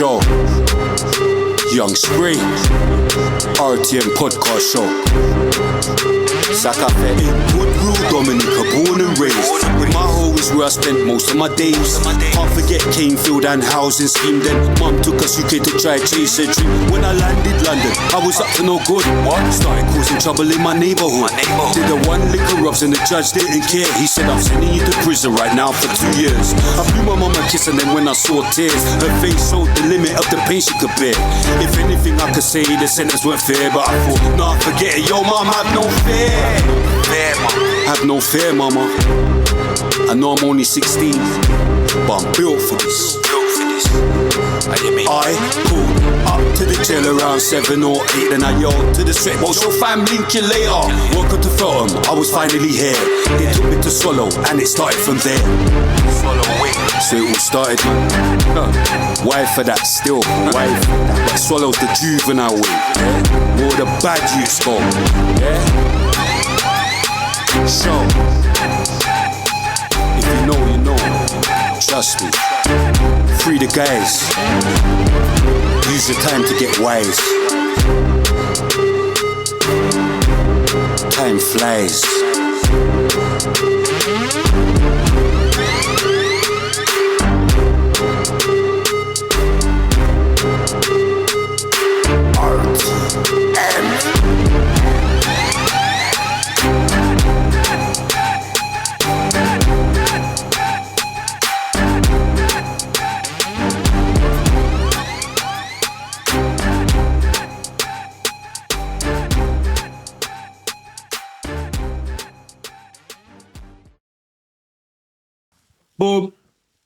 Show. Young Spring, RTM Podcast Show. Sakafe, Woodrow, Dominica, born and raised. My home is where I spent most of my days. Can't forget Canefield and housing scheme. Then mum took us UK to try chase a dream. When I landed London, I was up to no good. Started causing trouble in my neighbourhood. Did the one liquor rubs and the judge didn't care. He said, I'm sending you to prison right now for 2 years. I blew my mum a kiss and then when I saw tears, her face showed the limit of the pain she could bear. If anything I could say, the sentence weren't fair, but I thought, nah, forget it. Yo, mum, have no fear. Have no fear, mama. I know I'm only 16, but I'm built for this. I pulled up to the jail around 7 or 8. Then I yelled to the straight, well, show fam, link you later. Welcome to Feltham, I was finally here. They took me to Swallow, and it started from there. So it all started, man. Why for that still? Why? But Swallow's the juvenile way, yeah? All the bad youths go, yeah? So, if you know, you know. Trust me. Free the guys. Use your time to get wise. Time flies. RTM. Boom.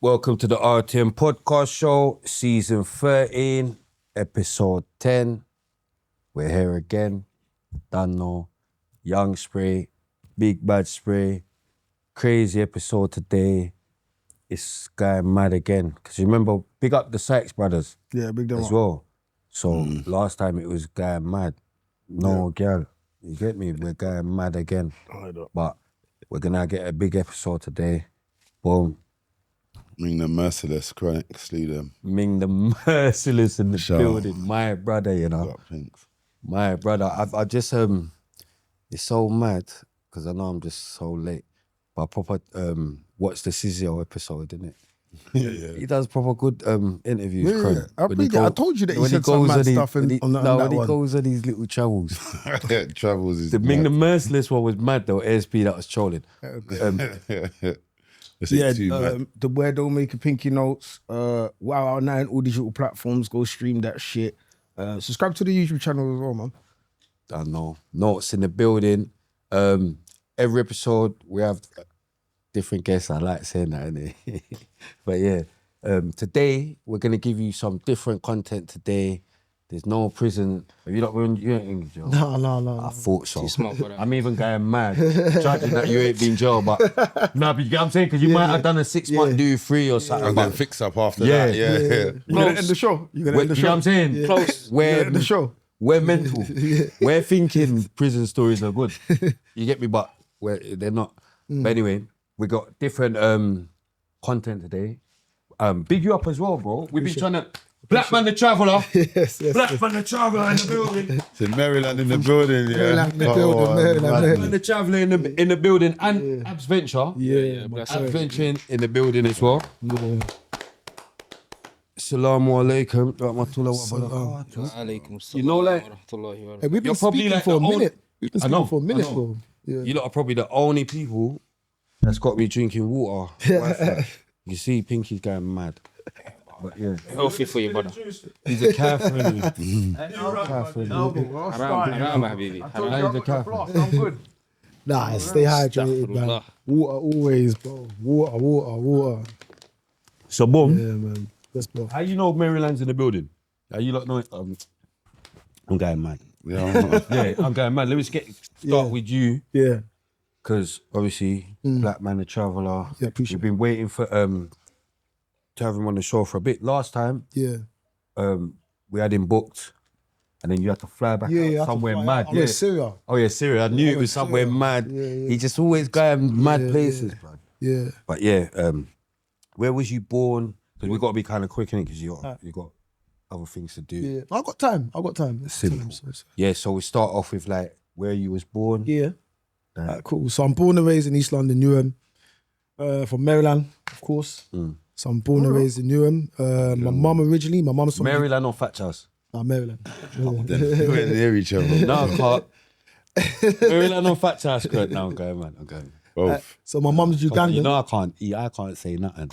Welcome to the RTM Podcast Show, Season 13, Episode 10. We're here again. Dunno, Young Spray, Big Bad Spray. Crazy episode today. It's going mad again. Because you remember, big up the Sykes brothers. Yeah, big them as up. well. So last time it was going mad. No girl. You get me? We're going mad again. But we're going to get a big episode today. Boom. Ming the Merciless, Chronic, slew them. Ming the Merciless in the building. My brother, you know. My brother. I just, it's so mad, because I know I'm just so late. But I proper watched the Sizio episode, didn't it? Yeah. He does proper good interviews, Yeah. I told you that he said some mad stuff on that when he one. goes on these little travels. Travels is The Ming the Merciless one was mad though, ASP that was trolling. The Where Don't Make a Pinky Notes, Wow 9, all digital platforms, go stream that shit. Subscribe to the YouTube channel as well, man. I know. Notes in the building. Every episode we have different guests. I like saying that, innit? But yeah, today we're gonna give you some different content today. There's no prison. Have you not been in jail? No. I thought so. I'm even going mad, judging that you ain't been in jail, but no, but you get what I'm saying? Because you might have done a 6-month do free or something. And then fix up after that. You're gonna end the show. You know what I'm saying? Yeah. Close. We're end the show. We're mental. We're thinking prison stories are good. You get me? But they're not. But anyway, we got different content today. Big you up as well, bro. We've been trying to... Blackman Da Traveller. Yes. Blackman Da Traveller in the building. It's in Maryland in the building, yeah. Maryland in the building. Blackman Da Traveller in the building. And Abzventure. Yeah. Abzventure in the building as well. Assalamu alaikum. You know, like... Hey, we've been speaking like for a minute. Bro. Yeah. You lot are probably the only people that's got me drinking water. You see, Pinky's going mad. But yeah. Healthy for you, brother. He's a Catherine. I'm good. Nah, stay hydrated, man. Water always, bro. Water. So, boom. Yeah, man. Yes, bro. How you know Maryland's in the building? How you lot know it? I'm going mad. Yeah, I'm going mad. Let me start with you. Yeah. Because obviously, Blackman Da Traveller. Yeah, appreciate We've been waiting for to have him on the show for a bit. Last time, we had him booked, and then you had to fly back out somewhere mad. Yeah, Syria. Oh yeah, Syria. I knew it was somewhere mad. Yeah. He just always going mad places, bro. Yeah. But yeah, where was you born? Because we got to be kind of quick in it, because you got other things to do. Yeah, I got time. Simple. Yeah, so we start off with like where you was born. Yeah. Cool. So I'm born and raised in East London, Newham. From Maryland, of course. So I'm born and raised in Newham. My mum's from Maryland or Thatchers? Maryland. We're near each other. No, I can't. Maryland or Thatchers? Good. No, I'm going, man. I'm going. Both. So my mum's Ugandan. You know I can't eat. I can't say nothing.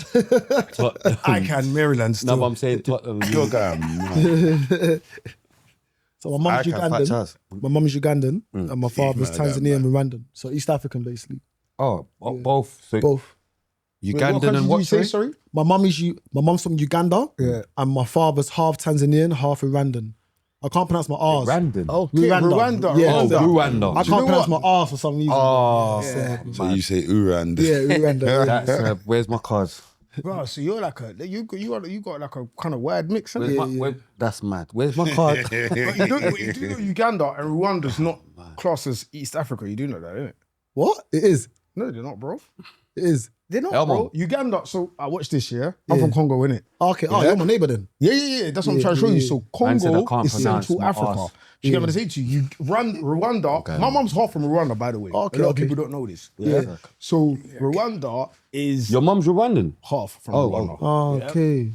I can Maryland still. No, but I'm saying Tottenham. You're going. So my mum's I can Ugandan. Thatchers. My mum's Ugandan and my father's man, Tanzanian and Rwandan. So East African, basically. Oh, both. So Both. Ugandan and what? Sorry? My mum's from Uganda. Yeah. And my father's half Tanzanian, half Rwandan. I can't pronounce my R's. Rwandan. Oh, Rwanda. Yeah. Oh, Rwanda. I can't pronounce my R's for some reason. Oh, So you say Urand. Yeah, Rwanda. that's where's my cards? Bro, so you're like you got like a kind of wide mix, Where's haven't you? my, that's mad. Where's my card? But you do know Uganda and Rwanda's not classed as East Africa. You do know that, innit? What? It is. No, they're not, bro. It is. They're not, Elmo. bro. Uganda. So I watched this year. I'm from Congo, innit? Okay. Oh, you're my neighbour then. Yeah. That's what I'm trying to show you. So Man said I Congo can't is pronounce Central my Africa. arse. Do you get what I'm saying to you? Rwanda. My mum's half from Rwanda, by the way. Okay, A lot of okay. people don't know this. Yeah. So Rwanda is Your mum's Rwandan. half from Oh, Rwanda. Oh, okay.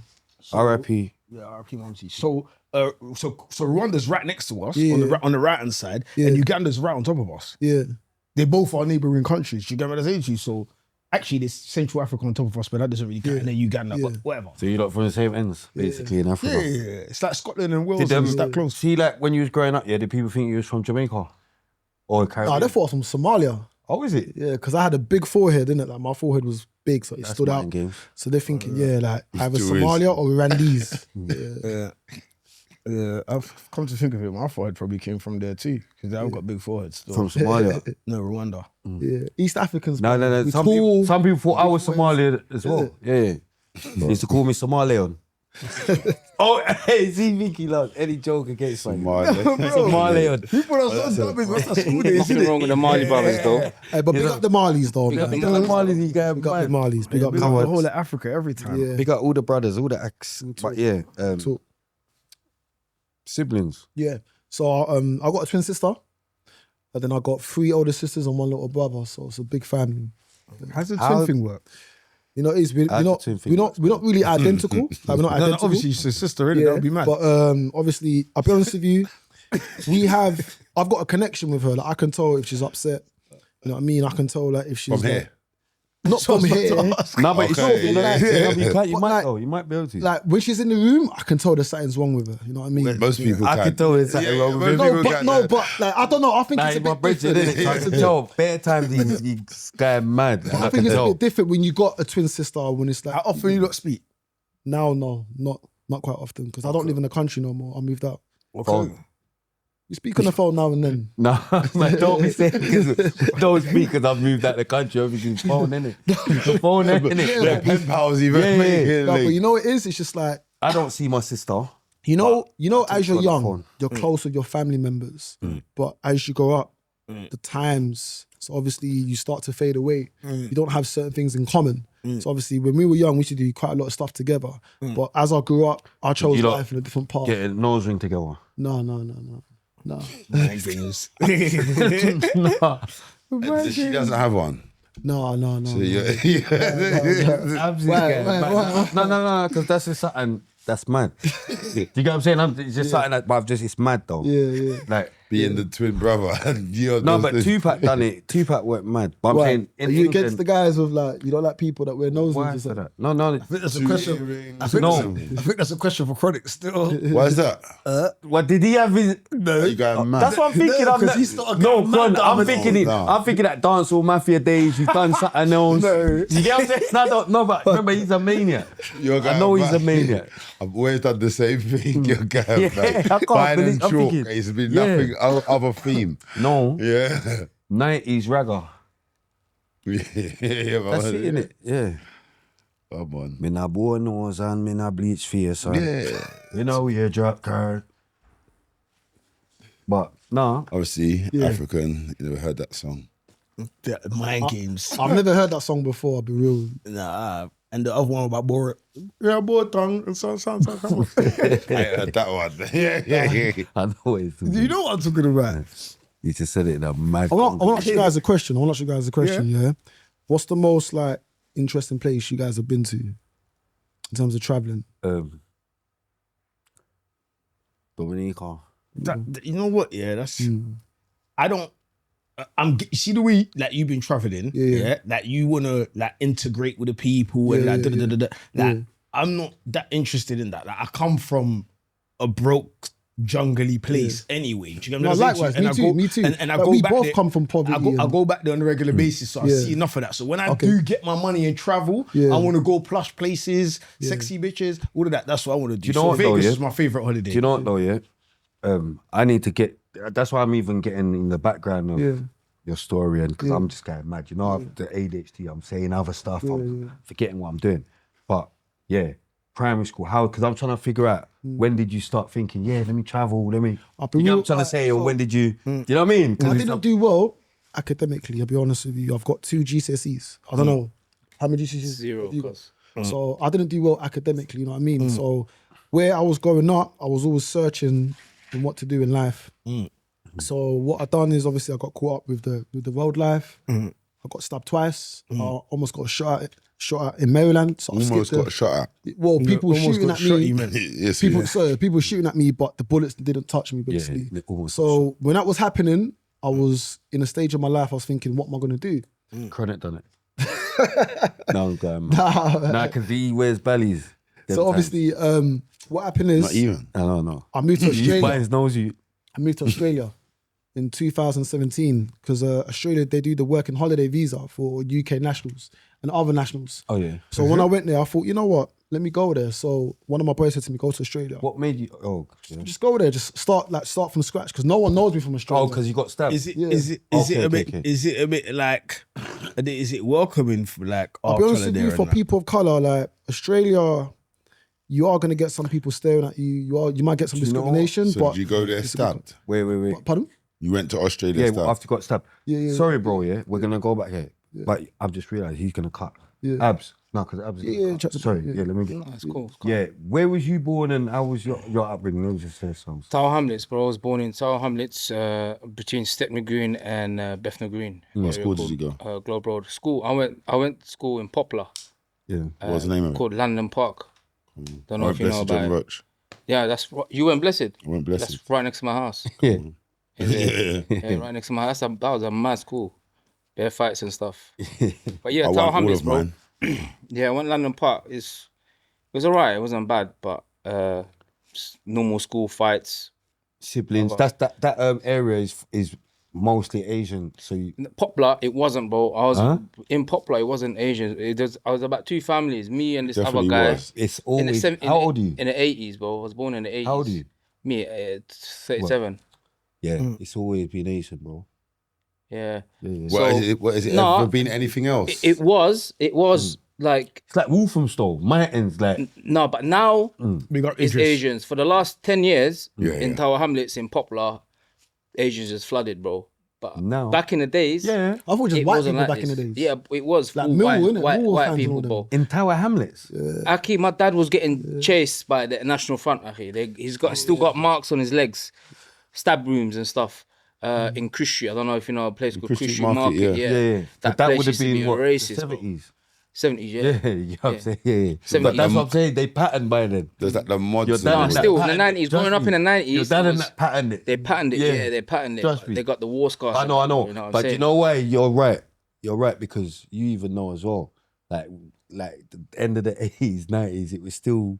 R.I.P. Yeah, RP Mumsy. So Rwanda's right next to us Yeah. on the right hand side, and Uganda's right on top of us. Yeah. They both are neighboring countries. You get what I'm saying to you? So actually, there's Central Africa on top of us, but that doesn't really count. And then Uganda, but whatever. So you're not from the same ends, basically, in Africa. Yeah. It's like Scotland and Wales. Did It's that close. See, like when you was growing up, did people think you was from Jamaica or Caribbean? Nah, they thought I was from Somalia. Oh, is it? Yeah, because I had a big forehead, innit? Like my forehead was big, so it That's stood mind out. games. So they're thinking, like either too easy. Somalia or Rwandese. Yeah, I've come to think of it, my forehead probably came from there too, because I've got big foreheads. Still. From Somalia. No, Rwanda. Yeah, East Africans. No. we Some tall. people thought I was Somalian as well. Yeah. They used to call me Somalian. Oh, hey, see, Vicky loves any joke against me. Somalian. People are so dumb. What's that school days, Nothing wrong with the Mali brothers, though. Hey, but big up the Marleys though. Big up man. the Marleys, you guys. Big up the Marleys. Big up the the Marleys. whole of Africa every time. Yeah. Big up all the brothers, all the ex. But yeah, Talk. siblings. Yeah. So I got a twin sister, and then I got 3 older sisters and 1 little brother. So it's a big family. How's the How- twin thing work? You know, we're How's not the twin thing we're not really identical. Like, we're not identical. obviously she's a sister, innit? That would be mad. But obviously, I'll be honest with you, I've got a connection with her. Like I can tell if she's upset. You know what I mean? I can tell like if she's From here. like, not from here. No, but it's Okay, not. yeah. You can't. You But might. like- Oh, you might be able to. Like when she's in the room, I can tell there's something's wrong with her. You know what I mean? Most people I can. can tell there's something wrong with most him. people No, can, but like I don't know. I think Nah, it's a my bit bridge, different. innit? I can tell. Bare times he's guy mad. And I think it's a bit different when you got a twin sister. When it's like How often you lot speak? now, no, not quite often because I don't live in the country no more. I moved out. Okay. We speak on the phone now and then. No, man, don't be saying don't speak because I've moved out the country. Everything's phone, innit? The phone, innit? Their pen pals even Yeah, make yeah. it No, like- but you know what it is? It's just like I don't see my sister. you know, I as you're talk on the young, phone. you're close with your family members. But as you grow up, the times, so obviously you start to fade away. You don't have certain things in common. So obviously when we were young, we used to do quite a lot of stuff together. But as I grew up, I chose You lot life in a different path. Get a nose ring together. No. So she doesn't have one. No. So you're- No, because that's just something that's mad. Do you get what I'm saying? It's just something that, but it's mad though. Yeah. Like, being the twin brother. And you're no, just but the- Tupac done it. Tupac went mad. But I'm Why? saying, Are you against the guys with like you don't like people that wear nose why rings or for something? that? No. I think that's a question. I think that's a question for Chronic still. Why is that? What did he have? His, You going mad? that's what I'm thinking. No, I'm 'cause not- he started no, getting Con, mad, I'm man. thinking No. I'm thinking that dancehall mafia days. He's done something else. No. You get what I'm saying? No, but remember, he's a maniac. You're I going know he's a mad. maniac. I've always done the same thing. You're going Yeah, mad. I can't Buying believe- and I'm chalk. thinking, It's been yeah. nothing other theme. No, Yeah. 90s ragga. Yeah, That's it, innit? Yeah. Come on. Me na bow nose and me na bleach face. And Yeah. you know we drop card. But no, Obviously, African. You never heard that song. Mind games. I've never heard that song before. I'll be real. Nah, and the other one about Borat. Yeah, Borat and so. I heard that one. Yeah. I know what it's Do you know what I'm talking about? You just said it in a mad. I want to ask you guys a question. Yeah. What's the most like interesting place you guys have been to in terms of traveling? Dominica. You know what? Yeah, that's. I don't. You see the way like you've been traveling, yeah. Like you wanna like integrate with the people and like da-da-da-da-da. Like I'm not that interested in that. Like I come from a broke, jungly place anyway. Do you know what I'm saying? Likewise, me too. And I Like, go we back both there, come from poverty. I go back there on a regular basis, so I see enough of that. So when I do get my money and travel, I want to go plush places, sexy bitches, all of that. That's what I want to do. Do you know what, Vegas though, is my favorite holiday. Do you know what though? Yeah, I need to get. That's why I'm even getting in the background of your story, and because I'm just getting mad. You know, I've the ADHD. I'm saying other stuff. I'm forgetting what I'm doing. But yeah, primary school. How? Because I'm trying to figure out when did you start thinking? Yeah, let me travel. Let me. You know what I'm trying to say, or when did you? Do you know what I mean? I didn't do well academically. I'll be honest with you. I've got 2 GCSEs. I don't know how many GCSEs. 0, of course. So I didn't do well academically. You know what I mean? So where I was growing up, I was always searching in what to do in life. So what I done is obviously I got caught up with the world life. I got stabbed twice. I almost got shot at in Maryland. So Almost got shot at. Well, people shooting at me. Yes, People shooting at me, but the bullets didn't touch me basically. So when that was happening, I was in a stage of my life. I was thinking, what am I gonna do? Chronic done it. No, I'm going. Nah, because he wears bellies. So obviously, what happened is Not even. I don't know. I moved to Australia. His knows you. I moved to Australia in 2017 because Australia, they do the work and holiday visa for UK nationals and other nationals. Oh yeah. So when I went there, I thought, you know what? Let me go there. So one of my boys said to me, go to Australia. What made you? Oh, yeah. Just go there. Just start from scratch because no one knows me from Australia. Oh, because you got stabbed. Is it a bit like? Is it welcoming for like? I'll be honest with you, for people of color, like Australia, you are gonna get some people staring at you. You might get some discrimination. So but did you go there stabbed? Wait. Pardon? You went to Australia Yeah, stabbed? after you got stabbed. Yeah. Sorry, bro. Yeah, we're gonna go back here. But I've just realised he's gonna cut. Yeah. Abs. No, because Abs. Sorry. Yeah, let me get. That's cool. Yeah, where was you born and how was your upbringing? Let me just say some. Tower Hamlets, bro. I was born in Tower Hamlets, between Stepney Green and Bethnal Green. What school did you go? Globe Road. School. I went to school in Poplar. Yeah. What was the name of it? Called London Park. Don't know if you know Blessed John about it. Roach. Yeah, that's you went Blessed. I went Blessed. That's right next to my house. Yeah. Yeah. Yeah, right next to my house. That was a mad school. Bare fights and stuff. But yeah, I Tower won all Hamlets, of bro. mine. Yeah, I went London Park. It was alright. It wasn't bad, but normal school fights. Siblings. That area is mostly Asian. So you. Poplar, it wasn't, bro. I was in Poplar. It wasn't Asian. I was about 2 families. Me and this Definitely other guy. was. It's always. How old are you? In the 80s, bro. I was born in the 80s. How old are you? Me, 37. Yeah, it's always been Asian, bro. Yeah. What is it No, ever been anything else? It was like It's like Wolfenstone, Martins, like. no, but now We got it's Idris. Asians. For the last 10 years Yeah. in Tower Hamlets in Poplar, Asians just flooded, bro. But No. back in the days, Yeah. I thought just it white wasn't people like back in this. the days. Yeah, it was Like full Millwall, innit? white Millwall fans people, and all bro. In Tower Hamlets. Aki, my dad was getting chased by the National Front. Aki, he's still got marks on his legs, stab wounds and stuff. In Christie, I don't know if you know a place called Christie Christie Market, Market. yeah. Yeah. That But place would have used to been be what? racist, The bro. 70s. 70s, yeah. Yeah, you know what I'm saying? Yeah. 70s. But that's what I'm saying. They patterned by then. There's like the mods. Your and dad all and that. that Still, in the patterned 90s, it. growing Trust up in the me. 90s, Your dad it and was- that patterned it. They patterned it, yeah, they patterned it. Trust but me. They got the war scars. I know. You know what I'm But saying? you know why? You're right. You're right because you even know as well. Like the end of the 80s, 90s, it was still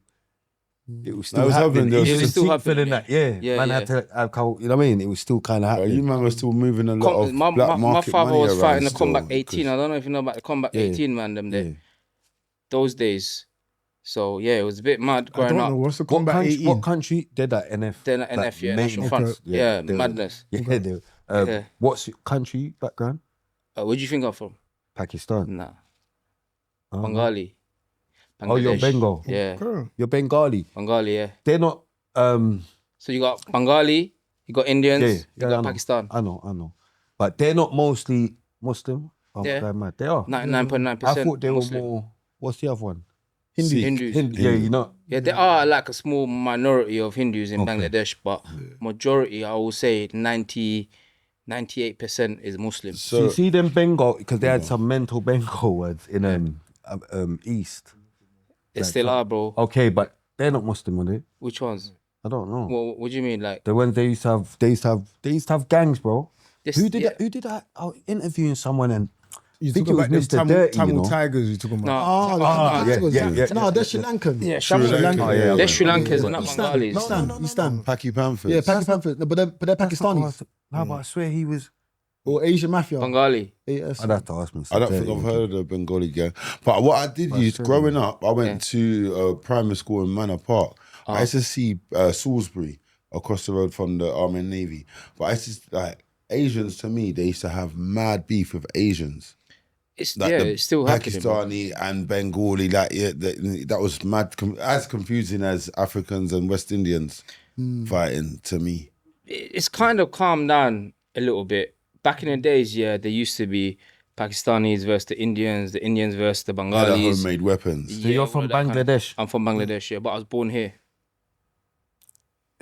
was happening. happening. There was You still still happening, feeling yeah. that, yeah. Yeah, Man yeah. had to have, you know what I mean? It was still kind of Bro, you happening. man were still moving a lot of my black market father money was around fighting the still, Combat 18. because- I don't know if you know about the Combat Yeah. 18, man, them there. Yeah. Those days. So, yeah, it was a bit mad I growing don't up. know what's the What combat country, 18. what country did that? NF? Then at NF, yeah, National maintenance. Front. Yeah, they were- madness. Yeah, they were. Yeah. What's your country background? Where'd you think I'm from? Pakistan. Nah, Oh. Bengali. Oh, you're Bangladesh. Bengal. Yeah, Girl. You're Bengali. Bengali, yeah. They're not. So you got Bengali, you got Indians, Yeah, you I got know. Pakistan. I know. But they're not mostly Muslim. I'm Yeah. going mad. They are. 99.9%. I thought they Muslim. were more. What's the other one? Hindus. Yeah, you know. Yeah, there are like a small minority of Hindus in Bangladesh, but majority, I will say 98% is Muslim. So you see them Bengal, because they had some mental Bengal words in East. They still are, bro. Okay, but they're not Muslim, are they? Which ones? I don't know. What do you mean? Like The ones they used to have gangs, bro. this, Who did that? Who did that? I was interviewing someone and You I think talking it was about them Mr. Dirty, Tamil you know. Tigers? You talking about? No, they're Sri Lankan. yeah, Sri Lankan. Oh, yeah, They're Sri Lankans, not Eastern. Bengalis. Eastern. Paki Panthers. Yeah, Pakistanis. No, but they're Pakistanis. No, but I swear he was. Or Asian Mafia. Bengali. AS. I'd have to ask Mr. I don't Dirty. think I've heard of the Bengali gang. But what I did use, growing up, I went to primary school in Manor Park. I used to see Salisbury across the road from the Army and Navy. But I used to, like, Asians, to me, they used to have mad beef with Asians. It's Like it's still happening. Bro. Pakistani and Bengali, like that was mad, as confusing as Africans and West Indians fighting to me. It's kind of calmed down a little bit. Back in the days, yeah, there used to be Pakistanis versus the Indians versus the Other Bengalis. homemade weapons. So you're from all that kind of- Bangladesh? I'm from Bangladesh, yeah, but I was born here.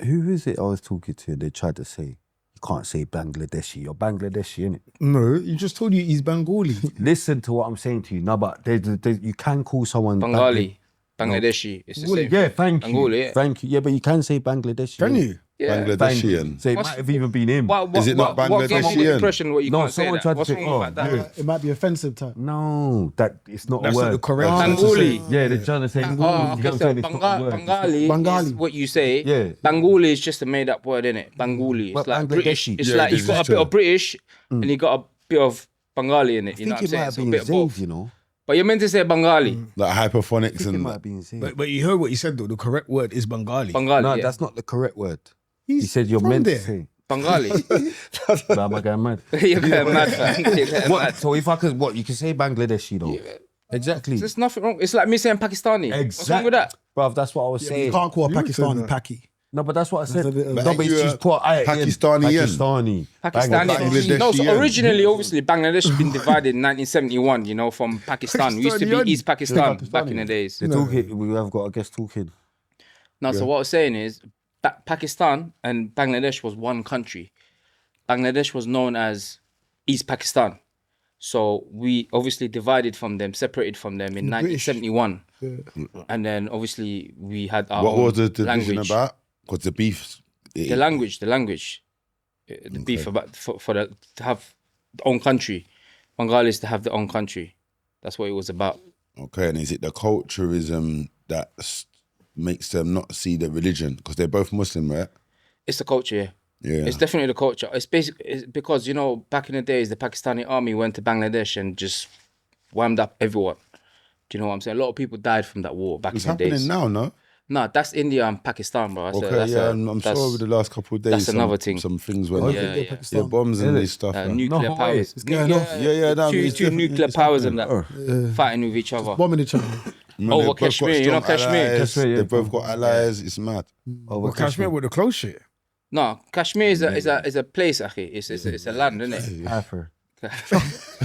Who is it I was talking to? They tried to say, you can't say Bangladeshi. You're Bangladeshi, innit? No, you just told you he's Bengali. Listen to what I'm saying to you. No, but you can call someone Bengali, Bangladeshi. It's the same. Yeah, thank you. Bengali, yeah. Thank you. Yeah, but you can say Bangladeshi. Can innit? you? Yeah. Bangladeshian. So it What's- might have even been him. What, Is it not what gave you the Bangladeshian? impression what you No, can't say someone that? tried to What's say, wrong oh, about that? yeah. It might be offensive type. No, that it's not That's a word. not the correct Oh, thing to Bengali. say. Yeah, they're trying to say. Oh, you okay, don't so say it's not a word. Bengali Bengali. is what you say. Yeah. Bengali is just a made up word, innit? Bengali. But It's like Bangladeshi. British. It's Yeah, like this you've got is a bit true. of British and you got a bit of Bengali in it. I You know think what I'm it might saying? have So a been bit of Zaid, both. you know. But you're meant to say Bengali. Like I hyperphonics think it and might have been Zaid. But you heard what he said though. The correct word is Bengali. Bengali. No, yeah. that's not the correct word. He's He said you're from meant there. to say. Bengali. But am I going mad? You're going mad, fam. You're going What? mad. So if I could, what you can say Bangladeshi though? Exactly. There's nothing wrong. It's like me saying Pakistani. What's wrong with that? Bruv, that's what I was You saying. can't call a You said Pakistani that. Paki. No, but that's what I said. a bit of- No, But but it's you, just put Pakistani in. Pakistani. Pakistani. Bangladeshi. No, so yeah. originally, obviously, Bangladesh has been divided in 1971, you know, from Pakistan. We used to be Pakistani. East Pakistan back in the days. They're talking. We have got a guest talking. No, so what I was saying is Pakistan and Bangladesh was one country. Bangladesh was known as East Pakistan. So we obviously divided from them, separated from them in 1971. And then obviously we had our what own was the division language. about? Because the beef. The language. The beef about to have their own country. Bengalis to have their own country. That's what it was about. Okay, and is it the culturism that makes them not see the religion? Because they're both Muslim, right? It's the culture, yeah. Yeah. It's definitely the culture. It's because, you know, back in the days, the Pakistani army went to Bangladesh and just whammed up everyone. Do you know what I'm saying? A lot of people died from that war back It's in the days. happening now, no? No, that's India and Pakistan, bro. I'm sure over the last couple of days, that's another thing. Some things went. Yeah, yeah. Yeah, bombs and this stuff. man. Nuclear No, powers. it's going off. Yeah, no, two it's definitely- nuclear it's powers and happening. that fighting with each other. Bombing each other. Man, Over they've both got Kashmir, you know strong Kashmir? allies. Kashmir, yeah. They've both got allies. It's mad. Well, Kashmir with the close shit. No, Kashmir is a place, akhi. It's a land, isn't it? After.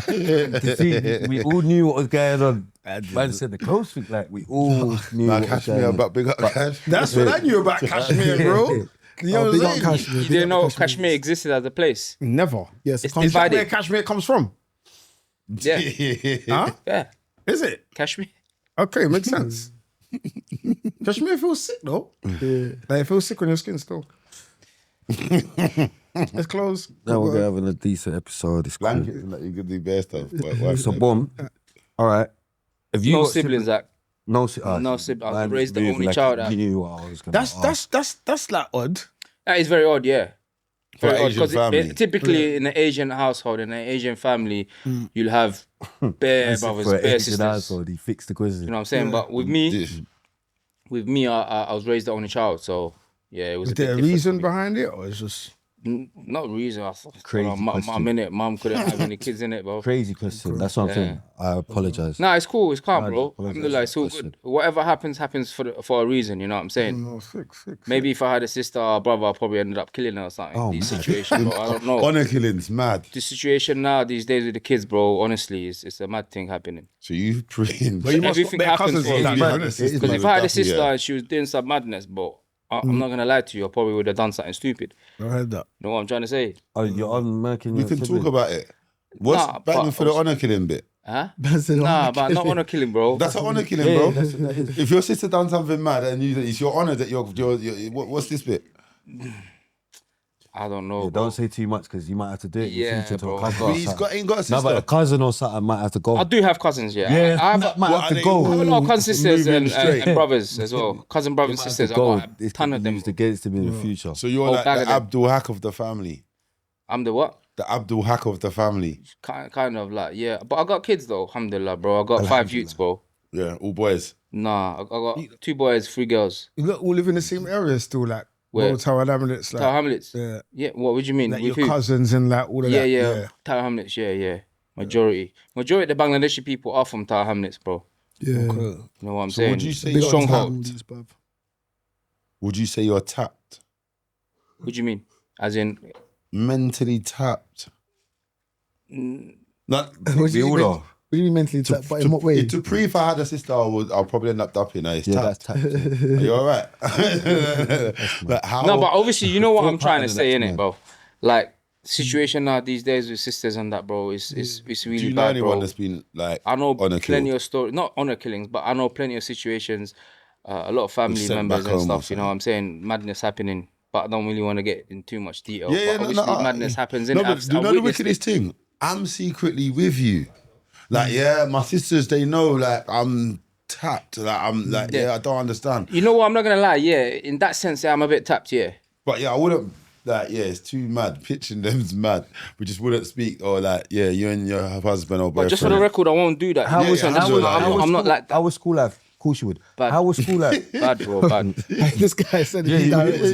See, we all knew what was going on. Man said the close thing, like we all knew Nah, what was Kashmir, going on. but big up Kashmir. That's what I knew about Kashmir, bro. You know what Big I'm up saying? Kashmir. You big didn't up know Kashmir existed as a place. Never. Yes, It's country. Is that divided. where Kashmir comes from? Yeah, Huh? yeah. Is it? Kashmir. Okay, makes sense. Kashmir feels sick though. Like it feels sick on your skin still. Let's close. Now we're having a decent episode. It's cool. Blankets, like you could do bare stuff. So boom. All right. Have you No got siblings, Zach. No siblings. No siblings. I was Man, raised the really, only like, child. You knew what I was gonna ask. That's like odd. That is very odd, yeah. For Very an odd, Asian 'cause family. typically in an Asian household, in an Asian family, you'll have bare As if brothers, for an bare Asian sisters. household, he fixed the question. You know what I'm saying? But with me, I was raised the only child, so yeah, it was Was a bit there a different reason for me. behind it, or it's just Not reason. I thought, Crazy mum question. in it. Mum couldn't have any kids in it, bro. Crazy question. That's what I'm saying. I apologize. Nah, it's cool. It's calm, I bro. apologize Alhamdulillah, it's all for good. Whatever happens for a reason. You know what I'm saying? No, sick. Maybe if I had a sister or a brother, I probably ended up killing her or something. Oh, These man. situations, bro. I don't know. Honor killings, mad. The situation now these days with the kids, bro. Honestly, it's a mad thing happening. So you praying. But you must Everything bear happens cousins for a for that, reason. man. Because if I had a sister and she was doing some madness, bro, I'm not gonna lie to you. I probably would have done something stupid. I heard that. You know what I'm trying to say? Oh, you're unmarking We your can talk sibling. about it. What's Nah, banging but- for the honor killing bit? Huh? That's an Nah, honor but not killing. honor killing, bro. That's an honor killing, bro. If your sister done something mad and it's your honor that you're what's this bit? I don't know. Yeah, bro. don't say too much because you might have to do it in Yeah, the future to bro. a cousin. But or he's something. ain't got a No, sister. but a cousin or something might have to go. I do have cousins, yeah. Yeah, I have, might What, have are to they go. all- I have a lot of cousin sisters Moving and straight. brothers as well. Cousin brothers and sisters. I Go. got a It's ton of them. used against him in the future. So you're Oh, like bag the of them. Abdul Haq of the family. I'm the what? The Abdul Haq of the family. Kind of like, yeah. But I got kids though, alhamdulillah, bro. I got 5 youths, bro. Yeah, all boys. Nah, I got 2 boys, 3 girls. You lot all live in the same area still, like Where? Tower Hamlets, like Tower Hamlets. yeah, Yeah, what would you mean? like With your who? cousins and like all of Yeah, that. yeah. Tower Hamlets, yeah. Majority of the Bangladeshi people are from Tower Hamlets, bro. Yeah. Okay. You know what I'm So saying? would you say Big you're stronghold? tapped? Would you say you're tapped? What do you mean? As in, Mentally tapped? Not What do you all mean- are. what do you mean mentally tapped? But in what way? To prove if I had a sister, I'll probably end up dumping her. It's Yeah, that's tapped. tapped. Are you all right? But how? no, but obviously, you know what I'm Full trying to pattern, say, that's innit, mad. bro? Like, situation now these days with sisters and that, bro, it's really do you know bad, anyone bro. that's been like I know honor plenty killed? of stories, not honor killings, but I know plenty of situations, a lot of family sent members back and home or stuff, you know what I'm saying? Madness happening, but I don't really want to get in too much detail. Yeah, but no, obviously, madness happens, No, innit? but do you I've know the witnessed wickedest thing? I'm secretly with you. Like, yeah, my sisters, they know, like, I'm tapped. Like, I'm like, yeah, I don't understand. You know what? I'm not gonna lie. Yeah, in that sense, yeah, I'm a bit tapped. Yeah. But yeah, I wouldn't, like, yeah, it's too mad. Pitching them's mad. We just wouldn't speak, or like, yeah, you and your husband or But boyfriend. just for the record, I won't do that. How Yeah, was yeah, how I'm was- not- how was I'm not school- like that. How was school life? Of course you would. Bad. How was school life? Bad, bro. Bad. This guy said it directly.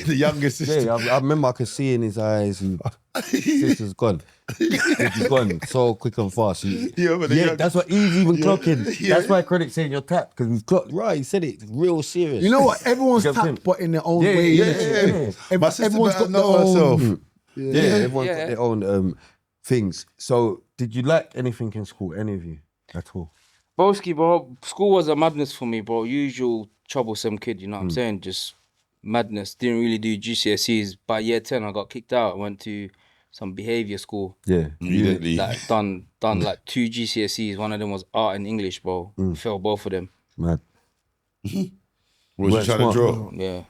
The youngest sister. Yeah, I remember I could see in his eyes, and sister's gone. He's gone so quick and fast. But the young- That's what he's even clocking. Yeah. That's why credit saying you're tapped because we've clocked. Right, he said it real serious. You know what? Everyone's You get what I'm tapped, but in their own Yeah, way. yeah, innit? yeah. My sister Everyone's better got know their herself. own. Yeah, everyone's Yeah. got their own things. So, did you like anything in school? Any of you at all? Broski, bro, school was a madness for me, bro. Usual troublesome kid, you know what I'm saying? Just madness. Didn't really do GCSEs. By year 10, I got kicked out. Went to some behaviour school. Yeah, Immediately. Like done like 2 GCSEs. One of them was art and English, bro. Failed both of them. mad. Was you Well, trying to smart. draw? Yeah.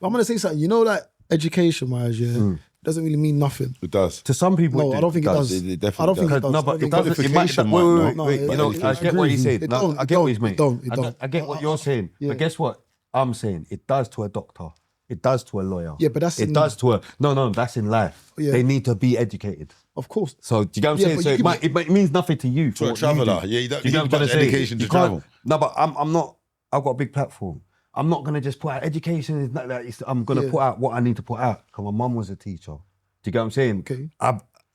But I'm gonna say something. You know, like education wise, yeah, doesn't really mean nothing. It does. To some people, No, I don't think it does. It definitely I don't think does. it does. No, I but don't it think doesn't. It might. Qualification Wait, might wait, not. wait. No, You know, it- I I get what agree. he said. It No, don't, I it get what don't, he's saying. it don't, it I don't. get what you're saying. Yeah. But guess what? I'm saying it does to a doctor. It does to a lawyer. Yeah, but that's it in- does to a no. That's in life. Yeah. They need to be educated. Of course. So do you get what I'm Yeah, saying? but So you it, could might, it means nothing to you. To a what you traveller. do. Yeah, you don't Do need get what I'm much trying to say? education to You can't- travel. No, but I'm not. I've got a big platform. I'm not gonna just put out education. Is not like I'm gonna Yeah. put out what I need to put out. Because my mum was a teacher. Do you get what I'm saying? Okay.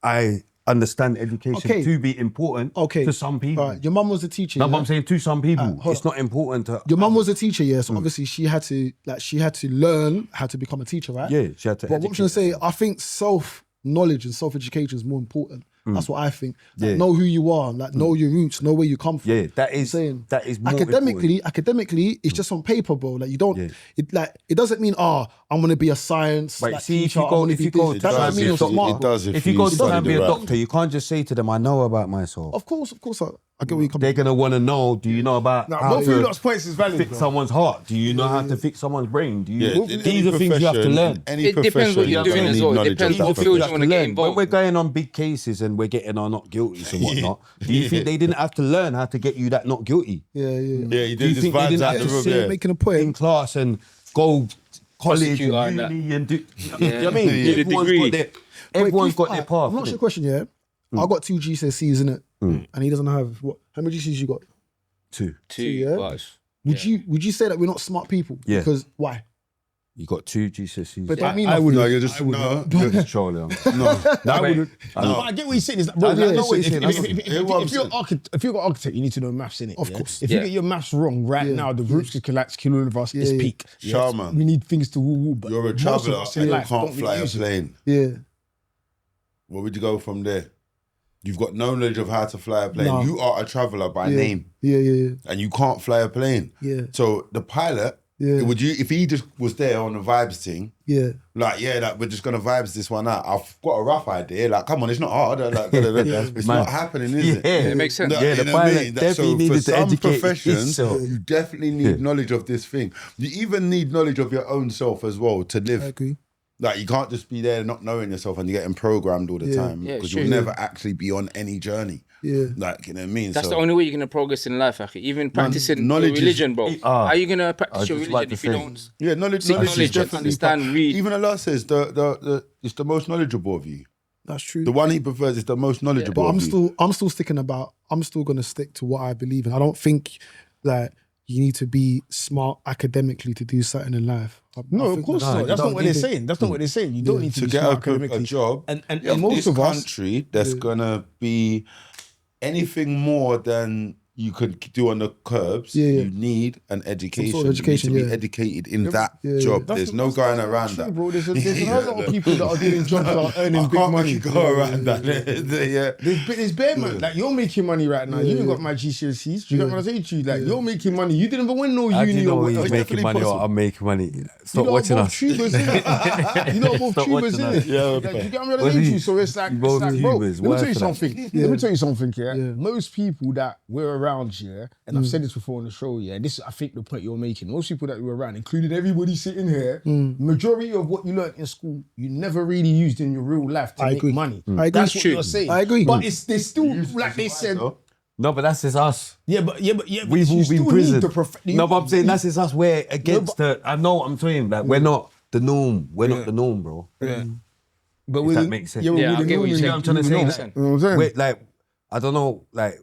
I understand education Okay. to be important Okay. to some people. All right. Your mum was a teacher. No, yeah? but I'm saying to some people, hold it's not important to. Your mum was a teacher, yeah. So obviously she had to learn how to become a teacher, right? Yeah, she had to. But what I'm trying to say, I think self-knowledge and self-education is more important. That's what I think. Like, Yeah. know who you are, like know your roots, know where you come from. Yeah, that is saying more important. academically, it's just on paper, bro. Like you don't, Yeah. it doesn't mean I'm gonna be a science. But like, see, teacher, if I'm gonna be this. you That doesn't mean you're smart. It does if you go to try study and be the a right- doctor, you can't just say to them, "I know about myself." Of course, I get where you come They're from. gonna want to know. Do you know about Now, how both of you to lot's points is valid. fix bro. someone's heart? Do you know how to fix someone's brain? Do you? Yeah, in These any are things you have to profession, learn. Any It depends profession, what you're you're doing gonna as need well. It knowledge depends of what that field You you have want to to get learn. When involved. we're going on big cases and we're getting our not guilty and whatnot, do you think they didn't have to learn how to get you that not guilty Yeah. Yeah, you Do you did just think they vibes didn't out have the to room. sit Yeah. Making a in point. class and go college Prosecutor and and uni and do? You know what I Yeah. mean? Do the Everyone's degree. got their, everyone's got their Alright, path. I'm not innit? sure question, yeah. I got 2 GCSEs in it, and he doesn't have what? How many GCSEs you got? Two. Two, yeah? guys. Would you say that we're not smart people? Yeah. Because why? You got 2 GCSEs. But that mean I nothing. would. No, you're just You're just trolling. no. I wait. would. No, but I get what you're saying. Is that, bro, I know like, what you're listen, saying. if you're an architect, you need to know maths in it. Of course. If you get your maths wrong right now, the roots could collapse, kill all of us. It's peak. Sharman. We need things to woo. But You're a most of traveller us and in you life can't don't fly a use it. plane. Yeah. Where would you go from there? You've got no knowledge of how to fly a plane. No. You are a traveller by name, Yeah. and you can't fly a plane. Yeah. So the pilot, would you, if he just was there on the vibes thing, Yeah. like, like we're just gonna vibes this one out. I've got a rough idea. Like, come on, it's not hard. Like, it's not happening, is it? Yeah, It makes sense. No, Yeah, you the know what I pilot mean? definitely So needed for to some educate professions, himself. you definitely need knowledge of this thing. You even need knowledge of your own self as well to live. I agree. Like, you can't just be there not knowing yourself and you're getting programmed all the time Yeah, because sure. you'll never actually be on any journey. Yeah. Like, you know what I mean? That's So the only way you're gonna progress in life, akhi. Even practicing knowledge your is- religion, bro. How are you gonna I practice your just religion like to if you say- don't yeah, knowledge seek is knowledge, definitely understand, read? Even Allah says it's the most knowledgeable of you. That's true. The one he prefers is the most knowledgeable But of you. I'm still gonna stick to what I believe in. I don't think that you need to be smart academically to do something in life. I No, of think course that- not. That's not what they're saying. That's not what they're saying. You don't need to To be get smart a academically. job And in most this of us, country, there's gonna be anything more than you could do on the curbs. Yeah. You need an education. sort of education, you need to yeah. be educated in that yeah. job. That's- There's no that's- going that's around true, that. bro. There's a lot of people that are doing jobs that are earning big can't money. make you go around that. Yeah. There's bare man. Like, you're making money right now. You ain't got my GCSEs. Do you get what I'm saying to you? Like, you're making money. You didn't even win no How do uni you know or he's whatever. making money or I'm making money? Stop You lot watching both us. tubers, innit? You know both Stop tubers, watching innit? us. Yeah, Like, okay. you get what I'm What saying do to you- you? So it's like, you both bro, tubers, let me why tell you for that? something. Let me tell you something, yeah? Yeah. Most people that we're around here, and I've said this before on the show, yeah, this is, I think, the point you're making. Most people that we're around, including everybody sitting here, majority of what you learned in school, you never really used in your real life to I make agree. money. I agree. That's what True. you're saying. I agree. But they're still, like they said, No, but that's just us. yeah, but We've you all been still need prisoned. the No, but I'm saying that's just us. We're against the. I know what I'm saying. Like, we're not the norm. We're not the norm, bro. Yeah. But If that makes sense. Yeah, Yeah, I we're get what you're the saying. norm, I'm trying to say, you know like, what I'm saying? We're like, I don't know, like,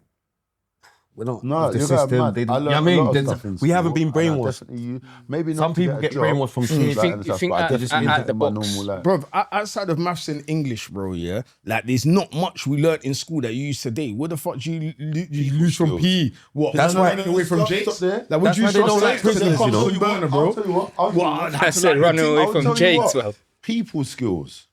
we're not No, the you're going system. mad. They, you I know learned what I a mean? lot of There's- stuff in we haven't school, been and I brainwashed. definitely maybe not Some to people a get job, brainwashed from things kids. like You that and think- stuff, you but I think definitely out need the my box. normal life. Bro, outside of maths and English, bro, yeah, like there's not much we learnt in school that you used today. What the fuck do you lose from skills. PE? What? That's why- running away from Stop Jakes? there. Like, would That's you why they stop don't like like to the prisoners, you know? constant burner, bro? I'll tell you what. I said running away from Jakes, well. People skills.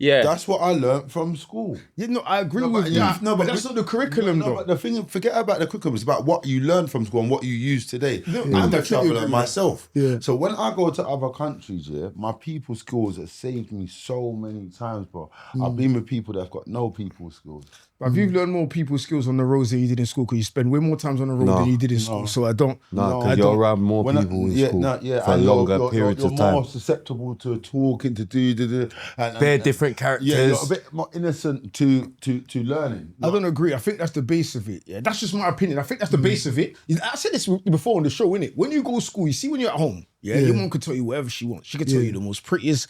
Yeah. That's what I learn't from school. Yeah, no, I agree No, with but that. no, but that's not the curriculum, No, though. but the thing, forget about the curriculum. It's about what you learn from school and what you use today. No, I'm I a definitely traveller agree with myself. Yeah. So when I go to other countries, yeah, my people skills have saved me so many times, bro. I've been with people that have got no people skills. But you've learned more people skills on the roads than you did in school because you spend way more times on the road No. than you did in school. So I don't. No, I because you're don't. around more When people in school for and longer you're periods you're of time. more susceptible to talking, to do, and They're different characters. Yeah, you're a bit more innocent to learning. I don't agree. I think that's the base of it. Yeah, that's just my opinion. I think that's the base of it. I said this before on the show, innit? When you go to school, you see when you're at home, your mom could tell you whatever she wants. She could tell you the most prettiest,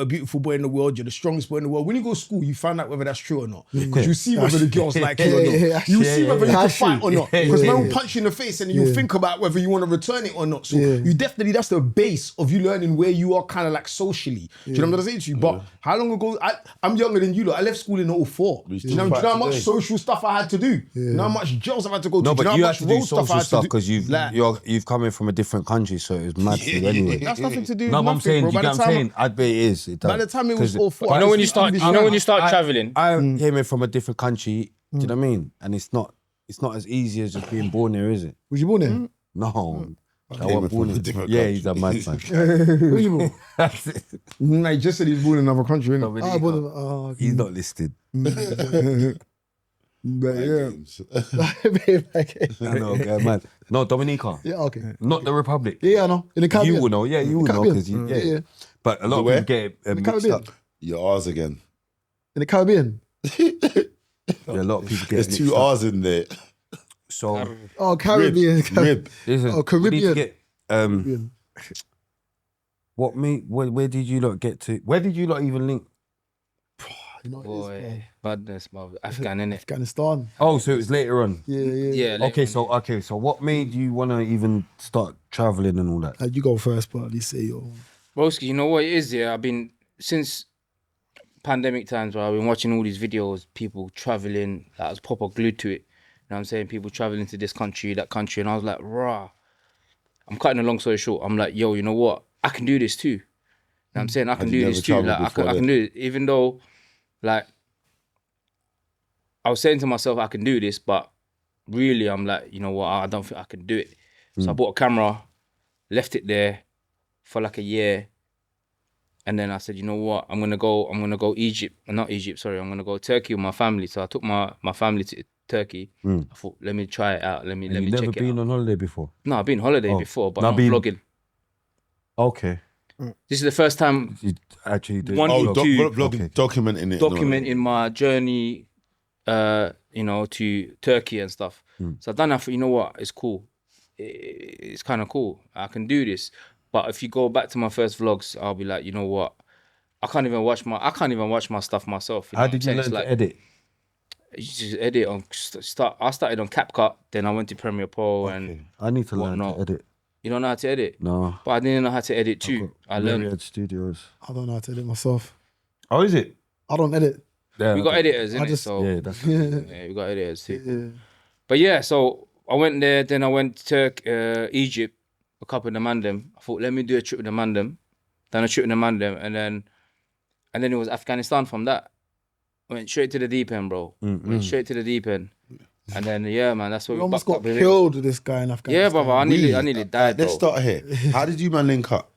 beautiful boy in the world. You're the strongest boy in the world. When you go to school, you find out whether that's true or not. Because you see whether the girls like you or not. Yeah, You see whether you can that's fight true. or not. Because Yeah. man will punch you in the face and then you'll think about whether you want to return it or not. So you definitely, that's the base of you learning where you are kind of like socially. Do you know what I'm saying to you? But how long ago, I'm younger than you lot. I left school in 04. Do you know how much social stuff I had to do? You know how much jails I've had to go to? No, Do but know you how had much to do road stuff I social had to stuff do? because you've come in from a different country, so it was mad for you anyway. That's nothing to do with No, but I'm nothing, saying, bro. you get what I'm saying? I bet it is. It does. By the time it was 'Cause 04, You know when you start traveling. I came in from a different country. Do you know what I mean? And it's not as easy as just being born here, is it? Was you born here? No. I came wasn't in born from a here. different Yeah, country. he's a mad man. Where was you born? That's it. Nah, he just said he's born in another country, No, innit? but Ah, born in- oh, okay. he's not listed. But yeah. I know, okay, man. No, Dominica. Yeah, okay. Not the Republic. Yeah, I know. In the Caribbean. You will know. Yeah, you will know Caribbean. because you. Yeah. But a lot of where? people get it mixed Caribbean. up. Your R's again. In the Caribbean. Yeah, a lot of people get There's it mixed two up. R's in there. So Oh, Caribbean. Rib. listen, Oh, we need to Caribbean. get where did you lot get to? Where did you lot even link? You know what it is, Boy, badness, bro. Afghan, innit? Afghanistan. Oh, so it was later on. Yeah. Yeah. Okay, so what made you want to even start traveling and all that? You go first, but at least say your own. Broski, you know what it is, yeah? I've been, since pandemic times, where I've been watching all these videos, people traveling, I was proper glued to it. You know what I'm saying? People traveling to this country, that country, and I was like, rah. I'm cutting a long story short. I'm like, yo, you know what? I can do this too. You know what I'm saying? I can do this too. Like, I can do it. Even though, like, I was saying to myself, I can do this, but really, I'm like, you know what? I don't think I can do it. So I bought a camera, left it there for like a year. And then I said, you know what? I'm gonna go Egypt. Not Egypt, sorry. I'm gonna go Turkey with my family. So I took my family to Turkey. I thought, let me try it out. Let me check it out. You've never been on holiday before? No, I've been on holiday before, but not vlogging. Okay. This is the first time You actually did. Documenting it. documenting my journey, you know, to Turkey and stuff. So I've done that. You know what? It's cool. It's kind of cool. I can do this. But if you go back to my first vlogs, I'll be like, you know what? I can't even watch my stuff myself. How did you learn to edit? You just edit on I started on CapCut, then I went to Premiere Pro and I need to learn whatnot. to edit. You don't know how to edit? No. But I didn't know how to edit too. I learned. Myriad Studios. I don't know how to edit myself. Oh, is it? I don't edit. Yeah, We got editors, I innit? just- So Yeah, that's yeah, we got editors too. Yeah. But yeah, so I went there, then I went to Egypt, a couple of the mandem. I thought, let me do a trip with the mandem. Done a trip with the mandem, and then it was Afghanistan from that. Went straight to the deep end, bro. Went straight to the deep end. And then, yeah, man, that's what We we almost backed got up with it. killed with this guy in Afghanistan. Yeah, brother, I nearly died, bro. Let's start here. How did you man link up?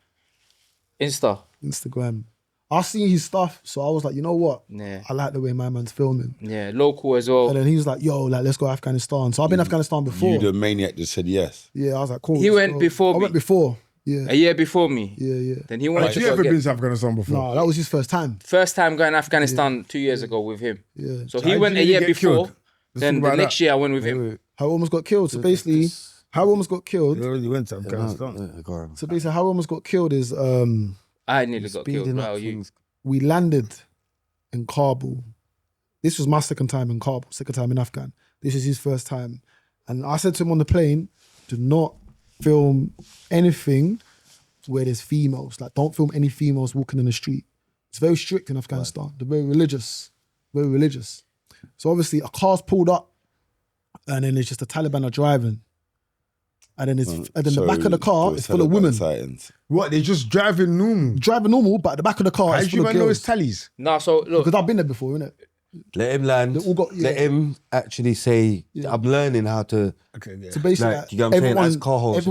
Insta. Instagram. I seen his stuff, so I was like, you know what? Yeah. I like the way my man's filming. Yeah, local as well. And then he was like, yo, like, let's go to Afghanistan. So I've been to Afghanistan before. You, the maniac, just said yes. Yeah, I was like, cool. He let's went go. before I me. went before. Yeah. A year before me. Yeah. Then he wanted Have to you go ever get- been to Afghanistan before? No, that was his first time. First time going to Afghanistan 2 years ago with him. Yeah. So how he did went you a year get before. killed? Let's Then talk the about next that. year I went with him. How almost got killed. So basically, how almost got killed. You already went to Afghanistan. So basically, how almost got killed is I nearly got killed. Speeding Well, up you. things. we landed in Kabul. This was my second time in Kabul, second time in Afghan. This is his first time. And I said to him on the plane, do not film anything where there's females. Like, don't film any females walking in the street. It's very strict in Afghanistan. They're very religious. Very religious. So obviously a car's pulled up and then it's just the Taliban are driving. And then the back of the car is full of women. Titans. What? They're just driving normal. Driving normal, but at the back of the car How is did you full of man know girls. his tallies? No, so look. Because I've been there before, innit? Let him land. They all got- Let yeah. him actually say, I'm learning how to. Okay, yeah. So basically, Like, you get what I'm saying? As car holders,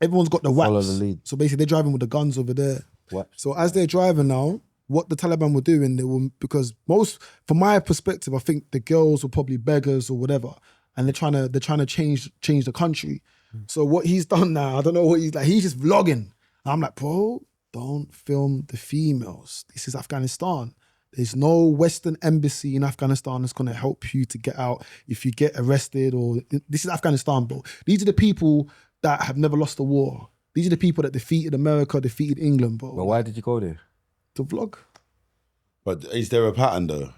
everyone's got the follow wax. the lead. So basically, they're driving with the guns over there. What? So as they're driving now, what the Taliban were doing, they were, because most, from my perspective, I think the girls were probably beggars or whatever, and they're trying to change the country. So what he's done now, I don't know what he's like. He's just vlogging. And I'm like, bro, don't film the females. This is Afghanistan. There's no Western embassy in Afghanistan that's gonna help you to get out if you get arrested. Or this is Afghanistan, bro. These are the people that have never lost a war. These are the people that defeated America, defeated England, bro. But why did you go there? To vlog. But is there a pattern though?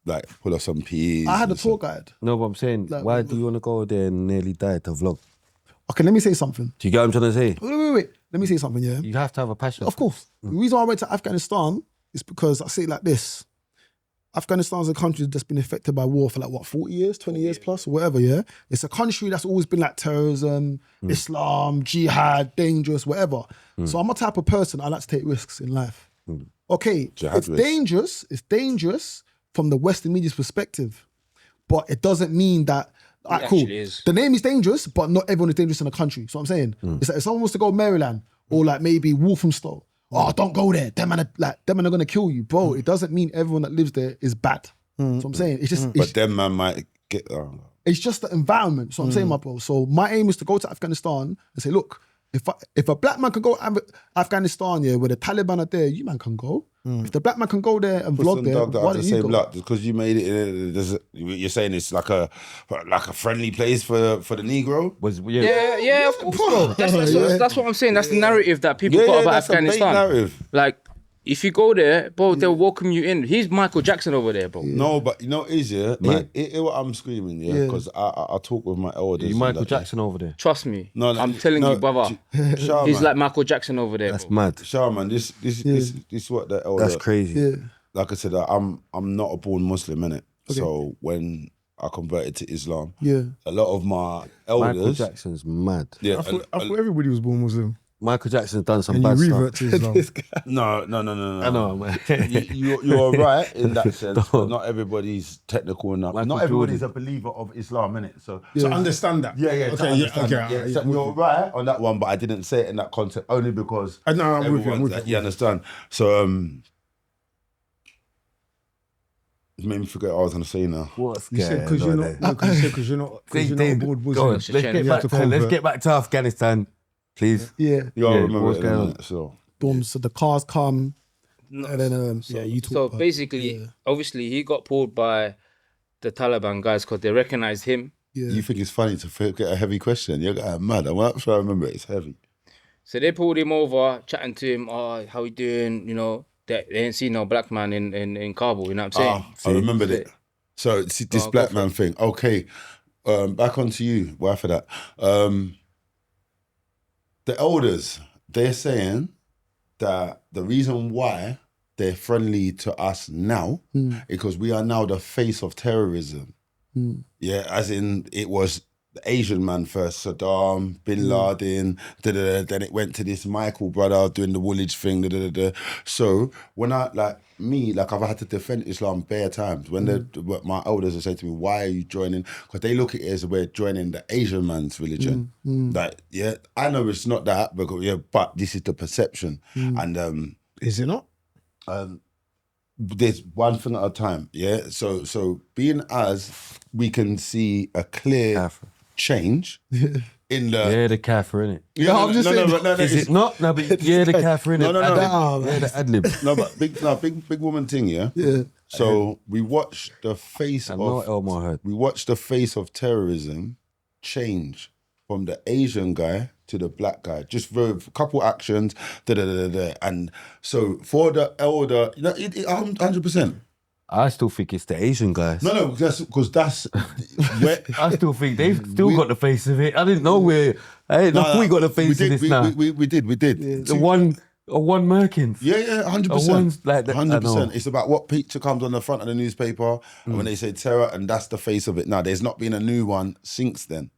Like pull off some PEs. I had a and tour guide. No, but I'm saying, Like, why do you want to go there and nearly die to vlog? Okay, let me say something. Do you get what I'm trying to say? Wait. Let me say something, yeah? You have to have a passion. Of course. The reason why I went to Afghanistan is because I say it like this. Afghanistan's a country that's been affected by war for like, what, 40 years, 20 years plus, or whatever, yeah? It's a country that's always been like terrorism, Islam, jihad, dangerous, whatever. So I'm a type of person, I like to take risks in life. Okay, Jihad it's risk. dangerous from the Western media's perspective, but it doesn't mean that, alright, cool. actually is. The name is dangerous, but not everyone is dangerous in the country. So I'm saying, it's like if someone wants to go Maryland or like maybe Walthamstow, oh, don't go there. Them man are gonna kill you, bro. It doesn't mean everyone that lives there is bad. So I'm saying it's just But them man might get. it's just the environment. So I'm saying, my bro. So my aim is to go to Afghanistan and say, look, if a black man can go Afghanistan, yeah, where the Taliban are there, you man can go. If the black man can go there and vlog there, why don't you go? Look, because you made it. You're saying it's like a friendly place for the Negro. Yeah, of course, bro. That's what I'm saying. That's the narrative that people got about that's a big Afghanistan. narrative. Like, If you go there, bro, they'll welcome you in. He's Michael Jackson over there, bro. No, but you know what it is, yeah? Hear what I'm screaming, yeah? Because I talk with my elders. You and Michael that, Jackson over there. Trust me. No, I'm telling you, brother. Shower, He's man. like Michael Jackson over there. That's bro. mad. Shower, man. This is what the elder. That's crazy. Yeah. Like I said, I'm not a born Muslim, innit? So when I converted to Islam, a lot of my elders. Michael Jackson's mad. Yeah, I thought everybody was born Muslim. Michael Jackson's done some And bad you stuff. revert to Islam. No. I know, man. You're right in that sense, but not everybody's technical enough. Michael not everybody's Jordan. a believer of Islam, innit? So So understand that. yeah, to understand that. okay. So you're right on that one, but I didn't say it in that context only because No, I'm with you. everyone's like, you understand. So it made me forget what I was gonna say now. What's You said because you're not. Because you're not. Because you're not a board Go Muslim. on, let's You get have back to to let's convert. get back to Afghanistan, please. Yeah. You all Yeah, remember what's it in a going on? minute, so Boom. So the cars come, and then you talk. So about- basically, obviously, he got pulled by the Taliban guys because they recognized him. you think it's funny to forget a heavy question? You're mad. I'm not sure I remember it. It's heavy. So they pulled him over, chatting to him. Oh, how you doing? You know, they ain't seen no black man in Kabul. You know what I'm saying? I remembered it. So see, this Go black for man thing. Okay, back onto you. Why for that? The elders, they're saying that the reason why they're friendly to us now is because we are now the face of terrorism. Yeah, as in it was the Asian man first, Saddam, Bin Laden, then it went to this Michael brother doing the Woolwich thing. So when I've had to defend Islam bare times. When my elders have said to me, why are you joining? Because they look at it as we're joining the Asian man's religion. Like, yeah, I know it's not that, but this is the perception. And Is it not? there's one thing at a time, yeah? So being as we can see a clear Kafir. change in the... Yeah, the Kafir, innit? Yeah, I'm just saying- Is it not? No, but yeah, the Kafir, innit? No. Yeah, the ad-lib. No, but big woman thing, yeah? Yeah. So we watched the face I know what of... Elmar heard. We watched the face of terrorism change from the Asian guy to the black guy, just for a couple actions, and so for the elder, 100%. I still think it's the Asian guys. No, because that's where. I still think they've still got the face of it. I didn't know we got the face of this now. We did. The one Merkins. Yeah, 100%. One's like that, I know. 100%. It's about what picture comes on the front of the newspaper, and when they say terror, and that's the face of it. Now, there's not been a new one since then.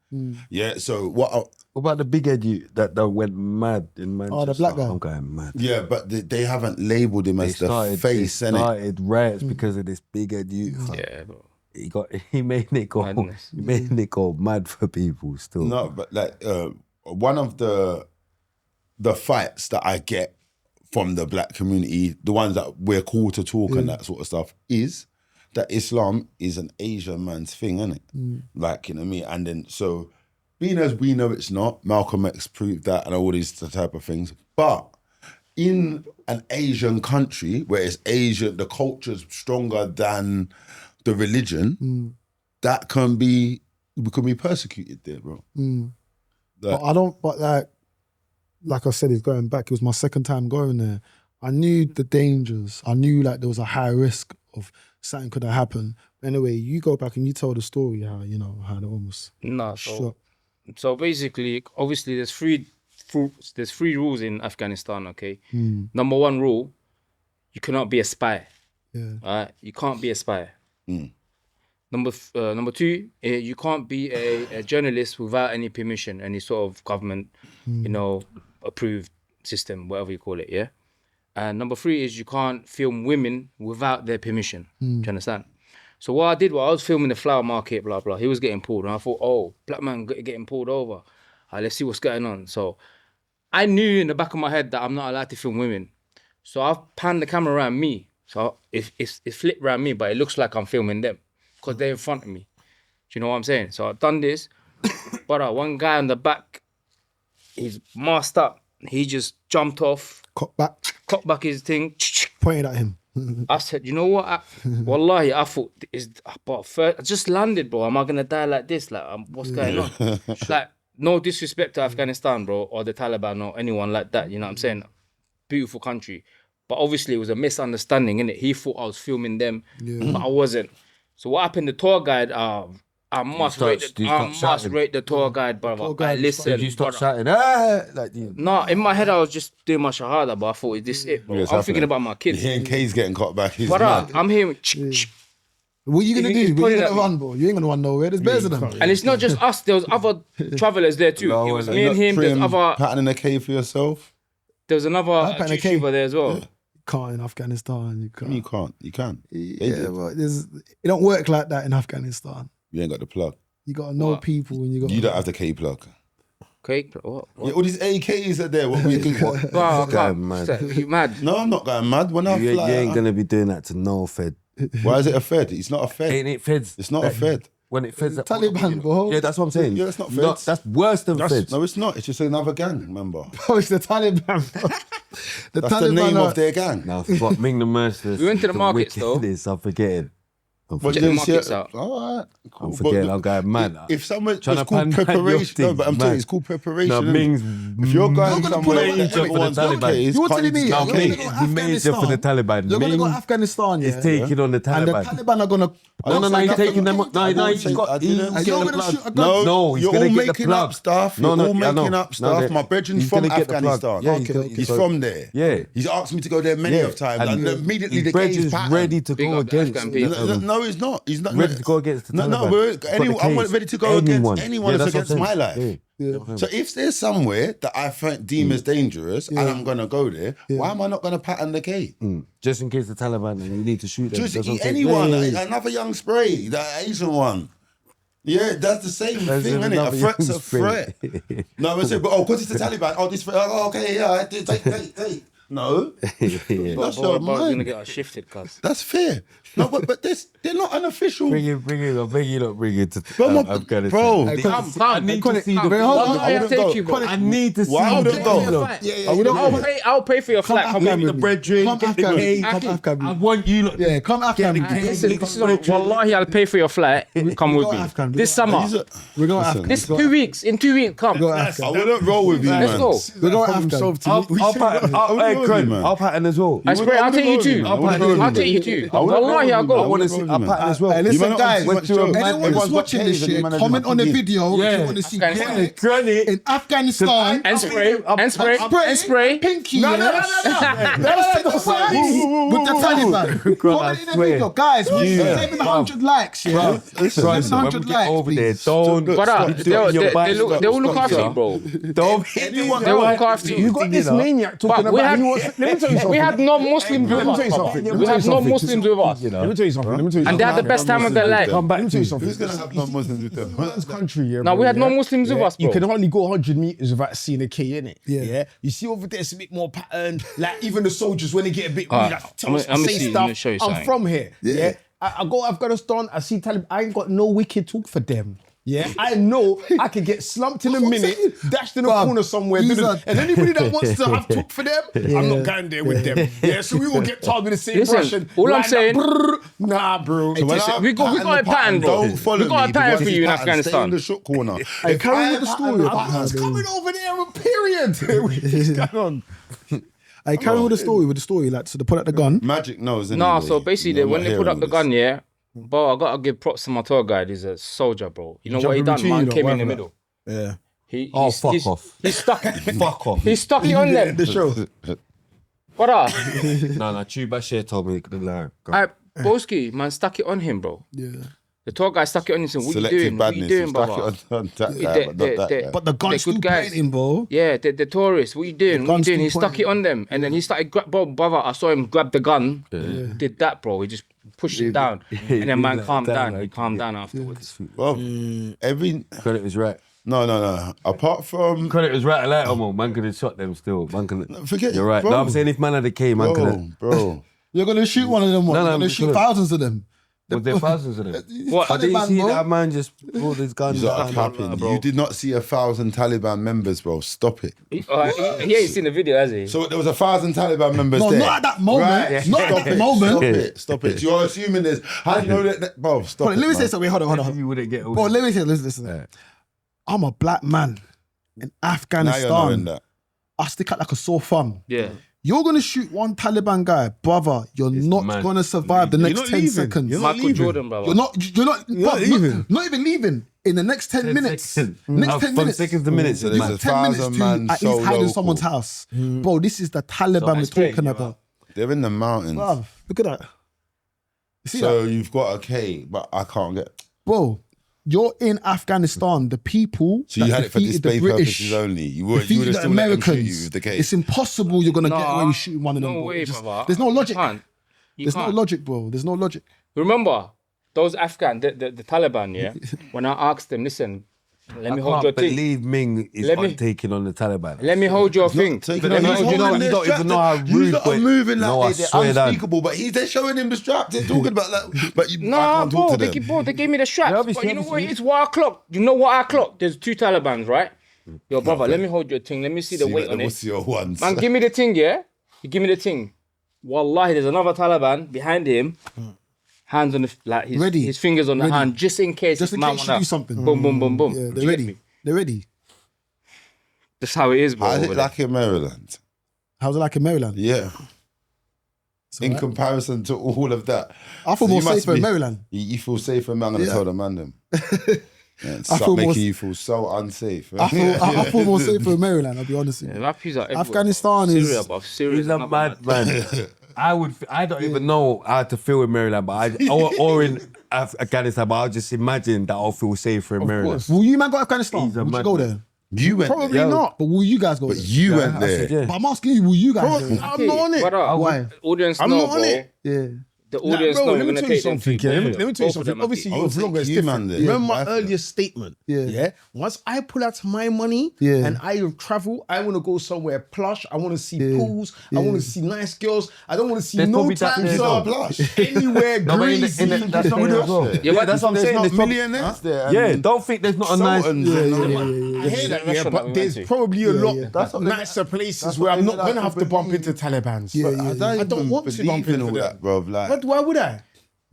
Yeah, so What about the big head that went mad in Manchester? the black guy. I'm going mad. yeah, but they haven't labelled him as the face, they innit? started riots because of this big head youth. Yeah, bro. He made it go. Madness. He made it go mad for people still. No, but like one of the fights that I get from the black community, the ones that we're called to talk and that sort of stuff, is that Islam is an Asian man's thing, isn't it? Like, you know what I mean? And then so being as we know it's not, Malcolm X proved that and all these type of things. But in an Asian country where it's Asian, the culture's stronger than the religion, that can be, we can be persecuted there, bro. But I don't. But like I said, it's going back. It was my second time going there. I knew the dangers. I knew like there was a high risk of something could have happened. Anyway, you go back and you tell the story how they almost No, shot. so basically, obviously, there's three rules in Afghanistan. Okay, number one rule: you cannot be a spy. Yeah. All right, you can't be a spy. Number two, you can't be a journalist without any permission, any sort of government, approved system, whatever you call it. Yeah. And number three is you can't film women without their permission. Do you understand? So what I did was I was filming the flower market, blah, blah. He was getting pulled. And I thought, oh, black man getting pulled over. All right, let's see what's going on. So I knew in the back of my head that I'm not allowed to film women. So I've panned the camera around me. So it flipped around me, but it looks like I'm filming them because they're in front of me. Do you know what I'm saying? So I've done this. But one guy on the back, he's masked up. He just jumped off, Cock back, cocked back his thing. pointed at him. I said, you know what? Wallahi, I thought, but first, I just landed, bro. Am I going to die like this? Like, what's going on? Like, no disrespect to Afghanistan, bro, or the Taliban or anyone like that. You know what I'm saying? Beautiful country. But obviously, it was a misunderstanding, innit? He thought I was filming them, but I wasn't. So what happened? The tour guide, I must rate the tour guide, brother. Listen, You start shouting, No, in my head I was just doing my shahada, but I thought, is this it, bro? I'm thinking about my kids. Hearing K's getting caught back. He's Brother, mad. I'm hearing. What are you gonna He's do? Where pointing you at gonna me. run, bro? You ain't gonna run nowhere. There's bears of them. And it's not just us. There was other travelers there too. It was me and him. There's other. Patting a K for yourself. There was another patting a K. YouTuber there as well. Can't in Afghanistan. You can't. You can't. You can. Yeah, but it don't work like that in Afghanistan. You ain't got the plug. You gotta know people and you got. You don't have the K plug. Okay, what? Yeah, all these AKs are there. What we can. Bro, going mad. You mad? No, I'm not going mad. When I You fly, ain't gonna be doing that to no Fed. why is it a Fed? It's not a Fed. Ain't it Feds? It's not a Fed. When it Feds, Taliban, bro. Yeah, that's what I'm saying. Yeah, that's not No, Feds. that's worse than Feds. No, it's not. It's just another gang member. Oh, it's the Taliban, bro. That's the name of their gang. Now, fuck Ming the Merciless. We went to the markets, though. wickedness, I'm forgetting. But Check the then, markets see, out. all right. Cool. I'm forgetting. But I'm going mad. if someone, Trying it's to called pan preparation. your No, but I'm thing, telling you, man. it's called preparation. No, innit? Ming's If you're going gonna somewhere, pull up everyone's the got Taliban. Ks, You're telling can't me, use you're no gonna Ks. go He made it for the Taliban. You're gonna go Ming Afghanistan, yeah? is taking on the And the Taliban. Taliban are gonna. No, he's taking them. No, he's I got. didn't He's say getting that. the You're gonna shoot a plug. gun. No, he's you're gonna all get the making plug. up stuff. No, You're all I know. making up No, stuff. My brethren's he's from gonna get the plug. Afghanistan. Yeah, He's so- from there. Yeah. He's asked me to go there many of times, and immediately his the bread K's is pattern. ready to Big go up the against. Afghan people. No, he's not. He's not Ready to go against the No, Taliban. I'm ready to go Anyone. against anyone Yeah, that's that's against what I'm my saying. life. Yeah. So if there's somewhere that I deem as dangerous and I'm gonna go there, why am I not gonna pattern the K? Just in case the Taliban and you need to shoot them. Just That's what I'm saying. anyone, Yeah, yeah, yeah. another young spray, the Asian one. Yeah, that's the same That's thing, isn't it? A another threat's young a threat. No, I say, but because it's the Taliban. Oh, this. Oh, okay, yeah, take. No, that's Bro, your bro's gonna mind. get us shifted, cuz. That's fair. No, but they're not unofficial. Bring it. I beg you not bring it to Afghanistan. Bro, Come. I need to see the. Wallahi, I'll take you, bro. I need to see Why would the. it go? I'll pay for your flight. Come Afghan with with me. me. Brethren, Come get the Afghan. cake. Come Afghan. I want you lot. Yeah, come Afghan. Listen, this is Wallahi, I'll pay for your flight. Come with go me. Afghan. This summer. We're going Afghan. This 2 weeks. In 2 weeks, come. Go I Afghan. wouldn't roll with you, Let's man. go. We're going Afghan. I'll pattern as well. I swear, I'll take you too. I'll take you too. Wallahi, I'll I go. want to see. I'll pattern as well. Hey, listen, man guys, not too much anyone jokes. that's watching this shit, comment on the video if you want to see Afghanistan. Granite in Afghanistan. And spray. And spray. Pinky. No. Let's take the fight with the Taliban. Comment in the video. Guys, we're 700 likes, yeah? 700 likes, over there, please. don't. Brother, they will look after you, bro. Don't. They will look after you. You got this maniac talking But we about. had, he wants- let me tell you something. we had non-Muslims with Let me tell you us. something. Let me We tell you had something. non-Muslims with us. Let me tell you something. And they had the best time of their life. Come back. Let me tell you something. Who's gonna have non-Muslims with them? This country, yeah. No, bro, we had yeah? non-Muslims with us, You bro. can hardly go 100 meters without seeing a K in it. Yeah. You see over there, it's a bit more patterned. Like even the soldiers when they get a bit Alright, like, I'ma say see, let me stuff. show you I'm something. from here. Yeah. I go Afghanistan. I see Taliban. I ain't got no wicked talk for them. Yeah, I know I could get slumped in a minute, dashed in a corner somewhere, and anybody that wants to have talk for them, I'm not going there with them. Yeah, so we will get told with the same Listen, Russian. all I'm line up, saying- nah, bro. So when I we got pattern a the pattern, bro. Don't follow We got a me. pattern Because for it's you in pattern. Stay Afghanistan. in the short corner. Hey, carry with the story. I'm just coming over there with period. What's going on? I carry with the story. Like, so they put out the gun. Magic knows. No, anyway. so basically, I'm when not they put hearing up the all gun, yeah, bro, I gotta give props to my tour guide. He's a soldier, bro. You know what he Jumping done? between Man you, came in the whatever. middle. Yeah. Fuck off. He stuck. Fuck off. He stuck it on them. The show. What up? No, Chubashir told me to lie. Boski, man, stuck it on him, bro. Yeah. The tour guy stuck it on him. Said, what you Selective doing? What you badness. doing, You stuck brother? it on that guy, but not that guy. But the They're gun's still good guys. pointing, bro. Yeah, the tourists. What you doing? What you gun's doing? He still stuck it on them, and then he started brother. I saw him grab the gun. Did that, bro? He just pushed it down, and then man calmed down. He calmed down afterwards. Well, every Credit was right. no. Apart from Credit was right. Like, man could have shot them still. Man could. forget. You're right. bro. No, I'm saying if man had a K, man could have. bro. You're gonna shoot one of them. What? No, You're no, gonna I'm shoot gonna- thousands of them. Was there thousands of them? What? But did you Taliban, see bro. that man just pulled his gun You are down? capping. You did not see 1,000 Taliban members, bro. Stop it. He ain't seen the video, has he? So there was 1,000 Taliban members No, there. not at that moment. Right. Not at that moment. Stop it. You're assuming there's. How do you know that? Bro, stop Hold it. on, let me say man. something. Hold on. You wouldn't get all Bro, let me say, listen. I'm a black man in Now you're knowing Afghanistan. that. I stick out like a sore thumb. Yeah. You're gonna shoot one Taliban guy, brother. You're not mad. gonna survive the next not 10 leaving. seconds. You're not Michael leaving. Jordan, brother. You're not bruv, leaving. Not even leaving. In the next 10 minutes. seconds. Next 10 From minutes. seconds to minutes. So there's You a got 10 minutes 1,000 to man at so least hide in local. someone's house. Bro, this is the Taliban we're talking about. They're in the mountains. Bruv, look at that. You see So that? you've got a K, but I can't get. Bro, you're in Afghanistan. The people So you that had it for defeated display the British, purposes only. You would defeated have the still let them shoot you Americans. with the K. It's impossible you're gonna get Nah, away with shooting one of them. No bro. way, It's just- brother. there's no logic. You can't. There's no logic, bro. There's no logic. Remember, those Afghan, the Taliban, yeah? When I asked them, listen, let me I hold your can't thing. believe Ming is Let me- not taking on the Taliban. Let me hold your thing. Taking But it. then He's you holding don't- the you don't strap. even know how You rude lot are it- moving No, I like they're swear that- unspeakable, but they're showing him the strap. They're talking about that. But I Nah, can't bro, talk to they, them. they gave me the straps. Yeah, but obviously, you know what obviously. it is? What I clocked. You know what I clocked? There's 2 Talibans, right? Yo, brother, let me hold your thing. Let me see the weight on it. What's your ones? Man, give me the thing, yeah? You give me the thing. Wallahi, there's another Taliban behind him. Hands on the, like, Ready. his fingers on the Ready. hand, just in case. Just in man case wanna- you do something. Boom, boom, boom, boom. Yeah, Do they're you get ready. me? They're ready. That's how it is, bro. How's over it there. like in Maryland? How's it like in Maryland? Yeah. In alright. comparison to all of that. I feel So more you must safer in be- Maryland. You feel safer, man. I'm going to Yeah. tell the man them. Yeah, I stop feel more- making you feel so unsafe. I feel more safer in Maryland, I'll be honest with Yeah, you. rappies are everywhere, Afghanistan bro. is- Syria, bro. Syria He's is a another mad man. I don't even know how to feel in Maryland, but or in Afghanistan, but I'll just imagine that I'll feel safer in Maryland. Will you man go to Afghanistan? He's a Would you mad go man. there? You went Probably there. not. But will you guys go But there? you went I there. said, yeah. But I'm asking you, will you guys go there? I'm not on it. Brother, Why? Audience I'm know, not on bro. it. Yeah. The Nah, audience bro, know let we're me gonna tell you take them something. two. Yeah, let me tell you Both of something. them, I Obviously, think. your I would vlogger is take you, man, different. there. Remember my Yeah. earlier statement? Yeah. Once I pull out my money Yeah. and I travel, I want to go somewhere plush. I want to see Yeah. pools. I want to see nice girls. I don't want to see There's no probably that times there, up though. anywhere No, but greasy. that's what Yeah, as well. but Yeah, That's what I'm there's saying. not There's probably- millionaires there. Yeah, and don't think there's not a nice. Sultans and all that. I hear that, yeah, restaurant that but we there's went to. probably a lot yeah. That's what they- nicer places that's where what I'm they not like going to to have to bump believe. into Talibans. Yeah, But yeah, I don't want to bump believe in into all them. that, bro. Like, But why would I?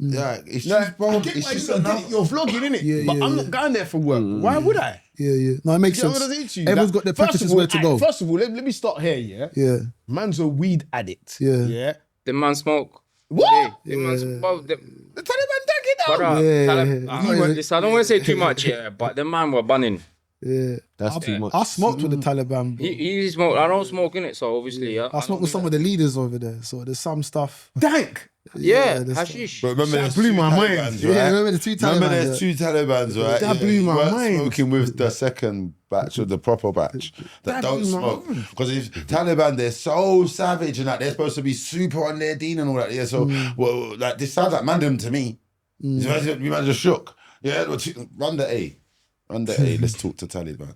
like it's Like, just, bro. I get It's why just you don't get another. it. You're vlogging, innit? Yeah, but yeah, I'm yeah. not going there for work. Why would I? Yeah, yeah. No, it makes You know sense. what I'm saying to you? Everyone's Like, got their first preferences of all, where to go. First of all, let me start here, yeah? Yeah. Man's a weed addict. Yeah. Yeah. The man smoke. What? The man smoke. The Taliban take it Brother, down. listen, I don't want to say too much, yeah, but the man were bunning. Yeah. That's too much. I smoked with the Taliban, bro. He smoked. I don't smoke in it, so obviously, yeah. I smoked with some of the leaders over there, so there's some stuff. Dank. Yeah, there's- hashish. But remember, there's blew two my mind. Talibans, Yeah, right? remember the two Remember, Talibans, there's two Talibans, right? That blew my You weren't mind. Smoking with the second batch or the proper batch that don't blew my smoke. mind. Because if Taliban, they're so savage and that they're supposed to be super on their deen and all that. Yeah, so well, like this sounds like mandem to me. You man just shook. Yeah, run the A, Let's talk to Taliban.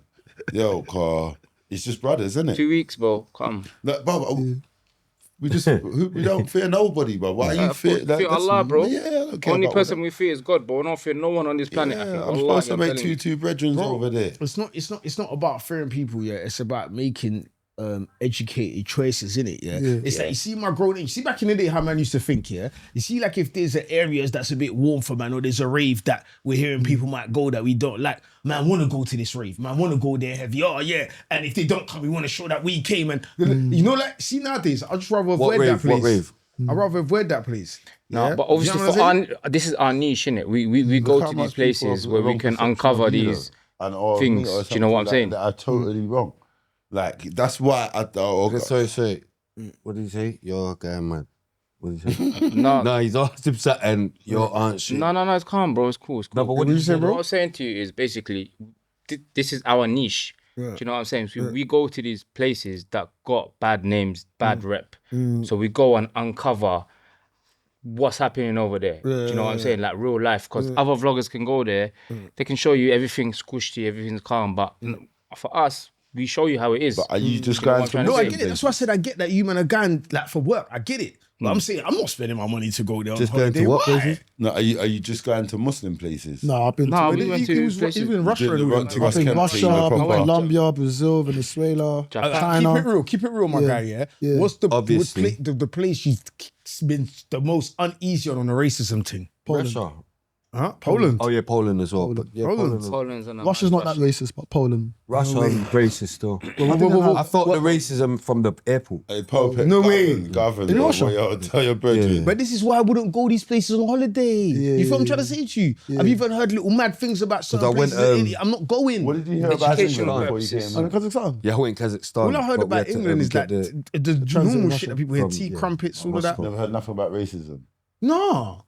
Yo, car. It's just brothers, isn't it? 2 weeks, bro. Come. Like, bro, we just we don't fear nobody, bro. Why you fear? Fear That's- Allah, bro. Yeah, I don't care Only about person all we fear is God, bro. We don't fear no one on this that. planet. I Yeah, think. I'm Allah, supposed to make two brethren over there. It's not about fearing people, yeah. It's about making educated choices, innit? Yeah. It's like you see my grown age. You see back in the day how man used to think, yeah. You see, like if there's areas that's a bit warm for man, or there's a rave that we're hearing people might go that we don't like. Man, want to go to this rave. Man, want to go there heavy. Oh yeah. And if they don't come, we want to show that we came. And you know, like see nowadays, I just rather avoid that place. What rave? I'd rather avoid that place. No, Yeah? but obviously You know what I'm for this is our niche, innit? We go how to much these places people where are we wrong can perception uncover of you, these. though. And or things. me or Do you know what I'm something saying? That are totally wrong. Like that's why Sorry. What did he say? You're going mad. What did he say? No, No, he's asked him something. Your answer. no, it's calm, bro. It's cool. It's cool. No, but what did you say, What bro? I was saying to you is basically, this is our niche. Do you know what I'm saying? So we go to these places that got bad names, bad rep. So we go and uncover what's happening over there. Do you know what I'm saying? Like real life. Because other vloggers can go there, they can show you everything's squishy, everything's calm. But for us, we show you how it is. But are you just You know what going I'm to? trying No, to I say? get it. That's why I said I get that you man are going like for work. I get it. But I'm saying I'm not spending my money to go there. Just on going to holiday. what Why? places? No, are you just going to Muslim places? No, I've been No, to we went He to was places. even Russia. Did and the we run went to to. Ross I've been Kemp Russia, team, I've been proper. Colombia, Brazil, Venezuela, Japan. China. Keep it real, my Yeah. guy. Yeah. Yeah. What's the Obviously. the place you've been the most uneasy on the racism thing? Poland. Russia. Poland. Oh yeah, Poland as well. But yeah, Poland. Poland's on Russia's not that racist, but Poland. Russia racist still. I I thought the racism from the airport. Hey, Pope, No way. Govern. In Russia? Tell your brethren. But this is why I wouldn't go these places on holiday. You feel what I'm trying to say to you? I've even heard little mad things about certain I went, places in Italy. I'm not going. What did you hear about Educational England before you purposes. came? Kazakhstan. Yeah, I went Kazakhstan. All I heard but we about had to, England is get that the- the normal shit that people hear, from- tea, yeah, crumpets, all of that. Never heard nothing about racism. No.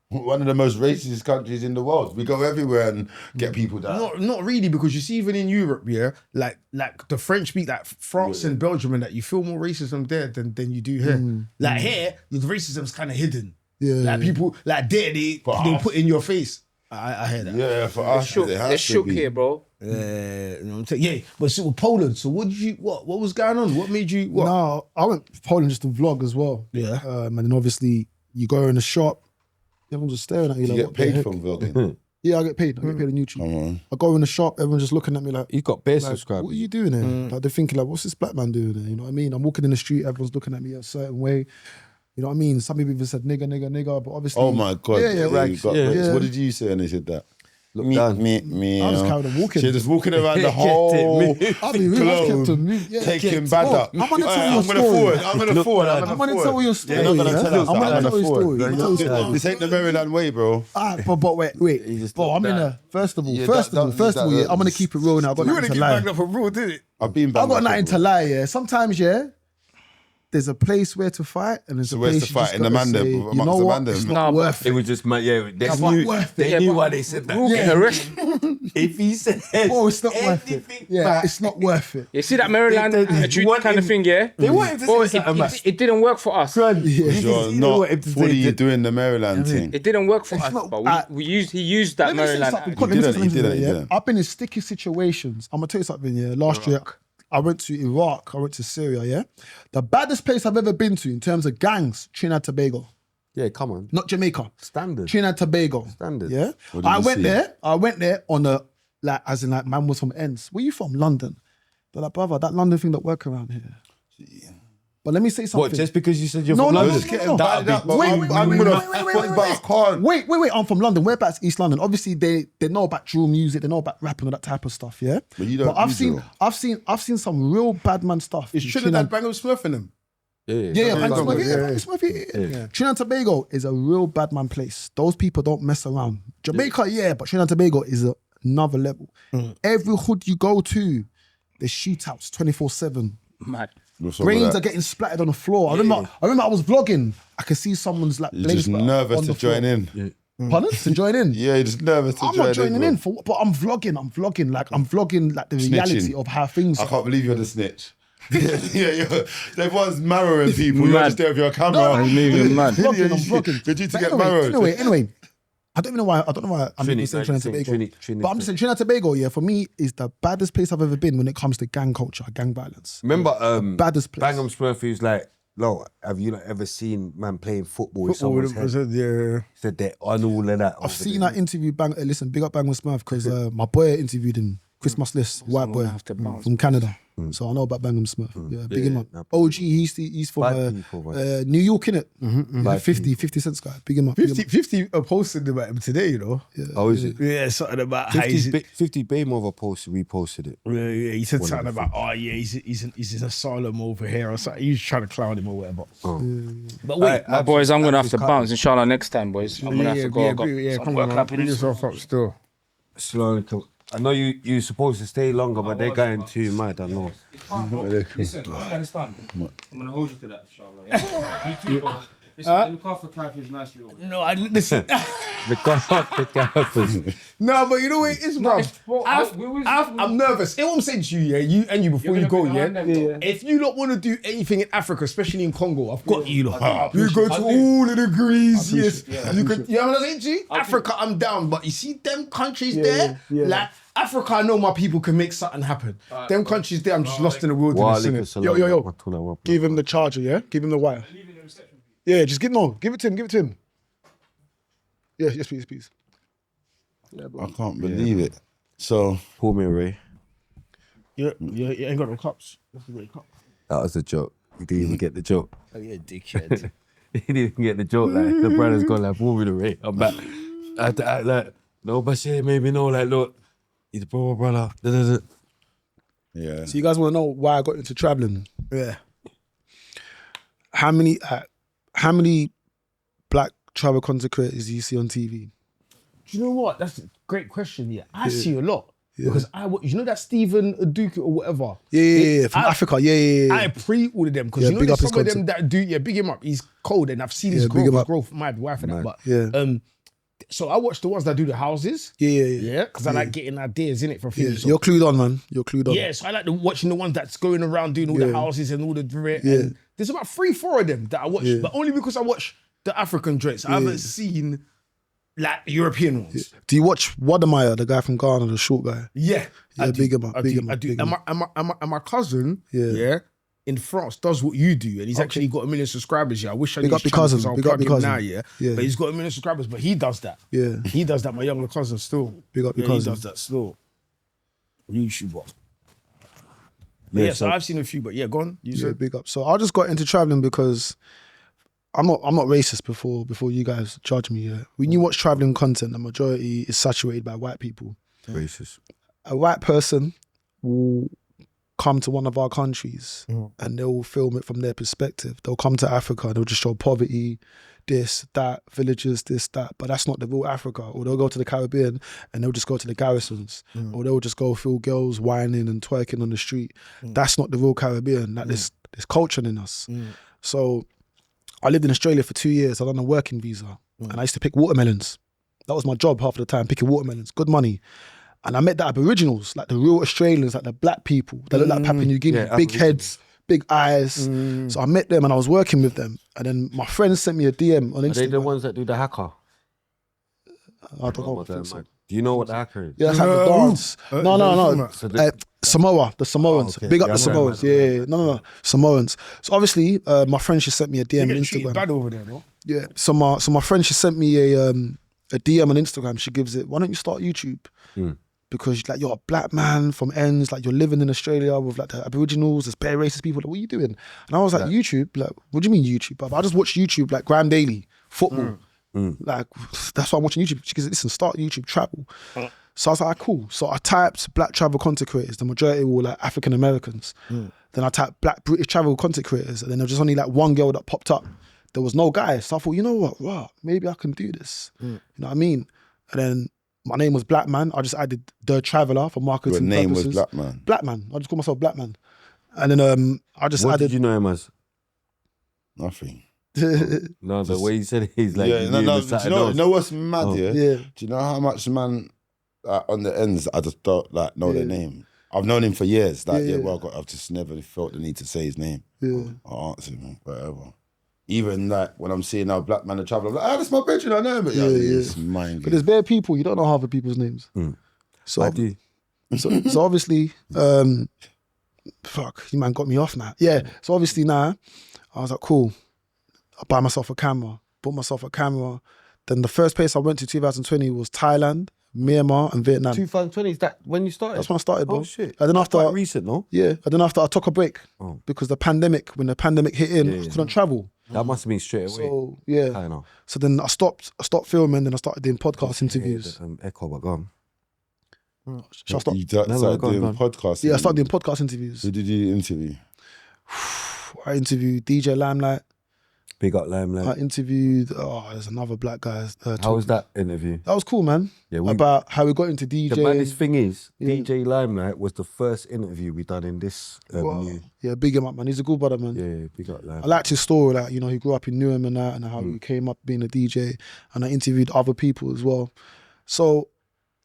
One of the most racist countries in the world. We go everywhere and get people down. Not really, because you see, even in Europe, like the French speak, like France and Belgium, and that you feel more racism there than you do here. Like here, the racism's kind of hidden. Yeah. Like people, like there, they put in your face. I hear that. Yeah, for us, it has They're to shook be. here, bro. You know what I'm saying? Yeah, but so with Poland. So what was going on? What made you? What? No, I went to Poland just to vlog as well. Yeah. And then obviously you go in the shop, everyone's just staring at you. You like, get what the paid heck? from vlogging. Yeah, I get paid. I get paid on YouTube. Come on. I go in the shop, everyone's just looking at me like, You got bare like, subscribers. what are you doing here? Like they're thinking like, what's this black man doing there? You know what I mean? I'm walking in the street, everyone's looking at me a certain way. You know what I mean? Some people even said nigga, but obviously. Oh my God. Yeah, yeah, you got yeah. raised. What did you say when they said that? Look down. Me. I just carried on walking. She's just walking around the whole I mean, we just kept on moving. Yeah. taking bad up. I'm gonna tell you a story. I'm gonna forward. I'm gonna tell you a story. You're not gonna yeah? tell us. I'm I'm gonna gonna tell you a forward. story. I'm gonna tell you a story. This ain't the Maryland way, bro. But wait. Bro, I'm in a, first of all, yeah, I'm gonna keep it real now. I got nothing to lie. for real, did it? I've been I back. got nothing to lie, yeah. Sometimes, yeah, there's a place where to fight and there's a where's place to you just fight? In the gotta Mandem, say, you amongst know the what? Mandem? It's Nah, not but worth It it. was just It's not worth it. They knew why they said that. If he said, Oh, it's not worth it. Yeah, it's not worth it. You see that Maryland attitude kind of thing, yeah? They wanted to Bro, say something about it didn't work for us. You're You not wanted to say fully that- doing the Maryland thing. It didn't work for us, not- but he used that Let me say Maryland something. attitude. Let me say He something, didn't. yeah? I've been in sticky situations. I'm gonna tell you something, yeah. Last year, I went to Iraq, I went to Syria, yeah. The baddest place I've ever been to in terms of gangs, Trinidad and Tobago. Yeah, come on. Not Jamaica. Standard. Trinidad and Tobago. Standard. Yeah. What did you see? I went there on a, like, as in like, man was from ends. Where you from? London. They're like, brother, that London thing don't work around here. But let me say something. What, just because you said you're No, from no, London? Just getting batted up. Wait, I'm gonna fight, but I can't. Wait, I'm from London. Whereabouts East London? Obviously, they know about drill music, they know about rapping and that type of stuff, yeah? But you don't I've do seen drill. I've seen some real bad man stuff. Is in Trinidad Bang of Smurf in them? Yeah, Yeah. Trinidad and Tobago is a real bad man place. Those people don't mess around. Jamaica, yeah, but Trinidad and Tobago is another level. Every hood you go to, there's shootouts 24/7. Mad. What's up with Brains that? are getting splattered on the floor. I remember I was vlogging. I could see someone's like You're blade just splatter nervous on to the floor. join in. Pardon? To join in? Yeah, you're just nervous to I'm join not joining bro. in for what? But I'm vlogging. I'm vlogging like the reality Snitching. of how things I are. can't believe you're the snitch. yeah. Everyone's marrowing people. You're Mad. just there with your camera. I'm moving mad. I'm Yeah, vlogging. You're due to But get marrowed. Anyway, I don't know why I'm even saying Trinidad and Tobago. But I'm just saying Trinidad and Tobago, yeah, for me, is the baddest place I've ever been when it comes to gang culture, gang violence. Remember, baddest place. Bangham Smurfy was like, "No, have you not ever seen man playing football with someone's head?" Yeah. He said they're on all of that. I've seen that interview. Listen, big up Bang with Smurf because my boy interviewed him. Christmas list, white boy from Canada. So I know about Bangham Smurf. Yeah, big him up. OG, he's from Bad people, man. New York, innit? Bad 50 cents guy. Big him up. big him up. 50 posted about him today, you know. Oh, is it? Yeah, something about how he's. 50 Baymother reposted it. Yeah, he said something about, he's in asylum over here or something. He was trying to clown him or whatever. But wait, My boys, I'm gonna have to bounce. Inshallah, next time, boys. I'm gonna have to go. I got some come work on, happening. bring yourself up still. Assalamu I know you're supposed to stay longer, but they're going too mad, I know. Listen, Afghanistan. I'm gonna hold you to that, inshallah. You too, bro. Listen, look after Clive, nice little. No, I listen. The gaffers. No, but you know what it is, bro. bro, I'm nervous. And what I'm saying to you, yeah, you before you go, yeah. If you don't want to do anything in Africa, especially in Congo, I've got you, lot. You go to all of the greasiest. You know what I'm saying to you? Africa, I'm down, but you see them countries there, like Africa, I know my people can make something happen. Them countries there, I'm just lost in the wilderness. innit? Yo. Give him the charger, yeah? Give him the wire. Yeah, just give it to him. Yeah, yes, please. I can't believe it. So, Pull me away. Yeah, you ain't got no cups. That's a great cup. That was a joke. You didn't even get the joke. Oh, yeah, dickhead. He didn't even get the joke. Like the brother's gone like, pull me away. I'm back. Like, no, but say maybe no, like, look, he's a brother. Yeah. So you guys want to know why I got into traveling? Yeah. How many black travel content creators do you see on TV? Do you know what? That's a great question. Yeah, I see a lot because you know that Stephen Aduku or whatever. Yeah, from Africa. Yeah. I pre all of them because you know big there's up his some of them content. that do. Yeah, big him up. He's cold and I've seen his big him growth. His up. growth, mad wife and that. But Yeah. so I watch the ones that do the houses. Yeah. Because I like getting ideas in it from things. So You're clued on, man. You're clued on. yeah, so I like watching the ones that's going around doing all the houses and all the and there's about 3-4 of them that I watch, but only because I watch the African joints. I haven't seen like European ones. Do you watch Wadamaya, the guy from Ghana, the short guy? Yeah, Yeah, big him up. I do. And my cousin, in France does what you do, and he's actually got 1 million subscribers. Yeah, I wish I knew Big up his your cousin, channel, big 'cause up I'll your plug him cousin. now, Yeah. But he's got 1 million subscribers, but he does that. Yeah. He does that. My younger cousin still. Big up your He cousin. does that still. YouTuber. But so I've seen a few, but go on. You Yeah, said big up. So I just got into traveling because I'm not racist before you guys judge me. Yeah. When you watch traveling content, the majority is saturated by white people. Racist. A white person will come to one of our countries and they'll film it from their perspective. They'll come to Africa and they'll just show poverty, this, that, villages, this, that. But that's not the real Africa. Or they'll go to the Caribbean and they'll just go to the garrisons. Or they'll just go feel girls whining and twerking on the street. That's not the real Caribbean. Like there's culture in us. So I lived in Australia for 2 years. I done a working visa. And I used to pick watermelons. That was my job half of the time, picking watermelons. Good money. And I met the Aboriginals, like the real Australians, like the black people that look like Papua New Guinea, big heads, big eyes. So I met them and I was working with them. And then my friend sent me a DM on Instagram. Are they the ones that do the hacker? I don't know. I think so. Do you know what the hacker is? Yeah, that's like the dance. No. So the Samoa, the Samoans. okay. Big up Yeah, the I know, Samoans. Yeah. No. Samoans. So obviously, my friend just sent me a DM on Instagram. bad over there, no? Yeah. So my friend just sent me a DM on Instagram. She gives it, why don't you start YouTube? Because like you're a black man from ends, like you're living in Australia with like the Aboriginals, there's bare racist people. Like, what are you doing? And I was like, YouTube? Like, what do you mean YouTube? But I just watch YouTube like Graham Daily, football. Like that's why I'm watching YouTube. She goes, listen, start YouTube travel. So I was like, cool. So I typed black travel content creators. The majority were like African Americans. Then I typed black British travel content creators, and then there was just only like one girl that popped up. There was no guy. So I thought, you know what? Wow, maybe I can do this. You know what I mean? And then my name was Blackman. I just added Da Traveller for marketing Your name purposes. was Blackman. Blackman. I just call myself Blackman. And then I just what added. did you know him as? Nothing. No, the way you said it, he's like, Yeah, no. Do you know what's mad? Yeah. Yeah. Do you know how much man on the ends I just don't like know their name? I've known him for years. Like I've just never felt the need to say his name. Yeah. Or answer him, whatever. Even like when I'm seeing our Blackman Da Traveller, I'm like, that's my picture, I know him. But it's mine. But there's bare people, you don't know half the people's names. So I do. So obviously, fuck, you man got me off now. Yeah. So obviously now, I was like, cool. I buy myself a camera. Bought myself a camera. Then the first place I went to 2020 was Thailand, Myanmar, and Vietnam. 2020, is that when you started? That's when I started, bro. Oh shit. And then after, quite recent, no? yeah. And then after I took a break because when the pandemic hit in, I couldn't travel. That must have been straight away. So yeah. I know. So then I stopped filming. Then I started doing podcast interviews. Echo, but gone. Should I stop? You started go on. doing podcasts. Yeah, I started doing podcast interviews. Who did you interview? I interviewed DJ Limelight. Big up Limelight. I interviewed, there's another black guy. How was that interview? That was cool, man. Yeah, about how we got into DJ. The maddest thing is, DJ Limelight was the first interview we done in this new. Yeah, big him up, man. He's a good brother, man. Yeah, big up Limelight. I liked his story, like, you know, he grew up in Newham and that, and how he came up being a DJ, and I interviewed other people as well. So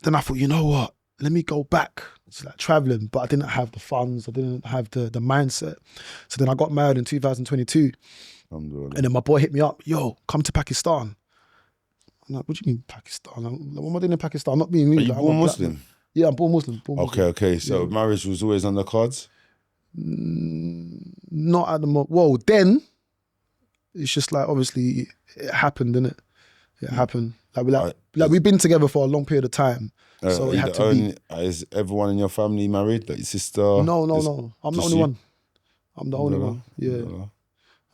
then I thought, you know what? Let me go back to like traveling, but I didn't have the funds, I didn't have the mindset. So then I got married in 2022. And then my boy hit me up, yo, come to Pakistan. I'm like, what do you mean Pakistan? Like, what am I doing in Pakistan? I'm not being rude. Are you Like, born I'm Muslim? Yeah, I'm born Muslim. Okay. So marriage was always on the cards? Not at the moment. Well, then, it's just like, obviously, it happened, didn't it? It happened. Like we've been together for a long period of time. So it had to be. Is everyone in your family married? Like your sister? No. I'm the only one. I'm the only one. Yeah.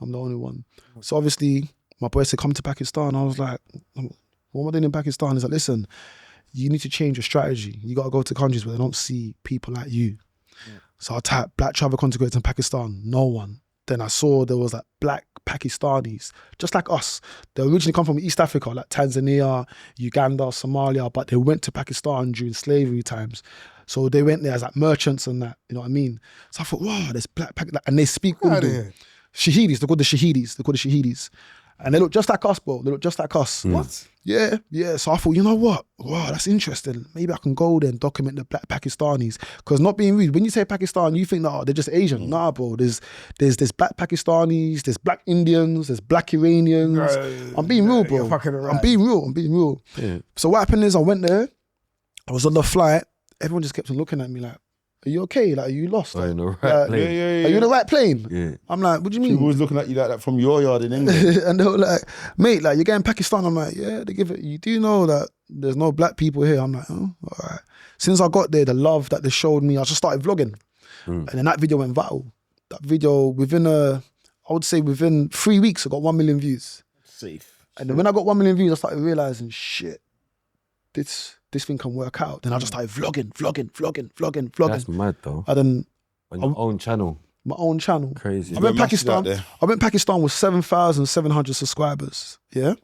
I'm the only one. So obviously, my boy said, come to Pakistan. I was like, what am I doing in Pakistan? He's like, listen, you need to change your strategy. You got to go to countries where they don't see people like you. So I typed black travel content in Pakistan, no one. Then I saw there was like black Pakistanis, just like us. They originally come from East Africa, like Tanzania, Uganda, Somalia, but they went to Pakistan during slavery times. So they went there as like merchants and that, you know what I mean? So I thought, wow, there's black and they speak Urdu. Shahidis, they're called the Shahidis. And they look just like us, bro. They look just like us. What? Yeah. So I thought, you know what? Wow, that's interesting. Maybe I can go there and document the black Pakistanis. Because not being rude, when you say Pakistan, you think that they're just Asian. Nah, bro. There's black Pakistanis, there's black Indians, there's black Iranians. I'm being real, bro. You're fucking right. I'm being real. Yeah. So what happened is I went there. I was on the flight. Everyone just kept on looking at me like, are you okay? Like, are you lost? Are you in the right Like, plane? Are you in the right plane? Yeah. I'm like, what do you mean? People was looking at you like that from your yard in England. And they were like, mate, like, you're going Pakistan. I'm like, yeah, they give it. You do know that there's no black people here. I'm like, oh, all right. Since I got there, the love that they showed me, I just started vlogging. And then that video went viral. That video, within 3 weeks, I got 1 million views. Safe. And then when I got 1 million views, I started realizing, shit, this thing can work out. Then I just started vlogging. That's mad though. And then On your own channel. my own channel. Crazy. I went massive out Pakistan. there. I went Pakistan with 7,700 subscribers. Yeah,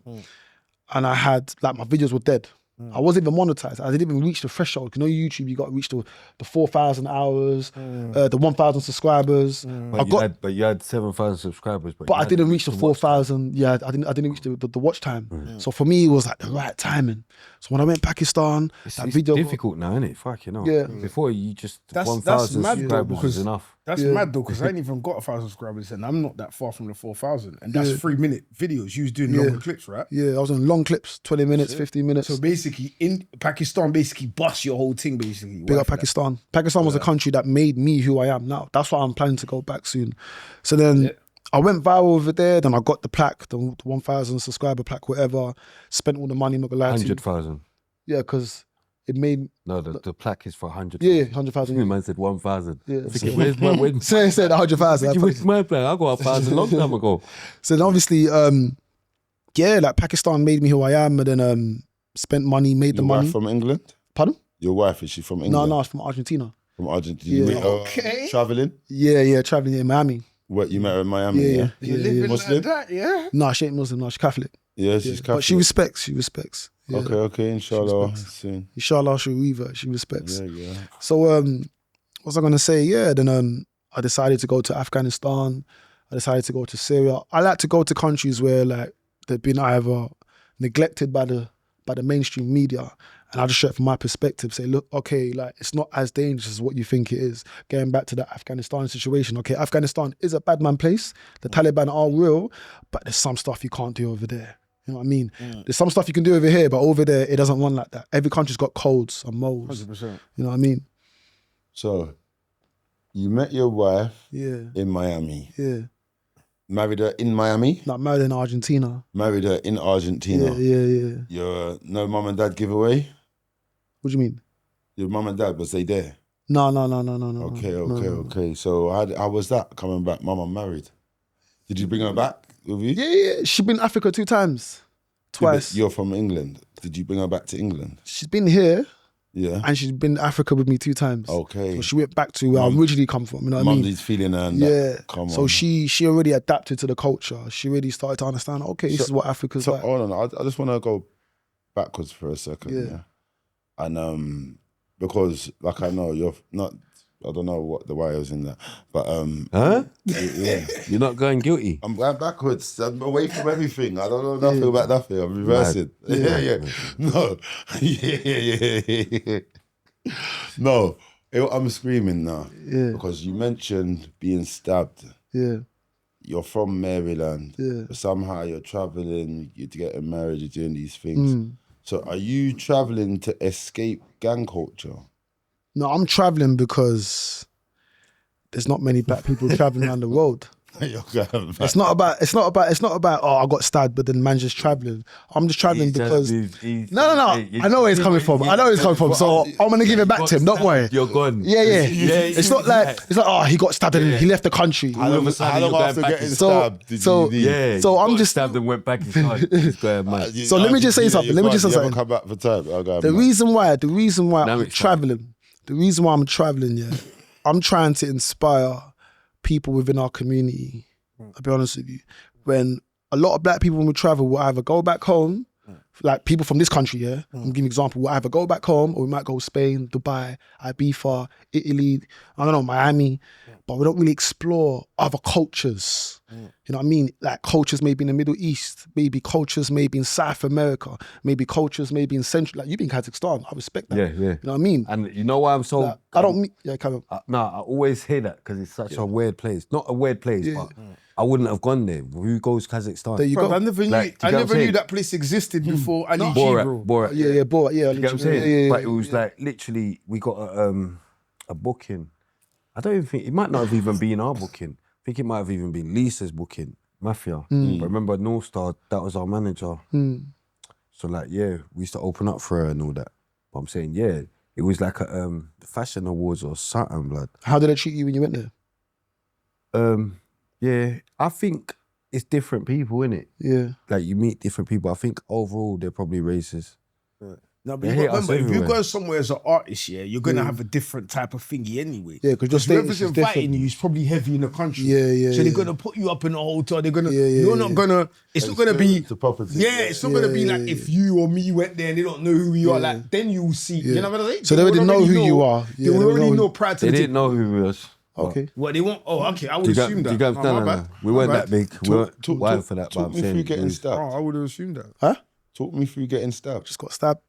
and I had like my videos were dead. I wasn't even monetized. I didn't even reach the threshold. You know, YouTube, you got to reach the 4,000 hours, the 1,000 subscribers. But you had 7,000 subscribers. But I didn't reach the 4,000. Yeah, I didn't reach the watch time. So for me, it was like the right timing. So when I went Pakistan, It's video difficult now, isn't it? Fuck, you know. Yeah. Before you just That's 1,000 mad though, subscribers because was enough. That's mad though, because I ain't even got 1,000 subscribers and I'm not that far from the 4,000. And that's 3-minute videos. You was doing longer clips, right? Yeah, I was in long clips, 20 minutes, 15 minutes. So basically, in Pakistan, basically bust your whole thing, basically. Big up Pakistan. Pakistan was a country that made me who I am now. That's why I'm planning to go back soon. So then I went viral over there. Then I got the plaque, the 1,000 subscriber plaque, whatever. Spent all the money, not gonna lie to you. 100,000. Yeah, because it made... No, the plaque is for 100,000. Yeah, 100,000. The man said 1,000. Yeah. Thinking, where's my So he said 100,000. where's my plaque? I got 1,000 long time ago. So then obviously, like Pakistan made me who I am, and then spent money, made the Your money. wife from England? Pardon? Your wife, is she from England? No, it's from Argentina. From Argentina. Yeah. Okay. Traveling? Yeah, traveling in Miami. What, you met her in Miami? Yeah. You're living Muslim? like that, yeah? No, she ain't Muslim. No, she's Catholic. Yeah, she's Catholic. But she respects. Yeah. Okay, inshallah. Soon. Inshallah, she'll leave her. She respects. Yeah. So, what was I gonna say? Yeah, then I decided to go to Afghanistan. I decided to go to Syria. I like to go to countries where like they've been either neglected by the mainstream media, and I just show it from my perspective. Say, look, okay, like it's not as dangerous as what you think it is. Going back to the Afghanistan situation, okay, Afghanistan is a bad man place. The Taliban are real, but there's some stuff you can't do over there. You know what I mean? There's some stuff you can do over here, but over there, it doesn't run like that. Every country's got codes and moles. 100%. You know what I mean? So, you met your wife Yeah. in Miami. Yeah. Married her in Miami? Like married in Argentina. Married her in Argentina. Yeah. Your no mum and dad giveaway? What do you mean? Your mum and dad, was they there? No. Okay. So how was that coming back? Mama married. Did you bring her back with you? Yeah. She's been in Africa 2 times. Twice. You're from England. Did you bring her back to England? She's been here Yeah. and she's been in Africa with me 2 times. Okay. So she went back to where I originally come from. You know what I mean? Mumsy's feeling her and Yeah. that. Come So on. she already adapted to the culture. She already started to understand, okay, this is what Africa's So like. hold on, I just want to go backwards for a second. Yeah. Yeah. And because like I know you're not, I don't know what the why I was in that, but Huh? yeah. You're not going guilty? I'm going backwards. I'm away from everything. I don't know nothing about nothing. I'm reversing. Yeah. No. Yeah. No. I'm screaming now. Yeah. Because you mentioned being stabbed. Yeah. You're from Maryland. Yeah. But somehow you're traveling, you're getting married, you're doing these things. So are you traveling to escape gang culture? No, I'm traveling because there's not many black people traveling around the road. It's not about. Oh, I got stabbed, but then man just traveling. I'm just traveling because. No. I know where he's coming from. So I'm gonna give it back to him. Don't worry. You're gone. Yeah. It's not like oh, he got stabbed and he left the country. How long after getting stabbed did you? So I'm just stabbed and went back inside. So let me just say something. Come back for time. The reason why I'm traveling. The reason why I'm traveling, yeah, I'm trying to inspire people within our community. I'll be honest with you. When a lot of black people, when we travel, will either go back home, like people from this country, yeah, I'm giving you an example, we'll either go back home or we might go Spain, Dubai, Ibiza, Italy, I don't know, Miami, but we don't really explore other cultures. You know what I mean? Like cultures maybe in the Middle East, maybe cultures maybe in South America, maybe cultures maybe in Central, like you've been Kazakhstan, I respect that. Yeah. You know what I mean? And you know why I'm so... Like, I don't mean... Yeah, come on. No, I always hear that because it's such a weird place. Not a weird place, but I wouldn't have gone there. Who goes Kazakhstan? There you go. I never knew that place existed before Ali G, bro. Borat. Yeah, Borat, yeah. You get what I'm saying? But it was like, literally, we got a booking. I don't even think... It might not have even been our booking. I think it might have even been Lisa's booking. Mafia. But remember North Star, that was our manager. So like, yeah, we used to open up for her and all that. But I'm saying, yeah, it was like a fashion awards or something, blood. How did they treat you when you went there? Yeah, I think it's different people, innit? Yeah. Like you meet different people. I think overall they're probably racist. No, but you remember, if you go somewhere as an artist, yeah, you're gonna have a different type of thingy anyway. Yeah, because whoever's inviting you is probably heavy in the country. Yeah. So they're gonna put you up in a hotel. They're gonna, you're not gonna. It's not gonna be the property. Yeah, it's not gonna be like if you or me went there and they don't know who we are. Like then you will see. You know what I'm saying? So they already know who you are. They already know prior to They didn't know who we was. Okay. What they want? Oh, okay. I would assume that. No. We weren't that big. We weren't wild for that. But I'm Talk me through saying getting stabbed. I would have assumed that. Huh? Talk me through getting stabbed. Just got stabbed.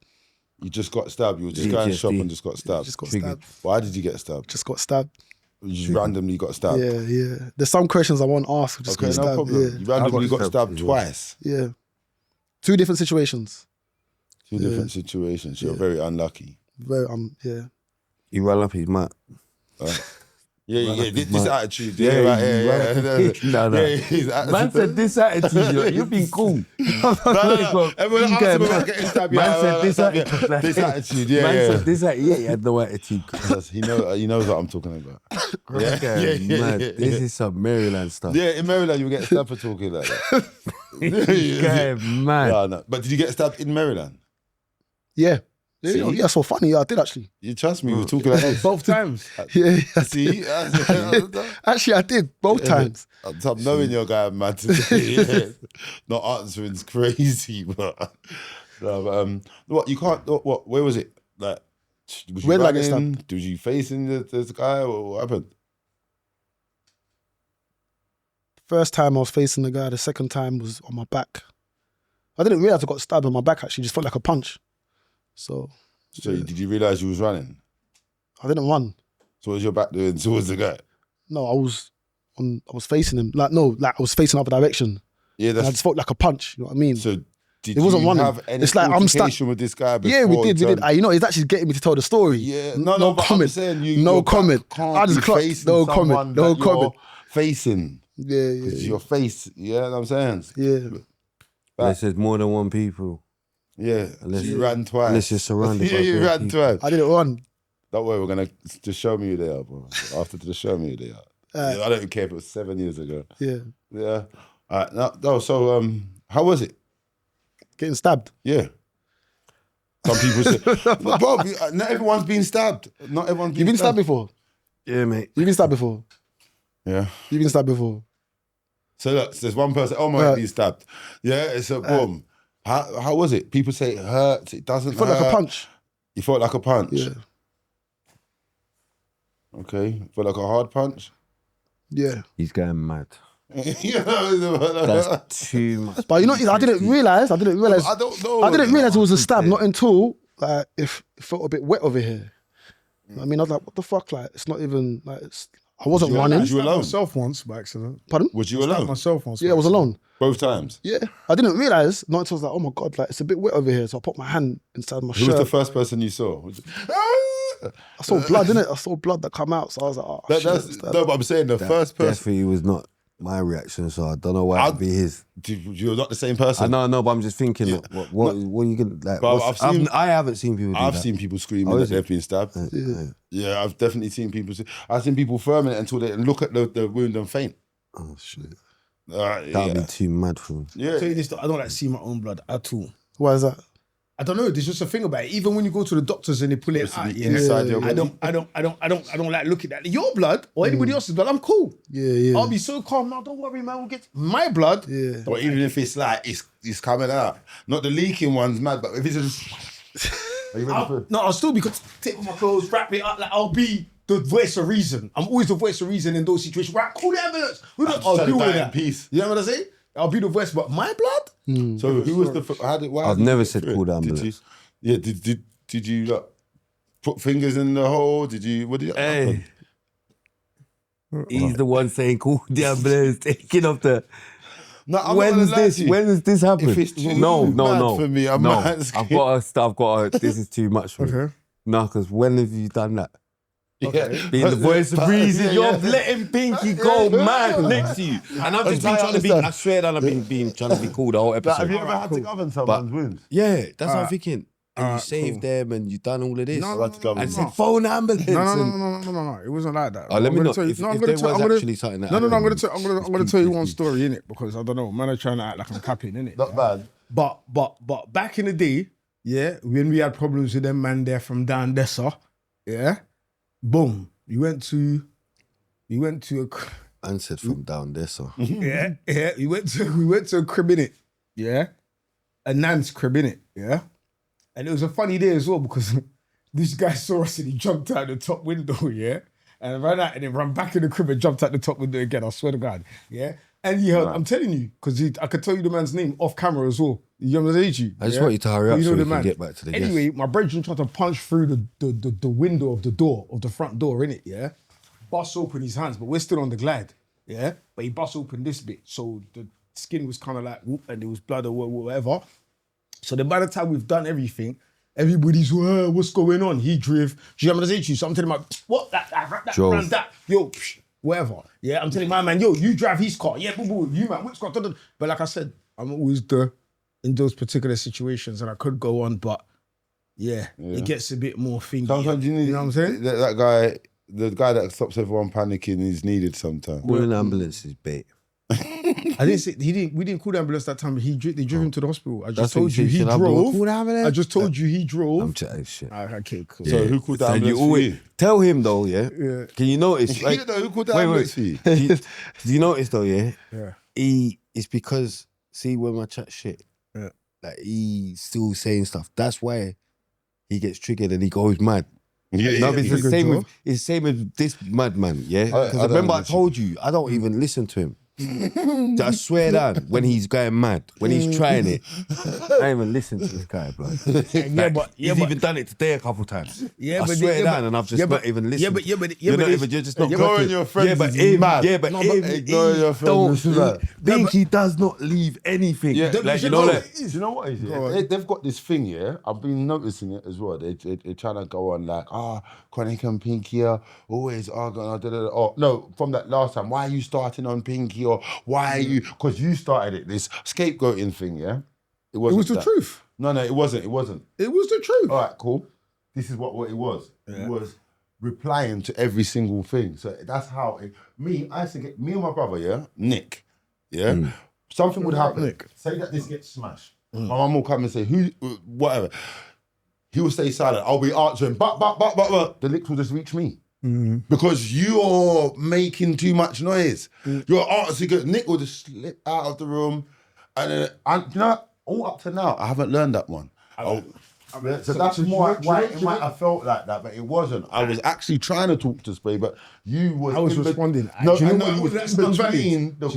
You just got stabbed. You were just going shop and just got stabbed. Just got stabbed. Why did you get stabbed? Just got stabbed. You just randomly got stabbed. Yeah. There's some questions I won't ask. Just Okay, got no stabbed. problem. You randomly got stabbed twice. Yeah. 2 different situations. Two different situations. You're very unlucky. Very, yeah. You roll up his mat. Yeah. This attitude. No. Yeah, Man said this attitude. You've been cool. No. Everyone asked him about getting stabbed. Man said this attitude. This attitude. Man Yeah. said this attitude. Yeah, he had no attitude. He knows what I'm talking about. Man, this is some Maryland stuff. Yeah, in Maryland you get stabbed for talking like that. Man. No. But did you get stabbed in Maryland? Yeah. Yeah, so funny. Yeah, I did actually. You trust me, we were talking like this. Both times. Yeah. See? Actually, I did both times. I'm knowing your guy, man, today. Not answering is crazy, but... what, you can't... What, where was it? Like, was you Where did I running? get stabbed? Was you facing this guy, or what happened? First time I was facing the guy, the second time was on my back. I didn't realise I got stabbed on my back, actually. It just felt like a punch. So Did you realise you was running? I didn't run. So what was your back doing towards the guy? No, I was facing him. I was facing other direction. Yeah, And I just felt like a punch. You know what I mean? So did It wasn't you running. have any It's like I'm communication with this guy before? Yeah, we did. You know, he's actually getting me to tell the story. Yeah, no but comment. I'm saying No comment. I just clocked. No comment. No comment. Facing. Yeah. Your face. You know what I'm saying? Yeah. Unless there's more than one people. Yeah. Unless you ran twice. Unless you're surrounded by you both ran people. twice. I didn't run. Don't worry, we're gonna just show me who they are, bro. After the show me who they are. I don't care if it was 7 years ago. Yeah. Yeah. No, so how was it? Getting stabbed. Yeah. Some people say, bro, not everyone's been stabbed. Not everyone's been You've been stabbed before? Yeah, mate. You've been stabbed before? Yeah. You've been stabbed before? So look, there's one person, oh my, been stabbed. Yeah, it's a boom. How was it? People say it hurts, it doesn't hurt. Felt like a punch. You felt like a punch? Yeah. Okay. Felt like a hard punch? Yeah. He's going mad. Yeah. That's too much. But you know, I didn't realise. I don't know. I didn't realise it was a stab, not until it felt a bit wet over here. I mean, I was like, what the fuck? Like, it's not even, like, I wasn't running. Was you alone? Myself once by accident. Pardon? Was you alone? Myself once. Yeah, I was alone. Both times? Yeah. I didn't realise, not until I was like, oh my God, like, it's a bit wet over here. So I put my hand inside my Who shirt. was the first person you saw? I saw blood, innit? I saw blood that come out. So I was like, oh, shit. No, but I'm saying the first person. Definitely was not. my reaction, so I don't know why it'd be his. You're not the same person. I know, but I'm just thinking, what are you gonna like? I haven't seen people. I've seen people screaming that they've been stabbed. Yeah, I've definitely seen people. I've seen people firming it until they look at the wound and faint. Oh shit, that'd be too mad for me. Yeah, tell you this, I don't like see my own blood at all. Why is that? I don't know. There's just a thing about it. Even when you go to the doctors and they pull it out, inside your body. I don't like looking at your blood or anybody else's blood. I'm cool. Yeah. I'll be so calm. No, don't worry, man. We'll get my blood. Yeah. But even if it's like it's coming out, not the leaking one's mad. But if it's just, I'll still be take off my clothes, wrap it up. Like I'll be the voice of reason. I'm always the voice of reason in those situations. Right, call the ambulance. I'll deal with that. Peace. You know what I'm saying? I'll be the voice, but my blood. So who was the? I've never said call the ambulance. Did you like, put fingers in the hole? Did you? What did you? Hey, he's the one saying call the ambulance, taking off the. No, when does this happen? If it's too no. mad for me, I'm mad. I've got to. This is too much for me. No, because when have you done that? Okay. Being the voice of reason, you're letting Pinky go mad next to you. And I've just been trying to be, I swear that I've been trying to be cool the whole episode. Have you ever had to govern someone's wounds? Yeah, that's what I'm thinking. And you saved them and you done all of this. And said phone ambulance. No. It wasn't like that. Let me know. If there was actually something that I'm gonna tell you one story, innit? Because I don't know, man are trying to act like I'm capping, innit? Not bad. But back in the day, yeah, when we had problems with them man there from down Dessa, yeah, boom, we went to a and said from down there, so yeah, we went to a crib, innit? Yeah. A nan's crib, innit? Yeah. And it was a funny day as well because this guy saw us and he jumped out the top window, yeah? And ran out and then ran back in the crib and jumped out the top window again, I swear to God, yeah? And he heard, I'm telling you, because I could tell you the man's name off camera as well. You know what I'm saying? I just want you to hurry up so we can get back to the guest. Anyway, my brethren tried to punch through the window of the front door, innit, yeah? Bust open his hands, but we're still on the glide, yeah? But he bust open this bit, so the skin was kind of like, whoop, and there was blood or whatever. So then by the time we've done everything, everybody's, what's going on? He drove. Do you know what I'm saying to you? So I'm telling him, what? That, ran that. Yo, whatever. Yeah, I'm telling my man, yo, you drive his car. Yeah, boo, you man, which car? But like I said, I'm always in those particular situations and I could go on, but yeah. It gets a bit more thingy. Sometimes you know what I'm saying? That guy, the guy that stops everyone panicking is needed sometimes. Calling ambulance is bait. I didn't say we didn't call the ambulance that time. They drove him to the hospital. I just told you he drove. I just told you he drove. I'm chatting shit. Okay, cool. So who called the ambulance for you? Tell him though, yeah. Can you notice? Like, you know who called the ambulance for you? Do you notice though, yeah? Yeah. It's because see when I chat shit, like he's still saying stuff. That's why he gets triggered and he goes mad. It's the same with this madman, yeah. Because remember I told you I don't even listen to him. I swear down, when he's going mad, when he's trying it, I ain't even listen to this guy, bro. He's even done it today a couple times. I swear down, and I've just not even listened. You're just not ignoring your friends. Ignoring your friends. He does not leave anything. Yeah, like, you know what is it? They've got this thing, yeah. I've been noticing it as well. They're trying to go on like, Chronic and Pinky are always arguing. Oh no, from that last time, why are you starting on Pinky? Or why are you? Because you started it, this scapegoating thing, yeah? It was the truth. No, it wasn't. It was the truth. All right, cool. This is what it was. Yeah. It was replying to every single thing. So that's how I used to get me and my brother, yeah, Nick, yeah. Something would happen. Nick. Say that this gets smashed. My mum will come and say, whatever. He will stay silent. I'll be answering, but. The licks will just reach me. Because you're making too much noise. Your answer, Nick will just slip out of the room, and you know, all up to now, I haven't learned that one. So that's why it might have felt like that, but it wasn't. I was actually trying to talk to Spray, but I was responding. No, do you know what all of that's unvalid? Do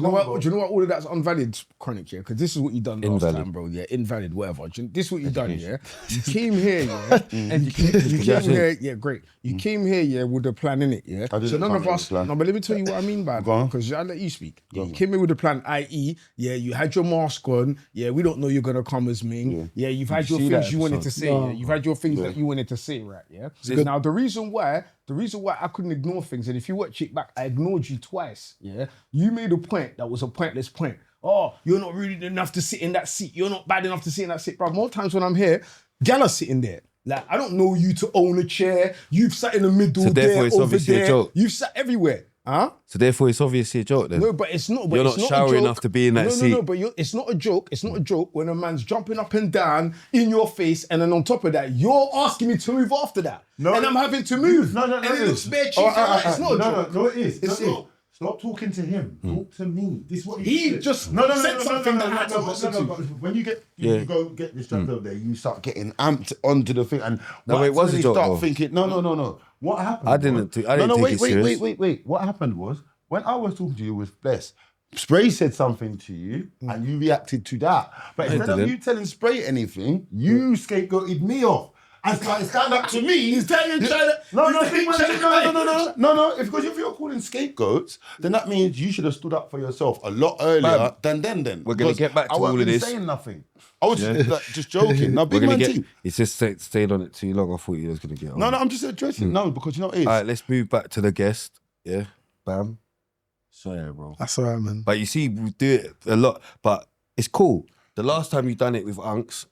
you know what all of that's unvalid, Chronic, yeah? Because this is what you done last time, bro. Yeah, invalid, whatever. This is what you done, yeah? You came here, yeah? And you came here, yeah, great. You came here, yeah, with a plan in it, yeah? So none of us, no, but let me tell you what I mean by that, because I'll let you speak. You came here with a plan, i.e., yeah, you had your mask on, yeah, we don't know you're going to come as Ming, yeah, you've had your things you wanted to say. say. Yeah? You've had your things that you wanted to say, right? Yeah. Now the reason why I couldn't ignore things, and if you watch it back, I ignored you twice. Yeah. You made a point that was a pointless point. Oh, you're not rude enough to sit in that seat. You're not bad enough to sit in that seat, bro. More times when I'm here, gal are sitting there. Like, I don't know you to own a chair. You've sat in the middle there, it's over obviously there. a joke. You've sat everywhere. Huh? So therefore, it's obviously a joke then. No, but it's not. But You're it's not not showy a joke. enough to be in that seat. No, but it's not a joke. It's not a joke when a man's jumping up and down in your face, and then on top of that, you're asking me to move after that. No, and I'm having to move. No, and it looks bare cheesy. It's not a joke. No, it is. It's not. Stop talking to him. Talk to me. This is what he He just no, said something that I had to listen to. but when you go get this job over there, you start getting amped onto the thing, and No, wait, what's the joke, start though? thinking, no. What happened? I didn't take it serious. Wait. What happened was when I was talking to you with Bless, Spray said something to you, and you reacted to that. But instead of you telling Spray anything, you scapegoated me off. And stand up to me. He's telling you No. If you're calling scapegoats, then that means you should have stood up for yourself a lot earlier than then. We're going to get back to all of this. I wasn't saying nothing. I was just joking. Now, big man team. It's just stayed on it too long. I thought you was going to get on. No, I'm just addressing. No, because you know what it is. All right, let's move back to the guest. Yeah, bam. Sorry, bro. That's all right, man. But you see, we do it a lot, but it's cool. The last time you done it with Unks,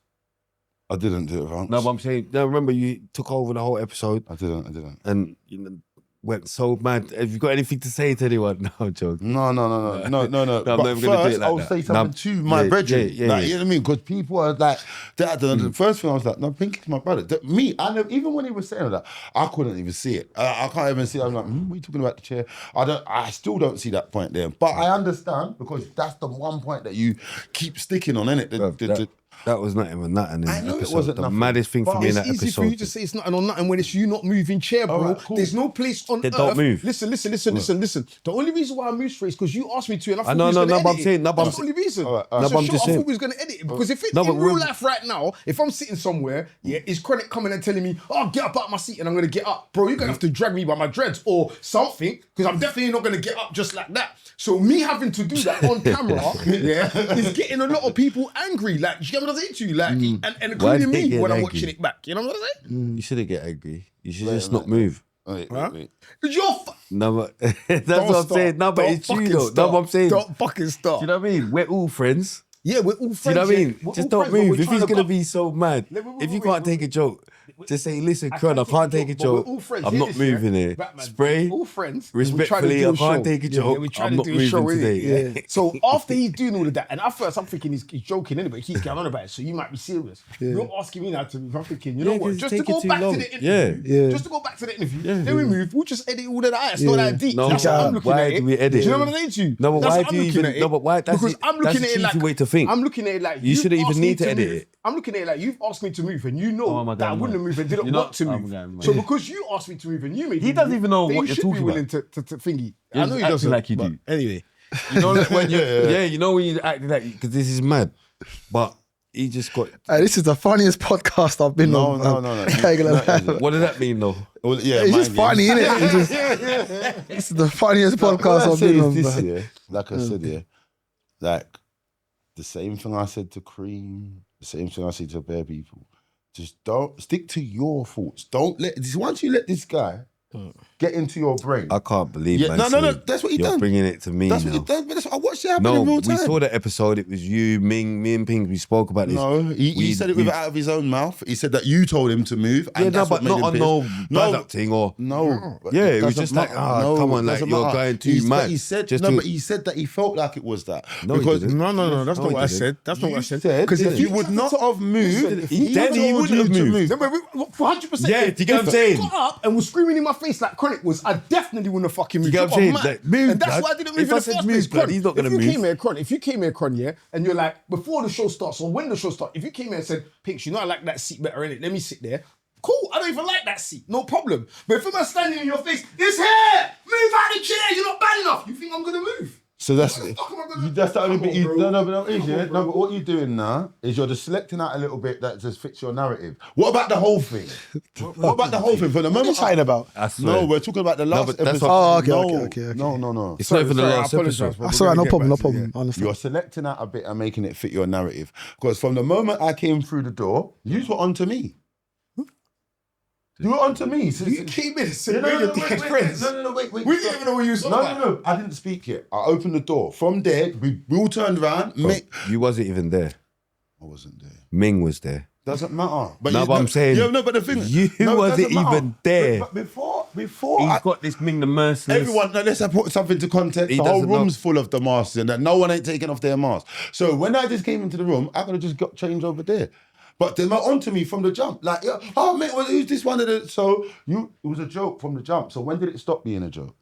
I didn't do it, Vance. no, but I'm saying, no, remember you took over the whole episode I didn't. and you know, went so mad. Have you got anything to say to anyone? No, I'm joking. No. I'm But never gonna do it first, like I'll that. say something to my brethren. Yeah. You know what I mean? Because people are like, the first thing I was like, no, Pinky's my brother. Even when he was saying that, I couldn't even see it. I can't even see it. I'm like, what are you talking about the chair? I still don't see that point there. But I understand because that's the one point that you keep sticking on, innit? That was not even that in I know it episode. wasn't the nothing. maddest thing for But me in It's that easy episode. for you to say it's nothing or nothing when it's you not moving chair, bro. Alright, cool. There's no place on They earth. don't move. Listen. The only reason why I moved straight is because you asked me to, and I thought know, we was no, gonna but I'm edit it. saying- no, but That's I'm the only reason. Alright, So no, but I'm sure, just I thought saying- we was gonna edit it because if it's No, but in real we're- life right now, if I'm sitting somewhere, is Chronic coming and telling me, "Oh, get up out of my seat," and I'm gonna get up, bro? You're gonna have to drag me by my dreads or something because I'm definitely not gonna get up just like that. So me having to do that on camera, is getting a lot of people angry. Like, you get what I'm saying to you? Like, and Why including did they me get when I'm angry? watching it back. You know what I'm saying? You shouldn't get angry. You should just not move. Wait. Because you're. No, but that's what I'm saying. No, but it's you though. No, but I'm saying. Don't fucking stop. Do you know what I mean? We're all friends. Yeah, we're all friends. Do you know what I mean? We're Just all don't friends, but move. we're If he's trying to gonna cut- be so mad, if you can't take a joke, just say, listen, Kron, I can't take a but we're joke. all friends. I'm Hear not this, moving yeah? here. Batman, Spray, we're all friends. We're trying to respectfully, do a I can't show. take a joke. we're trying I'm to not do a show, moving innit? today. Yeah. So after he's doing all of that, and at first I'm thinking he's joking anyway, he keeps going on about it, so you might be serious. You're asking me now to move. I'm thinking, you know Yeah, what? 'cause Just it's to go taking back too to long. the interview. Yeah. Just to go back to the interview. Then we move. We'll just edit all of that. It's not that deep. No, That's how I'm looking why at it. do we edit? Do you know what I'm saying to you? No, but That's why how do I'm you looking even? at it. No, but why? Because I'm looking that's at a it like cheesy way to think. I'm looking at it like You shouldn't you've even asked me need to to edit move. it. I'm looking at it like you've asked me to move, and you Oh, know am I that I going wouldn't mad? move and didn't You're want not- to I'm move. going mad. So because you asked me to move and you made He me doesn't move, even know then what you you're should talking be willing about. to thingy. You're I know he acting doesn't like you but do. Anyway, You know, like when you, you know when you acting like, because this is mad, but he just got. This is the funniest podcast I've been on. No. I ain't gonna lie. What does that mean, though? Well, yeah, It's just mind you. funny, innit? This is the funniest podcast I've been on. This, man. yeah, like I said, yeah, like the same thing I said to Cream, the same thing I said to bare people. Just don't stick to your thoughts. Don't let once you let this guy get into your brain. I can't believe, Yeah, man. no, that's what he You're done. bringing it to me That's now. what he done. But that's what I watched it happen No, in real we time. saw the episode. It was you, Ming, me and Pink. We spoke about this. No, he said it with out of his own mouth. He said that you told him to move. And Yeah, no, that's but what not made on him no pissed. bad up thing or. No. Yeah, it was doesn't just like, matter. come on, like, doesn't you're matter. going too mad. But he said, Just no, to- but he said that he felt like it was that. No, he because didn't. no, that's No, not he what I didn't. said. That's not what I said. Because if if you would not have moved, he wouldn't have moved. No, but 100%. Yeah, do you get what I'm If saying? he got up and was screaming in my face like Chronic was, I definitely wouldn't have fucking moved. You get what I'm You're saying? mad. Like, move, and that's blood. why I didn't move If in I the said first move, place. blood, Chronic, he's not gonna if you move. came here, Cron, yeah, and you're like, before the show starts or when the show starts, if you came here and said, Pinks, you know I like that seat better, innit? Let me sit there. Cool, I don't even like that seat, no problem. But if I'm standing in your face, it's here! Move out the chair, you're not bad enough. You think I'm gonna move? So that's What the fuck am I gonna do? that's the only Come bit on, you bro. no, but what you're doing now is you're just selecting out a little bit that just fits your narrative. What about the whole thing? What about the whole thing? For the What are you moment, chatting about? I swear. no, we're talking about the last but that's episode. what- Oh, okay. No. It's not even the Sorry, I last apologise, episode. bro. That's We're all right, gonna no get problem, no back to it, problem. I understand. You're selecting out a bit and making it fit your narrative. Because from the moment I came through the door, you were onto me. You were onto me. You came in and said, No, your dickhead friends. No, wait. We didn't even know what you was talking about. No, I didn't speak yet. I opened the door. From there, we all turned around. You wasn't even there. I wasn't there. Ming was there. Doesn't matter. But No, but I'm saying, but the thing you wasn't even there. But before He's got this Ming the Merciless. everyone, let's put something to context. He The whole doesn't know. room's full of the masks and that no one ain't taking off their mask. So when I just came into the room, I could have just got changed over there. But they were onto me from the jump. Like, oh mate, who's this one of the? So it was a joke from the jump. So when did it stop being a joke?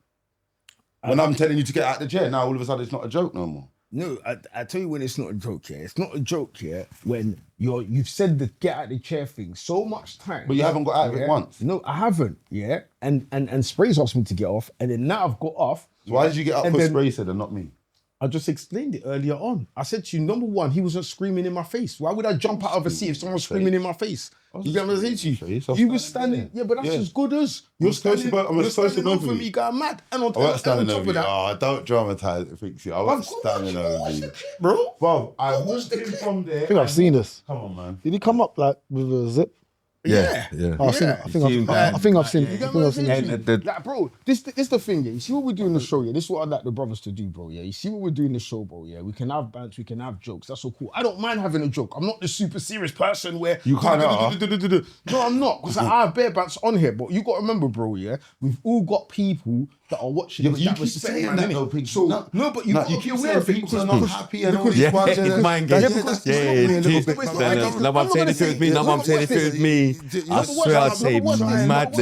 When I'm telling you to get out the chair, now all of a sudden it's not a joke no more. No, I tell you when it's not a joke, yeah. It's not a joke, yeah, when you've said the get out the chair thing so much time. But you haven't got out of it once. No, I haven't, yeah. And Spray's asked me to get off, and then now I've got off. So why did you get up And for then- Spray said and not me? I just explained it earlier on. I said to you, number one, he wasn't screaming in my face. Why would I jump out of a seat if someone's screaming in my face? You get what I'm saying to you? You were standing, yeah, but that's as good as you're standing over me, going mad. And on I wasn't standing top over of you. that, Oh, don't dramatise it, fix it. I wasn't standing over you. bro. Bro, I walked in from there. I think I've seen this. Come on, man. Did he come up like with a zip? Yeah. Oh, I think I've seen it. I think I've seen You it. get I what I'm think I've seen saying it. to you? Like, bro, this the thing, yeah. You see what we do in the show, yeah? This is what I'd like the brothers to do, bro, yeah? You see what we do in the show, bro, yeah? We can have banter, we can have jokes. That's so cool. I don't mind having a joke. I'm not the super serious person where... You kinda are. No, I'm not, because I have bare bants on here, but you got to remember, bro, yeah? We've all got people that are watching Yeah, us but you that keep respect saying man, that innit? though, Pig. So, no, but you got to keep be aware saying of it people because... are not happy and all these Yeah, ones. it's mind games. because Yeah, it's not me a it little is. bit, but No, I'm saying if it was me, no, I'm saying if it was me, I swear I'd say mad.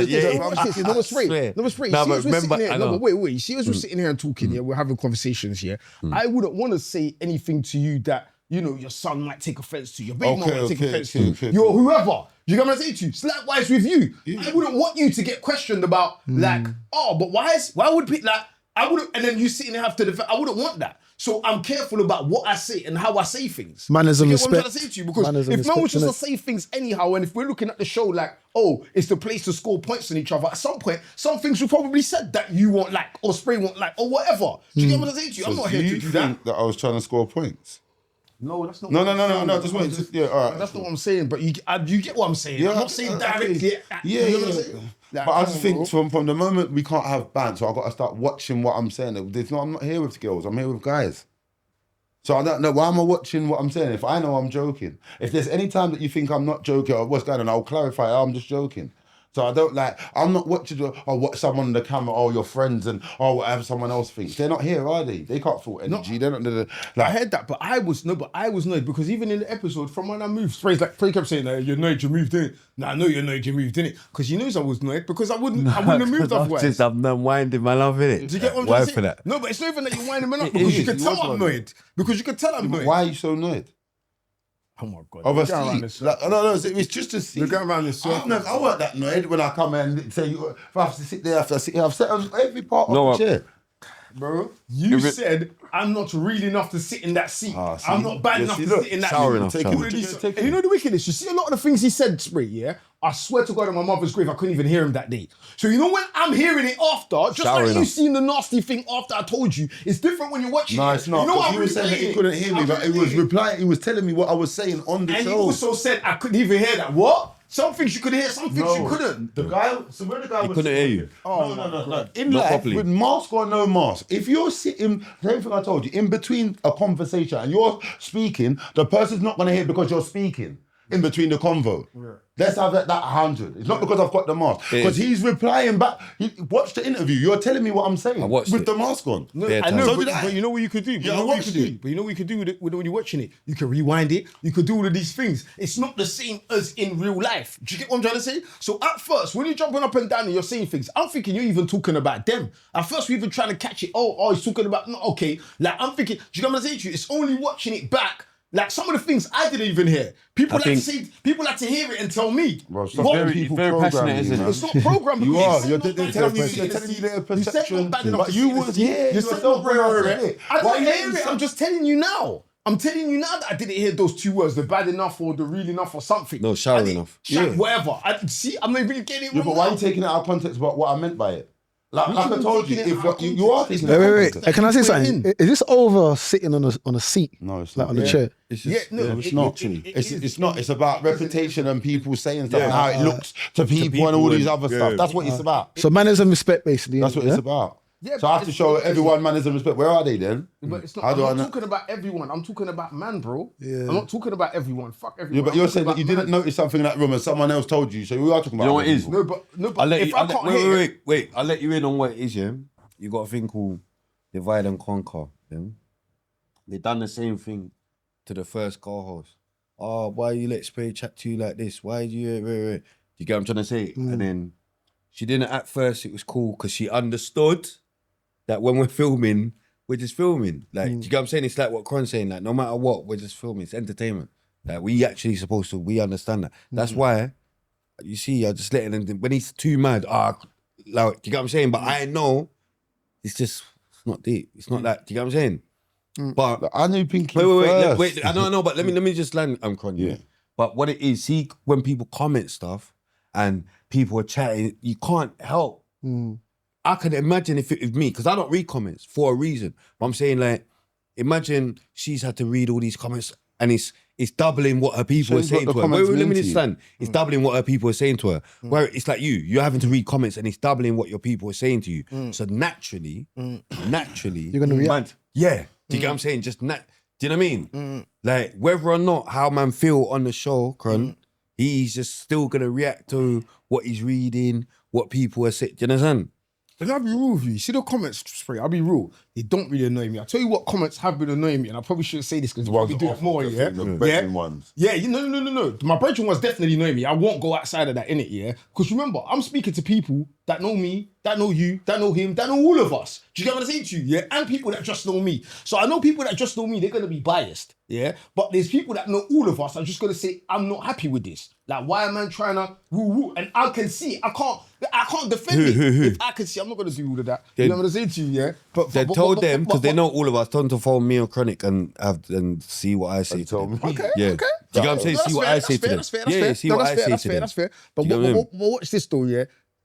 Number three. No, but remember, Wait. You see, as we're sitting here and talking, yeah, we're having conversations here. I wouldn't want to say anything to you that, you know, your son might take offense to, your baby mom might take offense to, your whoever. You get what I'm saying to you? It's likewise with you. I wouldn't want you to get questioned about, like, oh, but why would people, like, I wouldn't, and then you sitting there have to defend, I wouldn't want that. So I'm careful about what I say and how I say things. Manners and You get what I'm respect. trying to say to you? Because Manners and if no one's respect, just to say things anyhow, and if we're looking at the show like, oh, it's the place to score points on each other, at some point, some things we probably said that you won't like, or Spray won't like, or whatever. Do you get what I'm saying to you? I'm not here to do that. think that I was trying to score points? No, that's not. No. Just Just wait. Yeah, all right. That's not what I'm saying. But you get what I'm saying. Yeah, I'm not saying directly. Yeah. You know what I'm saying? Like, But I come just on, think bro. from the moment we can't have bands, so I got to start watching what I'm saying. I'm not here with girls. I'm here with guys. So I don't know why am I watching what I'm saying. If I know I'm joking, if there's any time that you think I'm not joking or what's going on, I'll clarify. I'm just joking. So I don't I'm not watching what someone on the camera, your friends and whatever someone else thinks. They're not here, are they? They can't feel energy. They're not. I heard that, but I was annoyed because even in the episode from when I moved, Spray's like, Spray kept saying, you're annoyed you moved, innit? Nah, I know you're annoyed you moved, innit? Because he knows I was annoyed because I wouldn't have moved otherwise. I'm not winding my love, innit? Do you get what I'm Why trying to for say? that? No, but it's not even that you're winding me up because you can tell I'm annoyed. Because you can tell I'm annoyed. Why are you so annoyed? Oh my God. Of a We're going around seat. this No, it's just a seat. We're going around this circle. I weren't that annoyed when I come and say, if I have to sit there, I've sat on every part of the chair. Bro, you said I'm not real enough to sit in that seat. See? I'm not bad enough to sit in that seat. You know the wickedness? You see a lot of the things he said, Spray, yeah? I swear to God on my mother's grave, I couldn't even hear him that day. So you know when I'm hearing it after, just like you seen the nasty thing after I told you, it's different when you're watching it. No, it's not. You know what You were saying that he couldn't hear me, but he was replying, he was telling me what I was saying on the show. And he also said I couldn't even hear that. What? Some things you could hear, some things you couldn't. The guy, so when the guy was couldn't hear you. No. In Not life, properly. with mask or no mask, if you're sitting, same thing I told you, in between a conversation and you're speaking, the person's not going to hear because you're speaking in between the convo. Yeah. Let's have that 100. It's not because I've got the mask. Because he's replying back. Watch the interview. You're telling me what I'm saying. I watched with it. the mask on. No, Yeah, I know, so but, did I. but you know what you could do? Yeah, I watched it. But you know what you could do with it when you're watching it? You can rewind it. You could do all of these things. It's not the same as in real life. Do you get what I'm trying to say? So at first, when you're jumping up and down and you're saying things, I'm thinking you're even talking about them. At first, we're even trying to catch it. Oh, he's talking about, no, okay. Like, I'm thinking, do you get what I'm saying to you? It's only watching it back. Like some of the things I didn't even hear. People like to hear it and tell me. Bro, very passionate, isn't it? It's not programmed. You are. said You're not bad telling enough to you see their it. You said perception. not bad enough But to you see was it. here. You said yourself not when I said bad it. I Why didn't you hear it. saying- I'm just telling you now. I'm telling you now that I didn't hear those two words, the bad enough or the real enough or something. No, shower enough. Whatever. I'm not even getting it Yeah, wrong but why are now. you taking it out of context about what I meant by it? Like I told you, if you are taking Wait. Can I say something? Is this over sitting on a seat? No, it's like not. on the chair. It's just, no, it's not. actually. It's not. It's about reputation and people saying stuff and how it looks to people and all these other stuff. That's what it's about. So manners and respect, basically. That's what it's about. Yeah, so I have to show everyone manners and respect. Where are they then? But it's not, I'm not talking about everyone. I'm talking about man, bro. Yeah. I'm not talking about everyone. Fuck everyone. Yeah, but you're saying talking that you didn't notice something in that room and someone else told you. So we are talking about. You know what it is? No, but I'll let if you, I can't wait. I'll let you in on what it is, yeah? You got a thing called divide and conquer, yeah? They done the same thing to the first co-host. Oh, why you let Spray chat to you like this? Why do you... You get what I'm trying to say? And then she didn't at first, it was cool because she understood that when we're filming, we're just filming. Like, do you get what I'm saying? It's like what Cron's saying, like, no matter what, we're just filming. It's entertainment. Like, we actually supposed to, we understand that. That's why, you see, I just letting him, when he's too mad, like, do you get what I'm saying? But I know, it's not deep. It's not that, do you get what I'm saying? But I knew Pinky wait. I know, but let me just land, Cron. Yeah. But what it is, see, when people comment stuff and people are chatting, you can't help. I can imagine if it was me, because I don't read comments for a reason. But I'm saying, like, imagine she's had to read all these comments and it's doubling what her people are saying to her. Wait, let me just stand. It's doubling what her people are saying to her. Where it's like you're having to read comments and it's doubling what your people are saying to you. So naturally, You're gonna react. Yeah. Do you get what I'm saying? Do you know what I mean? Like, whether or not how man feel on the show, Cron, he's just still gonna react to what he's reading, what people are saying. Do you understand? But I'll be real with you. You see the comments, Spray, I'll be real. They don't really annoy me. I'll tell you what comments have been annoying me, and I probably shouldn't say this because we do it more, yeah? The ones. Yeah, no. My brethren ones definitely annoy me. I won't go outside of that, innit, yeah? Because remember, I'm speaking to people that know me, that know you, that know him, that know all of us. Do you get what I'm saying to you, yeah? And people that just know me. So I know people that just know me, they're going to be biased, yeah? But there's people that know all of us. I'm just going to say, I'm not happy with this. Like, why am I trying to woo? And I can see, I can't defend it. If I can see, I'm not going to do all of that. You know what I'm saying to you, yeah? But They told them, because they know all of us, tell them to follow me on Chronic and see what I say to them. Okay, yeah. okay. Do you get what I'm saying? See what I say to them. Yeah, see what I say to them. That's fair. But watch this though, yeah?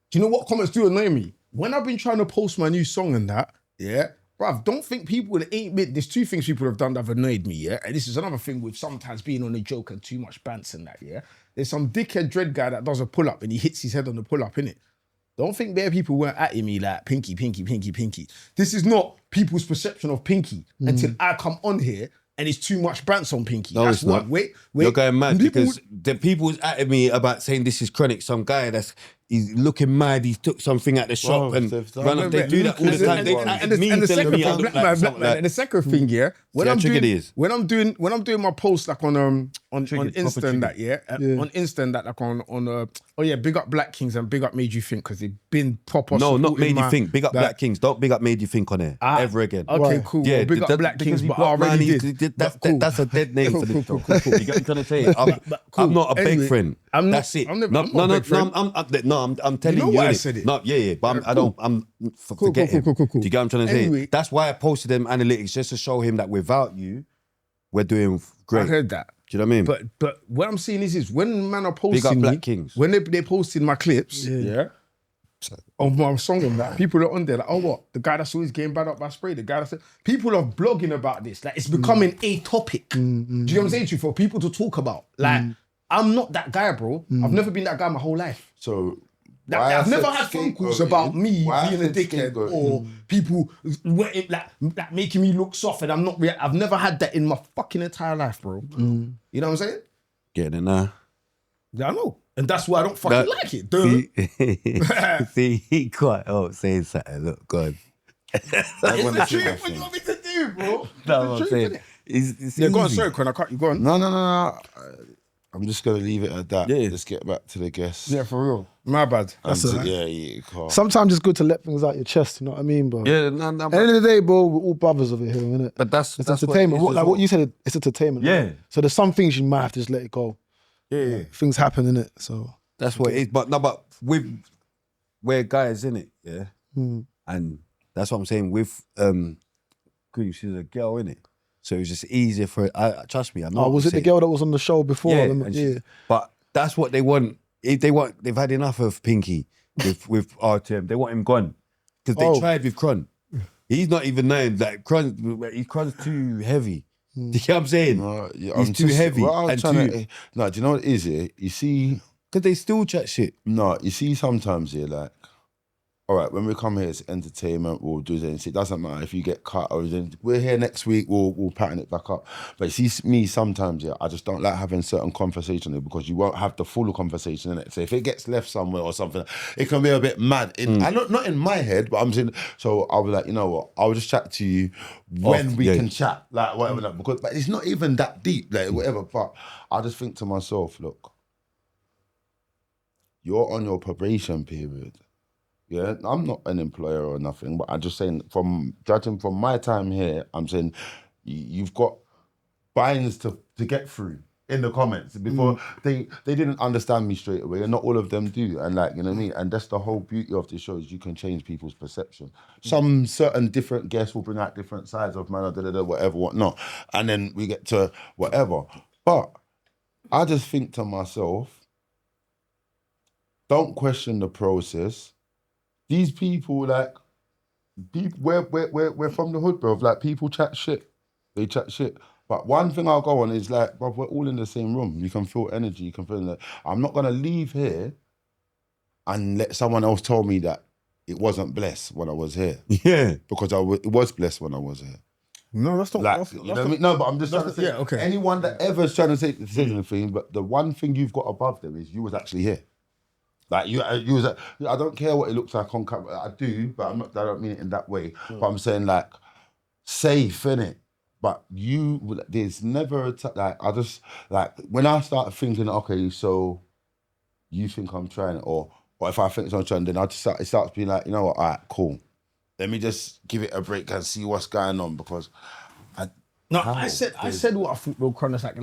Do you know what comments do annoy me? When I've been trying to post my new song and that, yeah, bruv, don't think people that ain't been, there's two things people have done that have annoyed me, yeah? And this is another thing with sometimes being on a joke and too much bants and that, yeah? There's some dickhead dread guy that does a pull-up and he hits his head on the pull-up, innit? Don't think bare people weren't at me like Pinky. This is not people's perception of Pinky until I come on here and it's too much bants on Pinky. No, That's it's not. Wait. You're going mad because the people was at me about saying this is Chronic. Some guy he's looking mad. He took something at the shop and ran up. They do that all the time. And the second thing, yeah, when I'm doing my post like on Insta and that, yeah, on Insta and that like on big up Black Kings and big up Made You Think because they've been proper. No, not Made You Think. Big up Black Kings. Don't big up Made You Think on there ever again. Okay, cool. Yeah, big up Black Kings, but I already did. That's a dead name for the show. You get what I'm trying to say? I'm not a big friend. That's it. I'm telling you. You know why I said it? No, yeah. But forget him. Do you get what I'm trying to say? That's why I posted them analytics just to show him that without you, we're doing great. I heard that. Do you know what I mean? But what I'm saying is when man are posting Big up Black Kings. when they posted my clips, yeah, of my song and that, people are on there like, oh what? The guy that's always getting bad up by Spray, the guy that's people are blogging about this. Like it's becoming a topic. Do you know what I'm saying to you? For people to talk about. Like, I'm not that guy, bro. I've never been that guy my whole life. So I've never had phone calls about me being a dickhead or people like making me look soft and I'm not real. I've never had that in my fucking entire life, bro. You know what I'm saying? Getting it now. Yeah, I know. And that's why I don't fucking like it, dude. See, he quite saying something. Look, God. It's the truth. What do you want me to do, bro? No, I'm saying. It's go on, easy. sorry, Quan, I cut you. Go on. No. I'm just going to leave it at that. Yeah. Let's get back to the guests. Yeah, for real. My bad. That's all right. Yeah, calm. Sometimes it's good to let things out your chest, you know what I mean, bro? Yeah, At the end of the day, bro, we're all brothers over here, innit? But that's entertainment. What you said, it's entertainment. Yeah. Right? So there's some things you might have to just let it go. Yeah. Things happen, innit? So that's what it is. But we're guys, innit? Yeah. And that's what I'm saying. With she's a girl, innit? So it was just easier for her. Trust me, I know. Oh, was it the girl that was on the show before? Yeah. But that's what they want. They've had enough of Pinky with RTM. They want him gone. because they tried with Cron. He's not even knowing that Cron's too heavy. Do you get what I'm saying? He's too heavy. Well, I was and trying too. to, no, do you know what it is here? You see, Because they still chat shit. no, you see sometimes here, like, all right, when we come here, it's entertainment, we'll do this. It doesn't matter if you get cut or then we're here next week, we'll pattern it back up. But you see me sometimes, yeah, I just don't like having certain conversations because you won't have the full conversation in it. So if it gets left somewhere or something, it can be a bit mad. Not in my head, but I'm saying, so I'll be like, you know what, I'll just chat to you when we can chat, like whatever, like, but it's not even that deep, like whatever. But I just think to myself, look, you're on your probation period. Yeah, I'm not an employer or nothing, but I'm just saying, from judging from my time here, I'm saying you've got binds to get through in the comments before they didn't understand me straight away, and not all of them do, and like, you know what I mean. And that's the whole beauty of the show, is you can change people's perception. Some certain different guests will bring out different sides of man, whatever, whatnot, and then we get to whatever. But I just think to myself, don't question the process. These people, like, we're from the hood, bro. Like, people chat shit. They chat shit. But one thing I'll go on is, like, bro, we're all in the same room. You can feel energy. You can feel that. I'm not going to leave here and let someone else tell me that it wasn't blessed when I was here. Yeah. Because it was blessed when I was here. No, that's not. Like, that's, you know that's what I mean? No, but I'm just trying to say, yeah, okay. anyone that ever's trying to say anything, but the one thing you've got above them is you was actually here. Like you was. I don't care what it looks like on camera. I do, but I don't mean it in that way. But I'm saying, like, safe, innit? But there's never like, I just, like, when I start thinking, okay, so you think I'm trying, or if I think I'm trying, then it starts being like, you know what? All right, cool. Let me just give it a break and see what's going on, because I said what I thought Will Cronus like.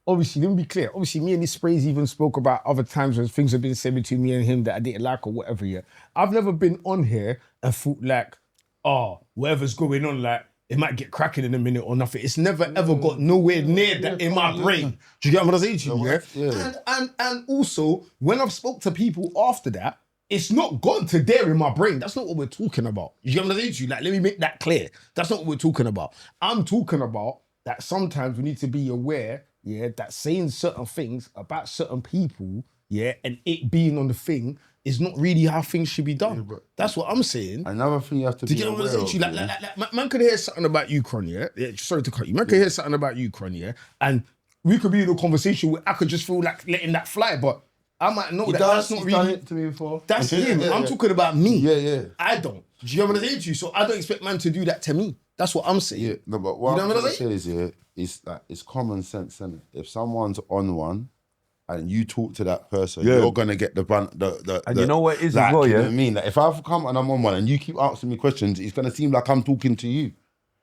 Obviously, let me be clear. Obviously, me and his sprays even spoke about other times when things have been said between me and him that I didn't like or whatever. Yeah, I've never been on here and thought like, oh, whatever's going on, like, it might get cracking in a minute or nothing. It's never ever got nowhere near that in my brain. Do you get what I'm saying to you? Yeah. And also, when I've spoke to people after that, it's not gone to there in my brain. That's not what we're talking about. You get what I'm saying to you? Like, let me make that clear. That's not what we're talking about. I'm talking about that sometimes we need to be aware, yeah, that saying certain things about certain people, yeah, and it being on the thing is not really how things should be done. Yeah, that's what I'm saying. Another thing you have to be aware of. Do you get what I'm saying to you? Like, man could hear something about you, Cron, yeah? Sorry to cut you. Man could hear something about you, Cron, yeah? And we could be in a conversation where I could just feel like letting that fly, but I might know that's not really. Done it to me before. That's him. I'm talking about me. Yeah. I don't. Do you know what I'm saying to you? So I don't expect man to do that to me. That's what I'm saying. Yeah, no, but what I'm saying is, yeah, it's common sense, isn't it? If someone's on one and you talk to that person, you're gonna get the brunt. And you know what it is, like, as well, you know yeah. what I mean? Like, if I've come and I'm on one and you keep asking me questions, it's gonna seem like I'm talking to you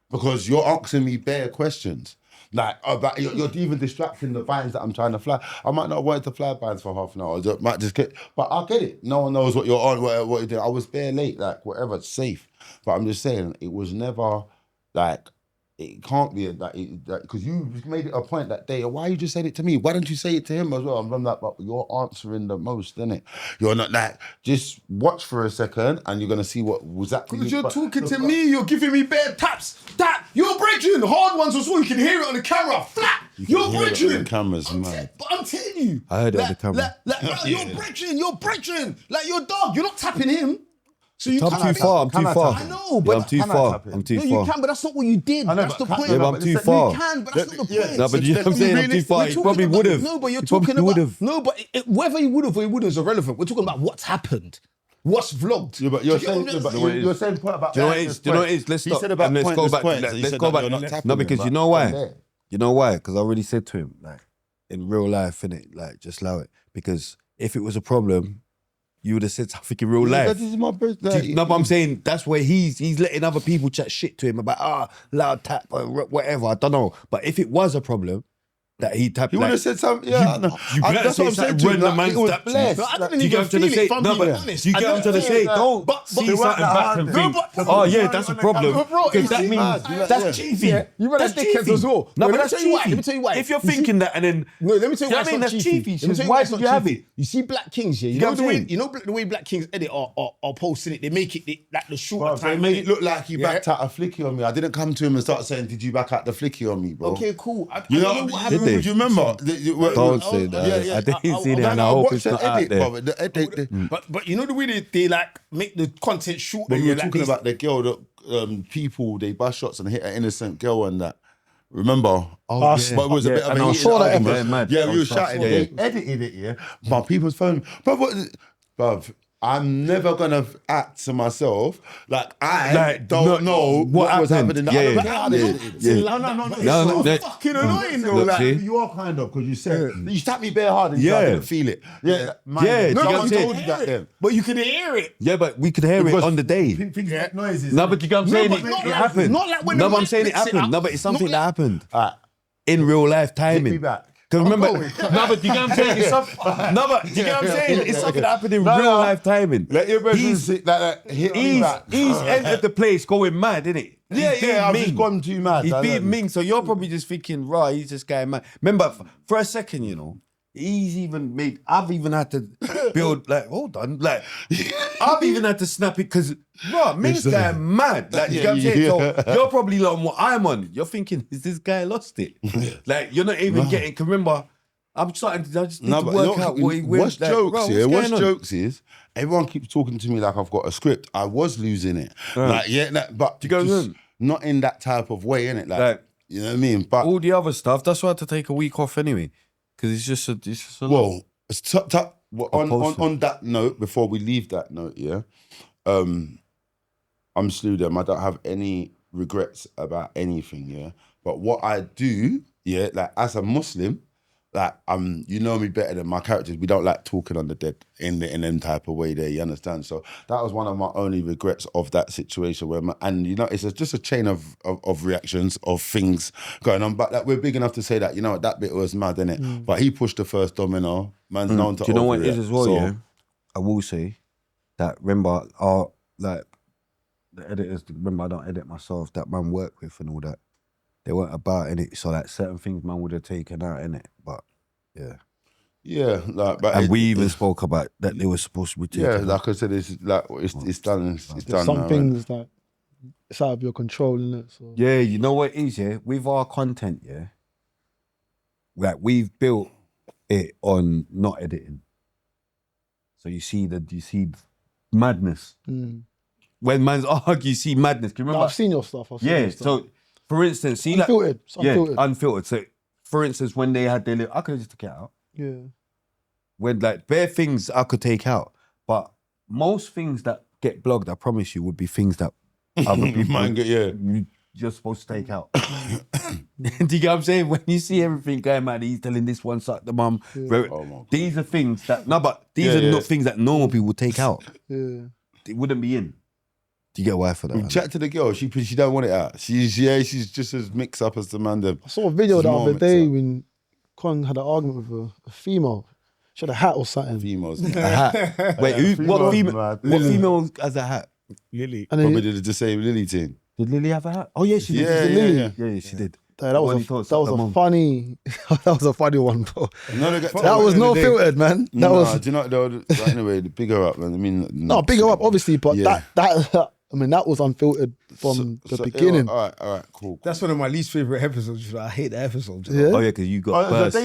because you're asking me bare questions. Like, about, you're even distracting the vines that I'm trying to fly. I might not want to fly vines for half an hour. I might just get, but I get it. No one knows what you're on, what you're doing. I was bare late, like, whatever, safe. But I'm just saying, it was never, like, it can't be that, because you made it a point that day. Why you just said it to me? Why don't you say it to him as well? I'm like, but you're answering the most, innit? You're not like, just watch for a second and you're going to see what was that. Because you're talking to me, you're giving me bare taps. You're bridging. Hard ones as well. You can hear it on the camera. Flat. You're bridging. Cameras, man. But I'm telling you. I heard it on the camera. Bro, you're bridging. Like, your dog. You're not tapping him. So you I'm too far. I know, but I'm too far. I'm too far. You can, but that's not what you did. That's the point. Yeah, but I'm too far. You can, but that's not the point. No, but you know what I'm saying? I'm too far. He probably would have. No, but you're talking about. No, but whether he would have or he wouldn't is irrelevant. We're talking about what's happened. What's vlogged? Yeah, but you're saying point about. Do you know what it is? Do you know what it is? Let's stop. And let's go back. Let's go back. No, because you know why? You know why? Because I already said to him, like, in real life, innit? Like, just allow it. Because if it was a problem, you would have said something in real life. This is my birthday. No, but I'm saying that's where he's letting other people chat shit to him about loud tap or whatever. I don't know. But if it was a problem, that he tapped. He would have said something. Yeah, that's what I'm saying to him. Like, it was blessed. I Like, didn't you get even him to the feel it, say, if I'm no, being but honest. you I get him don't to the feel say, that. don't But see something back and think, oh yeah, that's a problem. Because that means that's cheesy. You read That's that dickheads as well. No, but Let me that's tell you why. cheesy. Let me tell you why. If you're thinking that and then No, let me tell you why. I mean, it's that's not cheeky. Let me tell you Why it's should not you have cheeky. it? You see Black Kings, yeah. You get know what the I'm way saying? the way Black Kings edit are posting it. They make it like the shorter They time. made it look like he backed out a flicky on me. I didn't come to him and start saying, "Did you back out the flicky on me, bro?" Okay, cool. You I know, what do happened. you remember? Don't say that. I didn't see that, and I hope it's not out there. Brother, the edit. But you know the way they like make the content shorter. When we were like talking these- about the girl that people they bust shots and hit an innocent girl and that. Remember? Us. But it was a bit of and a I heated saw that argument. episode. Mad. Yeah, I we were was shouting. yeah. They edited it, yeah. But people's phone. Bruv, I'm never gonna act to myself like I don't know what was happening. Yeah, I don't yeah. care how they edited it. No, No, it's so fucking annoying though. Look, Like, see? You are kind of, because you said you tapped me bare hard and you said I Yeah. didn't feel it. Yeah, Yeah, no, you someone get told it. you that then. but you can hear it. Yeah, but we could hear Because it on the day. Things make noises. No, but you get what I'm saying? but It not like- happened. not like when No, the but I'm mic saying it picks it happened. up. No, but it's something Not that like- happened Alright. in real life Hit me timing. back. Because remember, going. no, but you get what I'm saying? It's something, no, but you get what I'm saying? It's something that happened in real life timing. Let your brethren He's- sit that hit me back. He's entered the place going mad, innit? I've just gone too mad. He's I being know. Ming, so you're probably just thinking, right, he's just going mad. Remember, for a second, you know, I've even had to build, like, hold on, like, I've even had to snap it because, bro, Ming's going mad. Like, you know what I'm saying? So you're probably on what I'm on. You're thinking, is this guy lost it? Like, you're not even getting, cause remember, I just need to work out what he what's wins. Like, jokes, bro, yeah? What's going on? jokes is everyone keeps talking to me like I've got a script. I was losing it. Like, but you go just on? not in that type of way, innit? Like, you know what I mean? But All the other stuff, that's why I had to take a week off anyway. Because it's just a lot. well, it's on that note, before we leave that note, yeah, I'm Sludem. I don't have any regrets about anything, yeah. But what I do, yeah, like as a Muslim, like you know me better than my characters. We don't like talking on the dead in them type of way there, you understand? So that was one of my only regrets of that situation where and you know, it's just a chain of reactions of things going on. But like, we're big enough to say that, you know, that bit was mad, innit? But he pushed the first domino. Man's known to Do you know what it is overreact. as well, So, yeah? I will say that, remember, the editors, remember I don't edit myself, that man work with and all that. They weren't about in it, so like certain things man would have taken out in it, but yeah. Yeah, like, but And we even spoke about that they were supposed to be taken out. like I said, it's like it's done. It's There's done. some now, things that it's out of your control, innit? So Yeah, you know what it is, yeah? With our content, yeah, like we've built it on not editing. So you see madness. When man's argue, you see madness. Can you remember? I've seen your stuff. I've seen Yeah, your stuff. so for instance, see Unfiltered. It's unfiltered. Yeah, unfiltered. So for instance, when they had their I could have just took it out. Yeah. When like bare things I could take out. But most things that get blogged, I promise you, would be things that other people you're supposed to take out. Do you get what I'm saying? When you see everything going mad, he's telling this one suck the mum. These are things that these are not things that normal people would take out. Yeah. It wouldn't be in. Do you get why for that? man? Chat to the girl. She don't want it out. She's just as mixed up as the man. I saw a video She's the more other mixed day up. when Con had an argument with a female. She had a hat or something. Females. A hat. Wait, what female has a hat? Lily. And Probably then, did the same Lily thing. Did Lily have a hat? Oh yeah, she did. Yeah, She did. yeah, Lily. yeah. Yeah, she did. that was a funny. That was a funny one, bro. That was no filtered, man. That was Do you know? Though, anyway, the bigger up, man. I mean, no big her up, obviously, but Yeah. that I mean, that was unfiltered from the beginning. All right, cool. That's one of my least favorite episodes. I hate the episode. Yeah. Oh yeah, because you got first.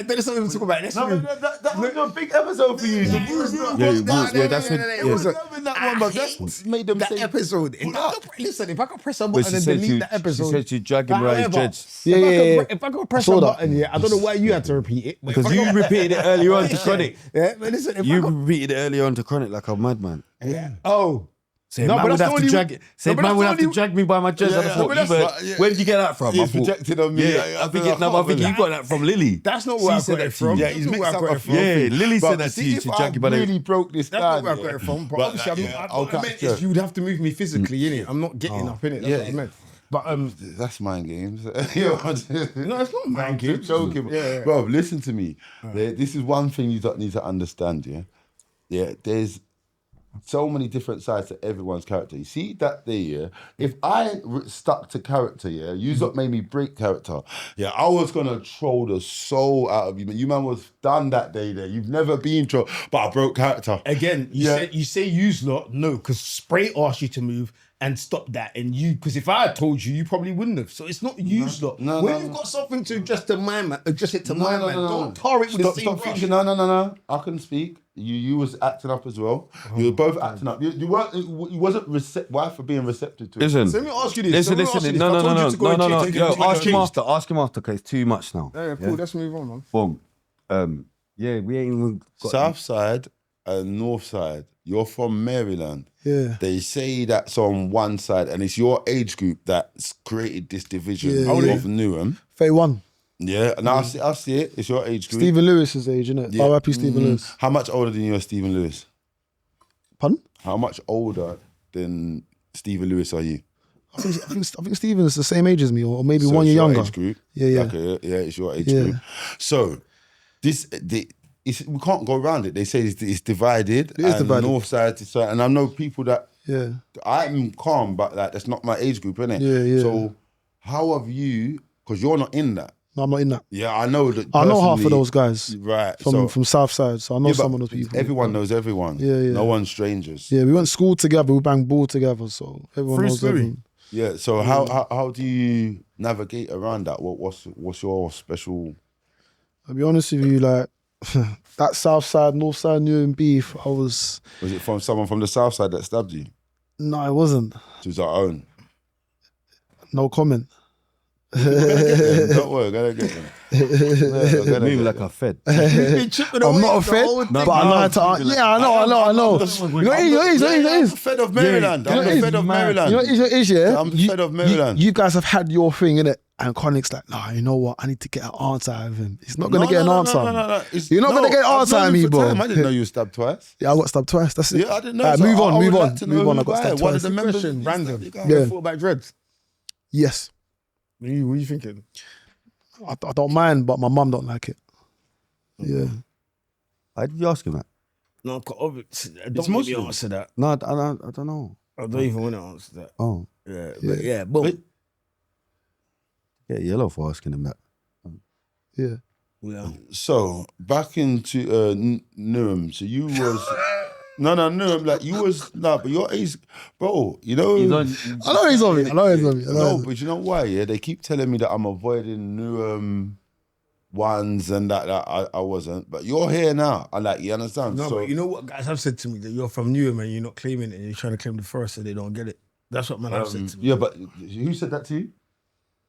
Let's not even talk about it. That was a big episode for you. Yeah, that's what. It was Yeah. that one, but that's made them that say episode. If I could press a But button she and said delete you. that She episode. said you dragging her his dreads. Yeah, yeah. If I could press saw a that. button, I don't know why you had to repeat it. but if Because I you could- repeated it earlier on to Chronic. Yeah, but listen, if I You could- repeated it earlier on to Chronic like a madman. Oh. Said No, man but would that's have the to only- drag it. Said but man that's would the have to only- drag me by my dreads. Yeah, I thought, but that's but where did you get that from? He's I thought- projected on me. Yeah, I think you got that from Lily. That's not She where I said got it that to you. from. Yeah, That's he's not mixed where I up got a it few from. Yeah, Lily But said that to see, you if to I drag you by the. really broke this That's down. not where I got it from. But obviously, I'll what I catch meant you. is you would have to move me physically, innit? I'm not getting up, innit? That's what I meant. But That's mind games. You know, no, it's not mind games. Joking. Yeah. Bro, listen to me. This is one thing you don't need to understand, yeah? Yeah, there's so many different sides to everyone's character. You see that day, yeah? If I stuck to character, yeah, you lot made me break character. Yeah, I was gonna troll the soul out of you, but you man was done that day there. You've never been trolled, but I broke character. Again, you say use lot, no, because Spray asked you to move and stop that, and you, because if I had told you, you probably wouldn't have. So it's not use lot. When you've got something to address to my man, address it to my man. Don't tar it with the same Stop brush. thinking, no. I can speak. You was acting up as well. You were both acting up. You weren't. You wasn't why for being receptive to it. Listen. So let me ask you this. Listen. No. Yo, ask him after, because it's too much now. Yeah, cool. Let's move on, man. Boom. Yeah, we ain't even got South side and north side. You're from Maryland. Yeah. They say that's on one side, and it's your age group that's created this division Yeah, of Newham. Phase 1. Yeah, and I see it. It's your age group. Stephen Lewis's age, innit? Yeah. R.I.P. Stephen Lewis. How much older than you are Stephen Lewis? Pardon? How much older than Stephen Lewis are you? I think Stephen is the same age as me, or maybe So 1 year it's your younger. age group. Yeah. Okay, yeah, it's your age Yeah. group. So we can't go around it. They say it's divided. It is divided. North side to side, and I know people that Yeah. I'm calm, but like that's not my age group, innit? Yeah. So how have you? Because you're not in that. No, I'm not in that. Yeah, I know that. I know half of personally- those guys Right. from South Side, so I know Yeah, some but of those people. Everyone knows everyone. Yeah. No one's strangers. Yeah, we went to school together, we banged ball together, so everyone Free knows story. everyone. Yeah. So how do you navigate around that? What's your special? I'll be honest with you, like that South Side, North Side, Newham beef, Was it from someone from the south side that stabbed you? no, it wasn't. It was our own. No comment. Don't worry, I gotta get them. moving like a Fed. I'm not a Fed, but I know how to. Yeah, I know. You know what it I'm is? the Fed of Maryland. I'm the Fed of Maryland. You know what it is, yeah? I'm the Fed of Maryland. You guys have had your thing, innit? And Connick's like, nah, you know what? I need to get an answer out of him. He's not going to get an answer. No. You're not going to get an answer out of me, bro. I didn't know you were stabbed twice. Yeah, I got stabbed twice. That's it. Yeah, I didn't know. Alright, So move on. I would like to know I got why. stabbed One of twice. the members, Question, random. Yeah. Thought about dreads. Yes. What are you thinking? I don't mind, but my mum don't like it. Yeah. Why did you ask him that? No, don't make me Muslim. answer that. No, I don't know. I don't even want to answer that. Oh, Yeah, but yeah, boom. get yellow for asking him that. Yeah. Yeah. So back into Newham. So you was Newham. Like you was but your age, bro. You know. I know he's on me. No, but you know why? Yeah, they keep telling me that I'm avoiding Newham ones and that I wasn't. But you're here now. I like you understand. No, so, but you know what guys have said to me, that you're from Newham and you're not claiming it and you're trying to claim the forest so they don't get it. That's what man have said to me. yeah, but who said that to you?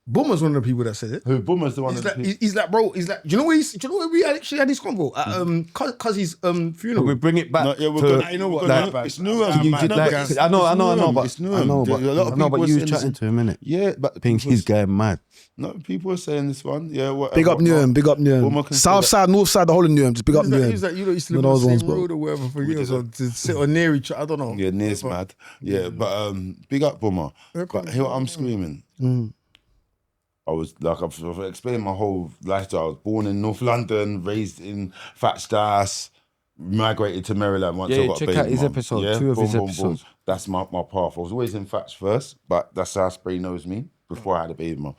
Boomer's one of the people that said it. Who? Boomer's the one. He's like, bro. He's like, do you know where we actually had this convo at Cuzzy's funeral. We bring it back. No, yeah, we're to, gonna, you know what? like, it's Newham. You man, did man, like, man. I know, but It's Newham. but A lot of people you saying chatting this- to him, innit? Yeah, but Think he's going mad. No, people are saying this one. Yeah, whatever. Big up Newham, big up Boomer Newham. can South say side, north side, the whole of Newham. Just big up Newham. He's like, you know, used to One live on of the those same ones, bro. road or wherever for years, or to sit or near each other. I don't know. Yeah, near's mad. Yeah, but big up Boomer. But here I'm screaming. I was like, I've explained my whole lifestyle. I was born in North London, raised in Thatched House, migrated to Maryland once Yeah, I got check a baby out his mum. episode, 2 of his episodes. That's my path. I was always in Thatched first, but that's how Spray knows me before I had a baby mum.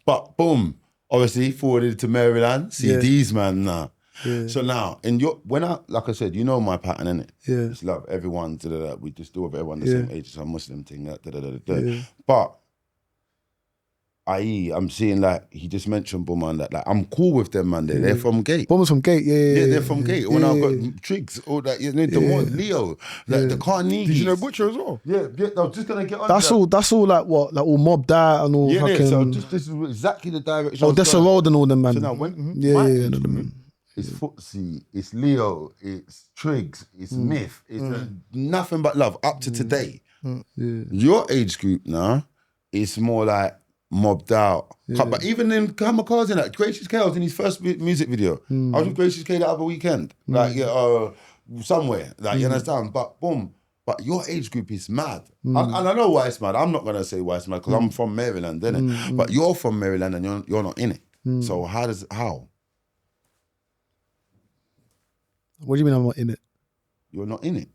But boom, obviously forwarded to Maryland. See these man now. Yeah. So now, like I said, you know my pattern, innit? Yeah. Just love everyone. We just do with everyone the Yeah. same age. It's a Muslim thing. But i.e., I'm seeing like he just mentioned Boomer and that. Like I'm cool with them, man. They're from Gate. Bomber's from Gate, Yeah, they're from Gate. When I've yeah. got Triggs, all that, you know, the more Leo, like the Carnegie. Did you know Butcher as well? Yeah, I was just gonna get on. That's all like what? Like all mobbed out and all Yeah, fucking so this is exactly the direction. oh, I was Dessa going. Road and all them, man. So now when Yeah, my yeah, age no, group, man. it's Footsie, it's Leo, it's Triggs, it's Myth, it's nothing but love up to today. Yeah. Your age group now is more like mobbed out. But even in Kamikaze, like Gracious K, I was in his first music video. I was with Gracious K the other weekend, like somewhere, like you understand. But boom, But your age group is mad. And I know why it's mad. I'm not going to say why it's mad because I'm from Maryland, innit? But you're from Maryland and you're not in it. So how? What do you mean I'm not in it? You're not in it.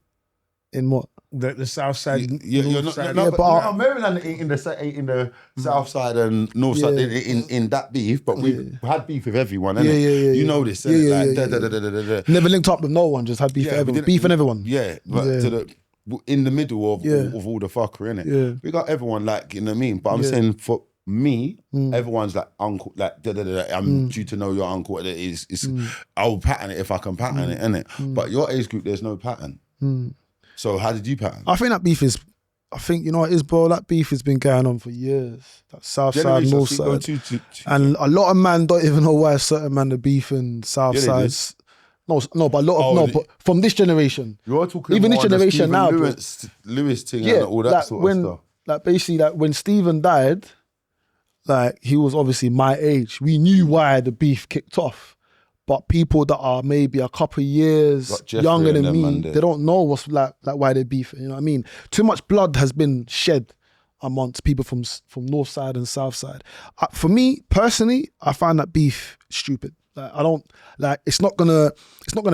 In what? The south side, You're north not, side. no, Yeah, but but Maryland ain't in the south side and north side in that beef, but we've had beef with everyone, innit? Yeah. You know this, innit? Never linked up with no one, just had beef for everyone. Beef and everyone. Yeah, but in the middle of all the fucker, innit? Yeah. We got everyone like, you know what I mean? But I'm saying for me, everyone's like uncle, like I'm due to know your uncle. I'll pattern it if I can pattern it, innit? But your age group, there's no pattern. So how did you pattern? I think that beef is, you know what it is, bro? That beef has been going on for years. That south side, north side. And a lot of man don't even know why certain man are beefing south sides. No, but a lot of, but from this generation. You're talking even more this generation now, Lewis thing and all that sort of stuff. Like basically, like when Stephen died, like he was obviously my age. We knew why the beef kicked off. But people that are maybe a couple of years younger than me, they don't know what's like why they're beefing. You know what I mean? Too much blood has been shed amongst people from north side and south side. For me personally, I find that beef stupid. Like I don't like. It's not gonna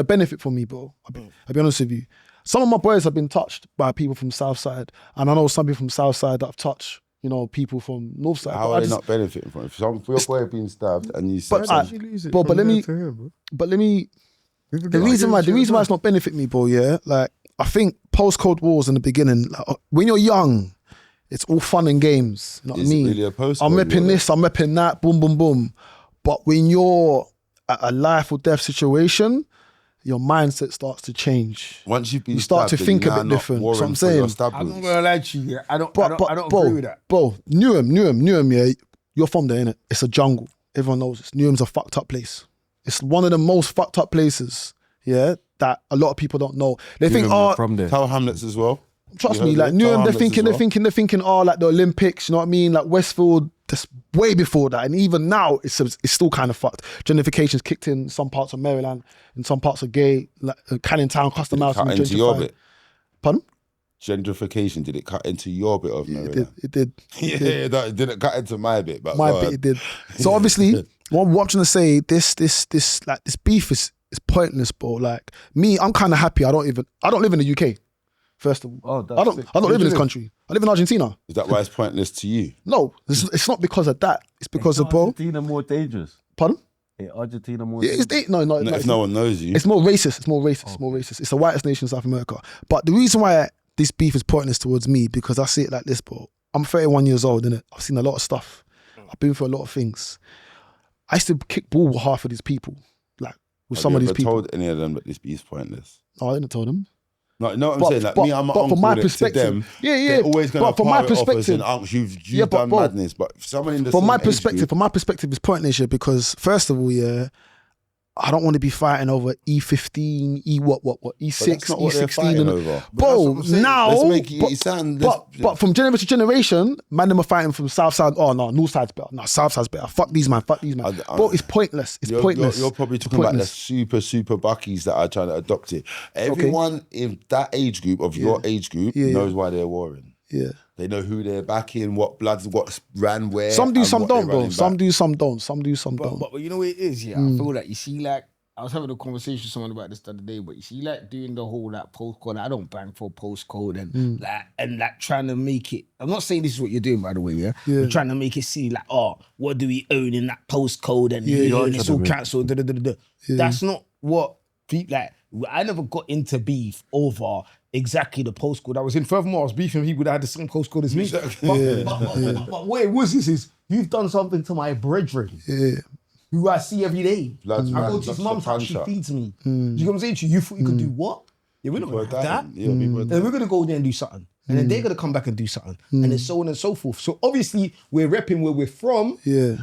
benefit for me, bro. I'll be honest with you. Some of my boys have been touched by people from south side, and I know some people from south side that have touched, you know, people from north side. How are they not benefiting from it? For your boy being stabbed and you said, but let me. The reason why it's not benefiting me, bro. Yeah, like I think post-Cold Wars in the beginning, like, when you're young, it's all fun and games. You know what I mean? Really I'm repping this, I'm repping that, boom, boom, boom. But when you're at a life or death situation, your mindset starts to change. Once you've been you start to think a bit different. That's what I'm saying. I'm not gonna lie to you. I don't agree with that. Bro, Newham, yeah, you're from there, innit? It's a jungle. Everyone knows this. Newham's a fucked up place. It's one of the most fucked up places, yeah, that a lot of people don't know. They think, from there. Tower Hamlets as well. Trust me, like Newham, they're thinking, like the Olympics, you know what I mean? Like Westfield, that's way before that. And even now, it's still kind of fucked. Gentrification's kicked in some parts of Maryland, in some parts of Gay, like Canning Town, Custom House. Cut into your bit. Pardon? Gentrification, did it cut into your bit of Maryland? It did. It didn't cut into my bit, but my bit it did. So obviously, what I'm trying to say, this beef is pointless, bro. Like me, I'm kind of happy. I don't live in the UK. First of all, I don't live in this country. I live in Argentina. Is that why it's pointless to you? No, it's not because of that. It's because of, bro. Argentina more dangerous. Pardon? Argentina more. Yeah, no. If no one knows you, it's more racist. It's more racist. It's more racist. It's the whitest nation in South America. But the reason why this beef is pointless towards me, because I see it like this, bro. I'm 31 years old, innit? I've seen a lot of stuff. I've been through a lot of things. I used to kick ball with half of these people, like with some of these people. Have you ever told any of them that this beef is pointless? No, I didn't tell them. No, what I'm saying? Like me, I'm an uncle from my to perspective, them. yeah. They're always going to from my offers perspective, and uncle, you've done madness. But someone in the from my perspective, it's pointless, yeah, because first of all, yeah, I don't want to be fighting over E15, E6, E16, over. Bro, now, but from generation to generation, man, them are fighting from south side. Oh no, north side's better. No, south side's better. Fuck these man. Bro, it's pointless. It's pointless. You're probably talking about the super buckies that are trying to adopt it. Everyone in that age group of your age group knows why they're warring. Yeah. They know who they're backing, what bloods, what ran where. Some do, some don't, bro. Some do, some don't. Some do, some don't. But you know what it is, yeah? I feel like, you see, like, I was having a conversation with someone about this the other day, but you see, like, doing the whole, like, postcode, I don't bang for postcode and like, trying to make it, I'm not saying this is what you're doing, by the way, yeah? You're trying to make it seem like, oh, what do we own in that postcode and it's all cancelled, That's not what, like, I never got into beef over exactly the postcode I was in. Furthermore, I was beefing people that had the same postcode as me. But what it was is you've done something to my brethren, who I see every day. I go to his mum's house, she feeds me. Do you know what I'm saying to you? You thought you could do what? Yeah, we're not going to have that. And we're going to go there and do something. And then they're going to come back and do something. And then so on and so forth. So obviously, we're repping where we're from,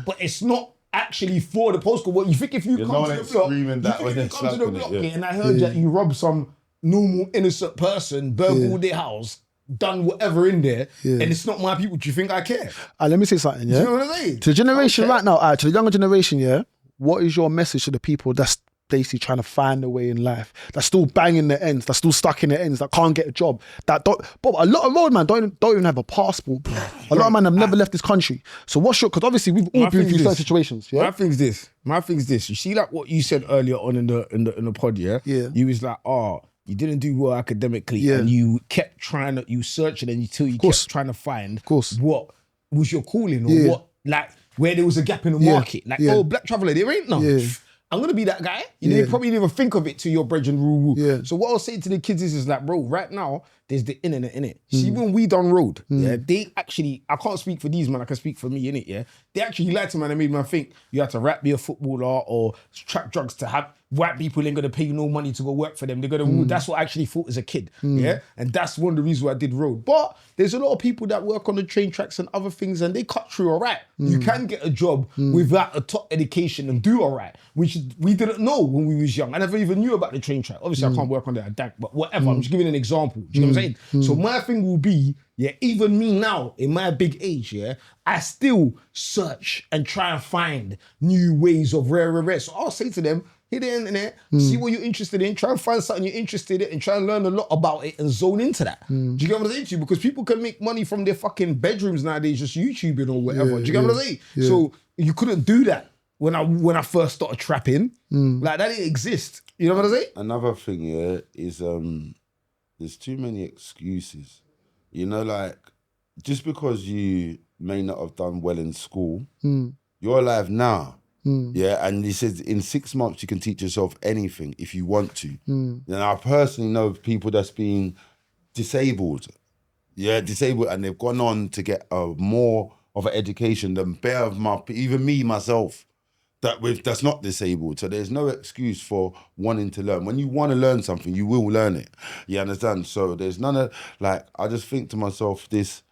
but it's not actually for the postcode. What you think if you come to the block, and I heard that you robbed some normal innocent person, burgled their house, done whatever in there, and it's not my people, do you think I care? Let me say something, yeah? Do you know what I'm saying? To the generation right now, to the younger generation, yeah, what is your message to the people that's basically trying to find a way in life, that's still banging the ends, that's still stuck in the ends, that can't get a job, that don't. But a lot of roadmen don't even have a passport, bro. A lot of men have never left this country. So what's your? Because obviously we've all been through certain situations. Yeah. My thing's this. You see, like what you said earlier on in the pod. Yeah. You was like, you didn't do well academically, and you kept trying to, you searching until you kept trying to find what was your calling, or what, like, where there was a gap in the market. Like, Black Traveller, there ain't none. I'm gonna be that guy. You probably didn't even think of it to your brethren rule. So what I'll say to the kids is like, bro, right now, there's the internet in it. See, when we done road, they actually, I can't speak for these man, I can speak for me in it, They actually lied to man and made man think you had to rap, be a footballer or trap drugs to have white people ain't gonna pay you no money to go work for them. They're gonna that's what I actually thought as a kid. And that's one of the reasons why I did road. But there's a lot of people that work on the train tracks and other things and they cut through all right. You can get a job without a top education and do all right, which we didn't know when we was young. I never even knew about the train track. Obviously I can't work on that at DAC, but whatever, I'm just giving an example. Do you know what I'm saying? So my thing will be, even me now in my big age, I still search and try and find new ways of rare. So I'll say to them, hit the internet, see what you're interested in, try and find something you're interested in and try and learn a lot about it and zone into that. Do you get what I'm saying to you? Because people can make money from their fucking bedrooms nowadays, just YouTubing or whatever. Do you get what I'm saying? So you couldn't do that when I first started trapping. Like, that didn't exist. You know what I'm saying? Another thing, is there's too many excuses. You know, like, just because you may not have done well in school, you're alive now. And he says in 6 months you can teach yourself anything if you want to. And I personally know people that's been disabled, and they've gone on to get more of an education than even me myself that's not disabled. So there's no excuse for wanting to learn. When you want to learn something, you will learn it. You understand? So there's none of, like, I just think to myself, this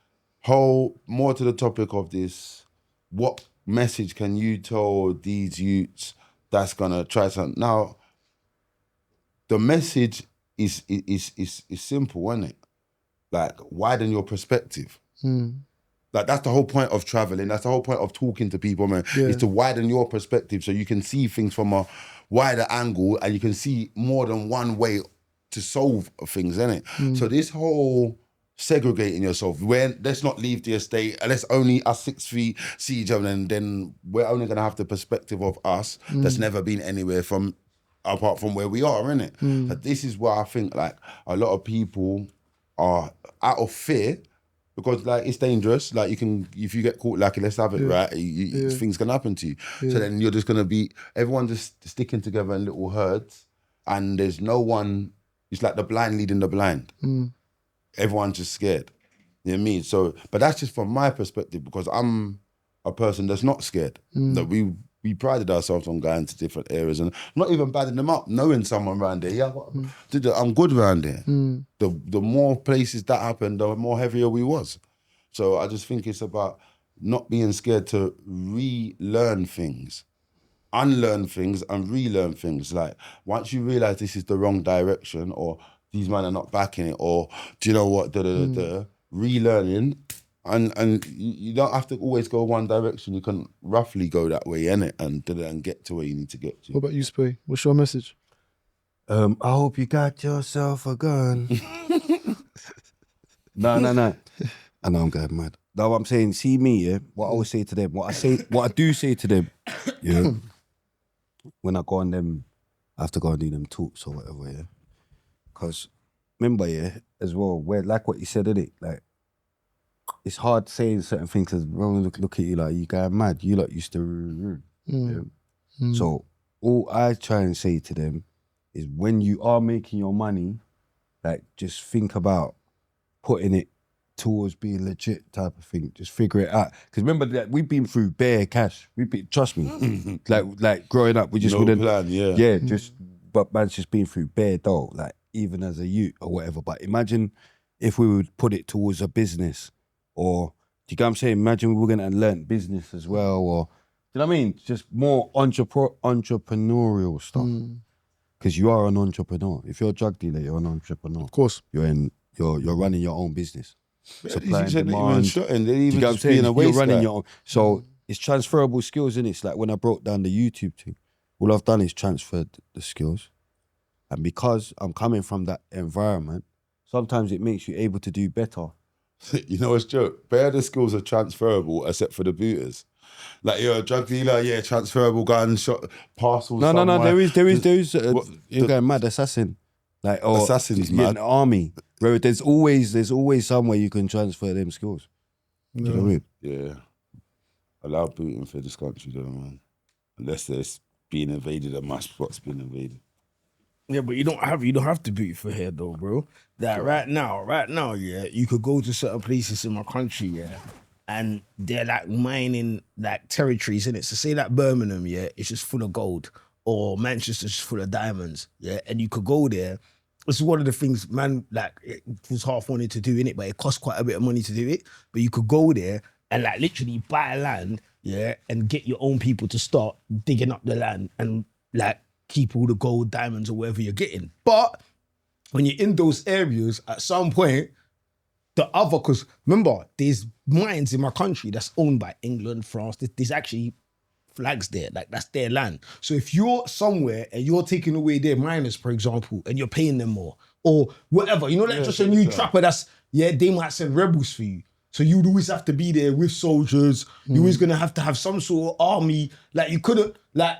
whole, more to the topic of this, what message can you tell these youths that's gonna try something? Now, the message is simple, isn't it? Like, widen your perspective. Like, that's the whole point of traveling. That's the whole point of talking to people, man. Is to widen your perspective so you can see things from a wider angle and you can see more than one way to solve things, innit? So this whole segregating yourself, let's not leave the estate, let's only us 6 feet see each other, and then we're only gonna have the perspective of us that's never been anywhere apart from where we are, innit? But this is why I think, like, a lot of people are out of fear, because, like, it's dangerous. Like, you can, if you get caught, like, let's have it, right? Things can happen to you. So then you're just gonna be, everyone just sticking together in little herds, and there's no one. It's like the blind leading the blind. Everyone's just scared. You know what I mean? So, but that's just from my perspective, because I'm a person that's not scared. That we prided ourselves on going to different areas and not even badding them up, knowing someone around there. I'm good around there. The more places that happened, the more heavier we was. So I just think it's about not being scared to relearn things, unlearn things and relearn things. Like, once you realise this is the wrong direction, or these men are not backing it, or do you know what, relearning, and you don't have to always go one direction. You can roughly go that way, innit, and get to where you need to get to. What about you, Spray? What's your message? I hope you got yourself a gun. No. I know I'm going mad. No, what I'm saying, see me, what I always say to them, what I do say to them, when I go on them, I have to go and do them talks or whatever, Because remember, as well, where, like what you said, innit? Like, it's hard saying certain things because everyone look at you like, you going mad. You lot used to. So all I try and say to them is, when you are making your money, like, just think about putting it towards being legit type of thing. Just figure it out. Because remember that we've been through bare cash. Trust me. like growing up, we just wouldn't. Plan, but man's just been through bare dough. Like, even as a youth or whatever. But imagine if we would put it towards a business, or, do you get what I'm saying? Imagine we were going to learn business as well, or, do you know what I mean? Just more entrepreneurial stuff. Because you are an entrepreneur. If you're a drug dealer, you're an entrepreneur. Of course. You're running your own business. Supply and demand. Do you get what I'm saying? You're running your own. So it's transferable skills, innit? It's like when I broke down the YouTube thing. All I've done is transferred the skills. And because I'm coming from that environment, sometimes it makes you able to do better. You know, it's joke. Bare the skills are transferable except for the booters. Like you're a drug dealer, yeah, transferable gun, shot, parcels. No. There is. You're going mad, assassin. Like or Assassin's yeah, mad. an army. Where there's always somewhere you can transfer them skills. Do you know what I mean? Yeah. Allow booting for this country, though, man. Unless there's being invaded, a mass spot's being invaded. Yeah, but you don't have to boot for here though, bro. That right now, yeah, you could go to certain places in my country, yeah, and they're like mining like territories in it. So say that Birmingham, yeah, it's just full of gold, or Manchester's just full of diamonds, yeah, and you could go there. This is one of the things, man, like it was half wanted to do in it, but it costs quite a bit of money to do it. But you could go there and like literally buy land, yeah, and get your own people to start digging up the land and like keep all the gold, diamonds, or whatever you're getting. But when you're in those areas, at some point, because remember, there's mines in my country that's owned by England, France. There's actually flags there, like that's their land. So if you're somewhere and you're taking away their miners, for example, and you're paying them more, or whatever, you know, like just a new trapper they might send rebels for you. So you'd always have to be there with soldiers. You're always gonna have to have some sort of army. Like you couldn't, like,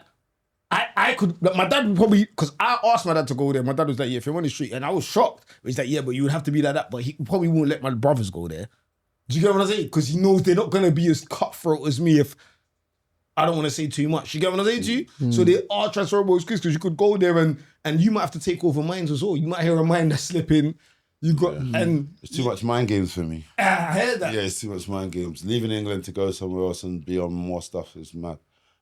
I could, like my dad would probably, because I asked my dad to go there. My dad was like, yeah, if you're on the street, and I was shocked. He's like, yeah, but you would have to be like that. But he probably won't let my brothers go there. Do you get what I'm saying? Because he knows they're not going to be as cutthroat as me if I don't want to say too much. You get what I'm saying to you? So they are transferable skills because you could go there and you might have to take over mines as well. You might hear a mine that's slipping. You got, and It's too much mind games for me. I heard that. Yeah, it's too much mind games. Leaving England to go somewhere else and be on more stuff is mad.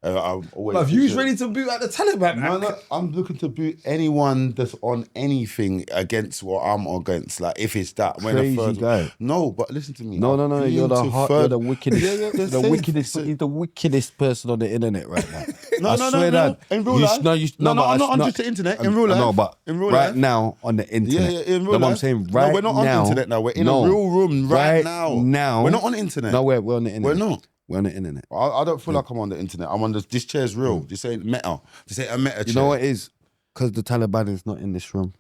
I'm always. But if you was ready to boot at the Taliban, No, I'm looking to boot anyone that's on anything against what I'm against. Like if it's that, when Crazy a third guy. No, but listen to me. No. Being You're to the wickedest. they're the saying- wickedest. He's the wickedest person on the internet right now. No, I no, swear no. that. In real life. No, I'm not on just the internet. In real life. No, but in real right life. now on the internet. Yeah, in real That's life. what I'm saying. Right No, we're not now, on the internet now. We're in no. a real room right now. Now We're not on the internet. No, we're on the internet. We're not. We're on the internet. I don't feel like I'm on the internet. I'm on this chair's real. This ain't meta. This ain't a meta chair. You know what it is? Because the Taliban is not in this room.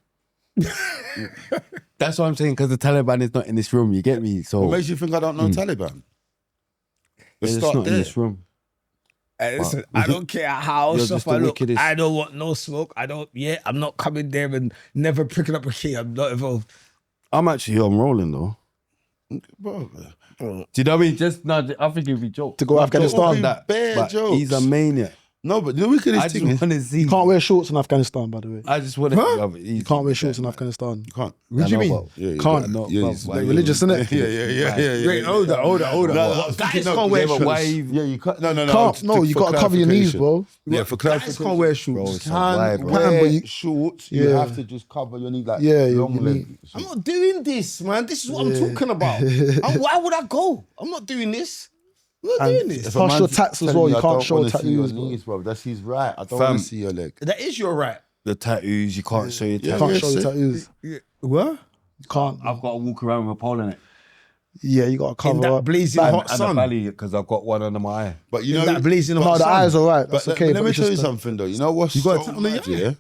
That's what I'm saying. Because the Taliban is not in this room. You get me? So What makes you think I don't know Taliban? Let's it's start not there. in this room. Hey, listen, I don't care how You're soft just I the look. wickedest. I don't want no smoke. I'm not coming there and never picking up a key. I'm not involved. I'm rolling though. Bro, Do you know what I mean? Just no. I think it'd be joke To go Afghanistan. that. bare But jokes. he's a maniac. No, but the wickedest I thing just want to see. You can't wear shorts in Afghanistan, by the way. I just want to. You can't wear shorts in Afghanistan. you can't. What do you mean? Yeah, you Can't. got- No, it's but like- religious, innit? Yeah. Wait, hold on. What, guys can't wear but why shorts. even- Yeah, you can't. No. You got to cover your knees, bro. Yeah, for Guys clarification. can't wear Bro, shorts. it's a lie, bro. Wear but you- shorts. You Yeah. have to just cover your knee like Yeah, long your leg. knee. I'm not doing this, man. This is what I'm talking about. Why would I go? I'm not doing this. I'm not doing this. If a Can't man's show tats as telling well. me You I can't don't show wanna see your tattoos, bro. knees, bro. That's his right. I don't Fam. want to see your leg. That is your right. The tattoos, you can't show your You tattoos. can't show your see? tattoos. What? You can't. I've got to walk around with a pole in it. Yeah, you got to cover In that up. blazing Like, hot And a sun. belly, because I've got one under my eye. But you In know, that blazing No, hot the sun. eyes are right. But That's let, okay. let but me it's tell you just something though. You know what's You got a so tat on the mad, eye? yeah?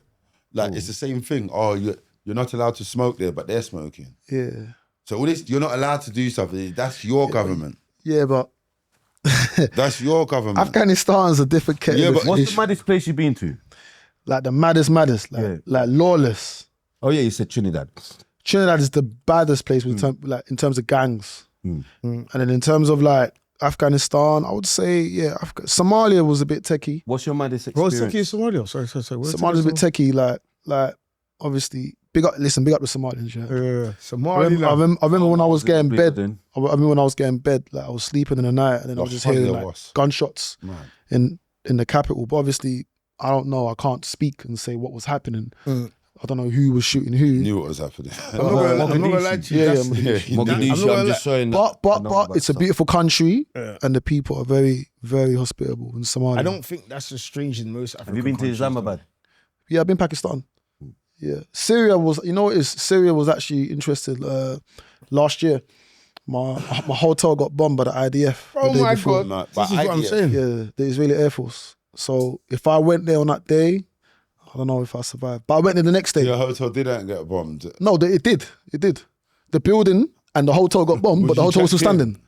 Like it's the same thing. Oh, you're not allowed to smoke there, but they're smoking. Yeah. So all this, you're not allowed to do something. That's your government. Yeah, but That's your government. Afghanistan's a different kettle Yeah, of but fish. What's the maddest place you've been to? Like the maddest, like, Yeah. like lawless. Oh yeah, you said Trinidad. Trinidad is the baddest place with like in terms of gangs. And then in terms of like Afghanistan, I would say, yeah, Somalia was a bit techie. What's your maddest Bro, it's experience? Turkey and Somalia. Sorry. Somalia's a bit techie, like obviously, big up the Somalians, yeah. I remember when I was getting bed. Then. I remember when I was getting bed, like I was sleeping in the night, and then I was just hearing like gunshots in the capital. But obviously, I don't know. I can't speak and say what was happening. I don't know who was shooting who. Knew what was happening. I'm not gonna lie to you. Yeah, That's- Mogadishu, I'm just showing that. But it's a beautiful country, Yeah. and the people are very, very hospitable in Somalia. I don't think that's as strange in most African Have you been to countries, Islamabad? Yeah, I've been Pakistan. Yeah, Syria was. You know what it is? Syria was actually interested last year. My hotel got bombed by the IDF. the Oh day my before. God. No, This but is what I'm IDF. saying. Yeah, the Israeli Air Force. So if I went there on that day, I don't know if I survived. But I went there the next day. Your hotel didn't get bombed. No, it did. It did. The building and the hotel got bombed, but the hotel was still standing.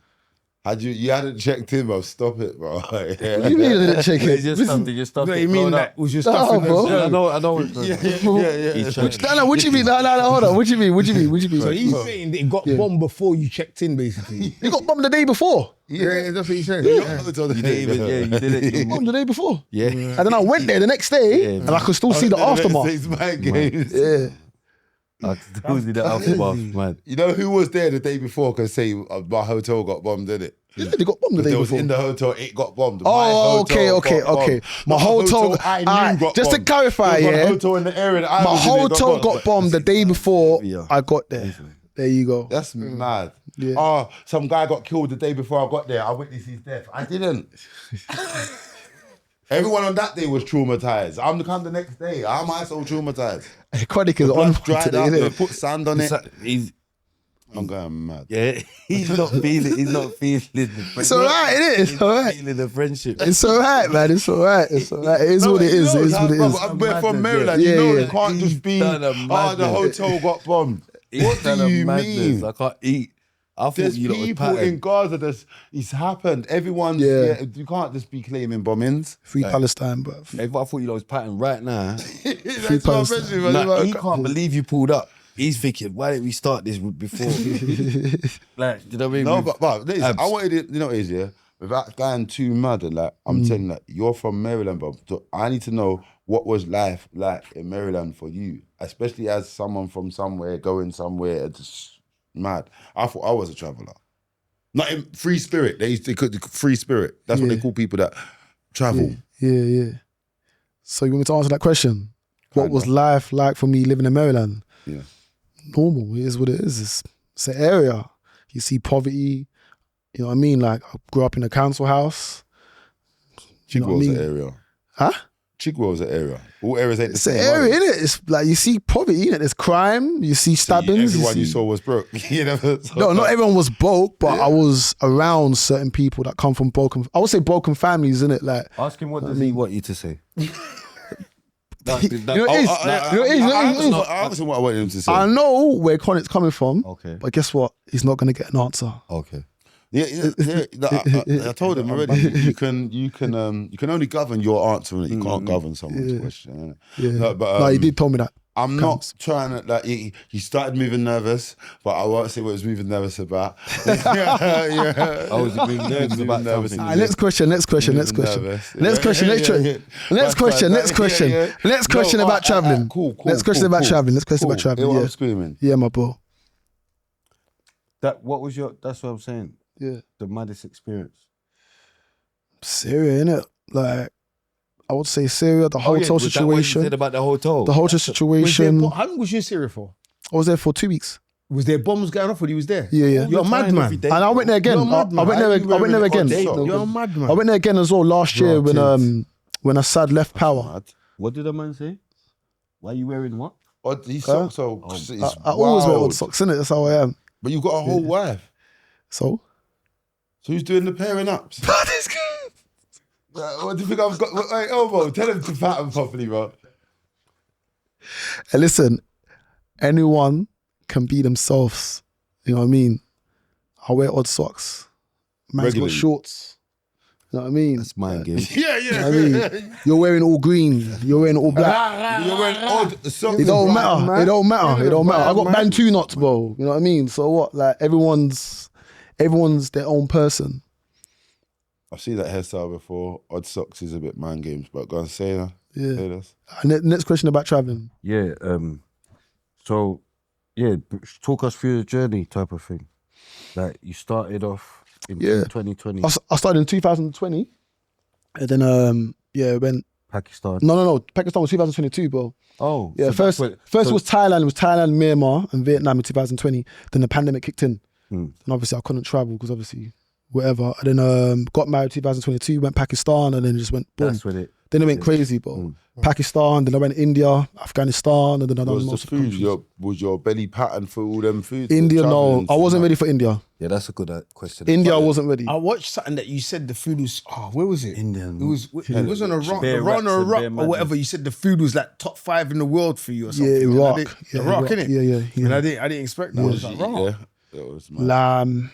You hadn't checked in, bro. Stop it, bro. What do you mean I didn't check it? Just stuff. No, you mean that was your stuff? No, bro. I know. No, what you mean? No, hold on. What you mean? So he's saying that it got bombed before you checked in, basically. It got bombed the day before. Yeah, that's what he's saying. You didn't even, you did it. Bombed the day before. Yeah. And then I went there the next day, and I could still see the aftermath. Yeah. Who's in the aftermath, man? You know who was there the day before? Because say my hotel got bombed, didn't it? Yeah, they got bombed the day There was before. in the hotel, it got bombed. Oh, okay. My hotel, I knew got just to bombed. clarify, There was one yeah. hotel in the area that I My was in, it hotel got bombed the day before Yeah. I got there. There you go. That's mad. Yeah. Oh, some guy got killed the day before I got there. I witnessed his death. I didn't. Everyone on that day was traumatized. I'm the next day. How am I so traumatized? Chronic is on Blood dried today, up. innit? They put sand on it. He's I'm going mad. yeah. He's not feeling the friendship. It's all right, it is. He's All not right. feeling the friendship. It's all right, man. It's all right. It is what it is. It is what it is. We're from Maryland. Yeah, you know, yeah. it can't just be, done a the madness. hotel got bombed. He's What done do a you madness. mean? I can't eat. I thought There's you lot was people in patterned. Gaza it's happened. Everyone, Yeah. you can't just be claiming bombings. Free Palestine, bruv. I thought you lot was patterned right now. That's what I'm Palestine. mentioning, man. Nah, he can't believe you pulled up. He's thinking, why didn't we start this before? Like, do you know what I mean? No, With but listen, abs. I wanted it, you know what it is, yeah? Without going too mad, and like, I'm telling you, like, you're from Maryland, bro. So I need to know what was life like in Maryland for you, especially as someone from somewhere, going somewhere, just mad. I thought I was a traveller. Not in free spirit. They could free spirit. That's what they call people that travel. Yeah. So you want me to answer that question? What was life like for me living in Maryland? Yeah. Normal. It is what it is. It's an area. You see poverty. You know what I mean? Like, I grew up in a council house. You know what I Chigwell's mean? an area. Huh? Chigwell's an area. All areas ain't the It's same. an area, innit? It's like you see poverty, innit? There's crime. You see stabbings. Everyone you see- saw was broke. You never saw No, not everyone was broke, but I was around certain people that come from broken. I would say broken families, innit? Like, Ask him what does he want you to say. you know what it is? You know what it is? You know what it is? I asked him what I wanted him to say. I know where Connor's coming from, Okay. but guess what? He's not going to get an answer. Okay. I told him already. You can only govern your answer. You can't govern someone's question. Yeah. No, but No, he did tell me that. I'm not trying to like. He started moving nervous, but I won't say what he was moving nervous about. I was moving nervous about something. Alright, next question. Next question about traveling. Cool. Next question about traveling. Next question about traveling. I'm Yeah. screaming. Yeah, my bro. That's what I'm saying. Yeah. The maddest experience. Syria, innit? Like, I would say Syria, the hotel Was that what you situation. said about the hotel? The hotel situation. How long was you in Syria for? I was there for 2 weeks. Was there bombs going off when he was there? Yeah. You're a madman. And I went there again. You're a madman. I went there again. You're a madman. I went there again as well last year when Assad left power. What did the man say? Why are you wearing what? He's so I always wear odd socks, innit? That's how I am. But you've got a whole wife. So? So who's doing the pairing ups? What do you think I've got? Hey, Elmo, tell him to pattern properly, bro. Hey, listen, anyone can be themselves. You know what I mean? I wear odd socks. Man's Regularly. got shorts. You know what I mean? That's mind game. Yeah. You know what I mean? You're wearing all green. You're wearing all black. You're wearing odd socks. It don't matter. It don't matter. It don't matter. I got Man. Bantu knots, bro. You know what I mean? So what? Like everyone's their own person. I've seen that hairstyle before. Odd socks is a bit mind games, but go on, say that. Yeah. Say this. Next question about traveling. Yeah. So, yeah, talk us through the journey type of thing. Like you started off in 2020. I started in 2020, and then went. Pakistan. No. Pakistan was 2022, bro. Oh. Yeah, so first was Thailand. It was Thailand, Myanmar, and Vietnam in 2020. Then the pandemic kicked in, and obviously I couldn't travel because obviously whatever. And then got married 2022, went Pakistan, and then just went boom. That's when it. Then it went crazy, bro. Pakistan, then I went India, Afghanistan, and then I done Was the most of the food, countries. was your belly pattern for all them foods? India, no. Travelling I wasn't to- ready for India. Yeah, that's a good question. India, I wasn't ready. I watched something that you said the food was. Oh, where was it? Indian. It was on Iraq, Bear Iran rats or and Iraq bear or madness. whatever. You said the food was like top 5 in the world for you or something. Yeah, And I Iraq. did- Yeah, Iraq, Iraq. innit? Yeah. And I didn't expect that. I was like, raw. Yeah, that was mad. Lamb,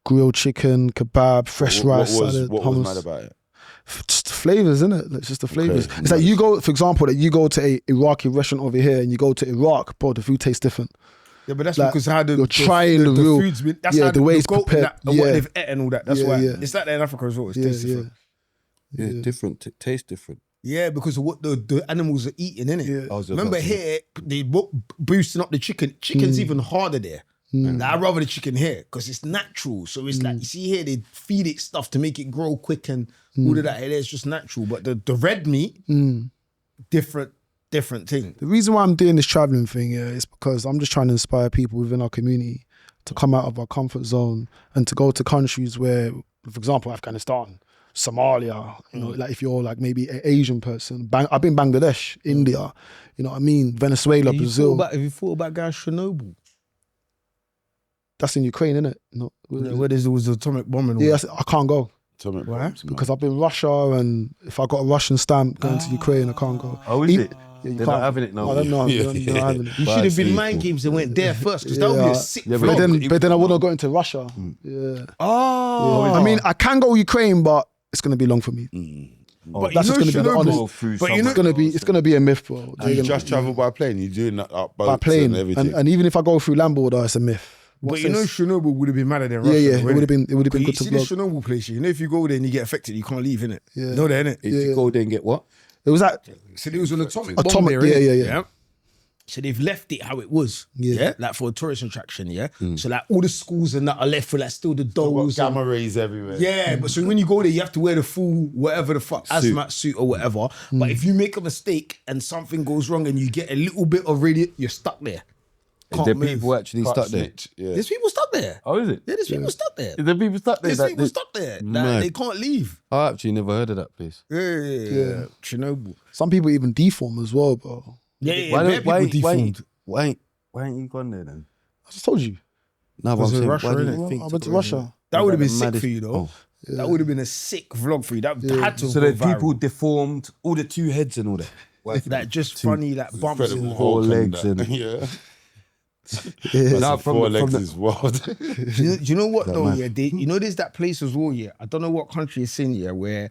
grilled chicken, kebab, fresh rice, salad, what hummus. was mad about it? Just the flavors, isn't it? It's just the flavors. Okay, It's like you go, for example, that you go to a Iraqi restaurant over here and you go to Iraq, bro, the food tastes different. Yeah, but that's Like, because how you're trying the real- food's been. That's yeah, how the way it's goat and prepared. that, and what Yeah. they've ate and all that. That's Yeah, why yeah. it's like that in Africa as well. It Yeah, tastes yeah. different. Yeah, different. Tastes different. Yeah, because of what the animals are eating, innit? Yeah. I was just Remember about to say. here, they boosting up the chicken. Chicken's even harder there. Like, I'd rather the chicken here because it's natural. So it's like, you see here, they feed it stuff to make it grow quick and all of that. It's just natural. But the red meat, different thing. The reason why I'm doing this traveling thing, yeah, is because I'm just trying to inspire people within our community to come out of our comfort zone and to go to countries where, for example, Afghanistan, Somalia, you know, like if you're like maybe an Asian person, I've been Bangladesh, India, you know what I mean, Venezuela, Brazil. Have you thought about going to Chernobyl? That's in Ukraine, isn't it? No, Where there was atomic bomb and all yeah, that. I can't go Atomic Why? bombs, man. because I've been Russia, and if I got a Russian stamp going to Ukraine, I can't go. Oh, is it? Yeah, you They're can't. not having it no I don't know. Yeah. They're not having it. You should have been mind games and went there first because that would be a sick Yeah, vlog. But then I would have got into Russia. Yeah. Oh, I mean, I can go Ukraine, but it's gonna be long for me. but That's just gonna be the Chernobyl- honest. But you know, It's gonna be a myth, bro. Do you just travel by plane? You doing that up boats by plane, and everything? and even if I go through land border, it's a myth. but What's you know, this? Chernobyl would have been madder than Yeah, Russia. yeah, it wouldn't would have been You good to see the vlog. Chernobyl place, you know, if you go there and you get affected, you can't leave, innit? Yeah. No, there, innit? Did you go there and get what? It was that So there was an atomic bomb Atomic- there, yeah, innit? yeah. So they've left it how it was, Yeah. like for a tourist attraction, yeah. So like all the schools and that are left with like still the Got dolls. and- gamma rays everywhere. Yeah, but so when you go there, you have to wear the full whatever the fuck hazmat suit or whatever. But if you make a mistake and something goes wrong and you get a little bit of radio, you're stuck there. Is there people actually Can't stuck there? snitch, Yeah. There's people stuck there. Oh, is it? Yeah, there's people stuck there. Is there people stuck there? There's people stuck there. Like, Mad. they can't leave. I actually never heard of that place. Yeah. Chernobyl. some people even deform as well, bro. Yeah, Why, bare don't, why, people deformed. why ain't you gone there then? I just told you. No, but I'm Because of saying, Russia, why do you innit? think I went to go Russia. there? That would have been the sick maddest- for you though. Oh. That would have been a sick vlog for you. That had to So go there's people viral. deformed, all the 2 heads and all that. That just funny like bumps in Incredible the Four Hulk legs that. and- yeah. Yeah. Nah, Four from legs the- is wild. Do you know what though? mad? Yeah, you know there's that place as well. Yeah, I don't know what country it's in. Yeah, where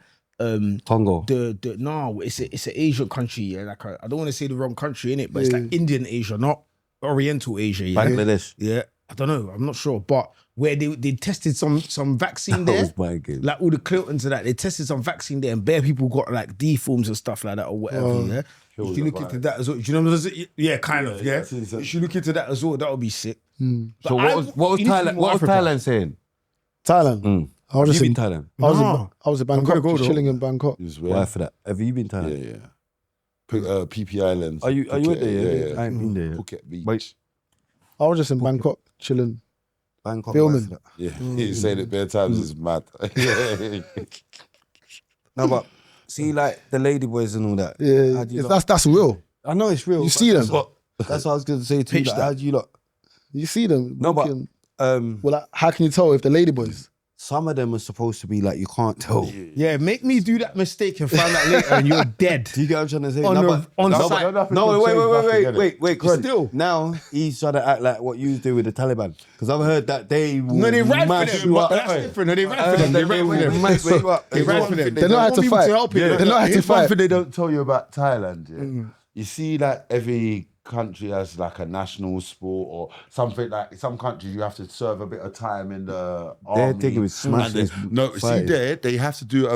Congo. it's an Asian country. Yeah, like I don't want to say the wrong country in it, but it's like Indian Asia, not Oriental Asia. Yeah, Bangladesh. yeah. I don't know. I'm not sure, but where they tested some vaccine That there. was my game. Like all the Clintons and that, they tested some vaccine there, and bare people got like deforms and stuff like that or whatever. Yeah, if you look into that as well, do you know what I'm saying? Yeah, kind of. Yeah, that's insane. if you look into that as well, that would be sick. But So what was you need to Thailand? be more What was Africa. Thailand saying? Thailand. I was Have just you in been Thailand? I was in gotta Bangkok, go, just though. chilling in Bangkok. Is Why where? for that? Have you been Thailand? Yeah, yeah. PP Islands. Are you Phuket, there? Yeah. I ain't been there. yet. Phuket Beach. Wait. I was just in Bangkok, chilling. Bangkok. Filming. why for that? Yeah, he's saying it bare times. It's mad. Yeah. No, but see, like the ladyboys and all that. Yeah, How do you lot- that's real. I know it's real. You but see them? That's what I was going to say to you. Pitch Like, that. how do you lot? You see them. No, but walking. um, Well, like, how can you tell if the ladyboys? some of them are supposed to be like you can't tell. Yeah, make me do that mistake and find out later, and you're dead. Do you get what I'm trying to say? On No, the- but- on no, site. but- no, wait, Still. Still, now he's trying to act like what you do with the Taliban because I've heard that they will No, they ride mash for them, you but up. that's different. No, they ride for them. They ride for will them. mash you up. They ride for them. They know how to fight. They know how to Here's one fight. thing they don't tell you about Thailand. Yeah? You see, like every country has like a national sport or something. Like some countries, you have to serve a bit of time in the Their army. thing is smash And they- this No, see fight. there, they have to do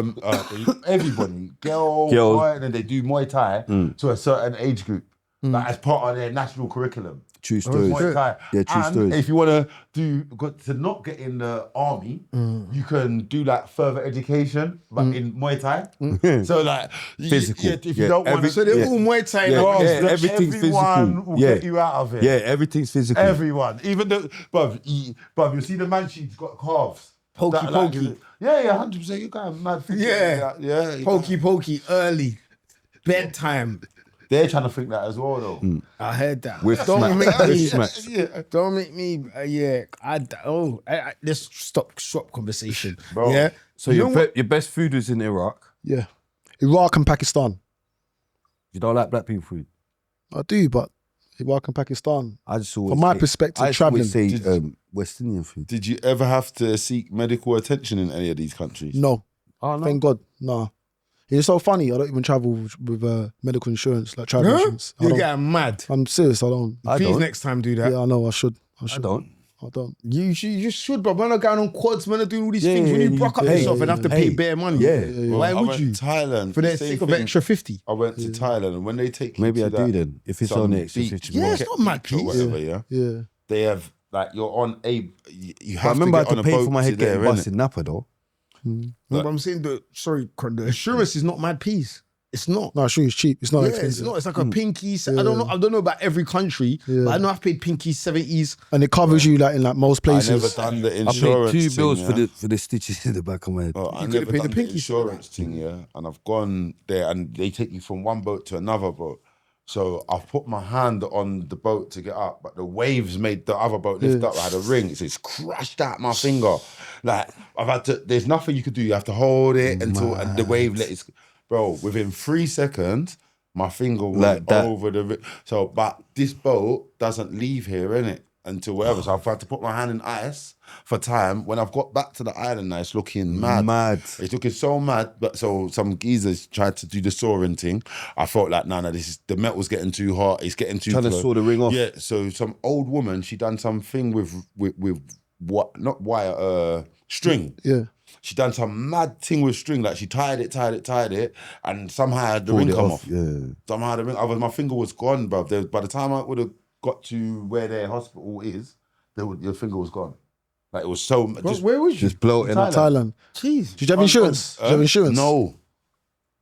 everybody, girl, Girls. boy, and then they do Muay Thai to a certain age group, like as part of their national curriculum. True stories. Muay Thai. Yeah, true And stories. if you want to not get in the army, you can do like further education, but in Muay Thai. So like Physical. if you Yeah, don't want to, So they're all Muay Thai Yeah, now. Bro, yeah, everything's everyone physical. will Yeah. get you out of it. Yeah, everything's physical. Everyone, even the bruv, you see the man, she's got calves. Pokey. Yeah, 100%. You guys mad. Yeah. Pokey, early. Bedtime. They're trying to think that as well, though. I heard that. With Don't make me. smacks. Don't make me. Let's stop conversation, Bro. Yeah. So You know your best food was in Iraq. Yeah. Iraq and Pakistan. You don't like black people food? I do, but Iraq and Pakistan. I just always From my say- perspective, I just traveling. always say West Indian food. Did you ever have to seek medical attention in any of these countries? No. Oh no. Thank God. No. It's so funny. I don't even travel with medical insurance, like travel insurance. I You're don't. getting mad. I'm serious. I don't. Please don't. next time do that. Yeah, I know. I should. I don't. I don't. You should, bro. Man, are going on quads, man, are doing all these things. When yeah, you broke up hey, yourself and have to pay bare money. Yeah. Why I would went you? to Thailand. For the same sake of thing. extra 50. I went to Thailand, and when they take you Maybe to I do that, then. If it's some on the extra beach, 50 Yeah, more. it's not mad, beach or please. whatever, yeah. Yeah. They have, like, you're on a, you I have remember I to had get to on a pay boat for my to head getting there, bust in Napa though. No, but I'm saying the insurance is not mad peas. It's not. No, sure, it's cheap. It's not Yeah, expensive. it's not. It's like a pinky. I don't know about every country, but I know I've paid pinky 70s. And it covers you like in like most I never places. done the I paid insurance 2 thing, bills yeah. for the stitches in the back of my head. Oh, I could've never paid the done the pinky insurance thing, yeah. And I've gone there, and they take you from one boat to another boat. So I've put my hand on the boat to get up, but the waves made the other boat lift up. I had a ring, so it's crushed out my finger. Like I've had to. There's nothing you could do. You have to hold it until and the wave let it. Bro, within 3 seconds, my finger went Like that. over the. So, but this boat doesn't leave here, innit? Until whatever. So I've had to put my hand in ice for time. When I've got back to the island now, it's looking mad. It's looking so mad. But so some geezers tried to do the sawing thing. I felt like, no, this is the metal's getting too hot. It's getting too Trying to close. saw the ring off. Yeah. So some old woman, she done something with what? Not wire, string. Yeah. She done some mad thing with string. Like she tied it, and somehow the Pulled ring it come off, off. yeah. Somehow the ring. My finger was gone, bro. By the time I would have got to where their hospital is, your finger was gone. Like it was so. Where was you? Just bloating up. Thailand. Jeez. Did you have insurance? Did you have insurance?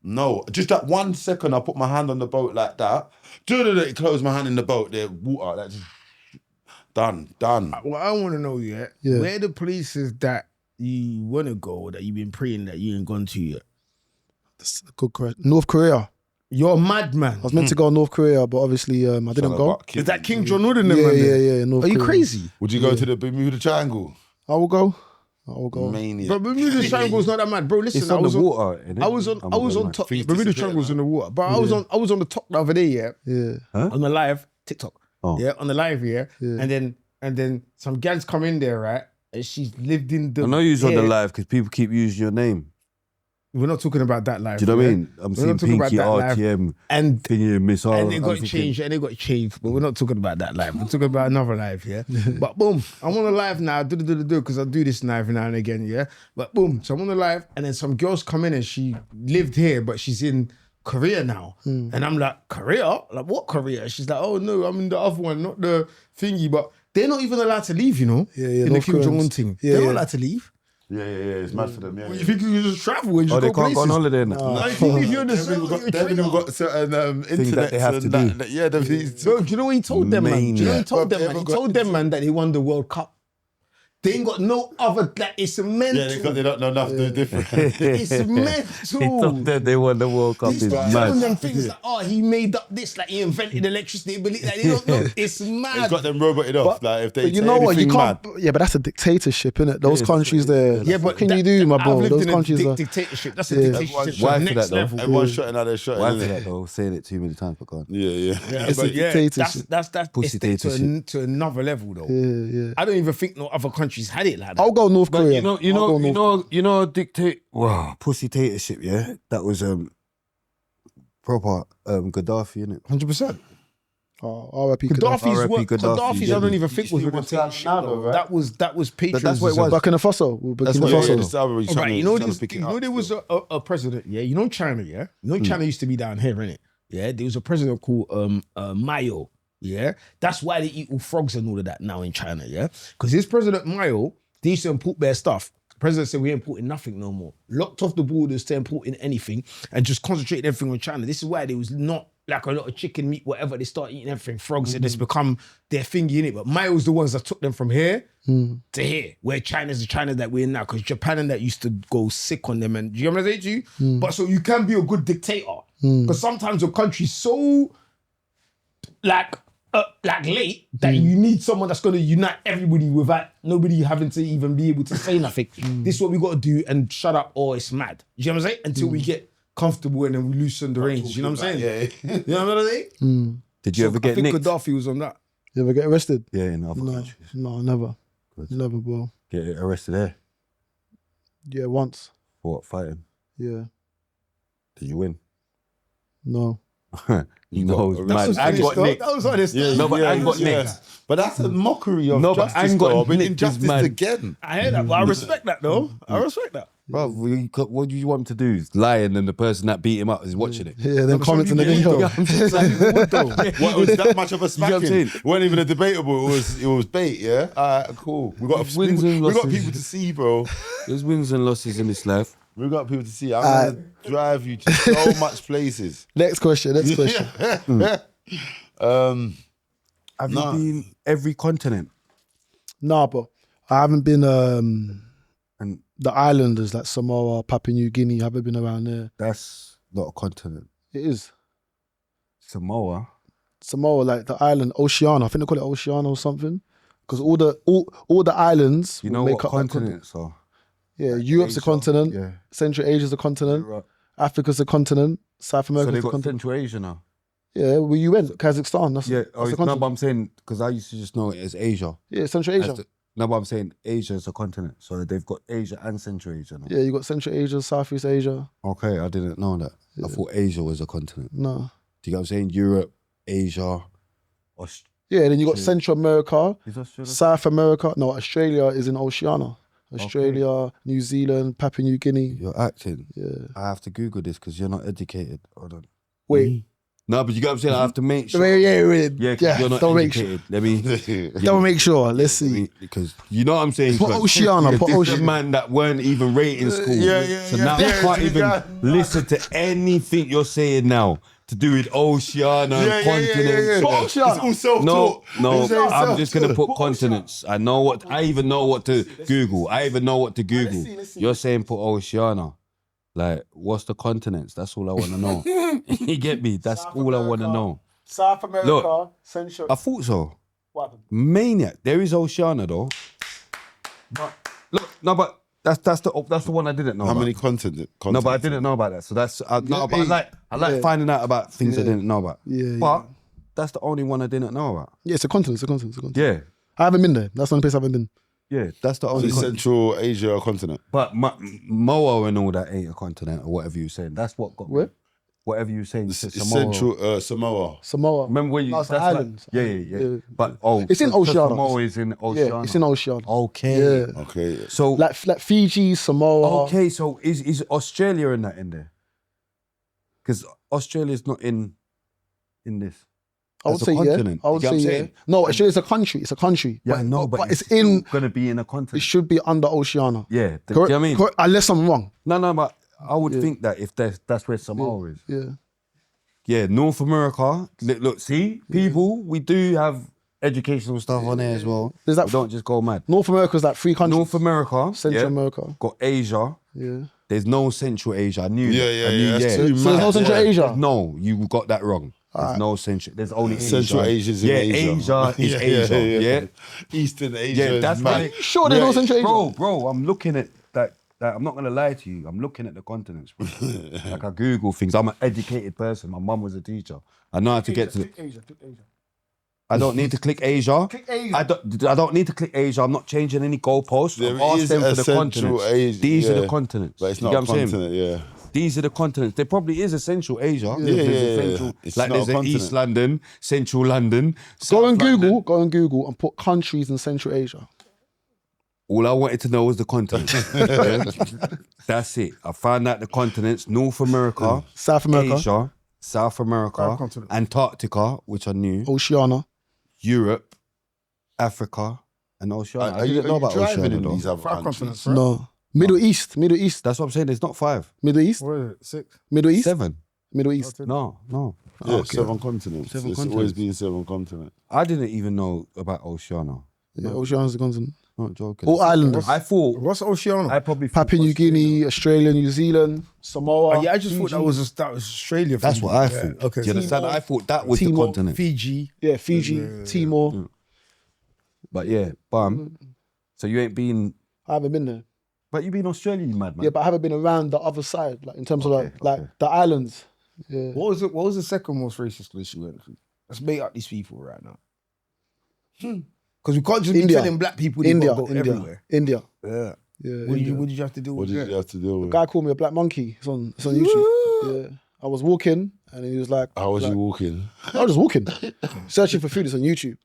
No. Just that 1 second, I put my hand on the boat like that. It closed my hand in the boat. The water, like just done. What I want to know, Yeah. where the places that you want to go, that you've been praying that you ain't gone to yet? That's a good question. North Korea. You're a madman. I was meant to go to North Korea, but obviously I didn't go. Is that King John Wooden? Yeah. North Are you Korea. crazy? Would you go to the Bermuda Triangle? I will go. Mania. But Bermuda Triangle's not that mad, bro. Listen, It's I on was the on. water. innit? I was on mad. top. Things Bermuda disappear, Triangle's in man. the water, but I was on the top the other day, Yeah. on the live TikTok, Oh. on the live, and then some gals come in there, right, and she's lived in the. I know you're on the yeah. live because people keep using your name. We're not talking about that live. Do you know what I yeah? mean? I'm We're seeing not talking about Pinky, that live. RTM, And Pinky, Miss R. and they I'm got thinking, changed, but we're not talking about that live. We're talking about another live, yeah. But boom, I'm on the live now, because I do this now every now and again, yeah. But boom, so I'm on the live, and then some girls come in and she lived here, but she's in Korea now, and I'm like, Korea? Like what Korea? She's like, oh no, I'm in the other one, not the thingy. But they're not even allowed to leave, you know. Yeah. In the North Kim Jong Un Koreans. thing, Yeah, they're not yeah. allowed to leave. Yeah. It's mad for them. Yeah. You think you can just travel and just Oh, they go can't go on places? holiday now. I think if you're the They've even got certain Things that they have to do. Yeah, Bro, do you know what he told them, man? Do you know what he Maniac. told them, But man? He they've told them, man, that they won the World Cup. They ain't got no other, like, it's mental. they don't know nothing different. It's He mental. told them they won the World Cup. He's It's not telling them mad. things like, oh, he made up this, like he invented electricity. But like, they don't know. It's mad. He's got them roboted off. Like if they But you say know what? You anything can't. mad. Yeah, but that's a dictatorship, innit? Those countries there. Yeah, but what can you do, my bro? I've lived Those in a countries are. dictatorship. That's a Yeah. dictatorship to Why the for next that, though? level. Everyone's shutting out their shot. Why innit? for that though? Saying it too many times, but go on. Yeah. It's a dictatorship. That's Pussy it's dictatorship. to another level though. Yeah. I don't even think no other countries had it like that. I'll go North But Korea. you know, dictate. Wow, pussy dictatorship. Yeah, that was proper Gaddafi, innit? 100%. Oh, RIP Gaddafi's R.I.P. what? Gaddafi, Gaddafi's yeah. I don't even think You was see with the what's happening dictatorship. now, though. though, right? That was patriotism. That's what it was. Burkina Faso. That's Burkina what it is. Faso. Right, you know trying this. to pick You it know up there was still. a president. Yeah, you know China. Yeah, you know China used to be down here, innit? Yeah, there was a president called Mao. Yeah, that's why they eat all frogs and all of that now in China. Yeah, because this president Mao, they used to import their stuff. The president said we ain't importing nothing no more. Locked off the borders to importing anything and just concentrated everything on China. This is why there was not like a lot of chicken meat, whatever, they start eating everything. Frogs, and it's become their thing in it. But Maya was the ones that took them from here to here, where China's the China that we're in now. Because Japan and that used to go sick on them. And do you know what I'm saying to you? But so you can be a good dictator. Because sometimes your country's so like late that you need someone that's going to unite everybody without nobody having to even be able to say nothing. This is what we got to do and shut up or it's mad. You know what I'm saying? Until we get comfortable and then we loosen the reins. You know what I'm saying? Yeah. You know what I'm saying? Did you ever get I think nicked? Gaddafi was on that. You ever get arrested? Yeah, in other No, countries. no, never. Never, bro. Get arrested there. Yeah, once. For what, fighting? Yeah, Did you win? no. You know, got man, arrested. I got nicked. That was honest. No, but I got nicked. But that's a mockery of No, but justice, I ain't got though. I mean, nicked, injustice man. again. I heard that, but I respect that though. I respect that. Bro, what do you want him to do? Lie and then the person that beat him up is watching it. Yeah, then comments in the video. What was that much of a You know what I'm smacking? saying? It wasn't even a debatable. It was bait. Yeah. All right, cool. We got Wins and we got losses. people to see, bro. There's wins and losses in this life. We got people to see. I'm gonna drive you to so much places. Next question. Have you been every continent? Nah, but I haven't been And the islanders like Samoa, Papua New Guinea. I haven't been around there. that's not a continent. It is Samoa. Samoa, like the island Oceania. I think they call it Oceania or something. Because all the islands You will know make what up that continent. continents are? Yeah, Europe's a Asia, continent. yeah. Central Asia's a continent. Right. Africa's a continent. South So America's they've a got continent. Central Asia now. Yeah, where you went, Kazakhstan. That's Yeah, that's oh, a no, continent. but I'm saying, because I used to just know it as Asia. Yeah, Central Asia. No, but I'm saying Asia is a continent. So they've got Asia and Central Asia now. Yeah, you got Central Asia, Southeast Asia. Okay, I didn't know that. I thought Asia was a continent. No. Do you get what I'm saying? Europe, Asia, Yeah, then you got Central America, Is Australia? South America. No, Australia is in Oceania. Australia, New Zealand, Papua New Guinea. You're acting. Yeah. I have to Google this because you're not educated. Hold on. Wait. No, but you get what I'm saying? I have to make sure. Wait. Yeah, 'cause you're not don't make sure. educated. Let me. Don't make sure. Let's see. Because you know what I'm saying? Put 'Cause Oceania, put this is Oceania. a man that weren't even rating school. So now yeah. I can't even Yeah. listen to anything you're saying now to do with Oceania and continents. Put Oceania. It's all self-taught. No, It's all I'm just gonna self-taught. put continents. I even know what to Google. I even know what to Google. You're saying put Oceania. Like, what's the continents? That's all I want to know. You get me? That's all I want to know. South America, Look. Central. I thought so. What happened? Maniac. There is Oceania though. But look, no, but that's the one I didn't know. How about. many continents? No, but I didn't know about that. So that's no, but I like finding out about things I didn't know about. Yeah, But that's the only one I didn't know about. Yeah, it's a continent. It's a continent. It's a continent. Yeah. I haven't been there. That's the only place I haven't been. Yeah, that's the only Is continent. Central Asia a continent? But Moa and all that ain't a continent or whatever you're saying. That's what got me. Where? Whatever you're saying, you said It's Samoa. Central Samoa. Samoa. Remember when you? No, it's that's an island. Yeah. Yeah. But It's in so Oceania. Samoa is in Oceania. Yeah, it's in Oceania. Okay. Yeah. Okay. So Like Fiji, Samoa. okay, so is Australia in that in there? Because Australia's not in this. I would as a say continent. yeah. I would You get say what I'm yeah. saying? No, Australia's a country. It's a country. Yeah, I know, but it's in. gonna be in a It continent. should be under Oceania. Yeah, do you know Correct, what I mean? correct, unless I'm wrong. No, but I would think that if that's where Samoa is. Yeah. Yeah, North America. Look, see, people, we do have educational stuff on there as well. There's that We don't just go mad. North America's like 3 countries. North America, Central yeah, America. got Asia. Yeah. There's no Central Asia. I knew Yeah, that. yeah, I knew, yeah. That's too So there's no mad. Central Asia. No, you got that wrong. There's no Central. There's only Central Asia. Asia's in yeah, Asia. Asia is Asia. Yeah, Eastern Asia. yeah. is That's mad. right. Sure there's no Central Asia? Bro, I'm looking at that. I'm not gonna lie to you. I'm looking at the continents. Bro. Like I Google things. I'm an educated person. My mum was a teacher. I know how to get to. Asia. I don't need to click Asia. Asia. I don't need to click Asia. I'm not changing any goalposts. There I've asked is them a for the Central continents. Asia, These are yeah. the continents. But it's You not get a what I'm saying? continent, yeah. These are the continents. There probably is a Central Asia. Yeah, There's a yeah. Central, It's like not there's a an continent. East London, Central London. Go on South London. Google and put countries in Central Asia. All I wanted to know was the continents. Yeah? That's it. I found out the continents: North America, South America. Asia, South America, 5 continents. Antarctica, which I knew, Oceania. Europe, Africa, and Oceania. I didn't know about driving Oceania in though. these other countries? No. Middle East. That's what I'm saying. There's not 5, Middle East. What is it? 6? Middle East. 7. Middle East. No. Yeah, 7 continents. Seven It's continents. always been 7 continents. I didn't even know about Oceania. Yeah, Oceania's the continent. Not joking. All islanders. I thought What's Oceania? I probably thought Papua New Guinea, Australia, New Zealand, Samoa. Yeah, I just thought Fiji. that was Australia. That's what I thought. Okay. Do you understand? I thought that was the Timor. continent. Fiji. Yeah, Fiji, Timor. But yeah, so you ain't been. I haven't been there. But you been Australia, you mad man. Yeah, but I haven't been around the other side, like in terms of like okay. the islands. Yeah. What was the second most racist place you went to? Let's make up these people right now. Because we can't just be India. telling black people they India, gotta go India, everywhere. India. Yeah. Yeah. What did India. you have to do What with did that? you have to deal A with? guy called me a black monkey. It's on YouTube. Yeah. I was walking and he was like, How was you walking? I was just walking, searching for food. It's on YouTube.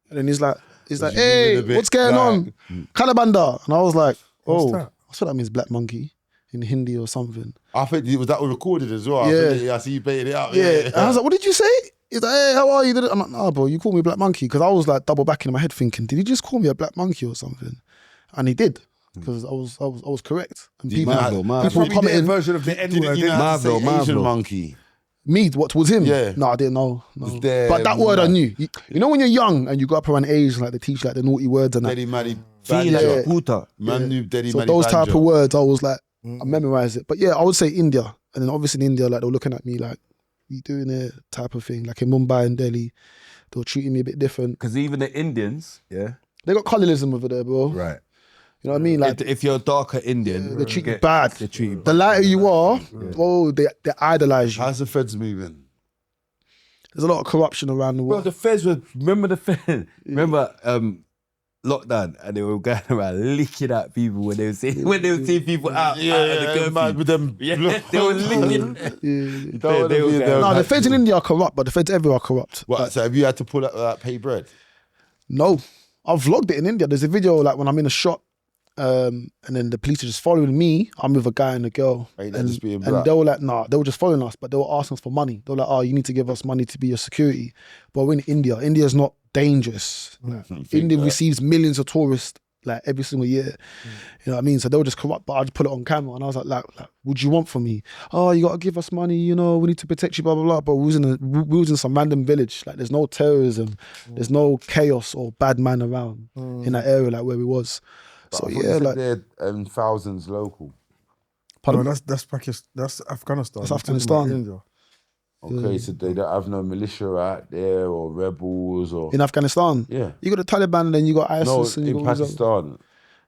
And then he's like, you hey, moving a bit what's going on? Calabanda. And I was like, oh, that? I thought that means black monkey in Hindi or something. I think was that recorded as well. Yeah. I see you baited it out. Yeah. And I was like, what did you say? He's like, hey, how are you? I'm like, nah, bro, you called me black monkey. Because I was like double backing in my head thinking, did he just call me a black monkey or something? And he did. Because I was correct. And people, Marvel. That's people probably commenting, their version of the Didn't N-word. you know how to say Marvel. Asian monkey? me, what towards him? Yeah. No, I didn't know. No. Was there- But that word I knew. You know when you're young and you go up around age, like they teach like the naughty words and that. Daddy Manny Feel Banjo. like puta. Man knew Daddy So Manny those type Banjo. of words, I was like, I memorized it. But yeah, I would say India. And then obviously in India, like they were looking at me like, you doing it type of thing. Like in Mumbai and Delhi, they were treating me a bit different. Because even the Indians, yeah, They got colorism over there, bro. right. You know what I mean? Like If you're a darker Indian, they treat you bad. They treat you The lighter you are, oh, they idolize you. How's the feds moving? There's a lot of corruption around the Bro, world. the feds were. Remember the feds? Remember lockdown, and they were going around licking at people when they were seeing people out at the curfew. man, with them. Yeah, they were licking. You don't want to They be were there. going- No, the feds in India are corrupt, but the feds everywhere are corrupt. What, so have you had to pull out that pay bread? No, I vlogged it in India. There's a video like when I'm in a shop, and then the police are just following me. I'm with a guy and a girl, Ain't that and, just being and black? they were like, nah, they were just following us, but they were asking us for money. They were like, oh, you need to give us money to be your security. But we're in India. India's not dangerous. India receives millions of tourists like every single year. You know what I mean? So they were just corrupt, but I just put it on camera and I was like, what do you want from me? Oh, you got to give us money, you know, we need to protect you, blah, blah, blah. But we was in some random village. Like there's no terrorism, there's no chaos or bad man around in that area like where we was. So I thought you yeah, said like, they're thousands local. No, that's Pakistan. That's Afghanistan. That's I'm talking about Afghanistan. India. Okay, so they don't have no militia out there or rebels or in Afghanistan, yeah. you got the Taliban and then you got No, ISIS and you in got Pakistan.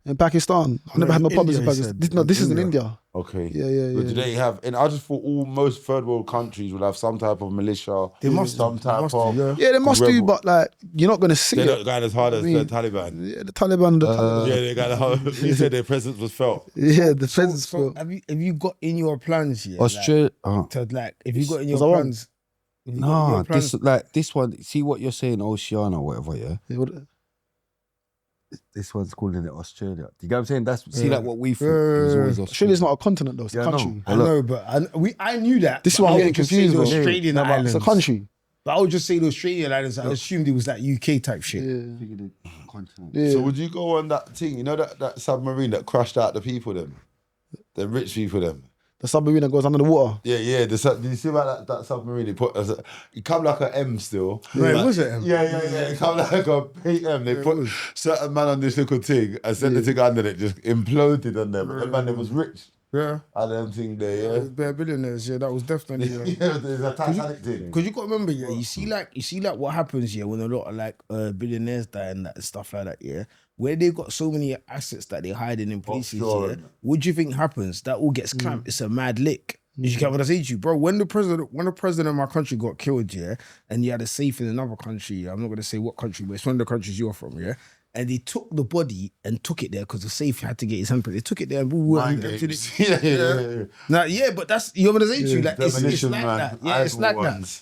In Pakistan, I've never had no in problems in India, he Pakistan. said. This is in India. India. Okay. Yeah. But do they have? And I just thought most third world countries will have some type of militia. They must some do, type of. Yeah, they must do, rebel. but like you're not gonna see They're it. not going as hard as mean- the Taliban. Yeah, the Taliban, Yeah, they're going hard. He said their presence was felt. yeah, the presence. So have you got in your plans yet? Australia. If you got in your Was I wrong? plans. If you got in No, your plans- this one. See what you're saying, Oceania, or whatever. Yeah, this one's calling it Australia. Do you get what I'm saying? That's see like what we thought. It was always Australia's not a continent though; it's Yeah, a I know. country. I know, but I knew that. This is but why I I'm would getting just say confused, the bro. Australian No, but islands. it's a country. But I would just say the Australian islands. I assumed it was that UK type shit. Yeah. So would you go on that thing? You know that submarine that crushed out the people, the rich people, them. The submarine that goes under the water. Yeah. Did you see about that submarine? It come like an M still. Right, Like- was it M? Yeah. It come like a big M. They put certain man on this little thing and sent the thing under it, just imploded on them. The man that was rich. Yeah. And them thing there, yeah. Bare billionaires, yeah, that was definitely. Yeah, there's a Titanic thing. Because you got to remember, yeah, you see like what happens, yeah, when a lot of like billionaires die and that stuff like that, yeah, where they've got so many assets that they're hiding in places, Offshore. yeah. What do you think happens? That all gets clamped. It's a mad lick. You get what I say to you, bro? When the president of my country got killed, yeah, and you had a safe in another country, I'm not gonna say what country, but it's one of the countries you're from, yeah. And they took the body and took it there because the safe had to get his handprint. They took it there and Mind games. Yeah. Now, yeah, but that's you know what I'm saying to you. Like, it's Demolition like Man. that. Yeah, it's like that.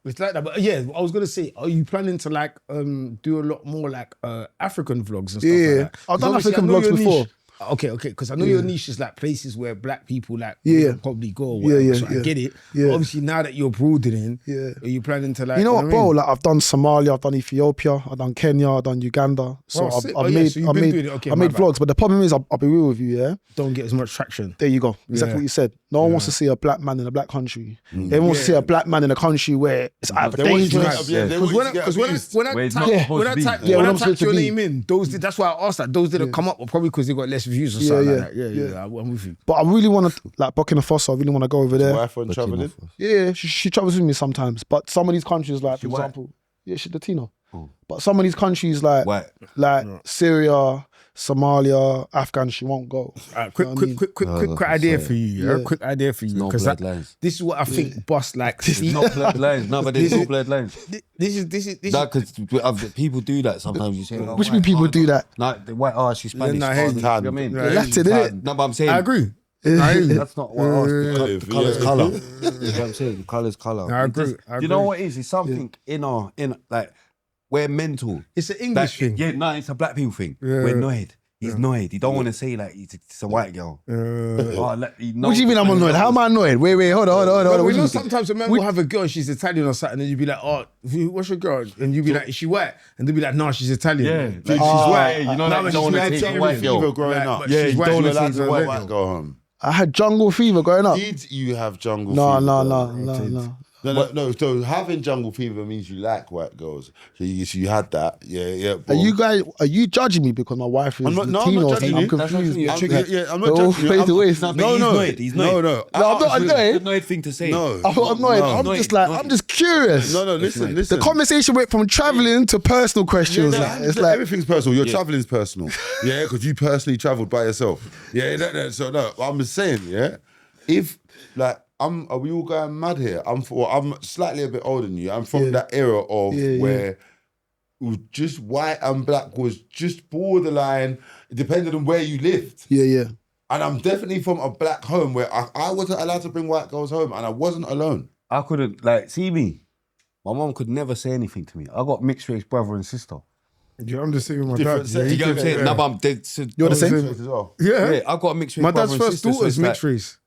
It's like that. But yeah, I was gonna say, are you planning to like do a lot more like African vlogs and stuff Yeah. like that? I've done 'Cause obviously African I know vlogs your before. niche. Okay, because I know your niche is like places where black people like Yeah. would probably go or whatever, so I yeah. get it. Yeah. But obviously now that you're broadening, are you planning to like... You know what, I bro? mean? Like I've done Somalia, I've done Ethiopia, I've done Kenya, I've done Uganda. So Oh, sick. I've Oh, yeah, made, so you've I been made, doing it. Okay, I my made bad. vlogs. But the problem is, I'll be real with you, yeah. Don't get as much traction. There you go. Exactly Yeah. what you said. No one wants to see a black man in a black country. Everyone wants to see a black man in a country where it's either They want you to dangerous. get- they want you to get Because abused. when I Where it's typed not supposed to be. Yeah, when we're I not supposed typed to your be. name in, those that's why I asked that. Those didn't come up, or probably because they got less views or something like that. Yeah. I'm with you. But I really want to, like Burkina Faso, I really want to go over there. Wife on traveling. Yeah, she travels with me sometimes. But some of these countries, like for white? example, yeah, she's Latino. But some of these countries, like White. Syria, Somalia, Afghan, she won't go. Quick idea for you. Yeah? Quick idea for you. No Because bloodlines. this is what I think Boss like. No bloodlines. No, but there's no bloodlines. This is No, because people do that sometimes. You say, oh, Which mean people do that? No, the white, oh, she's Spanish. no, Oh, hey, you know what I mean? They're Latin, innit? No, but I'm saying. I agree. That's not what I asked. The colour's colour. You know what I'm saying? The colour's colour. I agree. Do you know what it is? It's something in like, we're mental. It's an English thing. Yeah, no, it's a black people thing. We're annoyed. He's annoyed. He don't want to say like it's a white girl. What do you mean I'm annoyed? How am I annoyed? Wait, hold on. But What we do know you think? sometimes a man will have a girl, she's Italian or something, and you'd be like, oh, what's your girl? And you'd be like, is she white? And they'd be like, no, she's Italian. Yeah. Like, she's white. You know, No, like, but you don't she's want to take a white Fever girl. growing Like, up. but Yeah, she's you white, don't you allow say the it's white a man go home. I had jungle fever growing up. Did you have jungle No. fever? No. So having jungle fever means you like white girls. So you had that. Yeah. Are you judging me because my wife is I'm not Latino? judging you. I'm confused. I'm They not all judging you. fade away. He's annoyed. He's annoyed. No. I'm not It's annoyed. an annoyed thing to say. No. I'm annoyed. I'm just curious. No, listen. The conversation went from traveling to personal questions. It's like everything's personal. Your traveling's personal. Yeah, because you personally travelled by yourself. Yeah, so no, I'm just saying, yeah. If like are we all going mad here? I'm slightly a bit older than you. I'm from that era of where it was just white and black was just borderline, depending on where you lived. Yeah. And I'm definitely from a black home where I wasn't allowed to bring white girls home, and I wasn't alone. I couldn't, like, see me. My mom could never say anything to me. I got mixed race brother and sister. Yeah, I'm just saying with my Different dad. sex. You get what I'm saying? Yeah. No, but You're the same? As well. Yeah. I got a mixed race My brother dad's and first sister. so daughter's it's like- mixed race.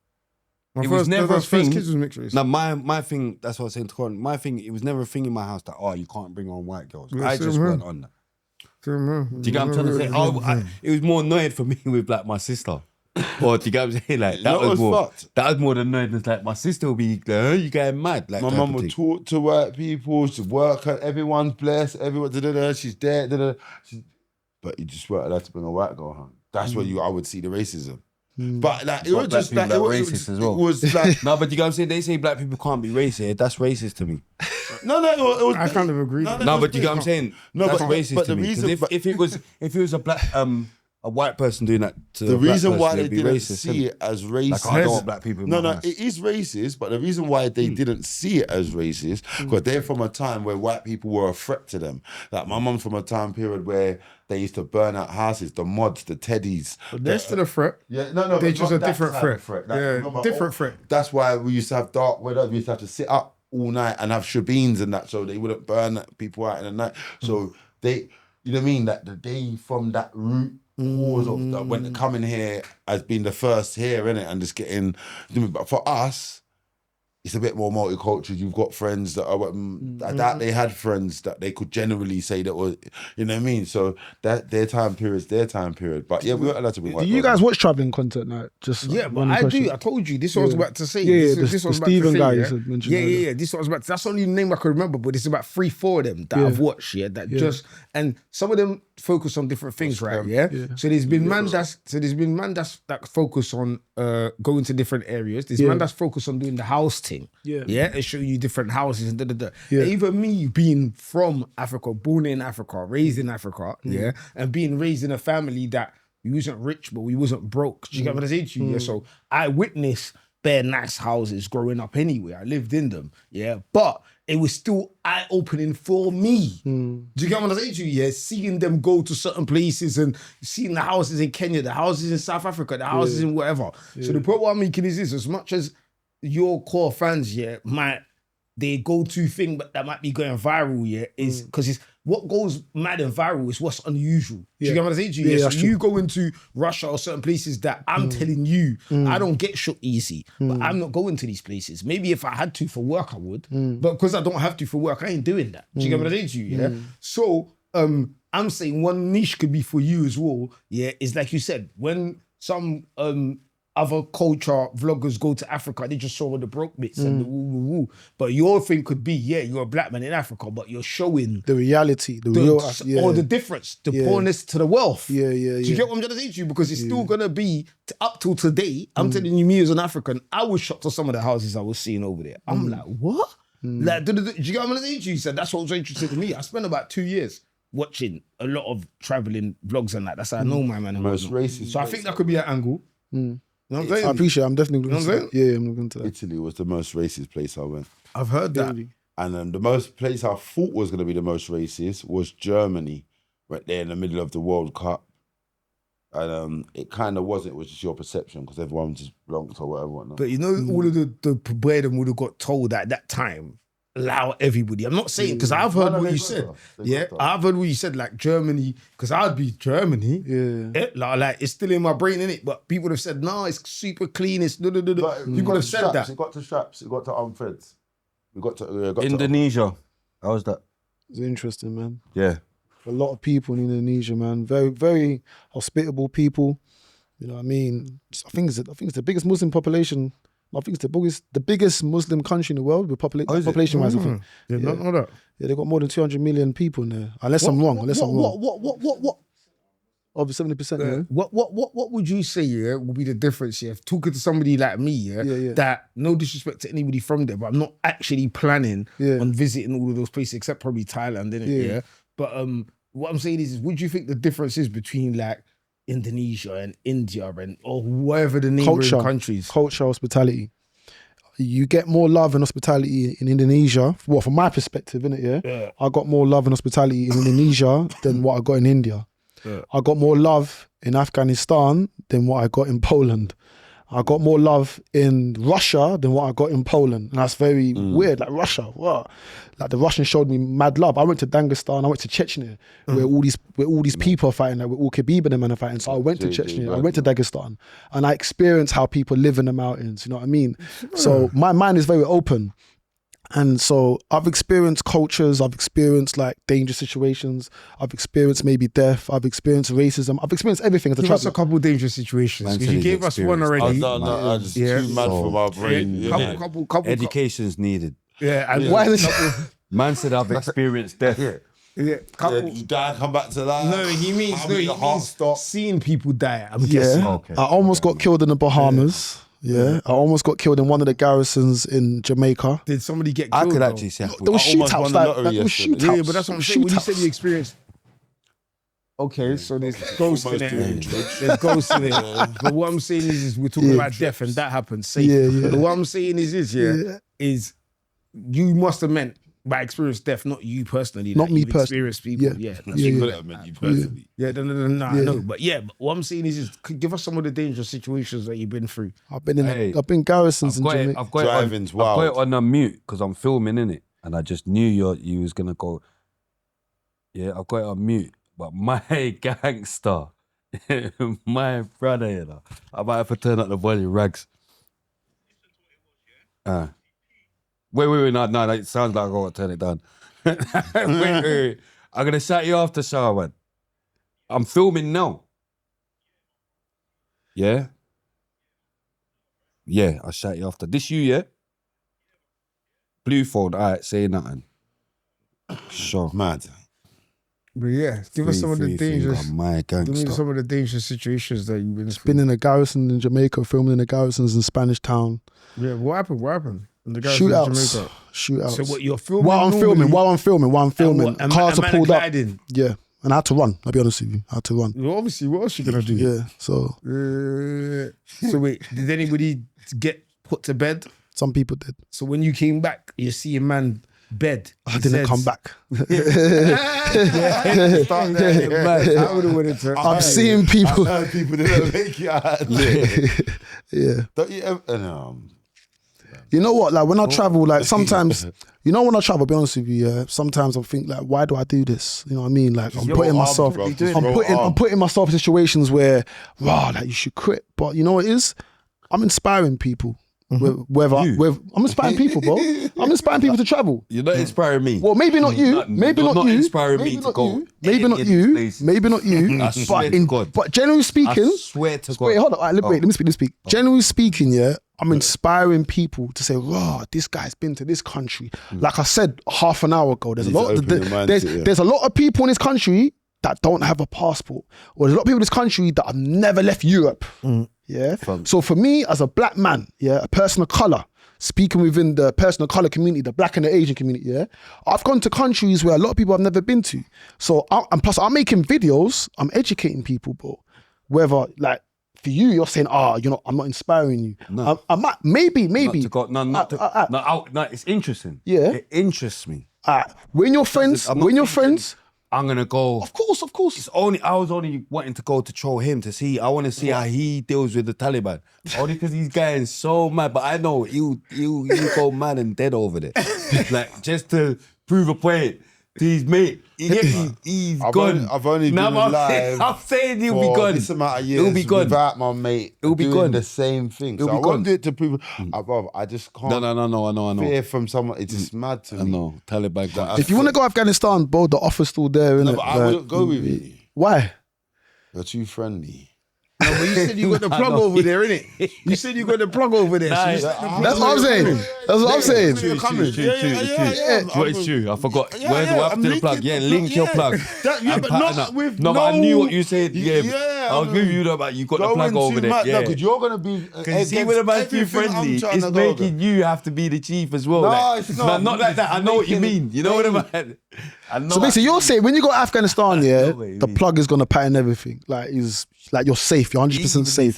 My It was never a first thing. kids was mixed race. Now my thing, that's what I was saying to Colin. My thing, it was never a thing in my house that you can't bring on white girls. Yeah, I same just here. weren't on that. Do you Do you get what I'm trying to say? It was more annoyed for me with like my sister. Or do you get what I'm saying? Like that know was what's more. fucked? That was more than annoyedness. Like my sister would be like, "Oh, you getting mad?" Like My type mum of would thing. talk to white people. She'd work. Everyone's blessed. Everyone. She's there. But you just weren't allowed to bring a white girl home. That's where I would see the racism. But like it was black just people like that it was racist as well. It was like No, but you get what I'm saying? They say black people can't be racist. That's racist to me. no. It was, I kind of agree. No, but you get what I'm saying? No, That's but- racist but to the me. 'Cause reason- if it was a black a white person doing that to the a black reason person, why they it'd be didn't racist, see innit? it as racist. Like, I don't want black people in No, my house. it is racist, but the reason why they didn't see it as racist, because they're from a time where white people were a threat to them. Like my mum's from a time period where they used to burn out houses, the mods, the teddies. But they're still a threat. Yeah, They're but just not a that different type threat. of threat. Yeah, no, but different threat. That's why we used to have dark weather. We used to have to sit up all night and have shebeens and that, so they wouldn't burn people out in the night. So they, you know what I mean? That they from that root cause of that when coming here as being the first here, innit, and just getting. But for us, it's a bit more multicultural. You've got friends that are I doubt they had friends that they could generally say that was, you know what I mean? So that their time period's their time period. But yeah, we weren't allowed to be white. do you guys watch traveling content now? Just Yeah, but random I question. do. I told you. This is what I was about to say. Yeah, this the was about Stephen to say, guy you yeah? said mentioned Yeah. earlier. This is what I was about to. That's the only name I could remember, but it's about 3-4 of them that I've watched, that just, and some of them focus on different things, right? Yeah? So there's been man that's that focus on going to different areas. There's man that's focused on doing the house thing. Yeah, and show you different houses and da. Yeah. Even me being from Africa, born in Africa, raised in Africa, and being raised in a family that we wasn't rich, but we wasn't broke. Do you get what I say to you? Yeah. So I witnessed bare nice houses growing up anyway. I lived in them. Yeah. But it was still eye-opening for me. Do you get what I say to you? Yeah. Seeing them go to certain places and seeing the houses in Kenya, the houses in South Africa, the houses in whatever. So the point what I'm making is this: as much as your core fans, might their go-to thing, but that might be going viral, yeah, is because it's what goes mad and viral is what's unusual. Do you get what I'm saying to you? Yeah, So you go into Russia or certain places that I'm telling you, I don't get shook easy, but I'm not going to these places. Maybe if I had to for work, I would, but because I don't have to for work, I ain't doing that. Do you get what I'm saying to you? Yeah. So I'm saying one niche could be for you as well. Yeah, is like you said, when some other culture vloggers go to Africa, they just show all the broke bits and the woo. But your thing could be, yeah, you're a black man in Africa, but you're showing the reality, the real, or the difference, the poorness to the wealth. Yeah. Do you get what I'm trying to say to you? Because it's still gonna be up till today. I'm telling you, me as an African, I was shocked at some of the houses I was seeing over there. I'm like, what? Like, do you get what I'm saying to you? He said that's what was interesting to me. I spent about 2 years watching a lot of traveling vlogs and that. That's how I know my man. Most racist. So I think that could be an angle. You know what I'm saying? I appreciate it. I'm definitely looking to that. Yeah, I'm looking to that. Italy was the most racist place I went. I've heard that. And the most place I thought was going to be the most racist was Germany, right there in the middle of the World Cup. And it kind of wasn't. It was just your perception because everyone just blocked or whatever. But you know, all of the bread would have got told at that time. Allow everybody. I'm not saying because I've heard what you said. I've heard what you said. Like Germany, because I'd be Germany. Like it's still in my brain, innit? But people have said, no, it's super clean. It's people have said that. It got to straps. It got to armed feds. We got to Indonesia. How was that? It's interesting, man. Yeah. A lot of people in Indonesia, man. Very, very hospitable people. You know what I mean? I think it's the biggest Muslim population. I think it's the biggest Muslim country in the world with population-wise. I think. Yeah, not know that. Yeah, they got more than 200 million people in there. Unless I'm wrong. What? Over 70%. Yeah. What would you say? Yeah, would be the difference? Yeah, talking to somebody like me. Yeah, that no disrespect to anybody from there, but I'm not actually planning on visiting all of those places except probably Thailand, innit? Yeah. But what I'm saying is, what do you think the difference is between like Indonesia and India or wherever the neighboring countries? Culture, hospitality. You get more love and hospitality in Indonesia. Well, from my perspective, innit? Yeah. I got more love and hospitality in Indonesia than what I got in India. Yeah. I got more love in Afghanistan than what I got in Poland. I got more love in Russia than what I got in Poland. And that's very weird. Like Russia, what? Like the Russians showed me mad love. I went to Dagestan, I went to Chechnya, where all these people are fighting, like where all Khabib and them are fighting. So I went to Chechnya, I went to Dagestan, and I experienced how people live in the mountains, you know what I mean? So my mind is very open. And so I've experienced cultures, I've experienced like dangerous situations, I've experienced maybe death, I've experienced racism, I've experienced everything as a traveler. traveler. Give us a couple of dangerous situations. You gave us one already. I just too mad for my brain. Couple. Education's needed. Yeah, and why is Man said I've experienced death. You die, come back to life. No, he means seeing people die. I'm guessing. Okay. I almost got killed in the Bahamas. Yeah, I almost got killed in one of the garrisons in Jamaica. Did somebody get killed? I could actually say there was shootouts. There was shootouts. Yeah, but that's what I'm saying. When you said you experienced. Okay, so there's ghosts in it. There's ghosts in it. But what I'm saying is we're talking about death and that happens. But what I'm saying is you must have meant by experience death, not you personally. Not me personally. Experienced people. I meant you personally. No. But what I'm saying is give us some of the dangerous situations that you've been through. I've been garrisons in Jamaica. I've got it on a mute because I'm filming, innit? And I just knew you was gonna go. Yeah, I've got it on mute. But my gangster, my brother, you know, I might have to turn up the volume, Rags. Wait, no, it sounds like I gotta turn it down. wait. I'm gonna shout you after shower, man. I'm filming now. Yeah? Yeah, I'll shout you after. This you, yeah? Blue phone, all right, say nothing. Sure. Mad. But yeah, give us some of the dangerous. Give me some of the dangerous situations that you've been through. Been in a garrison in Jamaica, filming in the garrisons in Spanish Town. Yeah, what happened? In the shootouts. So what you're filming? While I'm filming, cars are pulled up. Yeah, and I had to run. I'll be honest with you, I had to run. Well, obviously, what else you gonna do? Yeah, so. So wait, did anybody get put to bed? Some people did. So when you came back, you see a man bed. I didn't come back. I'm seeing people. I heard people didn't make it out. Yeah. Don't you ever? You know what? Like when I travel, like sometimes, you know, when I travel, I'll be honest with you, yeah, sometimes I think like, why do I do this? You know what I mean? Like I'm putting myself in situations where, wow, like you should quit. But you know what it is? I'm inspiring people. Whether I'm inspiring people, bro. I'm inspiring people to travel. You're not inspiring me. Well, maybe not you. Maybe not you. Inspiring me to go. Maybe not you. Maybe not you. I swear to God. But generally speaking, I swear to God. wait, hold on. All right, wait, let me speak. Generally speaking, yeah, I'm inspiring people to say, "Wow, this guy's been to this country." Like I said half an hour ago, there's a lot of people in this country that don't have a passport, or there's a lot of people in this country that have never left Europe. Yeah. So for me, as a black man, yeah, a person of color, speaking within the person of color community, the black and the Asian community, yeah, I've gone to countries where a lot of people have never been to. So and plus, I'm making videos, I'm educating people, bro. Whether like for you, you're saying, you know, I'm not inspiring you. No. I might, maybe. No, it's interesting. Yeah. It interests me. When your friends, I'm gonna go. Of course. I was only wanting to go to troll him to see. I want to see how he deals with the Taliban. Only because he's getting so mad. But I know he'll go mad and dead over there. Like just to prove a point to his mate. He's gone. I've only been alive. I'm saying he'll be gone. This amount of years He'll be gone. Without my mate. He'll be doing gone. the same thing. He'll So be I gone. won't do it to prove. I just can't. No. I know. Fear from someone. It's just mad to me. I know. Taliban gone. If you want to go Afghanistan, bro, the offer's still there, No, innit? but I wouldn't go with you. Why? You're too friendly. No, but you said you got the plug over there, innit? You said you got the plug over there. That's what I'm saying. That's what I'm saying. It's true. I forgot. Where's what happened to the plug? Yeah, link your plug. But not with No, but I knew what you said. Yeah, I was with you though, but you got the plug over there. Yeah. because you're gonna be. Because see, when a man's too friendly, it's making you have to be the chief as well. No, it's not. Not like that. I know what you mean. You know what I mean? So basically, you're saying when you go to Afghanistan, yeah, way, the plug is gonna pattern everything. Like you're safe. You're 100% safe.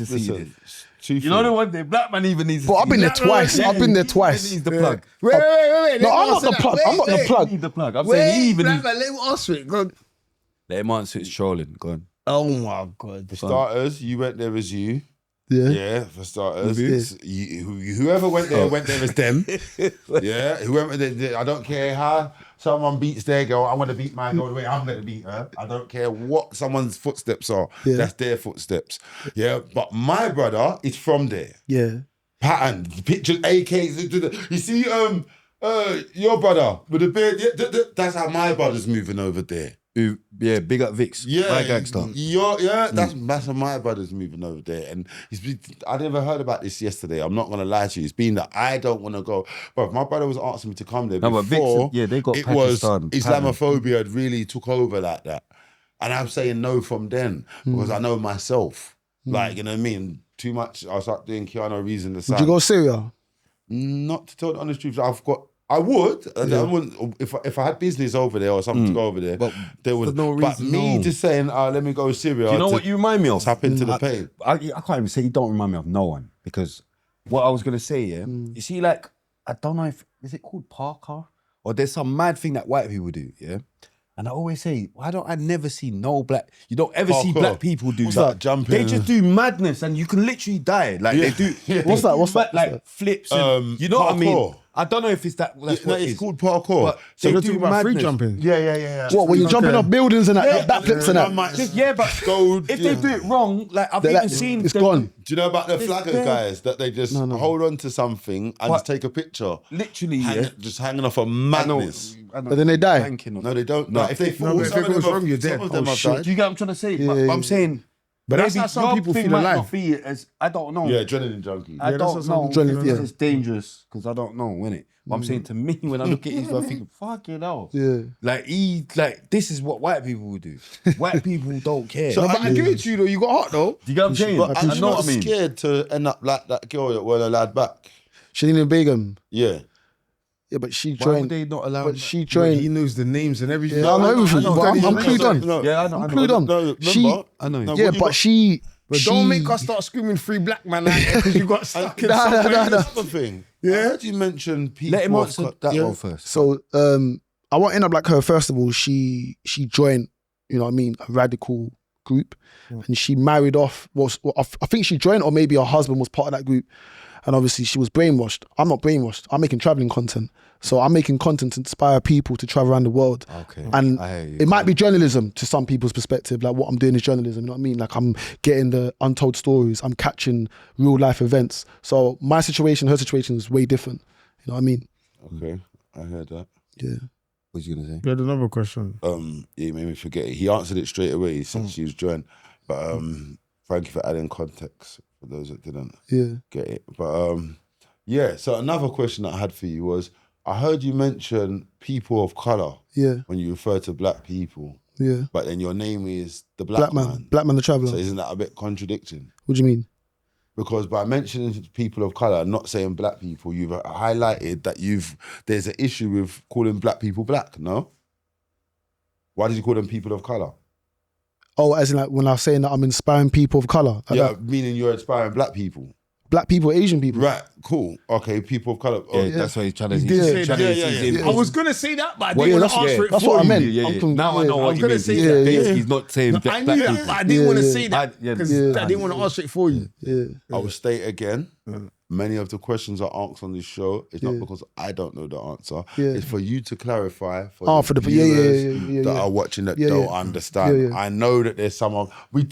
You know the one day, Blackman even needs. But I've been there twice. I've been there twice. Needs the plug. Wait. No, I'm not the plug. I'm not the plug. Need the plug. I'm saying he even needs. Let him answer it. Go on. Let him answer. It's trolling. Go on. Oh my God. For starters, you went there as you. Yeah. Yeah, for starters. Whoever went there as them. Yeah, whoever. I don't care how someone beats their girl. I want to beat my girl the way I'm going to beat her. I don't care what someone's footsteps are. Yeah. That's their footsteps. Yeah, but my brother is from there. Yeah. Pattern, pictures, AKs. You see, your brother with the beard. Yeah, that's how my brother's moving over there. Yeah, big up Vix. Yeah, my gangster. That's how my brother's moving over there. And I never heard about this yesterday. I'm not gonna lie to you. It's been that I don't want to go. But my brother was asking me to come there before. But Vix, they got it Pakistan. was Islamophobia had really took over like that. And I'm saying no from then because I know myself. Like, you know what I mean? Too much. I'll start doing Keanu Reeves in the sun. Would you go Syria? Not to tell the honest truth. I would. I wouldn't if I had business over there or something to go over there. But there would. No reason, but me just saying, let me go to Syria. Do you know what you remind me of? Tap into the pain. I can't even say you don't remind me of no one because what I was gonna say, you see, like I don't know if is it called Parker or there's some mad thing that white people do, yeah. And I always say, why don't I never see no black? You don't ever see black people do that. Jumping. They just do madness, and you can literally die. Like they do. What's that? Like flips. And, you know what I mean? I don't know if it's that. That's what it's it is. called parkour. But So they you're do talking about free madness. jumping? Yeah. What, when you're jumping off buildings and that flips and that? If they do it wrong, like I've even seen, it's them gone. Do you know about the flagger guys that they just hold on to something and just take a picture? Literally, Just hanging off a madness. I know. But then they die. No, they don't. No, if they fall, but if it goes wrong, you're dead. Some of them Oh, have shit. died. Do you get what I'm trying to say? But I'm saying, But that's maybe how some your people thing feel might alive. not be as I don't know. Yeah, adrenaline junkie. I that's don't what some know adrenaline- if yeah. it's dangerous because I don't know, innit? But I'm saying to me, when I look at it, I think, fucking hell. Yeah. Like this is what white people would do. White people don't care. No, but I give it to you though. You got hot though. Do you get what I'm saying? But I I'm know not what I mean. scared to end up like that girl that weren't allowed back. Shanina Begum. Yeah. Yeah, but she Why would joined. they not allow? But she He joined. knows the names and everything. Yeah, I know everything. But I'm clued on. No, Yeah, I know. I'm clued on. No, She, remember? I know. No, yeah, what you but got- she. But she, don't make us start screaming free black man because you got stuck in Nah, somewhere. nah. That's the thing. Yeah. Did you mention people? Let him have answer got- that yeah. one first. So I won't end up like her. First of all, she joined, you know what I mean, a radical group, and she married off. I think she joined, or maybe her husband was part of that group, And obviously she was brainwashed. I'm not brainwashed. I'm making traveling content. So I'm making content to inspire people to travel around the world. Okay. And I hear you. it might be journalism to some people's perspective. Like what I'm doing is journalism, you know what I mean? Like I'm getting the untold stories. I'm catching real life events. So my situation, her situation is way different. You know what I mean? Okay, I heard that. Yeah. What you gonna say? You had another question. He made me forget it. He answered it straight away. He said she was joined. But thank you for adding context for those that didn't get it. But yeah, so another question that I had for you was, I heard you mention people of colour when you refer to black people. Yeah. But then your name is the Black Man. Blackman Da Traveller. So isn't that a bit contradicting? What do you mean? Because by mentioning people of colour, not saying black people, you've highlighted that there's an issue with calling black people black, no? Why did you call them people of colour? Oh, as in like when I was saying that I'm inspiring people of colour. Like that. Meaning you're inspiring black people. Black people, Asian people. Right, cool. Okay, people of colour. Yeah, that's why he's trying to. Yeah. I was gonna say that, but I Well, didn't want that's- to answer it that's for what I you. meant. Yeah. Now I know I what was you gonna mean. say that. He's not saying No, black I black knew that, people. but I didn't want to say that Yeah, because yeah. I didn't want to answer it for you. Yeah. I will state again, many of the questions I asked on this show, it's not because I don't know the answer. Yeah. It's for you to clarify for For the viewers that yeah. are watching that Yeah, don't yeah. understand. Yeah, yeah. I know that there's someone, we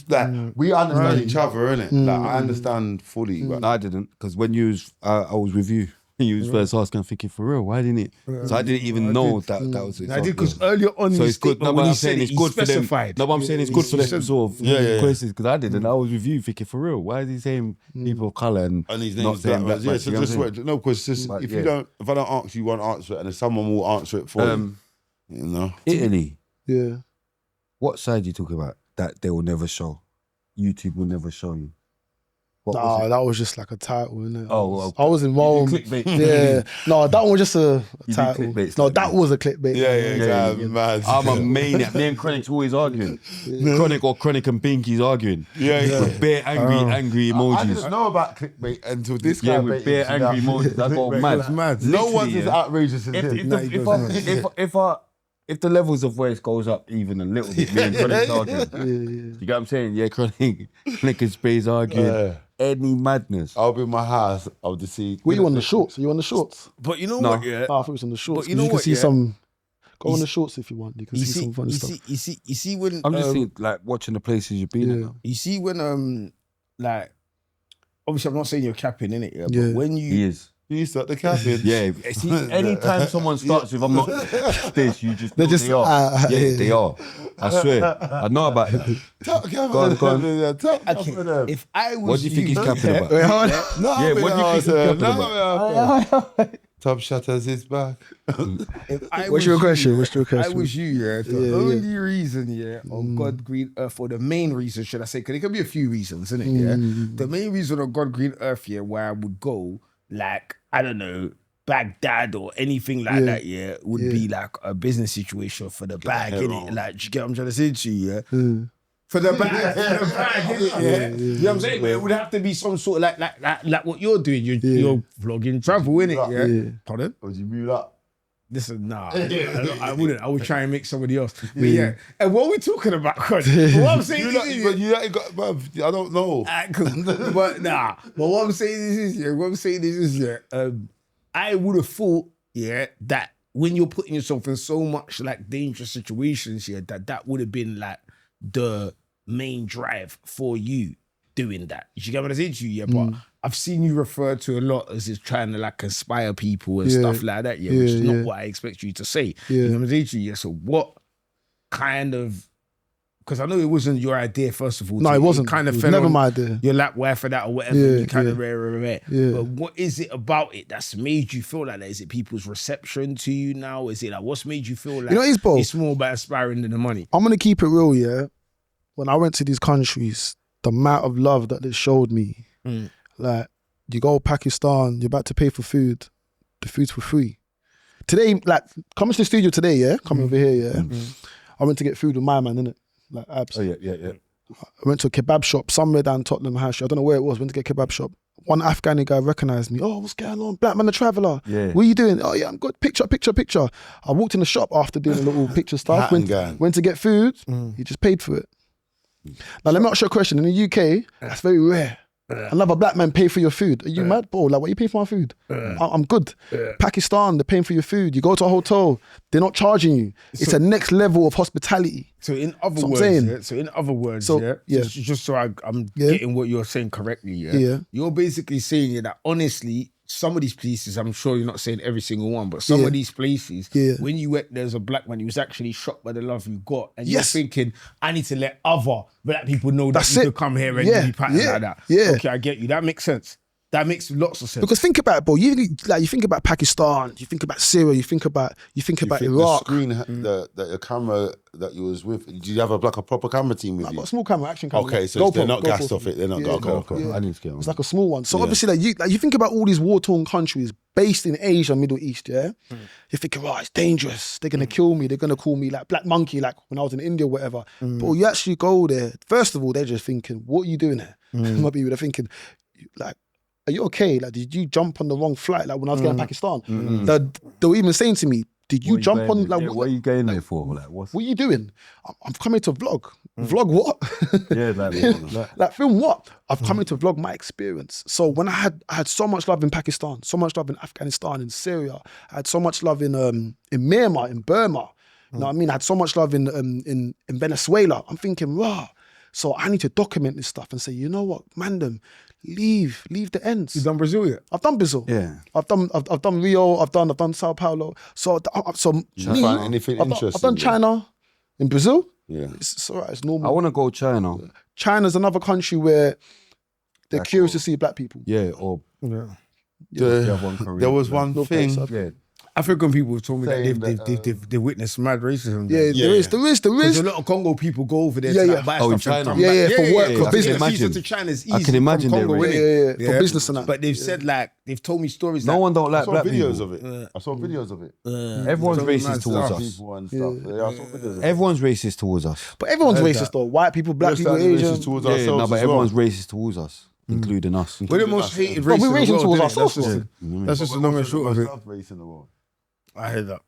understand each other, innit? Like, I understand fully. But No, I didn't, because when you was, I was with you. You was first asking, I'm thinking, for real, why didn't it? So I didn't even know that was it. I did because earlier on So in it's good. No, when but he I'm said saying it, it's he good for them. specified. No, but I'm saying it's good for them sort of Yeah. questions, because I didn't. I was with you thinking, for real, why is he saying people of colour and his not name's saying black. black? Yeah, so just wait. No, because if But, if yeah. I don't answer, you won't answer it, and then someone will answer it for you. You know. Italy, Yeah. what side you talking about that they will never show? YouTube will never show you. What was Nah, it? that was just like a title, innit? Oh, I was in Rome. clickbait. Yeah. No, that one was just a do title. clickbaits No, like that me. was a clickbait. Yeah. Mad. I'm a maniac. Me and Chronic always arguing. Chronic and Binky's arguing. Yeah. With bare angry I emojis. didn't know about clickbait until this guy Yeah, with bare baited me angry out. emojis. I go mad. mad. No Literally, one's as yeah. outrageous as him. If the levels of voice goes up even a little bit, me and Chronic's arguing. You get what I'm saying? Yeah, Chronic and Spray's arguing. Any madness. I'll be in my house. I'll just see. Were you on the shorts? Are you on the shorts? But you know No. what? Yeah. I thought it was on the shorts. But you know can what, see yeah? some. Go You on the see- shorts if you want. You can You see some funny stuff. you see when I'm just seeing, like, watching the places you've been in. Yeah. you see when like obviously I'm not saying you're capping in it, yeah, but Yeah. when He you is. You start the cabin. Yeah. See, anytime someone starts with, I'm not this, you just They're know just, they are. yeah. They are. I swear. I know about it. Go on. okay, if I was What do you think he's capping about? Wait, hold on. No, Yeah, what do you think he's capping about? Top Shutters is back. if I What's was your you, question? What's your I question? was you, yeah. The Yeah, only reason, yeah, on God Green Earth, or the main reason, should I say, because it could be a few reasons, isn't it? Yeah. The main reason on God Green Earth, yeah, where I would go, like, I don't know, Baghdad or anything like that, yeah, would be like a business situation for the bag, innit? Like, do you get what I'm trying to say to you, yeah? For the bag, innit? Yeah. You know what I'm saying? But it would have to be some sort of like what you're doing. You're vlogging travel, innit? Yeah. Pardon? Would you mute up? Listen, nah, I wouldn't. I would try and make somebody else. But yeah, and what are we talking about? What I'm saying is, I don't know. but nah. But what I'm saying is, I would have thought, yeah, that when you're putting yourself in so much like dangerous situations, yeah, that would have been like the main drive for you doing that. You get what I'm saying to you, yeah? But I've seen you referred to a lot as is trying to like inspire people and stuff like that, yeah, which is not what I expect you to say. You know what I'm saying to you, yeah? So what kind of, because I know it wasn't your idea, first of all. No, it wasn't. Kind of It was fell never on my idea. your lap wife for that or whatever. Yeah, You kind of yeah. rare. Yeah. But what is it about it that's made you feel like that? Is it people's reception to you now? Is it like, what's made you feel like You know, it's both. it's more about aspiring than the money? I'm gonna keep it real, yeah. When I went to these countries, the amount of love that they showed me, like you go Pakistan, you're about to pay for food, the food's for free. Today, like coming to the studio today, yeah, coming over here, yeah. I went to get food with my man, innit? Like Abs. Oh, yeah. I went to a kebab shop somewhere down Tottenham High Street. I don't know where it was. Went to get a kebab shop. One Afghani guy recognized me. Oh, what's going on? Blackman Da Traveller. Yeah. What are you doing? Oh, yeah, I'm good. Picture. I walked in the shop after doing a little picture stuff. Went to get food. He just paid for it. Now, let me ask you a question. In the UK, that's very rare. Another black man pay for your food. Are you mad, bro? Like, what you pay for my food? I'm good. Pakistan, they're paying for your food. You go to a hotel, they're not charging you. It's a next level of hospitality. So in other So I'm words, saying- yeah, so in other words, So, yeah, yeah. just so I'm getting what you're saying correctly, Yeah. you're basically saying that honestly, some of these places, I'm sure you're not saying every single one, but some of these places, when you went there as a black man, you was actually shocked by the love you got, and you're thinking, I need to let other black people know that you could come here and be patterned like that. Yeah. Okay, I get you. That makes sense. That makes lots of sense. Because think about it, bro. You think about Pakistan, you think about Syria, you think about The Iraq. screen, the camera that you was with, did you have a proper camera team with I've you? got a small camera, action camera. Okay, so GoPro, they're not gassed GoPro. off it. They're not Yeah. I need to get on. It's like a small one. So obviously, you think about all these war-torn countries based in Asia, Middle East, yeah? You're thinking, right, it's dangerous. They're going to kill me. They're going to call me like Black Monkey, like when I was in India or whatever. But you actually go there, first of all, they're just thinking, what are you doing here? My people, they're thinking, like, are you okay? Like, did you jump on the wrong flight? Like when I was going to Pakistan, they were even saying to me, did you jump on, like, what are you going there for? Like, what are you doing? I'm coming to vlog. Vlog what? Yeah, like film what? I've come in to vlog my experience. So when I had so much love in Pakistan, so much love in Afghanistan, in Syria, I had so much love in Myanmar, in Burma. You know what I mean? I had so much love in Venezuela. I'm thinking, rah. So I need to document this stuff and say, you know what, Mandem, leave the ends. You done Brazil yet? I've done Brazil. Yeah. I've done Rio. I've done Sao Paulo. So You find anything interesting? I've done China. In Brazil. Yeah. It's all right. It's normal. I want to go China. China's another country where they're curious to see black people. Yeah, or There was one thing. yeah. African people have told me Saying that they've witnessed mad racism. Yeah, there is. Because a lot of Congo people go over there to buy Oh, in stuff and China? come Yeah, back. for work, for I business. can imagine. To China is easy. I can imagine from they're Congo, really- innit? For business and that. But they've said like they've told me stories. No that, one don't I like saw black videos people. of it. I saw videos of it. Everyone's Something racist mad towards stuff. us. People and stuff. Yeah, I saw videos of it. Everyone's racist towards us. But everyone's racist though. White people, black We're people, starting Asian. racist towards Yeah, ourselves no, but as everyone's well. racist towards us, including us. We're the most hated But race we're in the racist world. towards innit? ourselves. That's just the long and short of it. Love race in the world. I heard that.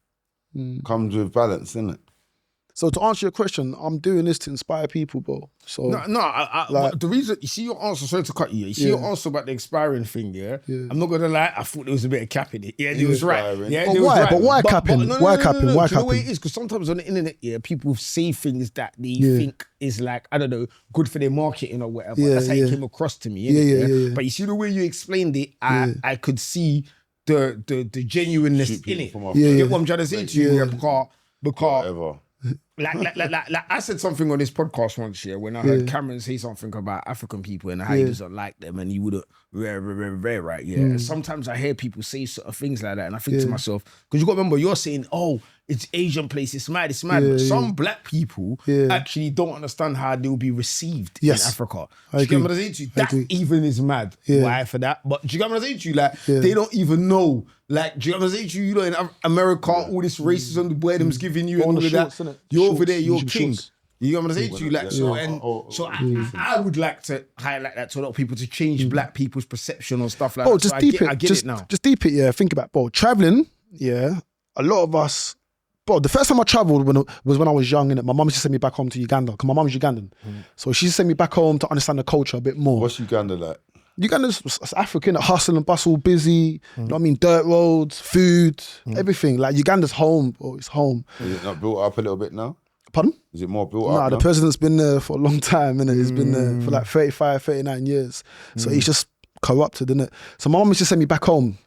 Comes with balance, isn't it? So to answer your question, I'm doing this to inspire people, bro. So No. The reason you see your answer, sorry to cut you. You see your answer about the expiring thing, yeah. I'm not gonna lie. I thought there was a bit of cap in it. Yeah, it was right. Expiring. Yeah, But it was why? right. But why capping? Why capping? Why Do you know what capping? it is? Because sometimes on the internet, yeah, people say things that they think is like, I don't know, good for their marketing or whatever. Yeah, That's how yeah. it came across to me. Yeah. But you see the way you explained it, I could see the genuineness in it. You get what I'm trying to say to you? Yeah, because Whatever. like I said something on this podcast once, yeah, when I heard Cameron say something about African people and how he doesn't like them and he would have right, yeah. And sometimes I hear people say sort of things like that and I think to myself, because you got to remember, you're saying, oh, it's Asian place, it's mad. But some black people actually don't understand how they'll be received in Africa. Do you get what I'm saying to you? That even is mad. Why for that? But do you get what I'm saying to you? Like, they don't even know. Like, do you know what I'm saying to you? You know, in America, all this racism the boy them's giving you and all of that. You're over there, you're king. You know what I'm saying to you? Like, I would like to highlight that to a lot of people to change black people's perception on stuff like that. Just So deep I get it now. Just deep it, yeah. Think about, bro, traveling, yeah. A lot of us, bro, the first time I traveled was when I was young, innit? My mum used to send me back home to Uganda because my mum's Ugandan. So she used to send me back home to understand the culture a bit more. What's Uganda like? Uganda's African, hustle and bustle, busy, you know what I mean? Dirt roads, food, everything. Like Uganda's home, bro, it's home. Is it not built up a little bit now? Pardon? Is it more built Nah, up the now? president's been there for a long time, innit? He's been there for like 35, 39 years. So he's just corrupted, innit? So my mum used to send me back home.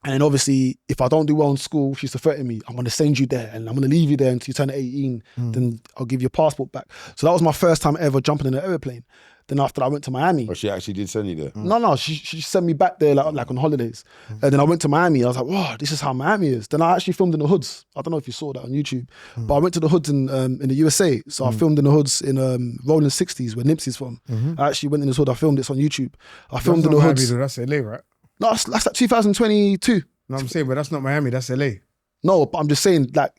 And obviously, if I don't do well in school, she used to threaten me, I'm going to send you there and I'm going to leave you there until you turn 18. Then I'll give you a passport back. So that was my first time ever jumping in an aeroplane. Then after that, I went to Miami. Or she actually did send you there? No, she sent me back there like on holidays. And then I went to Miami. I was like, wow, this is how Miami is. Then I actually filmed in the hoods. I don't know if you saw that on YouTube. But I went to the hoods in the USA. So I filmed in the hoods in Rolling 60s where Nipsey's from. I actually went in the hood. I filmed this on YouTube. I filmed in the hoods. That's LA, right? No, that's like 2022. No, I'm saying, but that's not Miami, that's LA. No, but I'm just saying like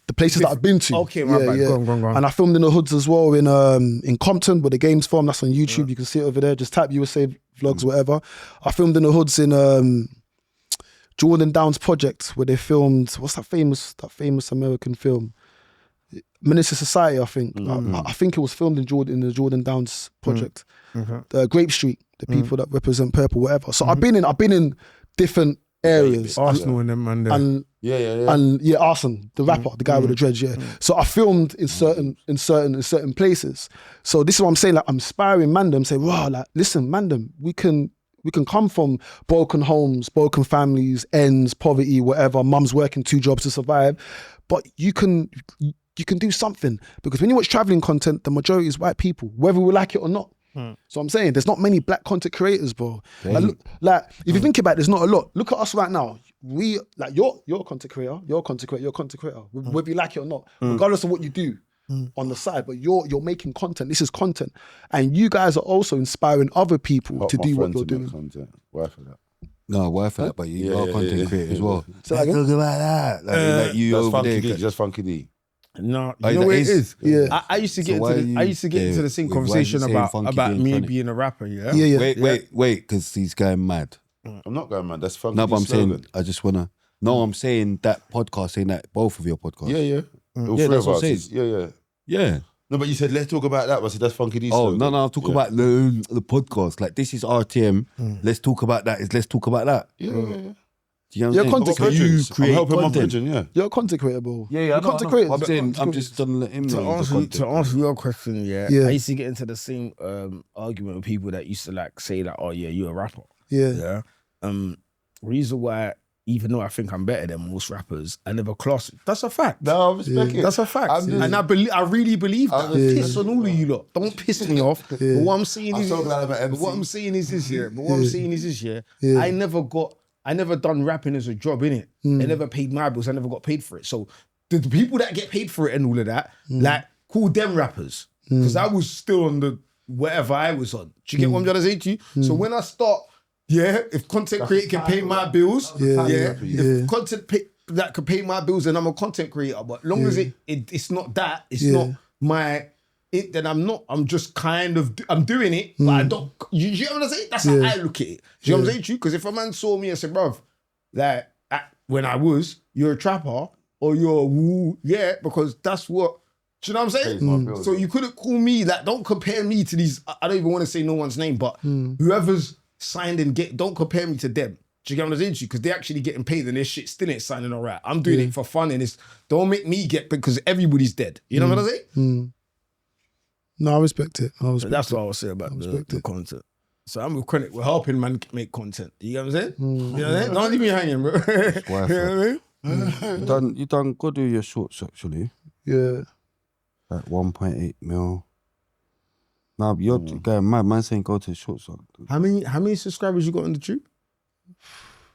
the places that I've been to. Okay, my bad. Go on. And I filmed in the hoods as well in Compton where the game's from. That's on YouTube. You can see it over there. Just type USA vlogs, whatever. I filmed in the hoods in Jordan Downs Project where they filmed, what's that famous American film? Minister Society, I think. I think it was filmed in the Jordan Downs project. The Grape Street, the people that represent purple, whatever. So I've been in different areas. Arsenal and them and And Arson, the rapper, the guy with the dreads, So I filmed in certain places. So this is what I'm saying, like I'm inspiring Mandem, saying, wow, like listen, Mandem, we can come from broken homes, broken families, ends, poverty, whatever, mum's working 2 jobs to survive. But you can do something. Because when you watch traveling content, the majority is white people, whether we like it or not. So I'm saying there's not many black content creators, bro. Like if you think about it, there's not a lot. Look at us right now. We like you're a content creator, you're a content creator, whether you like it or not, regardless of what you do on the side. But you're making content. This is content, and you guys are also inspiring other people to do what you're doing. Worth for that. No, worth for that, but you are a content creator as well. So Let's talk about that. Like you That's over Funky there. D. Just Funky D. No, Oh, you know that what it is? is. Yeah. I used to So get why into you- I used to get into the same why you conversation saying Funky about being me funny? being a rapper. Yeah. Wait, because he's going mad. I'm not going, man. That's Funky No, but I'm D's slogan. saying, I just want to. No, I'm saying that podcast, saying that both of your podcasts. Yeah. All Yeah, three that's of what us. I'm saying. Yeah. Yeah. No, but you said let's talk about that. I said that's Funky D's Oh, slogan. no, I'm talking about the podcast. Like, this is RTM. Let's talk about that. Let's talk about that. Yeah. Do you know You're what I'm content saying? creator. You I'm create helping my content. bridging, yeah. You're a content creator, bro. Yeah, You're I a know, content I know. creator. I'm saying, I'm just trying to let him know. he's a content To answer your question, yeah, Yeah. I used to get into the same argument with people that used to like say that, oh yeah, you're a rapper. Yeah. Reason why, even though I think I'm better than most rappers, I never class it. That's a fact. No, I respect it. That's a fact. I'm just- And I really believe that. Piss on all of you lot. Don't piss me off. But what I'm saying I'm is, so glad I'm an MC. what I'm saying is this year. But what I'm saying is this year. I never done rapping as a job, innit? I never paid my bills. I never got paid for it. So the people that get paid for it and all of that, like, call them rappers. Because I was still on the whatever I was on. Do you get what I'm trying to say to you? So when I start, if content creator can pay my bills, if content that can pay my bills, then I'm a content creator. But long as it's not that, it's not my it, then I'm just kind of I'm doing it, but I don't. You know what I'm saying? That's how I look at it. Do you know what I'm saying to you? Because if a man saw me and said, bruv, like when I was, you're a trapper or you're a woo, because that's what. Do you know what I'm saying? So you couldn't call me like. Don't compare me to these. I don't even want to say no one's name, but whoever's signed and don't compare me to them. Do you get what I'm saying? Because they're actually getting paid and their shit still ain't signing all right. I'm doing it for fun and don't make me get because everybody's dead. You know what I'm saying? No, I respect it. That's what I was saying about the content. So I'm with credit. We're helping man make content. You get what I'm saying? You know what I'm saying? Don't leave me hanging, bro. You know what I mean? You done good with your shorts, actually. Yeah. Like 1.8 mil. Nah, but you're going mad. Man saying go to the shorts. How many subscribers you got on the tube?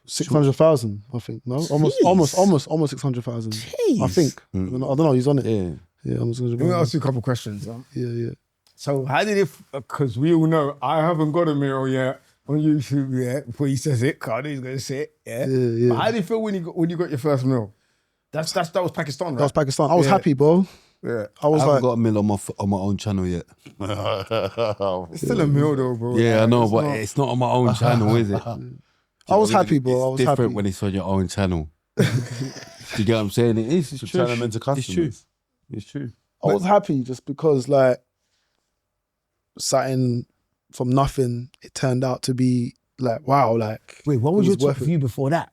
600,000, I think. No, almost 600,000. I think. I don't know. He's on it. Yeah, almost 600,000. Let me ask you a couple questions. Huh? Yeah. So how did it? Because we all know I haven't got a mirror yet on YouTube yet. Before he says it, Cardi's gonna say it. Yeah. But how did it feel when you got your first meal? That was Pakistan, right? That was Pakistan. I was happy, bro. Yeah. I was haven't like, got a mill on my own channel yet. It's still a meal though, bro. Yeah, I know, it's but not- it's not on my own channel, is it? I was happy, bro. I was It's different happy. when it's on your own channel. Do you get what I'm saying? It is. It's turn true. them into It's true. customers. It's true. I was happy just because, like, something from nothing, it turned out to be like, wow, like. Wait, what was it your top worth it. view before that?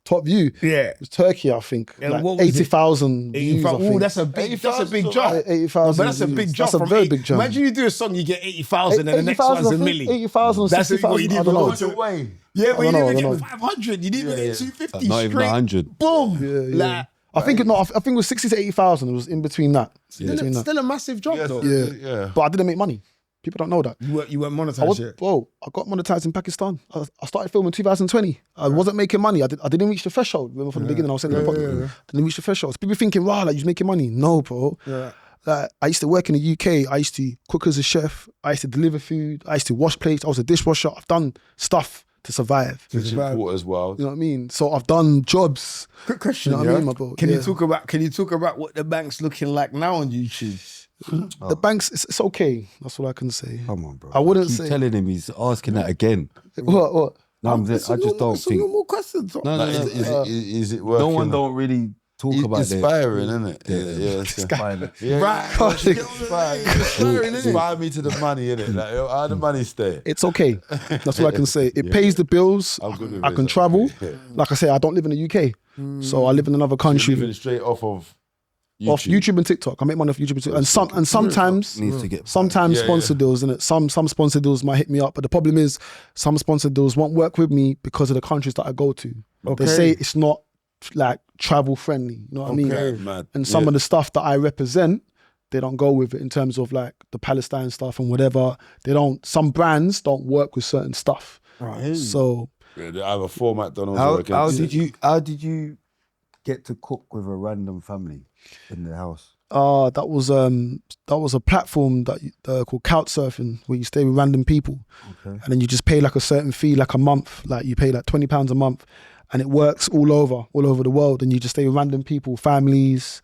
Top view? Yeah. It was Turkey, I think. And Like what was it? 80,000 views, I think. That's a big jump. 80,000 But that's a views. big jump. That's a from very eight- big jump. Imagine you do a song, you get 80,000 and the next one's a million. 80,000 or That's it, what 60,000, you I didn't don't know. even go to. Yeah, but you I didn't don't even know. get 500. You didn't even get 250 Not even straight. 100. Boom. Yeah. Like, I think I think it was 60 to 80,000. It was in between that. still a massive jump though. Yeah. But I didn't make money. People don't know that. You weren't monetized yet. I got monetized in Pakistan. I started filming in 2020. I wasn't making money. I didn't reach the threshold. Remember from the beginning, I was saying in the podcast. Didn't reach the threshold. So people thinking, wow, like you're making money. No, bro. Yeah. Like, I used to work in the UK. I used to cook as a chef. I used to deliver food. I used to wash plates. I was a dishwasher. I've done stuff to survive. It's important as well. You know what I mean? So I've done jobs. Quick question, You know what I mean, my bro? Can Yeah. you talk about what the bank's looking like now on YouTube? The banks, it's okay. That's all I can say. Come on, bro. I wouldn't keep say- telling him he's asking that again. What? No, I just don't think. No more questions. No. Is it working? No one don't really talk about inspiring, isn't it? Inspire me to the money, innit? Like, how the money stay? It's okay. That's all I can say. It pays the bills. I'm good with I it. can travel. Yeah. Like I say, I don't live in the UK, so I live in another country. You're living straight off of YouTube. Off YouTube and TikTok. I make money off YouTube and TikTok. And sometimes needs to get sponsor deals, innit? Some sponsor deals might hit me up, but the problem is some sponsor deals won't work with me because of the countries that I go to. They say it's not like travel friendly, you know what I mean? Mad. And some of the stuff that I represent, they don't go with it in terms of like the Palestine stuff and whatever. Some brands don't work with certain stuff. Right. So They have a format done How also. did you get to cook with a random family in the house? that was a platform that called Couchsurfing, where you stay with random people, and then you just pay like a certain fee, like a month, like you pay like £20 a month, and it works all over the world, and you just stay with random people, families,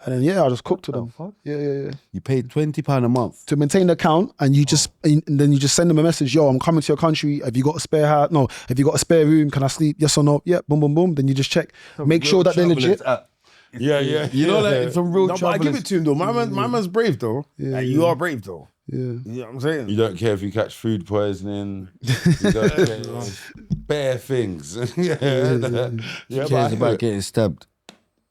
and then I just cook to them. Yeah. You paid £20 a month to maintain the account, and you just and then you just send them a message. Yo, I'm coming to your country. Have you got a spare house? No. Have you got a spare room? Can I sleep? Yes or no? Yeah. Boom, boom, boom. Then you just check, make sure that they're legit. Yeah. You know, like some real No, but I give it to him though. My man's brave though. Yeah, Like, you are brave though. Yeah. You know what I'm saying? You don't care if you catch food poisoning. You don't care. Bare things. He cares about getting stabbed.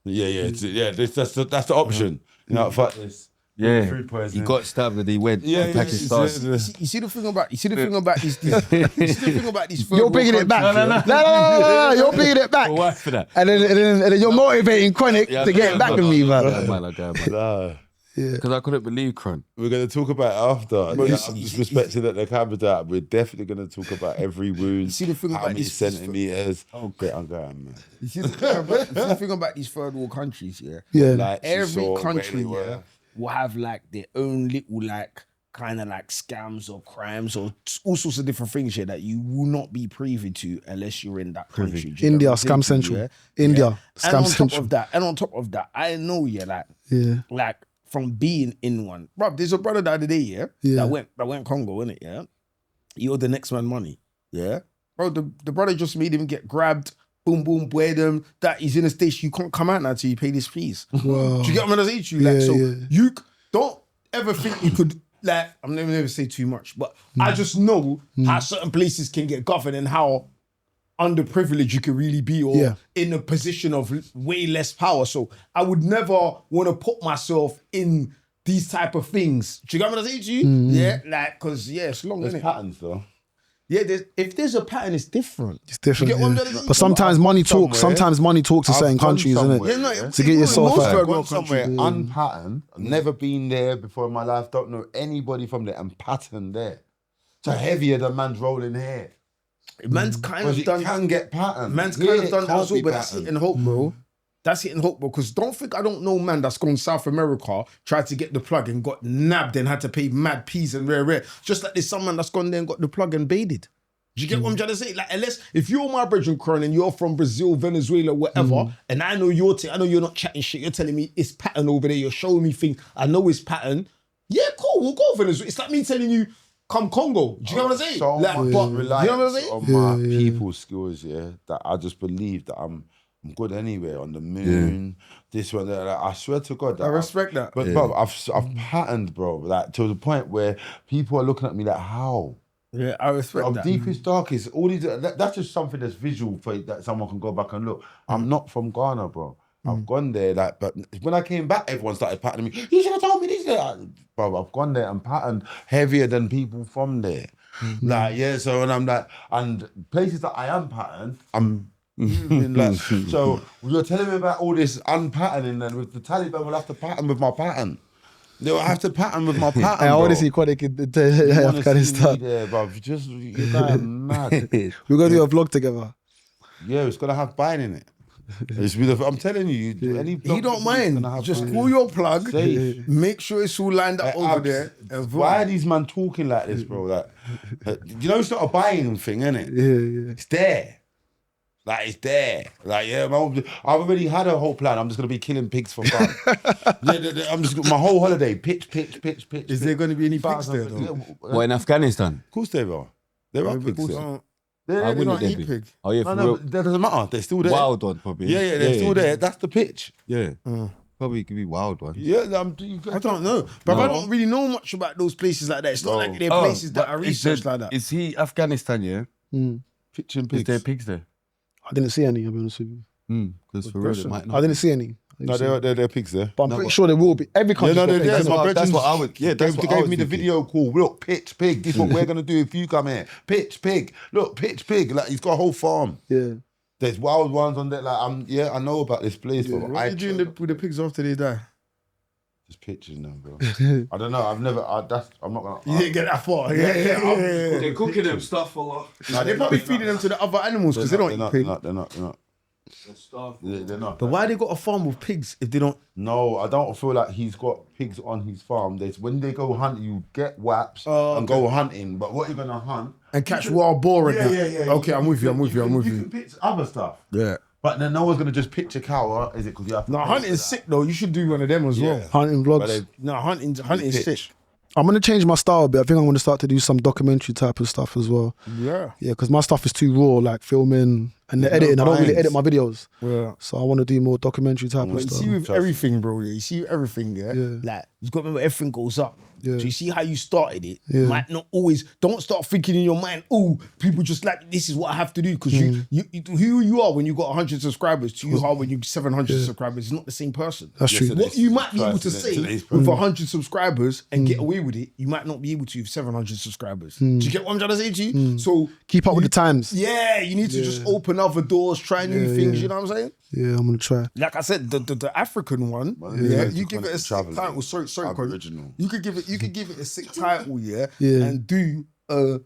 That's the option. You know, fuck this. Yeah, Food he poisoning. got stabbed and he went to Pakistan. You see the thing about these. You're bringing it back. No, you're bringing it back. Why for that? And then you're motivating Chronic to get back with me, man. Nah. Because I couldn't believe Cron. We're going to talk about it after. I'm just respecting that the camera's out. We're definitely going to talk about every wound. See the thing how about many this- centimeters. Okay, I'm going, man. You see the thing about these third world countries, Yeah. Like, every she saw country where they were. will have like their own little like kind of like scams or crimes or all sorts of different things here that you will not be privy to unless you're in that country. Do you get India, what I'm saying? scam central. Yeah? India, And scam on top central. of that, I know Yeah. like from being in one. Bro, there's a brother the other day, that went Congo, innit, yeah? He owed the next man money, yeah? Bro, the brother just made him get grabbed, boom, boom, bled him, that he's in a station, you can't come out now till you pay this fees. Wow. Do you get what I'm saying to you? Like, Yeah, so yeah. you don't ever think you could, like, I'm never say too much, but I just know how certain places can get governed and how underprivileged you can really be, or in a position of way less power. So I would never want to put myself in these type of things. Do you get what I'm saying to you? Yeah, like, cause it's long, There's isn't it? patterns, though. Yeah, if there's a pattern, it's different. It's different. You get what I'm Yeah. saying? But sometimes money talks. Sometimes money talks to certain I've gone countries, isn't somewhere, it? Yeah, no, To get yourself most out. third I've gone world somewhere countries. unpatterned. I've never been there before in my life. Don't know anybody from there. And patterned there. So heavier than man's rolling hair. Man's kind Because of it done. can get patterned. Man's Here kind of it done can't also, be but that's patterned. hitting hope, bro. That's hitting hope, bro. Because don't think I don't know man that's gone South America, tried to get the plug and got nabbed and had to pay mad peas and rare. Just like there's some man that's gone there and got the plug and baited. Do you get what I'm trying to say? Like, unless if you're my brethren, Kron, and you're from Brazil, Venezuela, whatever, and I know I know you're not chatting shit. You're telling me it's pattern over there. You're showing me things. I know it's pattern. Yeah, cool. We'll go Venezuela. It's like me telling you, come Congo. Do you get what I'm saying? So Like, much but, reliance you know what I'm saying? on my people's skills, that I just believe that I'm good anywhere, on the moon, this one, that. Like, I swear to God. That I respect that. But bro, I've patterned, bro, like to the point where people are looking at me like, how? Yeah, I respect Of that. deepest, darkest, all these. That's just something that's visual for that someone can go back and look. I'm not from Ghana, bro. I've gone there, like, but when I came back, everyone started patterning me. You should have told me this. Bro, I've gone there and patterned heavier than people from there. Like, so and I'm like, and places that I am patterned, I'm moving like. So you're telling me about all this unpatterning, and with the Taliban, we'll have to pattern with my pattern. They'll have to pattern with my pattern. I want to bro. see Chronic in You wanna see me Afghanistan. there, bro. You're going mad. We're going to do a vlog together. Yeah, it's gonna have Biden in it. I'm telling you, any He don't mind. Just pull your plug. Safe. Make sure it's all lined up over there. And Why are these man talking like this, bro? Like, you know, it's not a buying thing, innit? Yeah. It's there. Like, it's there. Like, I've already had a whole plan. I'm just gonna be killing pigs for fun. I'm just my whole holiday. Pitch. Is there going to be any pigs there, though? What, in Afghanistan? Of course they are. There are pigs there. I They're wouldn't not they eat be? pig. Oh yeah, No, for no, real. but that doesn't matter. They're still there. Wild one probably. Yeah, they're still there. That's the pitch. Yeah, probably could be wild one. Yeah, I don't know, but I don't really know much about those places like that. It's not like they're places that are researched like that. Is he Afghanistan? Yeah, pitch and is pigs. there pigs there? I didn't see any, I'll be honest with you. Because for real, it might not. I didn't see any. No, there are pigs there. But I'm pretty sure there will be. Every country's got pigs. That's That's what I would. Yeah, that's they what I gave was me the thinking. video call. Look, pitch pig. This is what we're gonna do if you come here. Pitch pig. Look, pitch pig. Like he's got a whole farm. Yeah. There's wild ones on there. Like I know about this place. But What are you doing with the pigs after they die? Just pictures now, bro. I don't know. I'm not gonna. You didn't get that far. Yeah. They're cooking them stuff a lot. Nah, they're probably feeding them to the other animals because they don't eat pig. They're not. They're not. But why they got a farm with pigs if they don't? No, I don't feel like he's got pigs on his farm. There's when they go hunting, you get whaps Oh, and go hunting. But what you're gonna hunt And catch wild boar and that. Yeah. Okay, I'm with you. You can pitch other stuff. Yeah. But then no one's gonna just pitch a cow, is it? Because you have to. No, pay hunting's for that. sick though. You should do one of them as well. Hunting But vlogs. they- No, hunting's pitch. sick. I'm gonna change my style a bit. I think I'm gonna start to do some documentary type of stuff as well. Yeah. Yeah, because my stuff is too raw, like filming and the editing. I don't really lines. edit my videos, Yeah. so I want to do more documentary type But of you stuff. see with everything, bro. You see with everything, yeah. Yeah. Like you've got to remember everything goes up. Yeah. So you see how you started it. Yeah. Might not always. Don't start thinking in your mind. Oh, people just like this is what I have to do because you who you are when you got 100 subscribers to you are when you 700 subscribers. It's not the same person. That's true. so What you might be able to today's say person. with 100 subscribers and get away with it, you might not be able to with 700 subscribers. Do you get what I'm trying to say to you? So Keep up with the times. yeah, you need to just open other doors, try new things. You know what I'm saying? Yeah, I'm gonna try. Like I said, the African one, yeah, you give it a sick traveller. title. Sorry, Colin. Aboriginal. You could give it a sick title, yeah, Yeah. and do a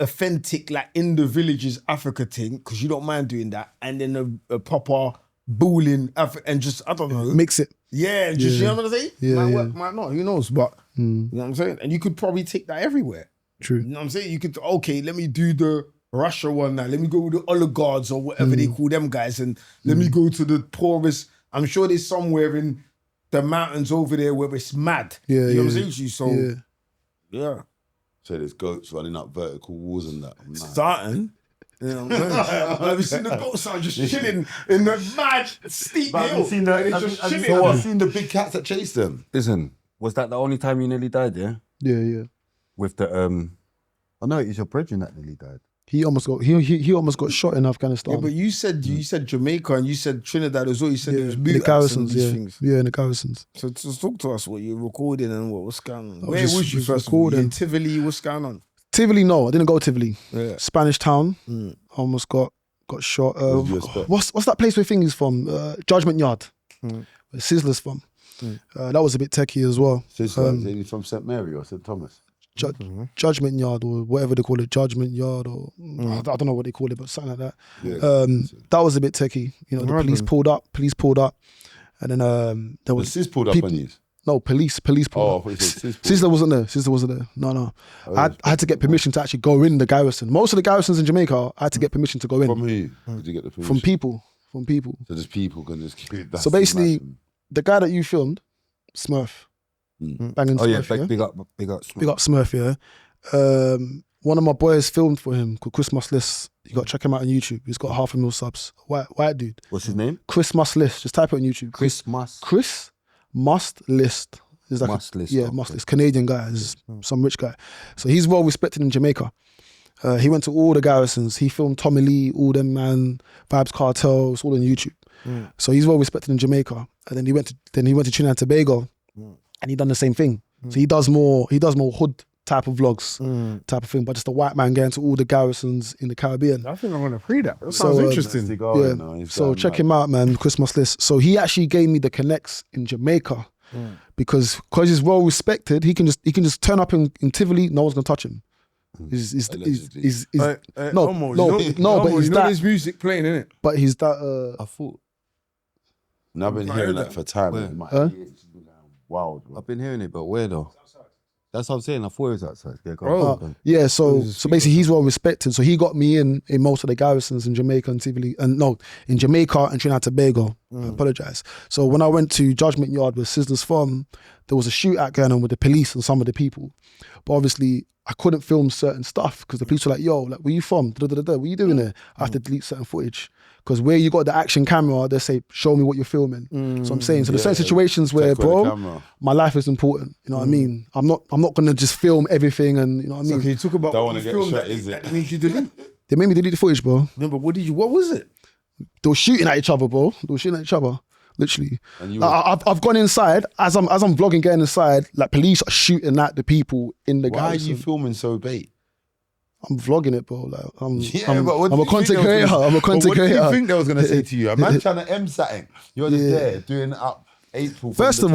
authentic like in the villages Africa thing because you don't mind doing that, and then a proper bullying and just I don't know, Mix it. yeah, and just you know what I'm saying? Yeah, might yeah. work, might not. Who knows? But you know what I'm saying. And you could probably take that everywhere. True. You know what I'm saying? You could let me do the Russia one now. Let me go with the oligarchs or whatever they call them guys, and let me go to the poorest. I'm sure there's somewhere in the mountains over there where it's mad. Yeah, you know what I'm yeah. saying to you? So Yeah. yeah, So there's goats running up vertical walls and that. I'm like, starting. You know what I'm saying? Have you seen the goats are just chilling in the mad steep But have hill? you seen the, They're have just you- have you- chilling. have you seen the big cats that chase them? Listen, was that the only time you nearly died? Yeah, Yeah. with the I know it's your brethren that nearly died. He almost got shot in Afghanistan. Yeah, but you said Jamaica and you said Trinidad as well. You said there was in boot the acts and garrisons. these Yeah, things. yeah, in the garrisons. So just talk to us what you're recording and what's going on. was Where just- was you just first of all? You recording. in Tivoli, what's going on? Tivoli, no, I didn't go to Tivoli. Yeah. Spanish Town. Almost got shot. What did you expect? What's that place where things from? Judgment Yard. Where Sizzler's from. That was a bit techie as well. So is he from St Mary or St Thomas? Judgment Yard or whatever they call it, Judgment Yard or I don't know what they call it, but something like that. Yeah. That was a bit techie. You know, the police pulled up, and then there The was sis pulled up people- on you. no police Oh, I pulled thought up. you said sis pulled Sizzler wasn't there. Sizzler wasn't there. No. Oh, I had to get permission to actually go in the garrison. Most of the garrisons in Jamaica, I had to get permission to go in From who? Did you get the permission? from people. From people. So there's people can just keep it. So basically, the guy that you filmed, Smurf, banging Oh yeah, Smurf, yeah? big up. Big up Smurf, yeah. One of my boys filmed for him called Chris Muslis. You got to check him out on YouTube. He's got 500,000 subs. White dude. What's his name? Chris Muslis. Just type it on YouTube. Chris Must. Chris Must List. He's like Must List, Yeah, okay. Must List. Canadian guy. He's some rich guy. So he's well respected in Jamaica. He went to all the garrisons. He filmed Tommy Lee, all them man, Vibes Cartel. It's all on YouTube. So he's well respected in Jamaica. And then he went to Trinidad and Tobago, and he done the same thing. So he does more hood type of vlogs, type of thing. But just a white man going to all the garrisons in the Caribbean. I think I'm gonna pre that. That So, sounds interesting. Yeah. So check him out, man. Chris Muslis. So he actually gave me the connects in Jamaica because he's well respected. He can just turn up in Tivoli. No one's gonna touch him. He's but he's that. There's music playing in it. But he's that. I thought And I've been hearing that for time. Where? My Huh? ears been going wild. Bro. I've been hearing it, but where though? That's what I'm saying. I thought it was outside. Yeah, go Uh, on. yeah, so basically he's well respected. So he got me in most of the garrisons in Jamaica and Tivoli, in Jamaica and Trinidad and Tobago. I apologize. So when I went to Judgment Yard with Sizzler's Farm, there was a shootout going on with the police and some of the people. But obviously I couldn't film certain stuff because the police were like, yo, like, where you from? What are you doing there? I have to delete certain footage. Because where you got the action camera, they say, show me what you're filming. So I'm saying, so there's certain situations where, bro, my life is important. You know what I mean? I'm not gonna just film everything and you know what I mean? So can you talk about Don't what want you to get filmed shot, that- is it? that made you delete? They made me delete the footage, bro. No, but what was it? They were shooting at each other, bro. They were shooting at each other, literally. And you Like, I've gone inside as I'm vlogging, getting inside. Like police are shooting at the people in the Why are garrison. you filming so bait? I'm vlogging it, bro. Like I'm but what a do you content think they creator. was- I'm a but content what do creator. you think they was gonna say to you? A man trying to M something. You're just there doing up April. First of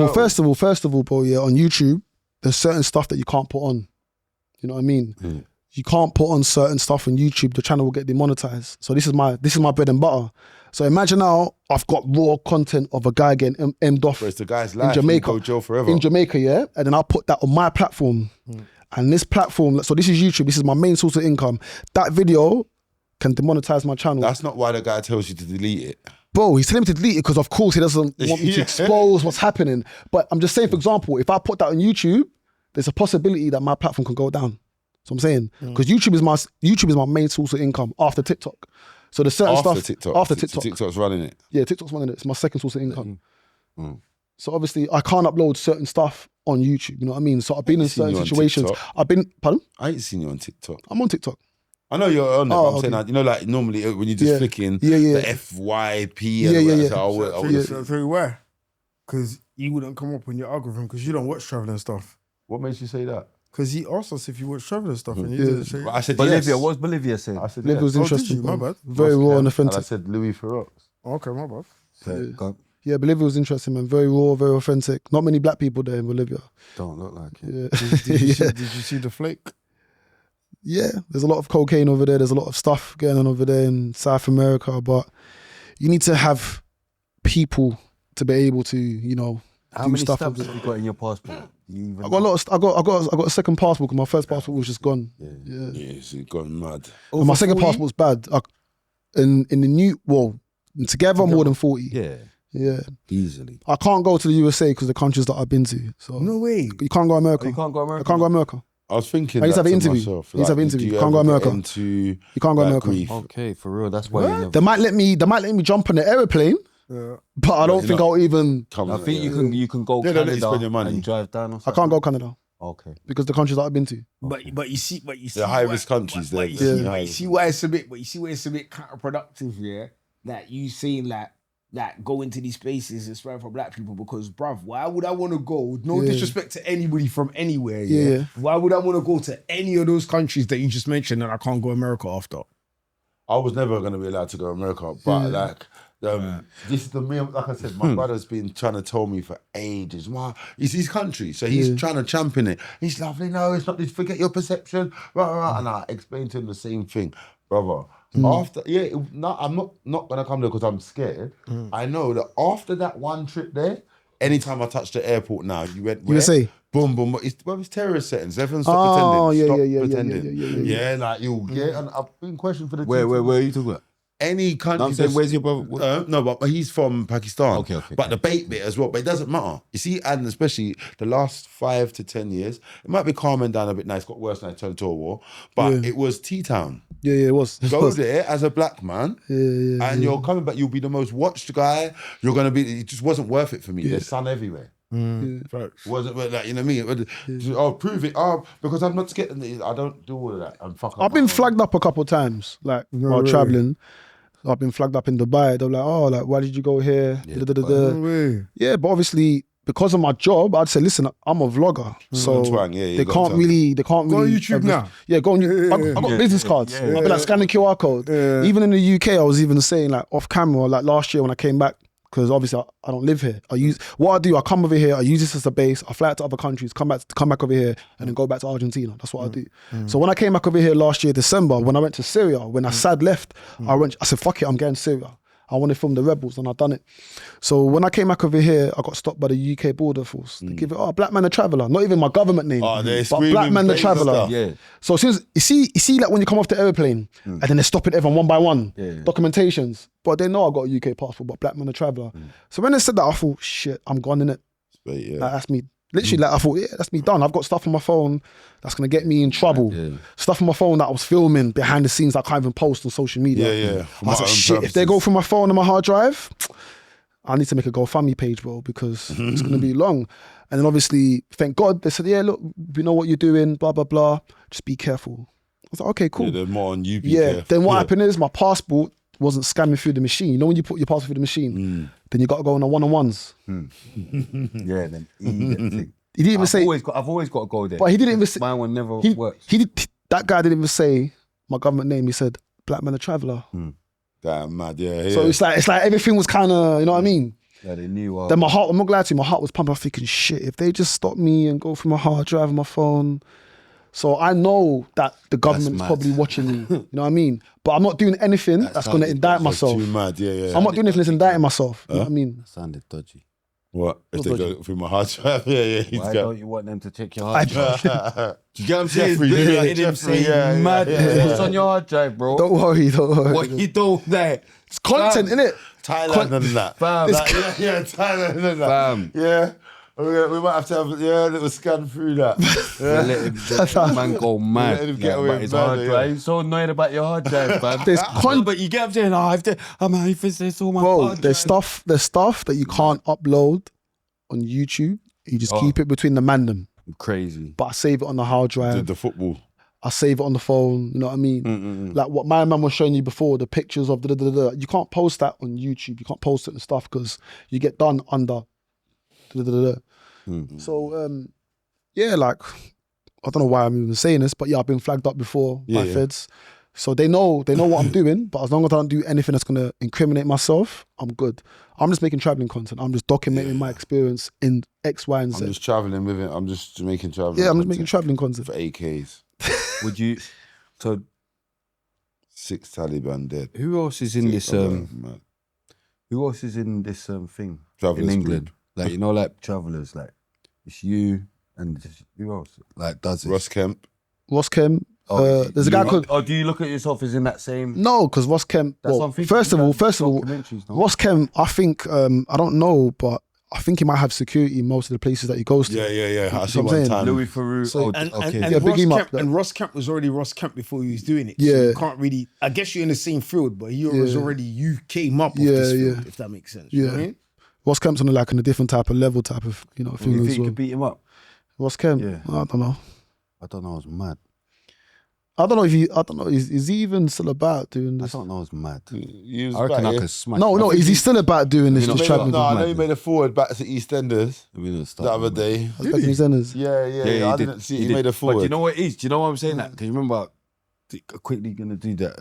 all, bro, yeah, on YouTube, there's certain stuff that you can't put on. You know what I mean? You can't put on certain stuff on YouTube. The channel will get demonetized. So this is my bread and butter. So imagine now I've got raw content of a guy getting M'd off But it's the guy's in life. Jamaica. Go jail forever. In Jamaica, yeah, and then I'll put that on my platform. And this platform, so this is YouTube. This is my main source of income. That video can demonetize my channel. That's not why the guy tells you to delete it. Bro, he's telling me to delete it because of course he doesn't want me to Yeah. expose what's happening. But I'm just saying, for example, if I put that on YouTube, there's a possibility that my platform can go down. So I'm saying, because YouTube is my main source of income after TikTok. So there's certain After stuff TikTok. after TikTok. TikTok's running it. Yeah, TikTok's one of it. It's my second source of income. So obviously I can't upload certain stuff on YouTube. You know what I mean? So I've been in seen certain you on situations. TikTok. Pardon? I ain't seen you on TikTok. I'm on TikTok. I know you're on there, Oh, but I'm okay. saying, like, you know, like normally when you just Yeah. flicking Yeah. the FYP and Yeah, all yeah, that, yeah. so I would I'll have- tell you why. Because you wouldn't come up on your algorithm because you don't watch traveling stuff. What makes you say that? Because he asked us if you watch traveling stuff and you Yeah. didn't say. But I said Bolivia, yes. what's Bolivia saying? I said Live yes. was Oh, did interesting. you? My bro. bad. Very raw and And I authentic. said Louis Ferox. Okay, my bad. Yeah, Bolivia was interesting, man. Very raw, very authentic. Not many black people there in Bolivia. Don't look like it. Yeah. Did you see the flake? Yeah, there's a lot of cocaine over there. There's a lot of stuff going on over there in South America, but you need to have people to be able to, you know, How do many stuff. stamps have you got in your passport? You even I got a lot. I got a second passport because my first passport was just gone. Yeah. Yeah. Yes, he gone mad. And my second 40? passport's bad. In the new, together more than 40. Yeah, Yeah. easily. I can't go to the USA because of the countries that I've been to. So No way. you can't go America. Oh, you can't go America. I can't go America. I was thinking I used to that have an to interview. myself. I used to have an did interview. you Can't go ever get America. into You can't go that America. grief? Okay, for real. That's why you never. They might let me jump on the airplane, Yeah. but I don't you're think not- I'll even. Come I on, think yeah. you can go They don't let you Canada spend your money. and drive down. Or I something. can't go Canada Okay. because the countries that I've been to. But you see, The high-risk countries, But they're you the see, highest. you see why it's a bit. But you see where it's a bit counterproductive. Yeah, that you saying that go into these spaces is right for black people because, bruv, why would I want to go? No Yeah. disrespect to anybody from anywhere. Yeah, yeah. Why would I want to go to any of those countries that you just mentioned and I can't go America after? I was never going to be allowed to go to America, but this is the meal. Like I said, my brother's been trying to tell me for ages. Wow, it's his country, so he's trying to champion it. He's lovely. No, it's not this. Forget your perception. Rah, rah, rah. And I explained to him the same thing, brother. After, I'm not gonna come there because I'm scared. I know that after that one trip there, anytime I touch the airport now, you went where? USA. Boom, boom. It's terrorist settings. Everyone stop Oh, pretending. yeah, Stop yeah, yeah, pretending. yeah. Like you, and I've been questioned for the Where thing. are you talking about? Any country. No, I'm saying, that's- where's your brother? no, but he's from Pakistan. Okay. But the bait bit as well. But it doesn't matter. You see, and especially the last 5 to 10 years, it might be calming down a bit now. It's got worse now. It turned to a war. But it was T-Town. Yeah, it was. Go there as a black man, and you're coming back. You'll be the most watched guy. You're gonna be. It just wasn't worth it for me. There's sun everywhere. Wasn't like, you know what I mean? I'll prove it. Because I'm not scared. I don't do all of that. I'm fucking. I've been flagged up a couple of times, like while really? traveling. I've been flagged up in Dubai. They're like, oh, like, why did you go here? No way. Yeah, but obviously because of my job, I'd say, listen, I'm a vlogger, so twang, yeah, you they got can't twang. really. Go on YouTube now. Yeah, go on YouTube. I got business cards. I'll be like, scan the QR code. Even in the UK, I was even saying like off camera, like last year when I came back, because obviously I don't live here. I come over here, I use this as a base, I fly out to other countries, come back over here, and then go back to Argentina. That's what I do. So when I came back over here last year, December, when I went to Syria, when Assad left, I said, fuck it, I'm going to Syria. I want to film the rebels, and I've done it. So when I came back over here, I got stopped by the UK Border Force. They give it, Blackman Da Traveller, not even my government name, they're but screaming Blackman Da praise Traveller. stuff. Yeah. So as soon as you see like when you come off the airplane, and then they're stopping everyone one by one, documentations. But they know I got a UK passport, but Blackman Da Traveller. So when they said that, I thought, shit, I'm gone in it. Like, that's me. Literally, like I thought, yeah, that's me done. I've got stuff on my phone that's gonna get me in trouble. Stuff on my phone that I was filming behind the scenes I can't even post on social media. I was like, shit, if they go through my phone and my hard drive, I need to make a GoFundMe page, bro, because it's gonna be long. And then obviously, thank God, they said, yeah, look, we know what you're doing, blah, blah, blah. Just be careful. I was like, okay, cool. Yeah, they're more on you, be Yeah, careful. then what happened is my passport wasn't scanning through the machine. You know when you put your passport through the machine, then you got to go on the one-on-ones. Yeah, then thing. He didn't even say. I've always got to go there. But he didn't even say. My one never works. That guy didn't even say my government name. He said Blackman Da Traveller. Damn mad, yeah. So it's like everything was kind of, you know what I mean? Yeah, they knew. Then my heart, I'm not glad to you, my heart was pumping. I'm thinking, shit, if they just stop me and go through my hard drive and my phone. So I know that the government's probably watching me. You know what I mean? But I'm not doing anything that's going to indict myself. Too mad, yeah. I'm not doing anything that's indicting myself. You know what I mean? That sounded dodgy. What? If they dodgy? go through my hard drive? Yeah. Why don't you want them to check your hard drive? Do you get what I'm saying? Jeffrey, Mad. What's on your hard drive, bro? Don't worry. What you do there? It's content, innit? Thailand and that. Fam. Yeah, Thailand and that. Fam. Yeah. We might have to have a little scan through that. Let him man go mad. Let him get away about with his murder, hard yeah. drive. He's so annoyed about your hard drive, fam. There's but you get what I'm saying? I'm if it's all my Bro, hard there's drive. stuff that you can't upload on YouTube. You just keep it between the mandem. Crazy. But I save it on the hard drive. The football. I save it on the phone. You know what I mean? Like what my man was showing you before, the pictures of you can't post that on YouTube. You can't post it and stuff because you get done under. So yeah, like I don't know why I'm even saying this, but yeah, I've been flagged up before by feds. So they know what I'm doing, but as long as I don't do anything that's gonna incriminate myself, I'm good. I'm just making traveling content. I'm just documenting my experience in X, Y, and Z. I'm just traveling with it. I'm just making traveling. Yeah, I'm just making traveling content for AKs. Would you? So 6 Taliban dead. who else is in this? Man. Who else is in this thing Travellers in England? group. Like like travelers. Like it's you and who else? Like does it? Ross Kemp. Ross Kemp. There's a guy called. Or do you look at yourself as in that same? No, because Ross Kemp. That's what Well, I'm thinking. first of all, Documentaries, no? Ross Kemp. I think I don't know, but I think he might have security in most of the places that he goes to. Yeah. I You see know what I'm one saying? time. Louis Theroux. So- And Yeah, big him up. Ross Kemp was already Ross Kemp before he was doing it. So Yeah. you can't really. I guess you're in the same field, but he was already. You came up with Yeah, this field, yeah. if that makes sense. You know what I mean? Ross Kemp's on a different type of level, thing you as think you well. could beat him up? Ross Kemp. Yeah. I don't know. I don't know. I was mad. I don't know. Is he even still about doing I this? don't know. I was mad. He was I reckon back, I yeah. could smash. No. Is he still about doing this? You know, Just Made traveling? no, I know mad, he made a forward back to EastEnders the other day. Back in his ends. Yeah. he I did. didn't see it. He did. made a forward. But do you know what it is? Do you know why I'm saying that? Because you remember, quickly gonna do that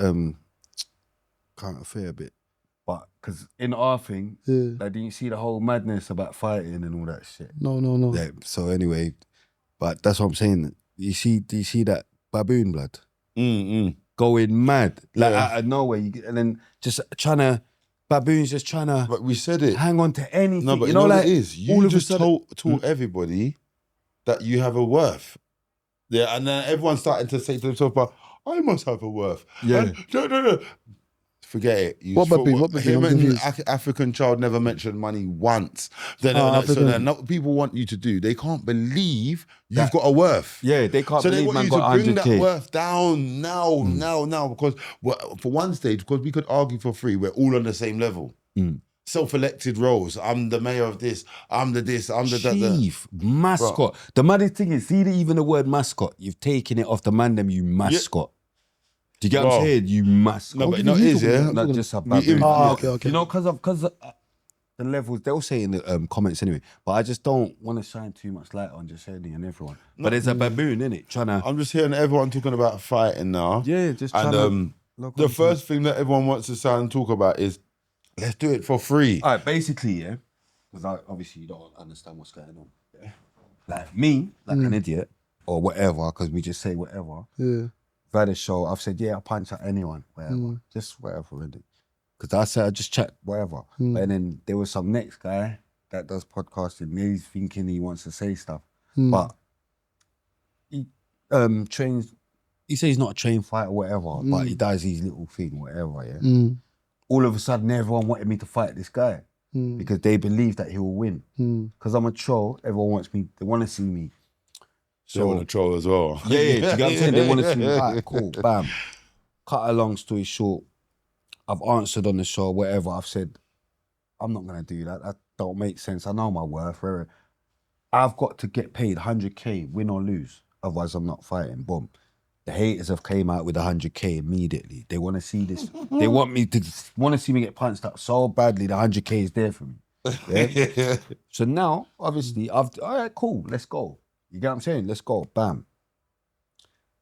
current affair bit, but because in our thing, Yeah. like, didn't you see the whole madness about fighting and all that shit? No. Yeah. So anyway, but that's what I'm saying. Do you see that baboon blood going mad like out of nowhere? And then just baboons just trying to But we said it. hang on to anything. No, but you know, what like it is. all You of a just sudden- told everybody that you have a worth. Yeah, and then everyone's starting to say to themselves, "But I must have a worth." Yeah. And no. Forget it. What baboon? What baboon? Him I'm and confused. African child never mentioned money once. So African. then what people want you to do, they can't believe you've got a worth. Yeah, they can't So they believe want man you to got bring that 100K. worth down now, because for one stage, because we could argue for free, we're all on the same level. Self-elected roles. I'm the mayor of this. I'm the this. I'm the that. Chief, mascot. The maddest thing is, even the word mascot, you've taken it off the man them, you mascot. Do you get what I'm Bro. saying? You mascot. No, but no, it is, yeah. Not just a We baboon. okay. You know, because the levels, they'll say in the comments anyway, but I just don't want to shine too much light on just any and everyone. But there's a baboon, innit? Trying to... I'm just hearing everyone talking about fighting now. Yeah, just trying And the first thing that everyone wants to sound and talk about is, let's do it for free. All right, basically, yeah, because obviously you don't understand what's going on. Yeah? Like me, like an idiot, or whatever, because we just say whatever. Yeah. I've had a show, I've said, yeah, I'll punch at anyone, whatever. Just whatever, innit? Because I said I just chat whatever. And then there was some next guy that does podcasting. He's thinking he wants to say stuff, but he trains. He says he's not a trained fighter, whatever, but he does his little thing, whatever. Yeah. All of a sudden, everyone wanted me to fight this guy because they believe that he will win. Because I'm a troll, everyone wants me. They want to see me. So, they want to troll as well. Yeah, do you get what I'm saying? They want to see me. All right, cool, bam. Cut a long story short, I've answered on the show, whatever. I've said, I'm not going to do that. That don't make sense. I know my worth. I've got to get paid 100K, win or lose. Otherwise, I'm not fighting. Boom. The haters have came out with 100K immediately. They want to see this. They want to see me get punched up so badly. The 100K is there for me. Yeah? So now, obviously, all right, cool, let's go. You get what I'm saying? Let's go. Bam.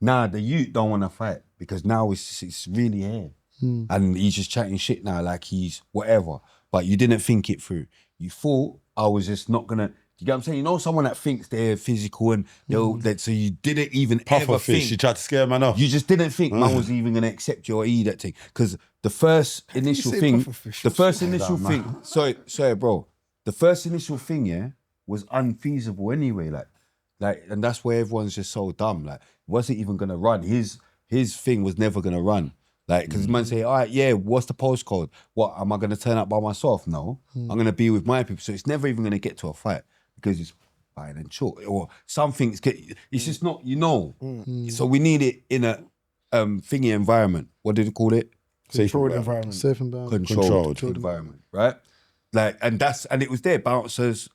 Now the youth don't want to fight because now it's really here. And he's just chatting shit now like he's whatever. But you didn't think it through. You thought I was just not gonna. You get what I'm saying? You know someone that thinks they're physical and so you didn't even ever think. You tried to scare man off. You just didn't think man was even gonna accept you or eat that thing. Because the first initial thing, sorry, bro. The first initial thing, yeah, was unfeasible anyway. Like, and that's where everyone's just so dumb. Like, wasn't even gonna run. His thing was never gonna run. Like, because man say, all right, yeah, what's the postcode? What, am I gonna turn up by myself? No, I'm gonna be with my people. So it's never even gonna get to a fight because it's fine and short or something. It's just not, you know. So we need it in a thingy environment. What did you call it? Controlled environment. Safe and bound. Controlled environment, right? Like, and it was there. Bouncers.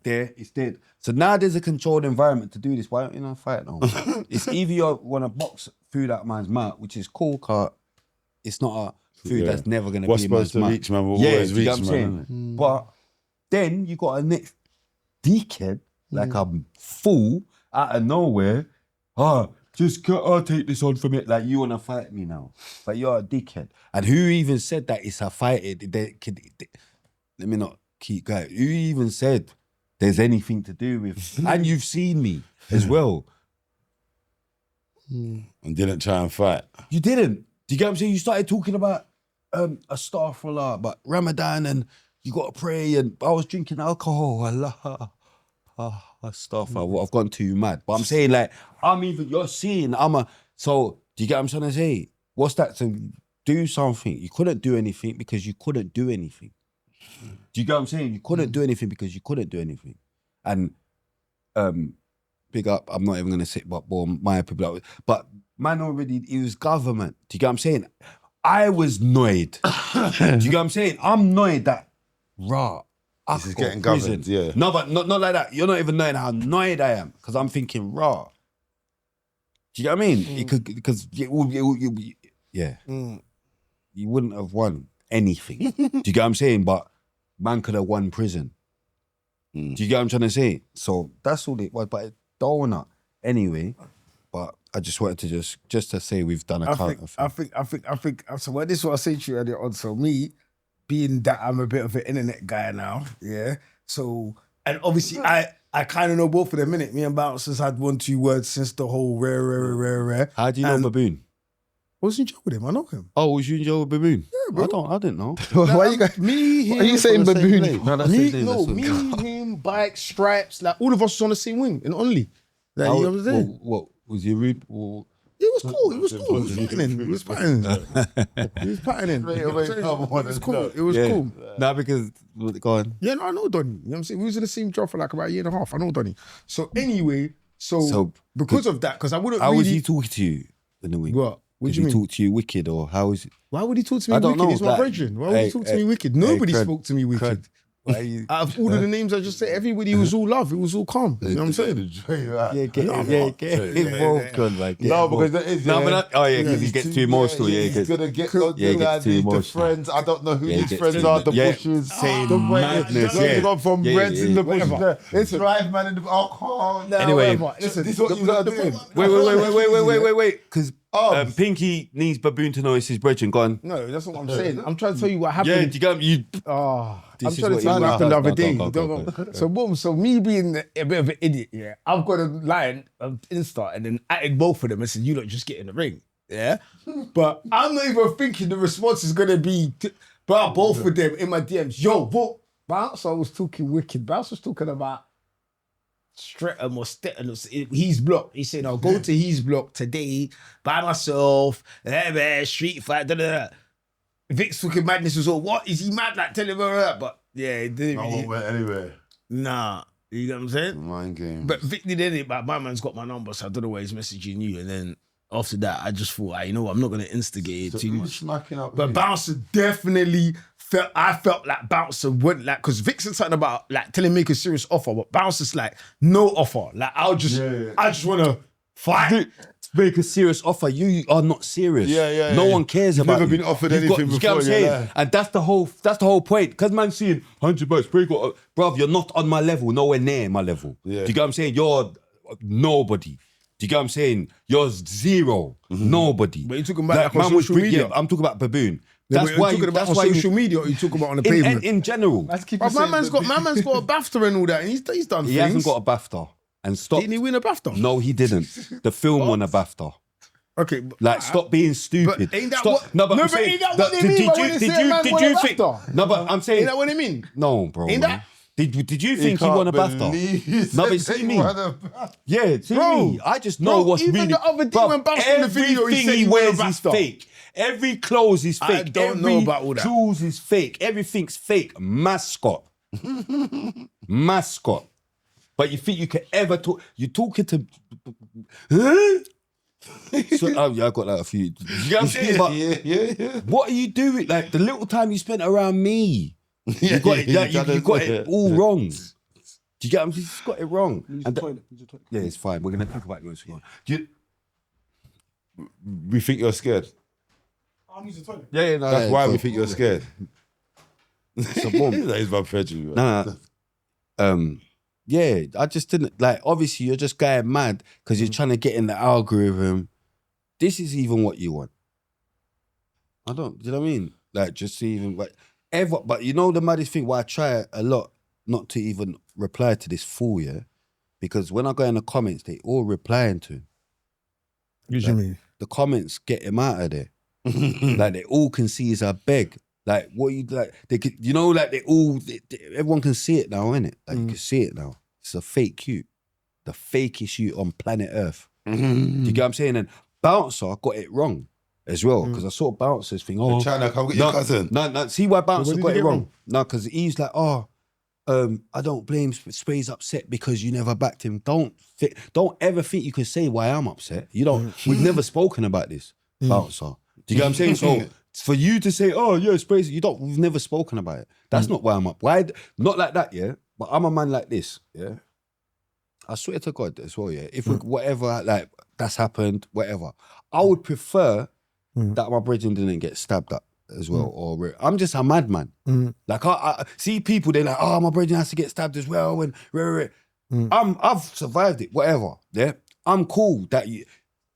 There, it's dead. So now there's a controlled environment to do this. Why don't you not fight no? It's either you want to box food out man's mouth, which is cool, car. It's not a food that's never going to be in man's mouth. Reach, man, will always reach, man. But then you got a next dickhead, like a fool, out of nowhere. I'll take this on from it. Like, you want to fight me now. But you're a dickhead. And who even said that it's a fight? Let me not keep going. Who even said there's anything to do with, and you've seen me as well. And didn't try and fight. You didn't. Do you get what I'm saying? You started talking about astaghfirullah, but Ramadan and you got to pray and I was drinking alcohol. Allah. Astaghfirullah. I've gone too mad. But I'm saying like, you're seeing, so do you get what I'm trying to say? What's that to do something? You couldn't do anything because you couldn't do anything. Do you get what I'm saying? You couldn't do anything because you couldn't do anything. And big up, I'm not even going to say but my people. But man already, it was government. Do you get what I'm saying? I was annoyed. Do you get what I'm saying? I'm annoyed that, this is getting governed, yeah. No, but not like that. You're not even knowing how annoyed I am because I'm thinking, Do you get what I mean? It could, because you wouldn't have won anything. Do you get what I'm saying? But man could have won prison. Do you get what I'm trying to say? So that's all it was. But it don't anyway. But I just wanted to just to say we've done a counter. I think. So this is what I said to you earlier on. So me, being that I'm a bit of an internet guy now, yeah. So, and obviously I kind of know both of them, innit? Me and Bouncers had 1-2 words since the whole rare. How do you know Baboon? I was in jail with him. I know him. Oh, was you in jail with Baboon? Yeah, bro. I didn't know. Why you guys? Me, him. Are you saying Baboon? Me, him, bike, stripes. Like all of us was on the same wing and only. Like, you know what I'm saying? What was you rude? It was cool. He was patterning. It was patterning. It was cool. Nah, because go on. Yeah, no, I know Donny. You know what I'm saying? We was in the same job for like about a year and a half. I know Donny. So anyway, because of that, because I wouldn't. How was he talking to you in the week? What? What do you you mean? Talk to you wicked or how is it? Why would he talk to me wicked? He's my brethren. Why would he talk to me wicked? Nobody spoke to me wicked. Out of all of the names I just said, everybody was all love. It was all calm. You know what I'm saying? Get involved, like. No, because that is. Because he gets too emotional. He's gonna get the friends. I don't know who these friends are. The bushes, the madness. Gone from reds in the bushes. It's drive man in the alcohol. Anyway, listen, this is what you gotta do. Wait. Because Pinky needs Baboon to know it's his brethren. Go on. No, that's not what I'm saying. I'm trying to tell you what happened. I'm trying to tell you what happened the other day. So boom, so me being a bit of an idiot, yeah, I've got a line of Insta and then added both of them and said, you lot just get in the ring, yeah? But I'm not even thinking the response is going to be, Bro, both of them in my DMs. Yo, what? Bouncer was talking wicked. Bouncer was talking about Streatham or Stetton. His block. He said, I'll go to his block today by myself. Street fight. Da, da, da. Vic's fucking madness was all, what? Is he mad? Like, tell him all that. But yeah, it didn't. I won't went anywhere. Nah. You know what I'm saying? Mind games. But Vic did it, but my man's got my number, so I don't know why he's messaging you. And then after that, I just thought, you know what, I'm not going to instigate it too much. Smacking up But with Bouncer definitely I felt like Bouncer wouldn't, like, because Vic said something about, like, telling me make a serious offer, but Bouncer's like, no offer. Like, I just want to fight. Make a serious offer. You are not serious. No one cares You've about never you. been offered You've anything you before. get what I'm saying? Yeah. And that's the whole point. Because man seeing $100, bruv, you're not on my level, nowhere near my level. Yeah. Do you get what I'm saying? You're nobody. Do you get what I'm saying? You're zero. Nobody. But you're talking about like on social media? Yeah, I'm talking about baboon. Yeah, That's but why you're talking about on social media, or you talking about on the pavement? in general. But my man's got a BAFTA and all that, and he's done He things. hasn't got a BAFTA. And stop. Didn't he win a BAFTA? No, he didn't. The film won a BAFTA. Okay, but, Like, stop being stupid. But ain't that Stop. what? No, but I'm but saying, ain't that what they mean? did you think? No, but I'm saying. Ain't that what they mean? No, bro. Ain't man. that? Did you think he won a BAFTA? No, but see me. Yeah, see Bro, me. I just know what's even really. the other day Bruv, when Bouncer in the video, he everything said he he won a wears is BAFTA. fake. Every clothes is fake. I don't know about all that. Tools is fake. Everything's fake. Mascot. Mascot. But you think you can ever talk? You're talking to. Huh? So, oh yeah, I got that a few. You know what I'm saying? But Yeah. what are you doing? Like the little time you spent around me, you got it. Like, you got it all wrong. Do you get? You just got it wrong. And yeah, it's fine. We're gonna talk about yours. We think you're scared. Yeah, no, That's why we think you're scared. It's a bomb. That is my prejudice. No. Yeah, I just didn't like. Obviously, you're just going mad because you're trying to get in the algorithm. This is even what you want. I don't. Do you know what I mean? Like, just even like ever. But you know the maddest thing. Why I try a lot not to even reply to this fool, yeah, because when I go in the comments, they all replying to him. What do you mean? The comments get him out of there. Like they all can see is a beg. Like what you like, they could, you know, like everyone can see it now, innit? Like you can see it now. It's a fake you, the fakest you on planet Earth. Do you get what I'm saying? And Bouncer got it wrong as well because I saw Bouncer's thing. Oh, China, come get your cousin. No. See why Bouncer What did got he it get wrong? wrong? No, because he's like, I don't blame Spray's upset because you never backed him. Don't ever think you can say why I'm upset. You don't. We've never spoken about this, Bouncer. Do you get what I'm saying? So for you to say, oh yeah, Spray's, we've never spoken about it. That's not why I'm up. Why? Not like that, yeah. But I'm a man like this, yeah. I swear to God as well, yeah. If whatever, like that's happened, whatever, I would prefer that my brethren didn't get stabbed up as well. Or I'm just a madman. Like I see people, they're like, oh, my brethren has to get stabbed as well. And I've survived it, whatever. Yeah, I'm cool. That you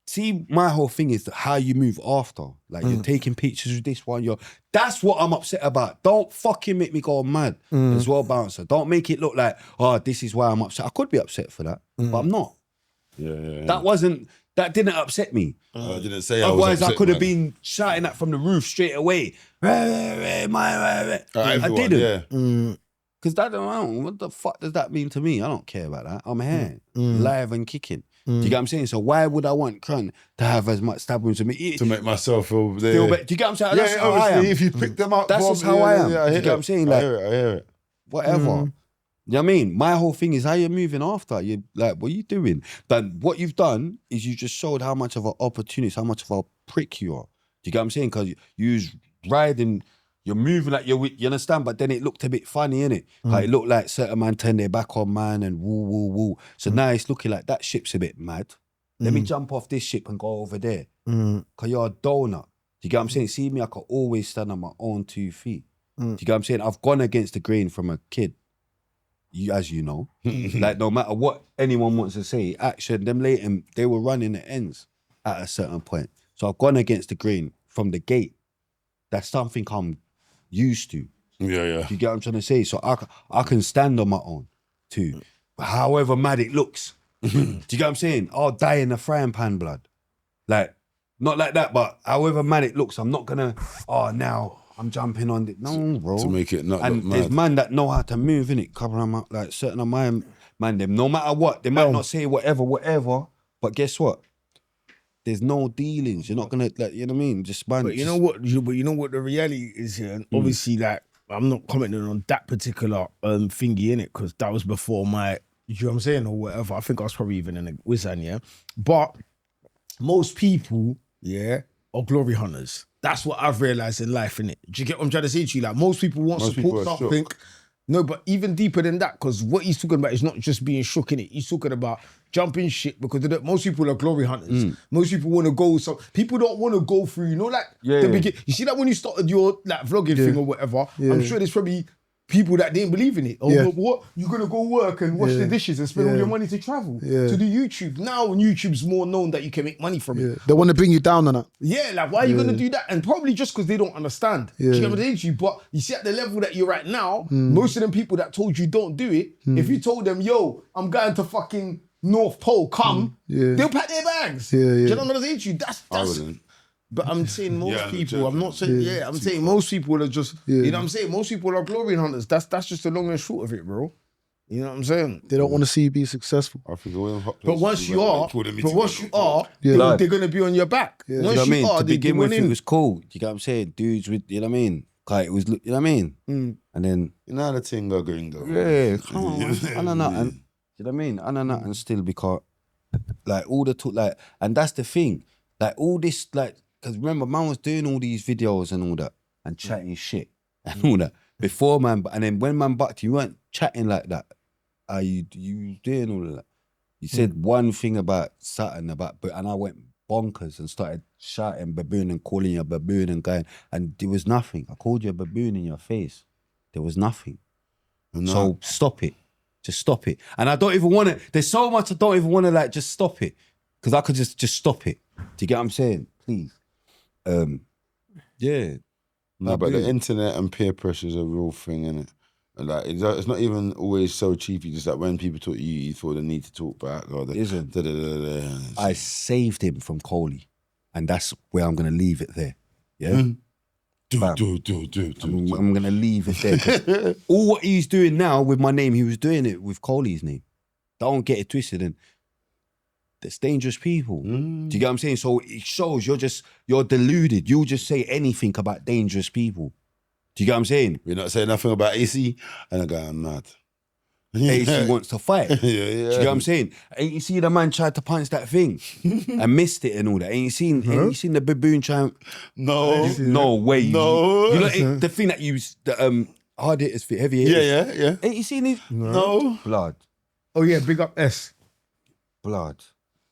see, my whole thing is how you move after. Like you're taking pictures with this one. That's what I'm upset about. Don't fucking make me go mad as well, Bouncer. Don't make it look like, oh, this is why I'm upset. I could be upset for that, but I'm not. Yeah. That didn't upset me. I didn't say Otherwise, I was upset, I could have man. been shouting that from the roof straight away. I Everyone, didn't. Yeah. Because that, what the fuck does that mean to me? I don't care about that. I'm here, live and kicking. Do you get what I'm saying? So why would I want Crun to have as much stab wounds to me? To make myself feel there. Feel better. Do you get what I'm saying? That's Yeah, how I am. obviously, if you pick them up, That's for just me, how I am. Yeah, Do you hear get what it. I'm saying? I Like, hear it. whatever. You know what I mean? My whole thing is how you're moving after. You like, what are you doing? But what you've done is you just showed how much of an opportunist, how much of a prick you are. Do you get what I'm saying? Because you was riding, you're moving like you understand, but then it looked a bit funny, innit? Like it looked like certain man turned their back on man and woo. So now it's looking like that ship's a bit mad. Let me jump off this ship and go over there. Because you're a donut. Do you get what I'm saying? See me, I can always stand on my own 2 feet. Do you get what I'm saying? I've gone against the grain from a kid. As you know. Like no matter what anyone wants to say, action, them later, they were running the ends at a certain point. So I've gone against the grain from the gate. That's something I'm used to. Yeah. Do you get what I'm trying to say? So I can stand on my own too. However mad it looks. Do you get what I'm saying? I'll die in the frying pan, blood. Like, not like that, but however mad it looks, I'm not gonna, now I'm jumping on it. No, bro. To make it not and look there's mad. man that know how to move, innit? Cover them up, like certain of my man, them, no matter what, they might not say whatever, but guess what? There's no dealings. You're not gonna, like, you know what I mean? Just man. But you know what? But you know what the reality is here. And obviously, like I'm not commenting on that particular thingy in it because that was before my. You know what I'm saying or whatever. I think I was probably even in a Wizan, yeah. But most people, yeah, are glory hunters. That's what I've realized in life, innit? Do you get what I'm trying to say to you? Like most people want Most support people are something. No, but even deeper than that, because what he's talking about is not just being shook in it. He's talking about jumping shit because most people are glory hunters. Most people want to go. So people don't want to go through, you know, like the beginning. You see that when you started your like vlogging thing or whatever, I'm sure there's probably people that didn't believe in it. Oh, but what? You're going to go work and wash the dishes and spend all your money to travel, to do YouTube. Now when YouTube's more known that you can make money from it. They want to bring you down on that. Yeah, like why are you going to do that? And probably just because they don't understand. Do you get what I'm saying to you? But you see at the level that you're at now, most of them people that told you don't do it, if you told them, yo, I'm going to fucking North Pole, come, they'll pack their bags. Do you know what I'm saying to you? That's I wouldn't. but I'm saying most people, I'm not saying, I'm saying most people are just, you know what I'm saying? Most people are glory hunters. That's just the long and short of it, bro. You know what I'm saying? They don't want to see you be successful. I think all them hot But places once we you went, are, they called them but once you are, Blood. they're going to be on your back. You know Once what I mean? you are, To they begin with, went it in. was cool. You get what I'm saying? Dudes with, you know what I mean? Like it was, you know what I mean? And then, You know the thing go gringo. yeah, come on, man. I know nothing. You know what I mean? I know nothing still because, like, all the talk, like, and that's the thing. Like, all this, like, because remember, man was doing all these videos and all that and chatting shit and all that before, man. And then when man bucked, you weren't chatting like that. Are you doing all of that? You said one thing about something about, but and I went bonkers and started shouting baboon and calling you a baboon and going, and there was nothing. I called you a baboon in your face. There was nothing. No. So stop it. Just stop it. And I don't even want to, there's so much I don't even want to like just stop it. Because I could just stop it. Do you get what I'm saying? Please. Yeah. No, but the internet and peer pressure is a real thing, innit? And like it's not even always so cheapy. Just like when people talk to you, you feel the need to talk back. Or Isn't. the I saved him from Coley. And that's where I'm going to leave it there. Yeah? do. I'm going to leave it there. 'Cause all what he's doing now with my name, he was doing it with Coley's name. Don't get it twisted. And that's dangerous people. Do you get what I'm saying? So it shows you're deluded. You'll just say anything about dangerous people. Do you get what I'm saying? We're not saying nothing about AC, and I go, I'm mad. AC wants to fight. Yeah. Do you get what I'm saying? Ain't you see the man tried to punch that thing and missed it and all that? Ain't you seen the baboon try? No way. No. You know the thing that you the hard hitters fit, heavy hitters. Yeah. Ain't you seen it? No. Blood. Oh yeah, big up S. Blood.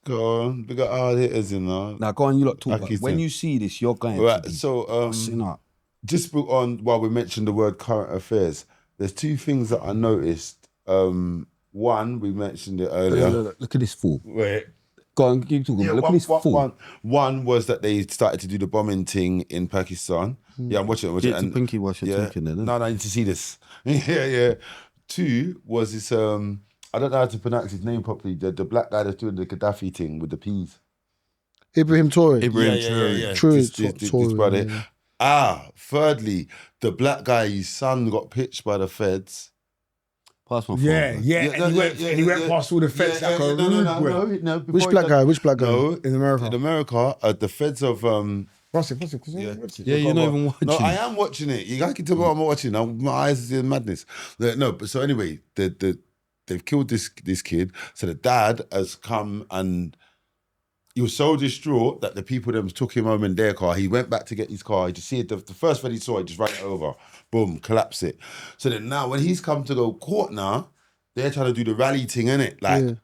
Go on, we got hard hitters, you know. Now go on, you lot talk about Pakistan. when you see this, you're going Right, to be so sitting up. just on while we mentioned the word current affairs, there's two things that I noticed. One, we mentioned it earlier. Look at this fool. Wait. Go on, keep talking. Look at this fool. One was that they started to do the bombing thing in Pakistan. Yeah, I'm watching it. Get to Pinky while you're talking then. No, I need to see this. yeah. Two was this, I don't know how to pronounce his name properly, the black guy that's doing the Gaddafi thing with the peas. Ibrahim Toure. Yeah. True. This brother. Thirdly, the black guy, his son got pitched by the feds. Pass my phone. And he went past all the feds like a rude boy. No. Which black guy? No, in America. In America, the feds of What's it? Yeah, you're not even watching. No, I am watching it. You can't tell me what I'm watching. My eyes are in madness. No, but so anyway, they've killed this kid. So the dad has come and he was so distraught that the people them took him home in their car. He went back to get his car. He just see it. The first thing he saw, he just ran it over. Boom, collapse it. So then now when he's come to go court now, they're trying to do the rally thing, innit? Like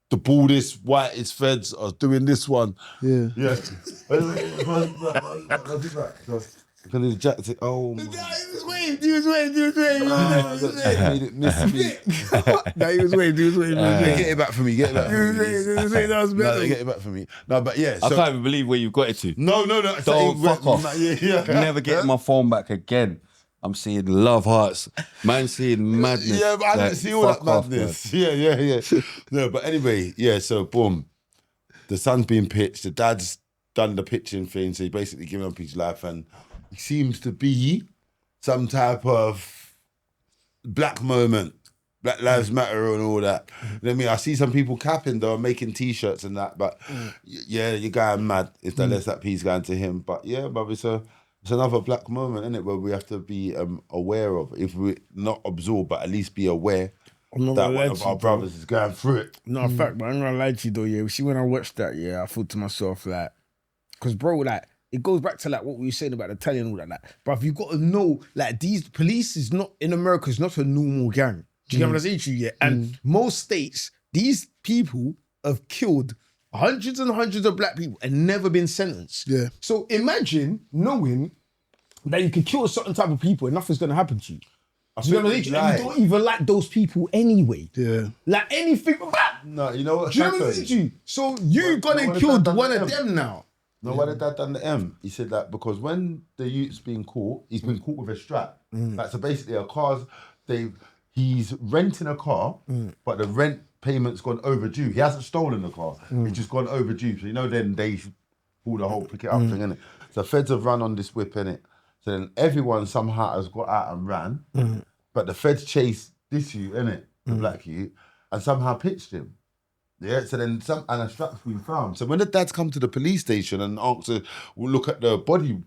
the baldest, whitest feds are doing this one. Yeah. Because his jacket, oh my. He was waiting. Made it miss me. He was waiting. Get it back for me. Get it back for me. That was better. No, get it back for me. No, but yeah. I So, can't even believe where you got it to. no. Don't fuck off. Yeah. Never getting my phone back again. I'm seeing love hearts. Man seeing madness. Yeah, but I didn't Like, see all that fuck off, madness. Yeah. No, but anyway, yeah, so boom. The son's being pitched. The dad's done the pitching thing, so he's basically giving up his life and seems to be some type of black moment. Black Lives Matter and all that. You know what I mean? I see some people capping though, making T-shirts and that, but yeah, you're going mad if that lets that piece going to him. But yeah, but it's another black moment, isn't it, where we have to be aware of, if we're not absorbed, but at least be aware that one of our brothers is going through it. No, fact, but I'm gonna lie to you though, yeah. See, when I watched that, yeah, I thought to myself, like, because bro, like, it goes back to like what we were saying about the Italian and all that, like, bruv, you got to know, like, these police is not, in America, is not a normal gang. Do you get what I'm saying to you? Yeah? And most states, these people have killed hundreds and hundreds of black people and never been sentenced. Yeah. So imagine knowing that you can kill a certain type of people and nothing's going to happen to you. Do you know what I'm saying? And you don't even like those people anyway. Yeah. Like anything. No, you know what? Do you know what I'm saying to you? So you gone and killed one of them now. No, why did Dad done the M? He said that because when the youth's been caught, he's been caught with a strap. Like, so basically a car's, he's renting a car, but the rent payment's gone overdue. He hasn't stolen the car. It's just gone overdue. So, you know, then they pull the whole pick it up thing, innit? So feds have run on this whip, innit? So then everyone somehow has got out and ran, but the feds chased this youth, innit? The black youth, and somehow pitched him. Yeah, so then and a strap's been found. So when the dads come to the police station and answer, we'll look at the body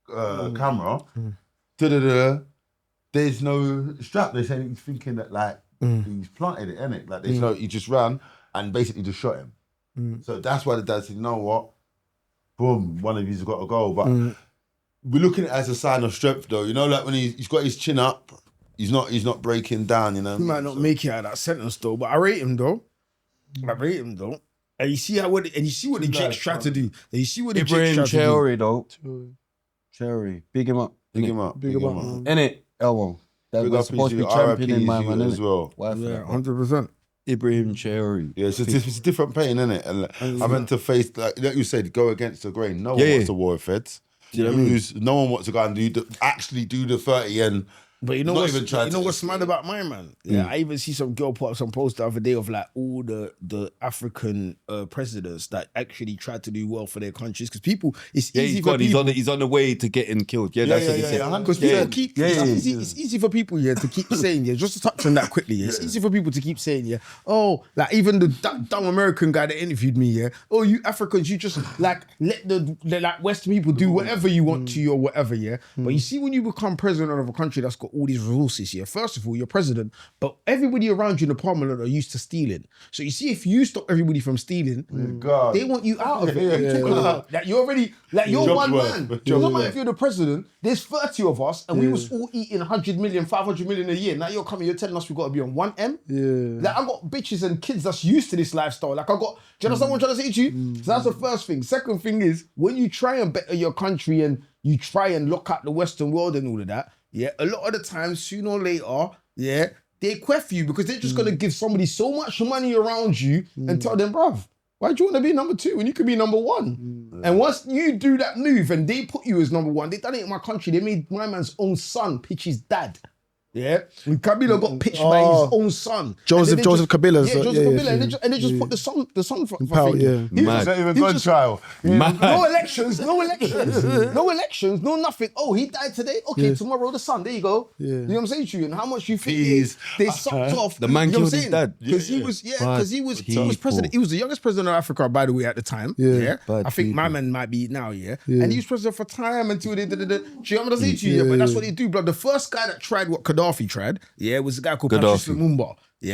camera, there's no strap. They're saying he's thinking that like he's planted it, innit? Like there's no, he just ran and basically just shot him. So that's why the dad said, you know what? Boom, one of you's got to go. But we're looking at it as a sign of strength though. You know, like when he's got his chin up, he's not breaking down, you know. He might not make it out of that sentence though, but I rate him though. And you see what the Jakes tried to do. And you see what the Jakes tried to do. Cherry though. Cherry. Big him up. Big him up. Innit? Elbow. That Big was up supposed to be his championing my RIP man, as well. Yeah, 100%. Ibrahim Cherry. Yeah, it's a different pain, innit? And I meant to face, like you said, go against the grain. No one wants to war with feds. Do you know what I mean? No one wants to go and actually do the 30 and But you know not what's, even try you know what's mad about my man? Yeah, I even see some girl put up some post the other day of like all the African presidents that actually tried to do well for their countries, because people, it's easy for people. He's on the way to getting killed. Yeah, that's what he said. Because people keep, it's easy for people to keep saying, just to touch on that quickly, it's easy for people to keep saying, oh, like even the dumb American guy that interviewed me, oh, you Africans, you just like let the like Western people do whatever you want to you or whatever, But you see, when you become president of a country that's got all these resources, first of all, you're president, but everybody around you in the parliament are used to stealing. So you see, if you stop everybody from stealing, they want you out of it. Like you're already, like you're one man. No matter if you're the president, there's 30 of us and we was all eating 100 million, 500 million a year. Now you're coming, you're telling us we got to be on 1M? Like I got bitches and kids that's used to this lifestyle. Like I got, do you understand what I'm trying to say to you? So that's the first thing. Second thing is, when you try and better your country and you try and look at the Western world and all of that, a lot of the time, sooner or later, they queff you because they're just going to give somebody so much money around you and tell them, bruv, why do you want to be number 2 when you could be number 1? And once you do that move and they put you as number 1, they done it in my country. They made my man's own son pitch his dad. When Kabila got pitched by his own son. Joseph Kabila. Joseph Kabila. And they just put the son for Power, thing. He wasn't even gone trial. No elections, no nothing. Oh, he died today? Okay, tomorrow the son. There you go. You know what I'm saying to you? And how much you think they sucked off. The man killed his dad. Because he was president. He was the youngest president of Africa, by the way, at the time. I think my man might be now, And he was president for time until they did it. Do you know what I'm saying to you? But that's what they do, blood. The first guy that tried what Gaddafi tried, was a guy called Patrice Lumumba. He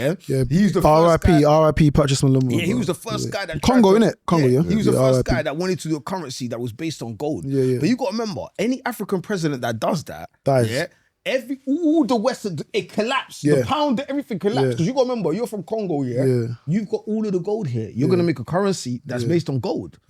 was the first guy. R.I.P. Patrice Lumumba. He was the first guy that Congo, innit? Congo, He was the first guy that wanted to do a currency that was based on gold. But you got to remember, any African president that does that, dies. All the Western, it collapsed. The pound, everything collapsed. Because you got to remember, you're from Congo, You've got all of the gold here. You're going to make a currency that's based on gold.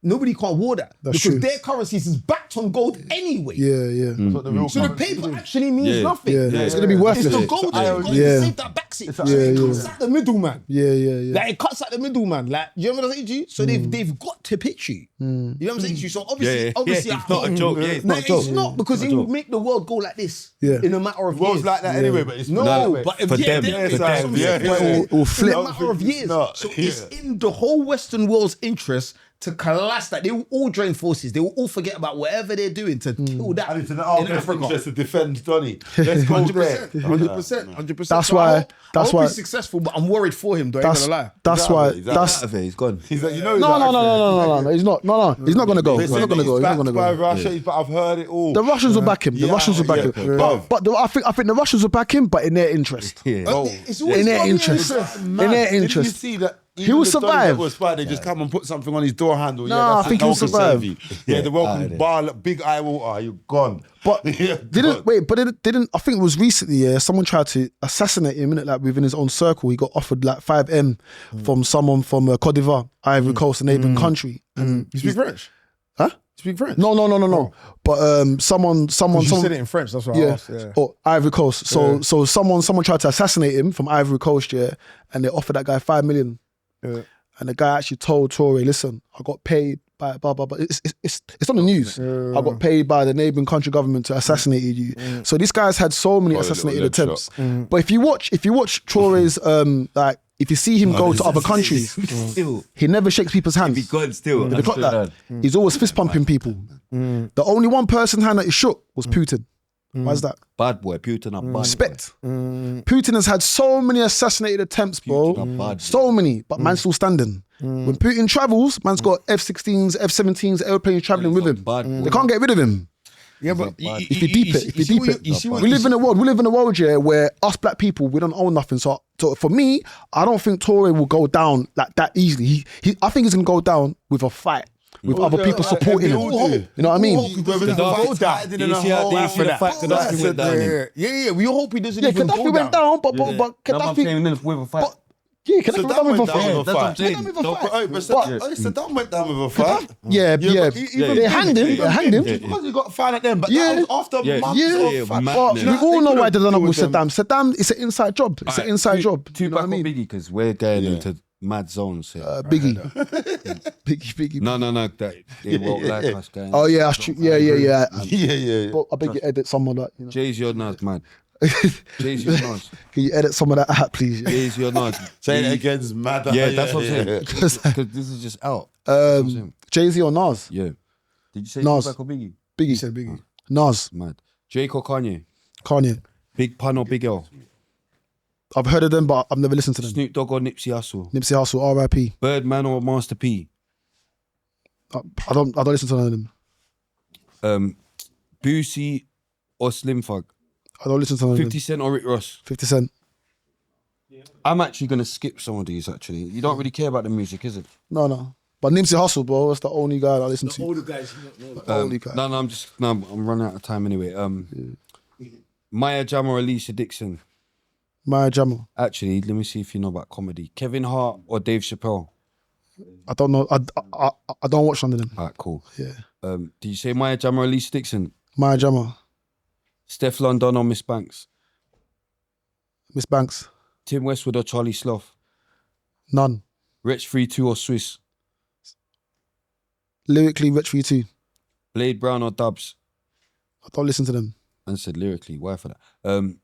Nobody can't war that. Because their currencies is backed on gold anyway. So the paper actually means nothing. It's going to be worthless. It's the gold that save that backs it. So it cuts out the middleman. Like it cuts out the middleman. Like, you know what I'm saying to you? So they've got to pitch you. You know what I'm saying to you? So obviously it's not a joke. It's not because it will make the world go like this in a matter of years. World's like that anyway, but it's not. But for them. It will flip. In a matter of years. So it's in the whole Western world's interest to collapse that. They will all join forces. They will all forget about whatever they're doing to kill that And it's an in army Africa. interest to defend Donny. Let's go there. 100%. That's So why- I hope he's successful, but I'm worried for him. Though, I ain't That's gonna lie. that's why. He's That's Out of it, he's gone. He's like, no. He's not. No. He's not gonna go. He's not gonna go. He's not gonna by go. Russia, but I've heard it all. The Russians will back him. The Russians will back him. But I think the Russians will back him, but in their interest. Yeah. It's In their interest. In their Did you interest. see that? He will survive. They just come and put something on his door handle. Nah, I think he'll survive. Yeah, the welcome bar, big eye water. You're gone. But Yeah, didn't wait. But it didn't. I think it was recently. Yeah, someone tried to assassinate him. Innit? Like within his own circle, he got offered like 5M from someone from Côte d'Ivoire, Ivory Coast, a neighboring country. And You speak French? huh? Speak French? No. But someone. You said it in French. That's what I Yeah, asked. Yeah. or Ivory Coast. So someone tried to assassinate him from Ivory Coast, yeah, and they offered that guy 5 million. Yeah. And the guy actually told Toure, listen, I got paid by blah blah blah. It's on the news. I got paid by the neighboring country government to assassinate you. So this guy's had so many assassinated attempts. But if you watch Toure's like if you see him go to other countries, Still, he never shakes people's hands. be gone still. They got that. He's always fist pumping people. The only one person's hand that he shook was Putin. Why is that? Bad boy, Putin a bad Respect. Putin has had so many assassinated attempts, bro. Putin a bad So many, but man's still standing. When Putin travels, man's got F-16s, F-17s, airplanes traveling with him. bad boy. They can't get rid of him. Yeah, but If you deep it, you see what we live in a world, yeah, where us black people, we don't own nothing. So for me, I don't think Toure will go down like that easily. I think he's gonna go down with a fight. With other people supporting him. You know what I mean? You see how the fact Gaddafi went down in? Yeah. We hope he doesn't Yeah, even Gaddafi go went down, but No, I'm Gaddafi... saying with a fight. Yeah, Gaddafi went down with a fight. That's what I'm saying. Saddam went down with a fight. Yeah. They hanged him. They hanged him. Because you got to find at them, but Yeah. that was after months of fight. But we all know why they done up with them. Saddam. Saddam, it's an inside job. It's an inside job. Two You know what back I on mean? Biggie because we're going into mad zones here. Biggie. Biggie. No, that they won't like us going. Oh yeah, that's true. Yeah. Yeah. But I beg you edit some of that. You know. Jay's your nose, man. Jay's your nose. Can you edit some of that out, please? Yeah. Jay's your nose. Say it again, it's mad. Yeah, that's what I'm saying. Because this is just out. Jay-Z or Nas? Yeah. Did you say Nas. Tupac or Biggie? Biggie. said Biggie. Nas. Mad. Drake or Kanye? Kanye. Big Pun or Big L? I've heard of them, but I've never listened to them. Snoop Dogg or Nipsey Hussle? Nipsey Hussle, R.I.P. Birdman or Master P? I don't listen to none of them. Boosie or Slim Thug? I don't listen to none of 50 them. Cent or Rick Ross? 50 Cent. I'm actually going to skip some of these, actually. You don't really care about the music, is it? No. But Nipsey Hussle, bro, that's the only guy I listen to. All the guys you don't know. The only guy. I'm running out of time anyway. Maya Jama or Alicia Dixon? Maya Jama. Actually, let me see if you know about comedy. Kevin Hart or Dave Chappelle? I don't know. I don't watch none of them. All right, cool. Yeah. Did you say Maya Jama or Alicia Dixon? Maya Jama. Steph London or Miss Banks? Miss Banks. Tim Westwood or Charlie Sloth? None. Wretch 3-2 or Swiss? Lyrically, Rich 3-2. Blade Brown or Dubs? I don't listen to them. And said lyrically, why for that?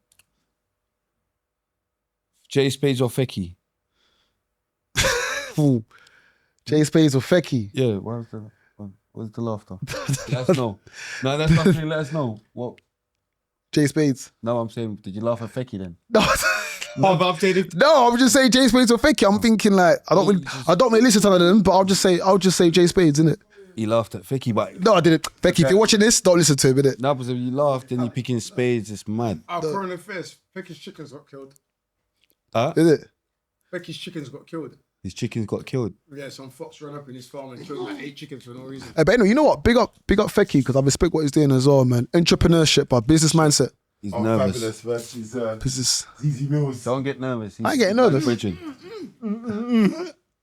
Jay Spades or Fecky? Fool. Jay Spades or Fecky. Yeah, where's the laughter? Let us know. No, that's not saying let us know. What? Jay Spades. No, I'm saying, did you laugh at Fecky then? No. But I'm saying No, I'm just saying Jay Spades or Fecky. I'm thinking like I don't really listen to none of them, but I'll just say Jay Spades, innit? he laughed at Fecky, but No, I didn't. Fecky, if you're watching this, don't listen to him, innit? no, because if you laughed and you picking spades, it's mad. Our current affairs, Becky's chickens got killed. Is it? Becky's chickens got killed. His chickens got killed. Yeah, some fox ran up in his farm and killed like 8 chickens for no reason. But anyway, you know what? Big up Fecky because I respect what he's doing as well, man. Entrepreneurship, but business mindset. He's nervous. Fabulous versus Business. Easy Mills. Don't get nervous. I ain't getting nervous. Bridging.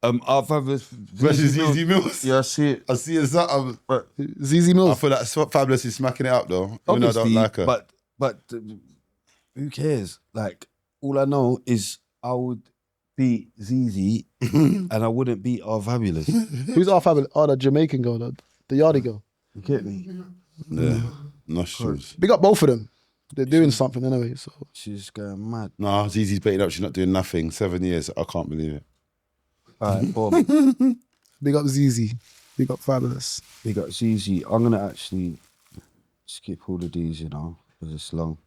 Our Fabulous Versus Easy Mills. Yeah, I see it. I see it's that. ZZ I Mills. feel like Fabulous is smacking it up though. Even though I don't like her. But who cares? Like, all I know is I would beat ZZ and I wouldn't beat our Fabulous. Who's our fabulous? Oh, the Jamaican girl, the Yardie girl. You get me? Yeah. Nostrils. Big up both of them. They're doing something anyway. So She's going mad. No, Zizi's baiting up. She's not doing nothing. 7 years. I can't believe it. All right, boom. big up ZZ. Big up Fabulous. Big up ZZ. I'm going to actually skip all of these, you know, because it's long.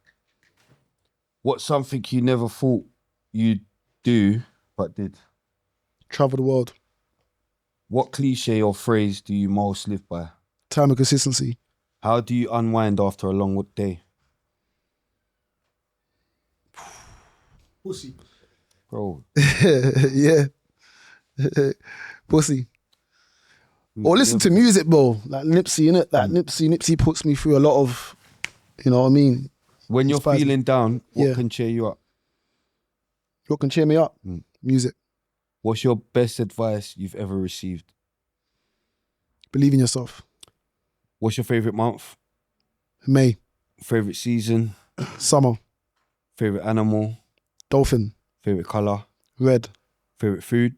What's something you never thought you'd do, but did? Travel the world. What cliche or phrase do you most live by? Time and consistency. How do you unwind after a long day? Pussy. Bro. Yeah. Pussy. Or listen to music, bro. Like Nipsey, innit? Like Nipsey puts me through a lot of, you know what I mean? When you're Inspires me. feeling down, what Yeah. can cheer you up? What can cheer me up? Music. What's your best advice you've ever received? Believe in yourself. What's your favourite month? May. Favourite season? Summer. Favourite animal? Dolphin. Favourite colour? Red. Favourite food?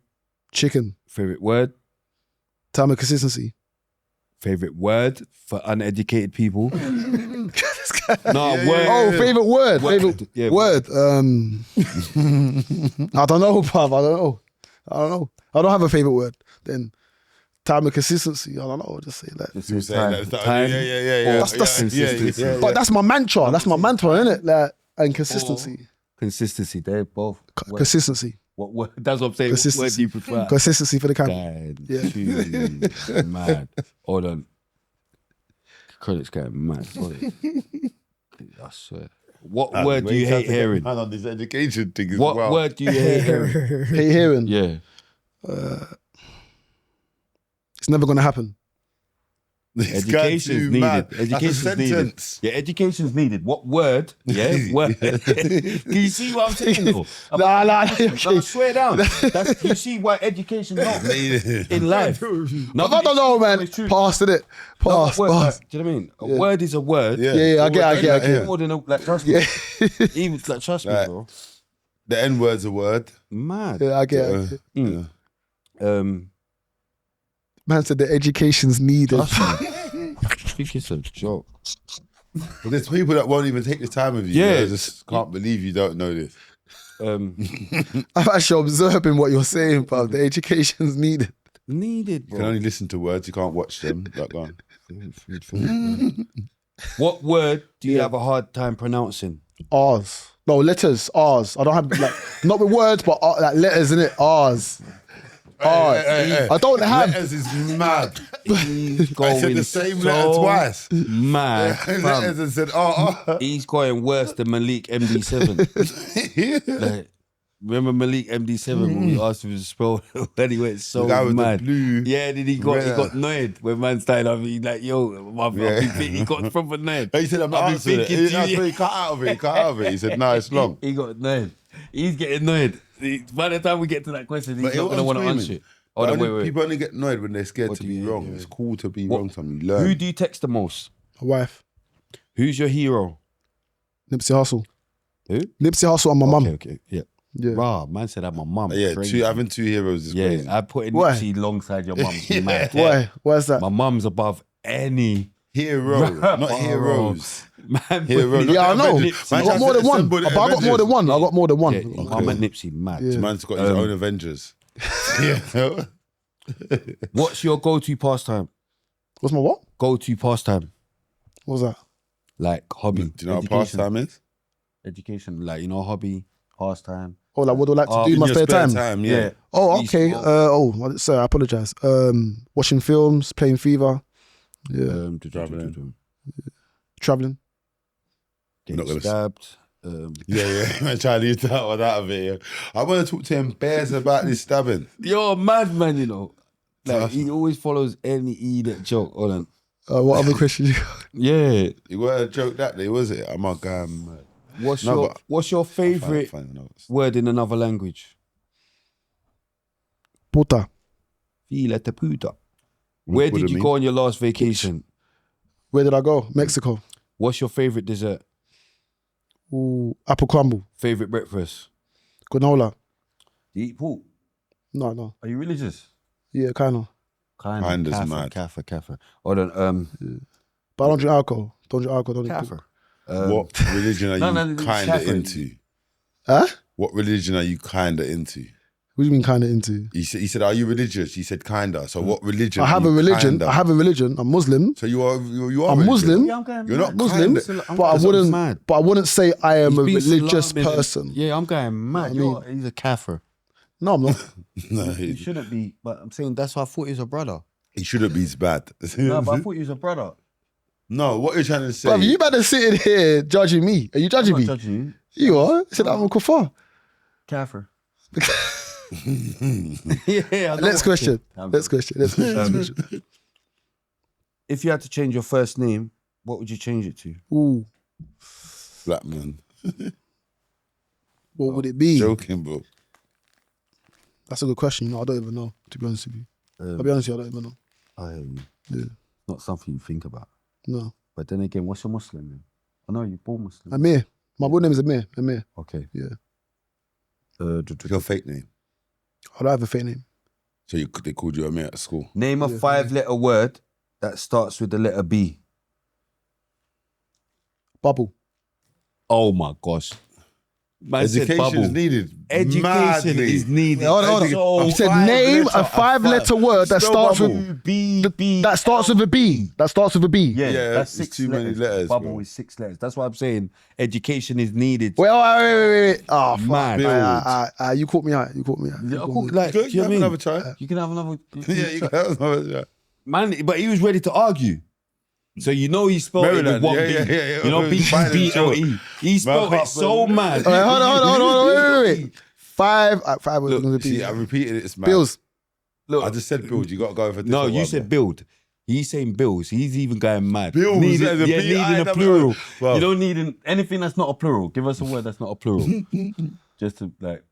Chicken. Favourite word? Time and consistency. Favourite word for uneducated people? Word. Oh, favourite word. Favourite Yeah, word. I don't know, bruv. I don't know. I don't have a favourite word. Then time and consistency. I don't know. I'll just say that. Just You say saying time. that? Time. Yeah. Consistency. But that's my mantra. That's my mantra, innit? Like, and consistency. Consistency. They're both. Consistency. What word? That's what I'm saying. What word Consistency. do you prefer? Consistency for the camp. Yeah. Mad. Hold on. Credit's getting mad. Sorry. I swear. What word do you hate hearing? Man on this education thing as What well. word do you hate hearing? Hate hearing. Yeah. It's never gonna happen. Education's needed. Education's needed. Yeah, education's needed. What word? Yeah, word. Can you see what I'm saying? Though? Nah, No, swear down. That's, you see why education's not in life. No, I don't know, man. it's true. Past it. No, Past. word, Past. like, do you know what I mean? A word is a word. Yeah, I get. More than like, trust me. Even like, trust me, bro. The N word's a word. Mad. Yeah, I get. Man said the education's needed. I think it's a joke. But there's people that won't even take the time with you. Yeah. I just can't believe you don't know this. I'm actually observing what you're saying, but the education's needed. Needed, You can bro. only listen to words, you can't watch them. Like, go on. What word do you have a hard time pronouncing? R's. No, letters. R's. I don't have, like, not with words, but like letters, innit? R's. R's. I don't have. Letters is mad. He's I going said the same so letter twice. mad. fam. Letters and said, oh. He's going worse than Malik MD7. Like, remember Malik MD7 when we asked him to spell when he went so The guy with the mad. blue Yeah, then he got annoyed when man started. I mean, like, yo, he got proper annoyed. He said, I'm I've been answering it. thinking to He you. cut out of it. He said, no, it's long. He got annoyed. He's getting annoyed. By the time we get to that question, he's But not going to want to answer it. Oh, no, wait. People only get annoyed when they're scared What to do be you- wrong. yeah. It's cool to be What- wrong. Something you learn. Who do you text the most? My wife. Who's your hero? Nipsey Hussle. Who? Nipsey Hussle and my mum. Okay, yeah. Yeah. Rah, man said I'm my mum. Yeah, Crazy. having two heroes is Yeah, crazy. I put in Why? Nipsey alongside your mum. Mad. Why? Why is that? My mum's above any Hero, not heroes. man. Hero. Yeah, I know. Nipsey. I got more than one. But I got more than one. I got more than one. Yeah, mum and Nipsey, mad. Yeah. Man's got his own Avengers. Yeah. What's your go-to pastime? What's my what? Go-to pastime, What's that? like hobby. Do you know what Education. pastime is? Education, like, you know, hobby, pastime. Oh, like what do I like to do in In my your spare time? yeah. Oh, okay. Sorry, I apologize. Watching films, playing FIFA, traveling. Getting Not gonna- stabbed. Yeah. I'm trying to leave that one out of it. Yeah. I want to talk to him bears about this stabbing. You're a madman, you know. Like, Tough. he always follows any idiot joke. Hold on. What other question you got? Yeah. It wasn't a joke that day, was it? I'm not going. What's No, your but- What's your favorite word in another language? Puta. Fila te puta. Where What do did you you go on your last vacation? Where did I go? Mexico. What's your favorite dessert? Ooh, apple crumble. Favorite breakfast? Granola. Do you eat pork? No. Are you religious? Yeah, kind of. Kinda's mad. Kafir. Hold on. But I don't drink alcohol. Don't drink alcohol. Don't drink Kafir. What religion are you no, kind of Kafir. into? Huh? What religion are you kind of into? What do you mean kind of into? He said, are you religious? He said, kinda. So what religion? I have are a you religion. kinda? I have a religion. I'm Muslim. So you are I'm religious. Muslim. Yeah, I'm going You're not Muslim, kinda. but I wouldn't. mad. But I wouldn't say I am a He's been religious Islamic and- person. Yeah, I'm going mad. He's a kafir. No, I'm not. No, You he, shouldn't be, but I'm saying that's why I thought he was a brother. he shouldn't be bad. No, but I thought he was a brother. No, what you're trying to say? Bruv, you better sitting here judging me. Are you judging I'm me? not judging You are. I said I'm a kuffar. you. Kafir. Yeah. Next question. Next question. If you had to change your first name, what would you change it to? Ooh, Blackman. what would it be? Joking, bro. That's a good question. You know, I don't even know. To be honest with you, I'll be honest with you, I don't even know. Yeah. Not something you think about. No, But then again, what's your Muslim name? I know you're born Muslim. Amir. My real name is Amir. Amir. Okay. Yeah. Your fake name. I don't have a fake name. So they called you Amir at school. Name a 5-letter word that starts with the letter B. Bubble. Oh my gosh. Man said Education is bubble. needed. Education Madly. is needed. Hold on. You said name a 5-letter word that starts with B. that starts with a B. That starts with a B. Yeah, Yeah, that's it's 6 too many letters, Bubble bro. is 6 letters. That's why I'm saying education is needed. Wait. Oh, fuck. Man. You caught me out. You caught me out. Like, You do you know what I have mean? another try. You can have another. Yeah, you can have another try. Man, but he was ready to argue. So you know he spelled it with Maryland, one yeah, B. yeah. You know, B-B-L-E. He spelled it so mad. All right, hold on. Wait. 5 was going to See, be. I repeated it. It's mad. Bills. Look, I just said build. You got to go for this. no, you said build. He's saying bills. He's even going mad. Bills, Needing, yeah, the yeah, B- needing I a never- plural. Well- You don't need anything that's not a plural. Give us a word that's not a plural. Just to like,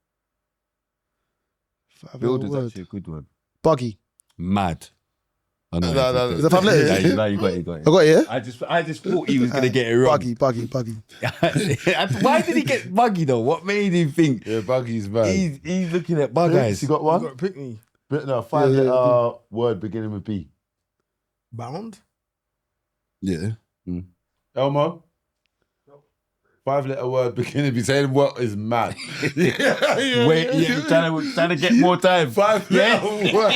build is actually a good one. Buggy. Mad. I know. No. Is that 5 letters? Yeah, you got it. I got it, yeah? I just thought he was gonna get it wrong. Buggy. Why did he get buggy though? What made him think Yeah, Buggy's bad. he's looking at bug eyes? You got one? You got to pick me. No, 5-letter word beginning with B. Bound? Yeah. Elmo? 5-letter word beginning with saying what is mad. Wait, trying to get more time. 5-letter word.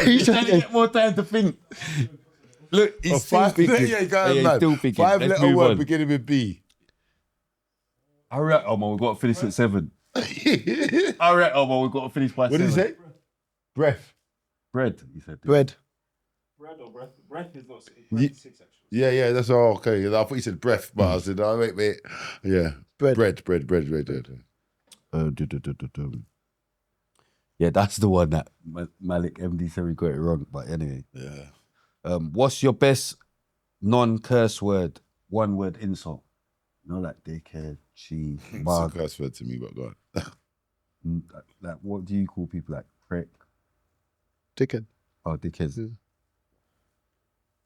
He's trying to get more time to think. Look, he's still thinking. Yeah, he's still thinking. Let's 5-letter move word on. beginning with B. All right, Omar, we've got to finish at 7. All right, Omar, we've got to finish by 7. What did you say? Breath. Bread, you said. Bread. Bread or breath? Breath is not 6 actually. Yeah, that's all okay. I thought you said breath, but I said, oh, wait. Yeah. Bread. Bread. Yeah, that's the one that Malik MD said we got it wrong. But anyway, Yeah. what's your best non-curse word, one word insult? You know, like dickhead, cheese, It's a mug. curse word to me, but go on. Like, what do you call people like prick? Dickhead. Oh, dickheads. Yeah.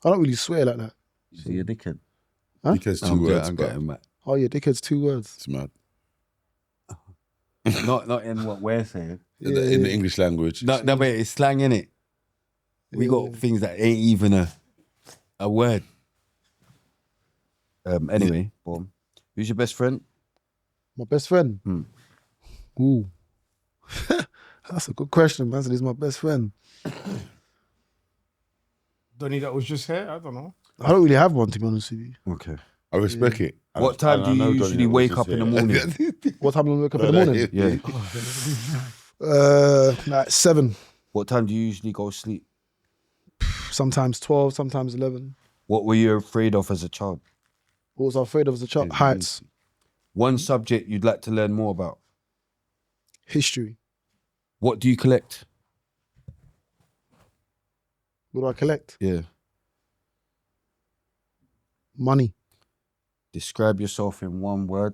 I don't really swear like that. So you're a dickhead. Huh? Because 2 words, I'm but getting mad. Oh yeah, dickhead's 2 words. it's mad. Not in what we're saying. In the English language. No, but it's slang, innit? We got things that ain't even a word. Anyway, boom. Who's your best friend? My best friend. Ooh. That's a good question, man. So he's my best friend. Donny that was just here? I don't know. I don't really have one, to be honest with you. Okay. I respect it. What time do you Donnie usually was wake just up in the here. morning? What time do I wake up in the morning? Yeah. Like 7. What time do you usually go to sleep? Sometimes 12, sometimes 11. What were you afraid of as a child? What was I afraid of as a child? Heights. One subject you'd like to learn more about? History. What do you collect? What do I collect? Yeah. Money. Describe yourself in one word.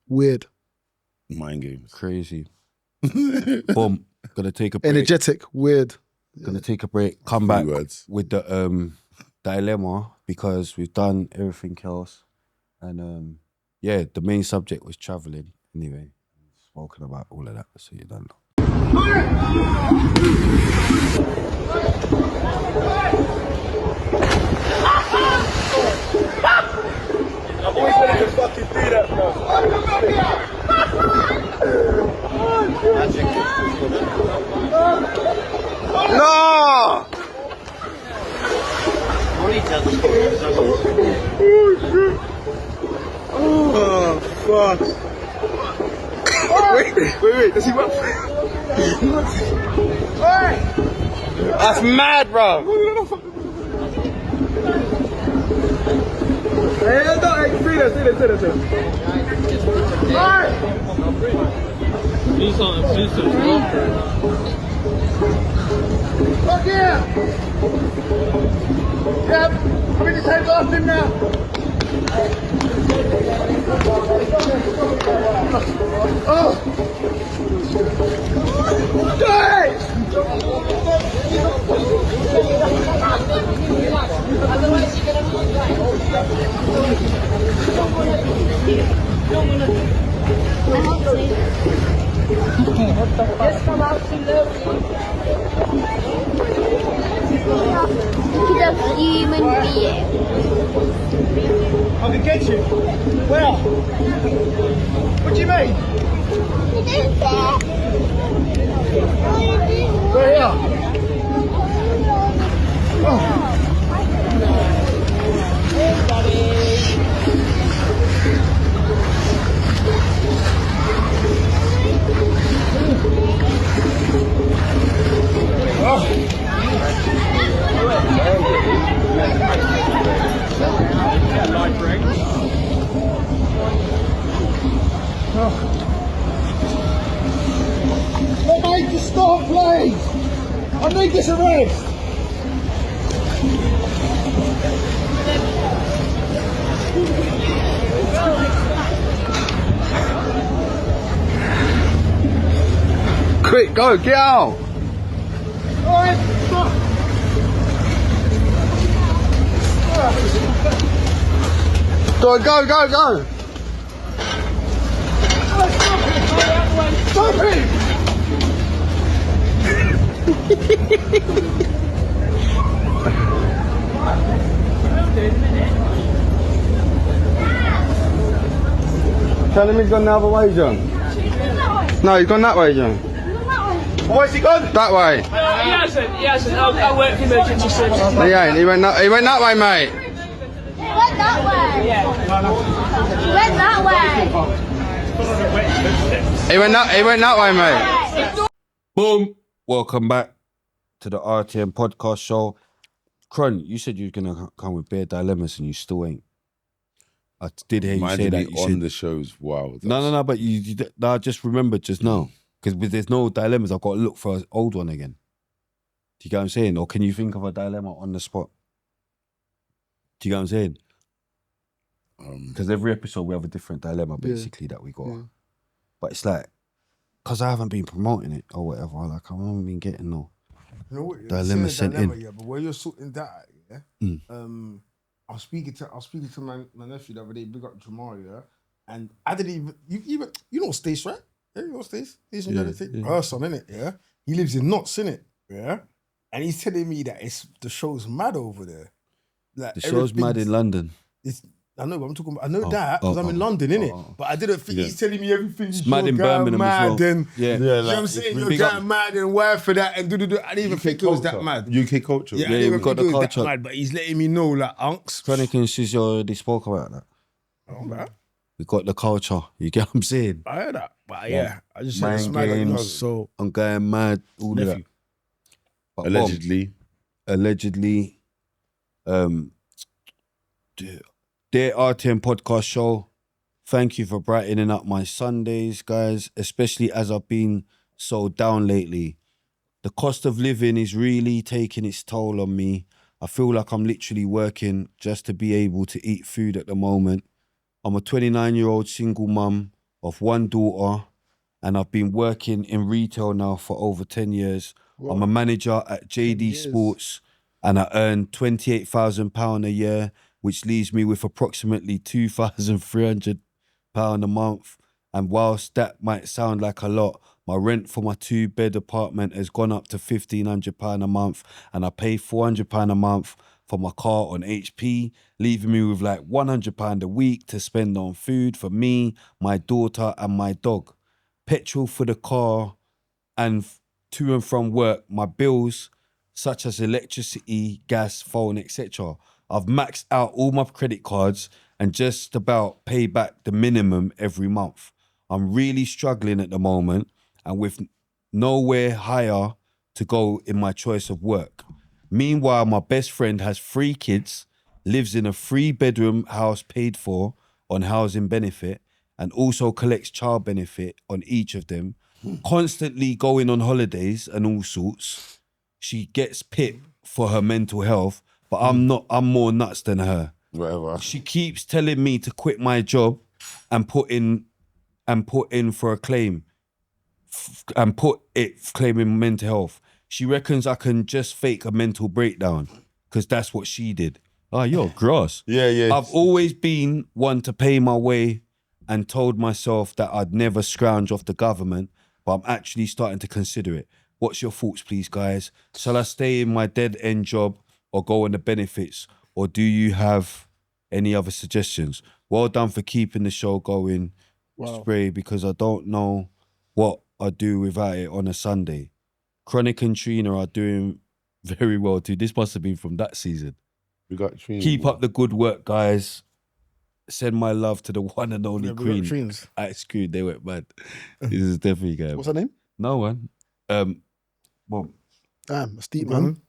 Weird. Mind games. Crazy. Boom. Gonna take a break. Energetic. Weird. Gonna take a break. Come 3 back words. with the dilemma because we've done everything else, and yeah, the main subject was traveling. Anyway, spoken about all of that, so you don't know. I've always wanted to fucking do that, bro. That's mad, bro. Fuck yeah! Yep, I'm in the take off him now. Oh! Just come out to look. He's a human being. I can get you. Where? What do you mean? Where here? Mate, just stop, please. I need this arrest. Quick, go, get out! Alright, stop. Go, go, go, go! Stop him! Tell him he's gone the other way, John. No, he's gone that way, John. Where's he gone? That way. He hasn't. I work for emergency services. He ain't. He went that way, mate. He went that way. He went that way. He went that way, mate. Boom. Welcome back to the RTM podcast show. Cron, you said you were going to come with bare dilemmas and you still ain't. I did hear you say that. You on said, the show's wild. no, but I just remembered just now. Because there's no dilemmas, I've got to look for an old one again. Do you get what I'm saying? Or can you think of a dilemma on the spot? Do you get what I'm saying? Because every episode we have a different dilemma, basically, that we got. Yeah. But it's like, because I haven't been promoting it or whatever, like I haven't been getting no dilemma sent in. Yeah, but where you're sorting that, yeah. I was speaking to my nephew the other day, big up Jamal, yeah, and I didn't even you know Stace, right? Yeah, you know Stace? He's from her son, innit? Yeah. He lives in Notts, innit? Yeah. And he's telling me that the show's mad over there. Like, the show's mad in London. I know, but I'm talking about, I know that because I'm in London, innit? But I didn't think he's telling me everything. It's mad in Birmingham mad as well. And, you know what I'm saying? You're going mad and why for that and do. I didn't even think it was that mad. UK culture. Yeah, I didn't even think it was that mad, but he's letting me know, like, unks. Chronic and Shizzy already spoke about that. Oh, man. We got the culture. You get what I'm saying? I heard that. But yeah, I just said it's mad games, so I'm going mad, all of that. But allegedly, dear RTM podcast show, thank you for brightening up my Sundays, guys, especially as I've been so down lately. The cost of living is really taking its toll on me. I feel like I'm literally working just to be able to eat food at the moment. I'm a 29-year-old single mum of one daughter, and I've been working in retail now for over 10 years. Whoa. I'm a manager at JD Sports, and I earn £28,000 a year, which leaves me with approximately £2,300 a month. And whilst that might sound like a lot, my rent for my 2-bed apartment has gone up to £1,500 a month, and I pay £400 a month for my car on HP, leaving me with like £100 a week to spend on food for me, my daughter and my dog. Petrol for the car and to and from work, my bills such as electricity, gas, phone, etc. I've maxed out all my credit cards and just about pay back the minimum every month. I'm really struggling at the moment and with nowhere higher to go in my choice of work. Meanwhile, my best friend has 3 kids, lives in a 3-bedroom house paid for on housing benefit, and also collects child benefit on each of them, constantly going on holidays and all sorts. She gets PIP for her mental health, but I'm more nuts than her. Whatever. She keeps telling me to quit my job and put in for a claim and claiming mental health. She reckons I can just fake a mental breakdown because that's what she did. Oh, you're gross. Yeah. I've always been one to pay my way and told myself that I'd never scrounge off the government, but I'm actually starting to consider it. What's your thoughts, please, guys? Shall I stay in my dead-end job or go on the benefits? Or do you have any other suggestions? Well done for keeping the show going, Spray, because I don't know what I'd do without it on a Sunday. Chronic and Trina are doing very well too. This must have been from that season. We got Trina. Keep up the good work, guys. Send my love to the one and only Queen. I screwed, they went mad. This is definitely going. What's her name? No one. Well, damn, that's deep, man.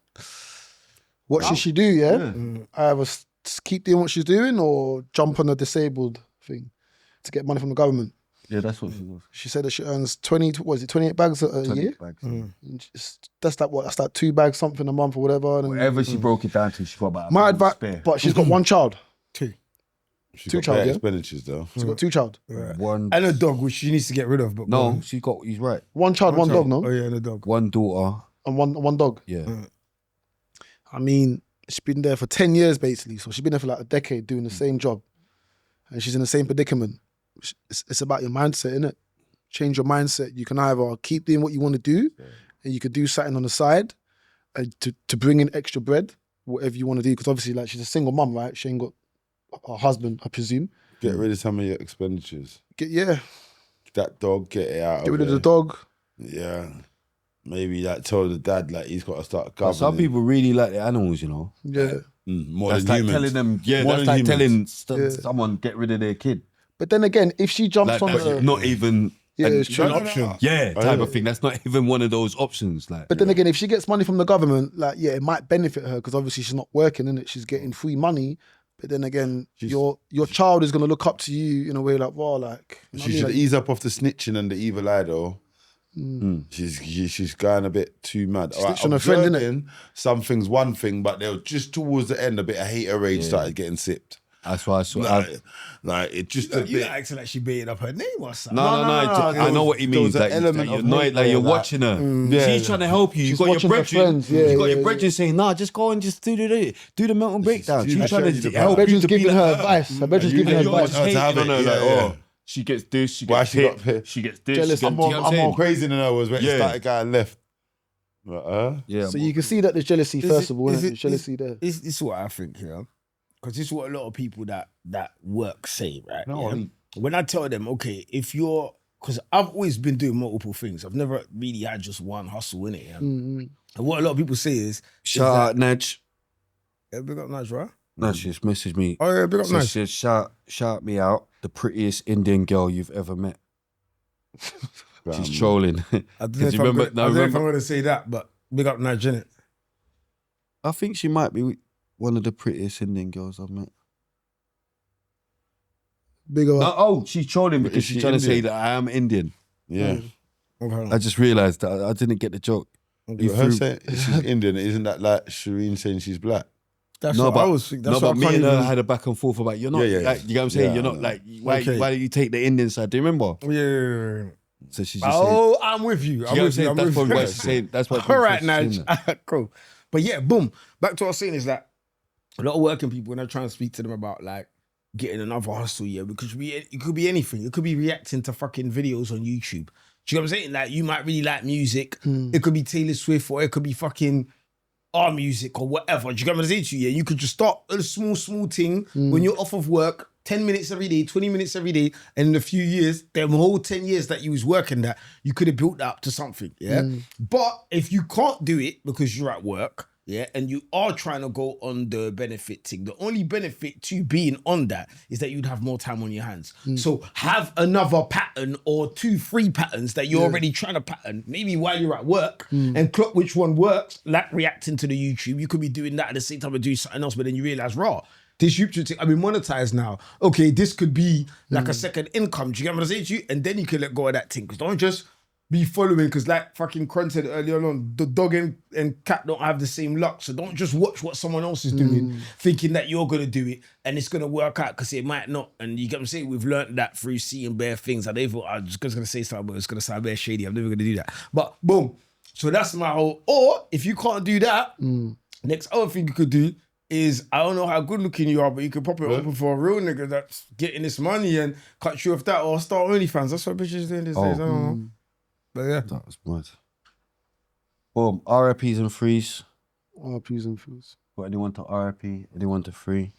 What should she do, yeah? Either keep doing what she's doing or jump on the disabled thing to get money from the government. Yeah, that's what she was. She said that she earns 28 bags a year? Bags. That's like what? That's like 2 bags something a month or whatever. And whatever she broke it down to, she got about my advice, but she's got 1 child. 2. She's 2 got child, better yeah? expenditures though. She's got 2 child. Right. 1 and a dog, which she needs to get rid of. But no, he's right. 1 child, 1 dog, no? Oh yeah, and a dog. 1 daughter. And one dog. Yeah. I mean, she's been there for 10 years basically. So she's been there for like a decade doing the same job. And she's in the same predicament. It's about your mindset, innit? Change your mindset. You can either keep doing what you want to do and you could do something on the side to bring in extra bread, whatever you want to do. Because obviously, like, she's a single mum, right? She ain't got a husband, I presume. Get rid of some of your expenditures. Yeah. That dog, get it out. Get rid of the dog. Yeah. Maybe like tell the dad like he's got to start governing. Some people really like the animals, you know. Yeah. More that's than like humans. telling them. Yeah, More that's than like humans. telling someone get rid of their kid. But then again, if she jumps Like, on that's the... not even it's true. An option. Yeah, type of thing. That's not even one of those options. Like, But then again, if she gets money from the government, like, yeah, it might benefit her because obviously she's not working, innit? She's getting free money. But then again, your child is going to look up to you in a way like, wow, like... She should ease up off the snitching and the evil eye though. She's going a bit too mad. Snitch on a friend, innit? Some things one thing, but they'll just towards the end, a bit of hater rage started getting sipped. that's why I saw. Like it just a You bit. acting like she baited up her name or something. No. I know what he means. There was Like, an element you're of annoyed, hate like you're there, watching her. Yeah. She's trying to help you. She's You got watching your her brethren. friends, yeah, You got yeah, your brethren saying, "Nah, just go and just do the mental breakdown." she's She's trying showing you to the help power. you Brethren's to be giving like her advice. Her brethren's giving her You're advice. just her to hating have on her, it, like, yeah. oh, she gets this, she Why gets she got hit, hit? she gets this. Jealous. She gets, I'm more, you know what I'm I'm more saying? crazy than her was when it Yeah. started going left. Like, Yeah, So you can see that there's jealousy, first of all, is innit? it- There's jealousy there. This is what I think, because this is what a lot of people that work say, right? Yeah? When I tell them, okay, if you're, because I've always been doing multiple things. I've never really had just one hustle in it. Yeah? And what a lot of people say is, shout out Naj. yeah, big up Naj, right? Naj just messaged me. Oh yeah, big up So Naj. she said, shout me out, the prettiest Indian girl you've ever met. She's trolling. I don't know if you I'm remember? gonna- No, I don't know if remember. I'm going to say that, but big up Naj, innit? I think she might be one of the prettiest Indian girls I've met. Big up. No, she's trolling because Is she's she trying to say Indian? that I am Indian. yeah. Okay. I just realised that I didn't get the joke. But her saying she's Indian, isn't that like Shireen saying she's black? That's No, what but I was thinking. no, That's what but I me can't and her even... had a back and forth about you're not. Yeah, yeah. Like, you know what I'm saying? Yeah, You're I not know. like why Okay. don't you take the Indian side? Do you remember? Yeah. So she's just saying. Oh, I'm with you. You I'm know what I'm with you. saying? I'm That's with probably you. why she's saying. That's why. All right, she's saying that. Naj. Cool. But yeah, boom. Back to what I was saying is that a lot of working people, when I try and speak to them about like getting another hustle, yeah, because it could be anything. It could be reacting to fucking videos on YouTube. Do you know what I'm saying? Like, you might really like music. It could be Taylor Swift, or it could be fucking our music or whatever. Do you get what I'm saying to you? Yeah, you could just start a small thing when you're off of work, 10 minutes every day, 20 minutes every day, and in a few years, them whole 10 years that you was working that, you could have built that up to something, yeah? But if you can't do it because you're at work, yeah, and you are trying to go on the benefit thing, the only benefit to being on that is that you'd have more time on your hands. So have another pattern or 2-3 patterns that you're already trying to pattern, maybe while you're at work, and clock which one works, like reacting to the YouTube. You could be doing that at the same time and doing something else, but then you realize, this YouTube thing, I mean, monetized now. Okay, this could be like a second income. Do you get what I'm saying to you? And then you can let go of that thing. Because don't just be following, because like fucking Cron said earlier on, the dog and cat don't have the same luck. So don't just watch what someone else is doing, thinking that you're going to do it and it's going to work out, because it might not. And you get what I'm saying? We've learned that through seeing bare things. I was just going to say something, but it's going to sound bare shady. I'm never going to do that. But boom. So that's my whole, or if you can't do that, next other thing you could do is, I don't know how good looking you are, but you could pop it open for a real nigga that's getting this money and cut you off that, or start OnlyFans. That's what bitches doing these days. I don't know. But yeah. That was mad. Boom. RIPs and frees. RIPs and frees. Got anyone to RIP? Anyone to free?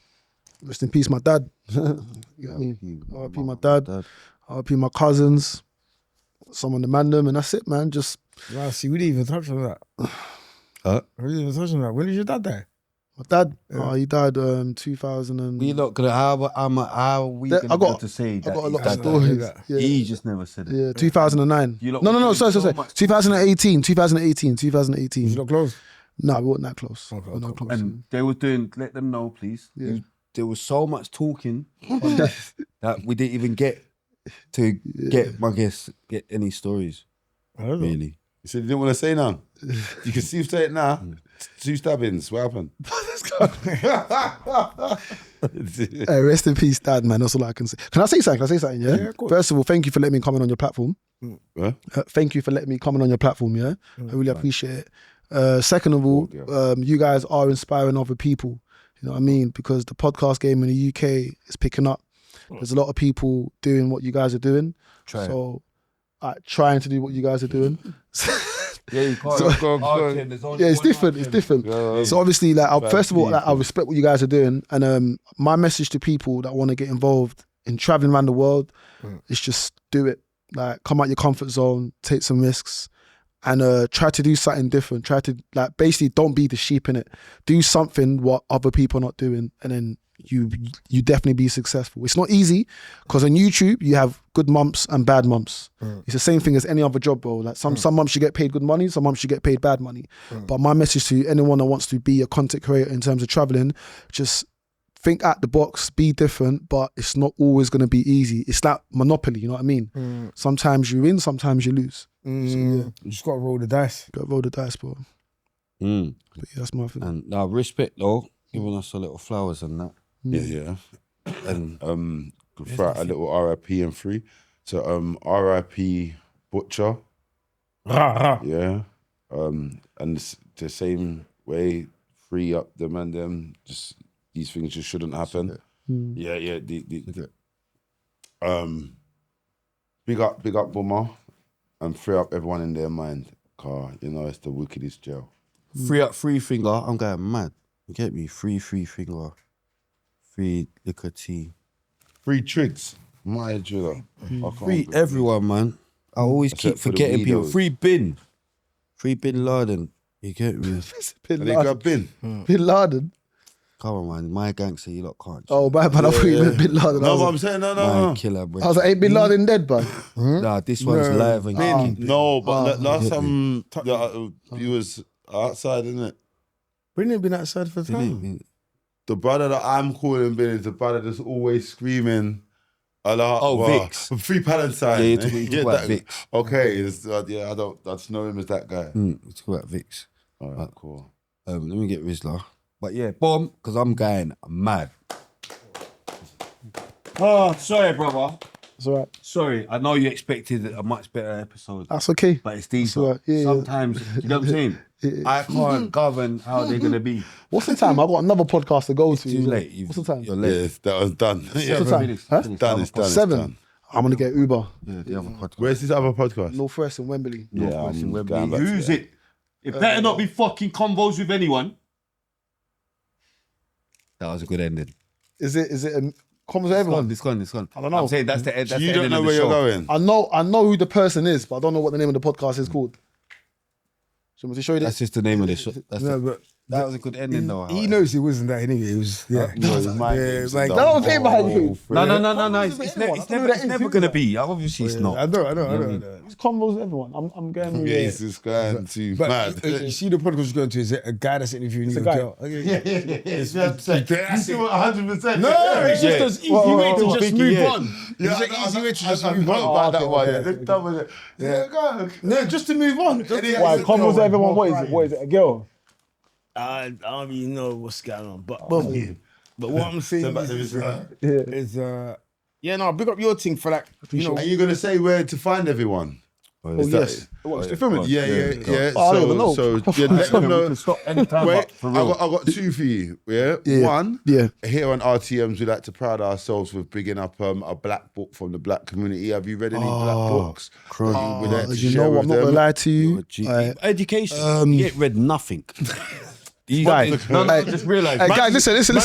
Rest in peace, my dad. You know what I mean? RIP my dad. RIP my cousins. Someone to man them, and that's it, man. Just. Wow, see, we didn't even touch on that. We didn't even touch on that. When did your dad die? My dad, he died 2000 and... We not gonna, how are we gonna to say that? I got a lot of stories. Yeah. He just never said it. Yeah, 2009. No, sorry. 2018. You not close? No, we weren't that close. Okay, we weren't close. And they were doing, let them know, please. Yeah. There was so much talking that we didn't even get to get any stories. I don't know. Really. You said you didn't want to say none. You can see you say it now. 2 stabbings. What happened? Hey, rest in peace, Dad, man. That's all I can say. Can I say something? Yeah. First of all, thank you for letting me comment on your platform. Thank you for letting me comment on your platform. Yeah, I really appreciate it. Second of all, you guys are inspiring other people. You know what I mean? Because the podcast game in the UK is picking up. There's a lot of people doing what you guys are doing. Trying to do what you guys are doing. Yeah, you can't. It's different. It's different. So obviously, like, first of all, like, I respect what you guys are doing, and my message to people that want to get involved in traveling around the world is just do it. Like, come out your comfort zone, take some risks, and try to do something different. Try to, like, basically don't be the sheep in it. Do something what other people are not doing, and then you definitely be successful. It's not easy, because on YouTube you have good months and bad months. It's the same thing as any other job, bro. Like some months you get paid good money, some months you get paid bad money. But my message to anyone that wants to be a content creator in terms of traveling, just think out the box, be different, but it's not always going to be easy. It's like Monopoly, you know what I mean? Sometimes you win, sometimes you lose. So, You just got to roll the dice. Got to roll the dice, bro. But yeah, that's my thing. And now respect though, giving us a little flowers and that. Yeah. And throw out a little RIP and free. So RIP Butcher. Yeah. And it's the same way, free up them and them. Just these things just shouldn't happen. Yeah. Big up Boomer, and free up everyone in their mind. Car, you know, it's the wickedest jail. Free up free finger. I'm going mad. You get me? Free finger. Free liquor tea. Free tricks. My jeweler. Free everyone, man. I always keep forgetting people. Free Bin Laden. You get me? Bin Laden. Bin Laden. Come on, man. My gangster, you lot can't. Oh, man, I thought you meant Bin Laden. No, what I'm saying, no. Killer, bro. I was like, ain't Bin Laden dead, bro? Nah, this one's live and kicking. No, but last time he was outside, innit? We didn't been outside for time. The brother that I'm calling Bin is the brother that's always screaming a lot. Vix. Free Palestine. Yeah, you're talking about Vix. Okay, I just know him as that guy. We're talking about Vix. All right, cool. Let me get Rizla. But yeah, bomb, because I'm going mad. Oh, sorry, brother. It's all right. Sorry, I know you expected a much better episode. That's okay. But it's these. Right. Sometimes, you know what I'm saying? I can't govern how they're going to be. What's the time? I've got another podcast to go to. Too late. What's the time? You're late. Yes, that was done. What's the time? Huh? It's done. 7. I'm going to get Uber. Yeah, the other podcast. Where's this other podcast? Northwest in Wembley. Yeah, I'm Wembley. going back to Who's that. it? It better not be fucking convos with anyone. That was a good ending. Is it a comms with everyone? It's gone. I don't know. I'm saying that's the end. That's You the don't ending know of the where show. you're going. I know who the person is, but I don't know what the name of the podcast is called. So I'm going to show you That's this. just the name of the show. That's No, but That was a good ending, though. He knows it wasn't that anyway. It was Mind games like and That was behind whole you. thing. No. It's never going to be. Obviously, it's not. I know. It's combos, everyone. I'm going with Yes, it's going too But mad. you see the podcast you're going to, is it a guy that's interviewing you? a guy. Girl? Yeah. It's 100%. No, it's just an easy way to just move on. Yeah, It's an easy way to just move about on. that one. okay, Yeah, they're done with it. Yeah, go. No, just to move on. Why, combos, everyone, what is it? What is it, a girl? I don't even know what's going on, but what I'm saying is big up your thing for like, you know. Are you gonna say where to find everyone? Oh, yes. What's the filming? Yeah. Oh, I don't even know. So let them know. Stop anytime. Wait, For I real. got two for you. Yeah. One. Yeah. Here on RTMs, we like to pride ourselves with bigging up a black book from the black community. Have you read any black books? We like to You share know what? with I'm not gonna them. lie to you. Education. You ain't read nothing. Just realise. Hey, guys, listen.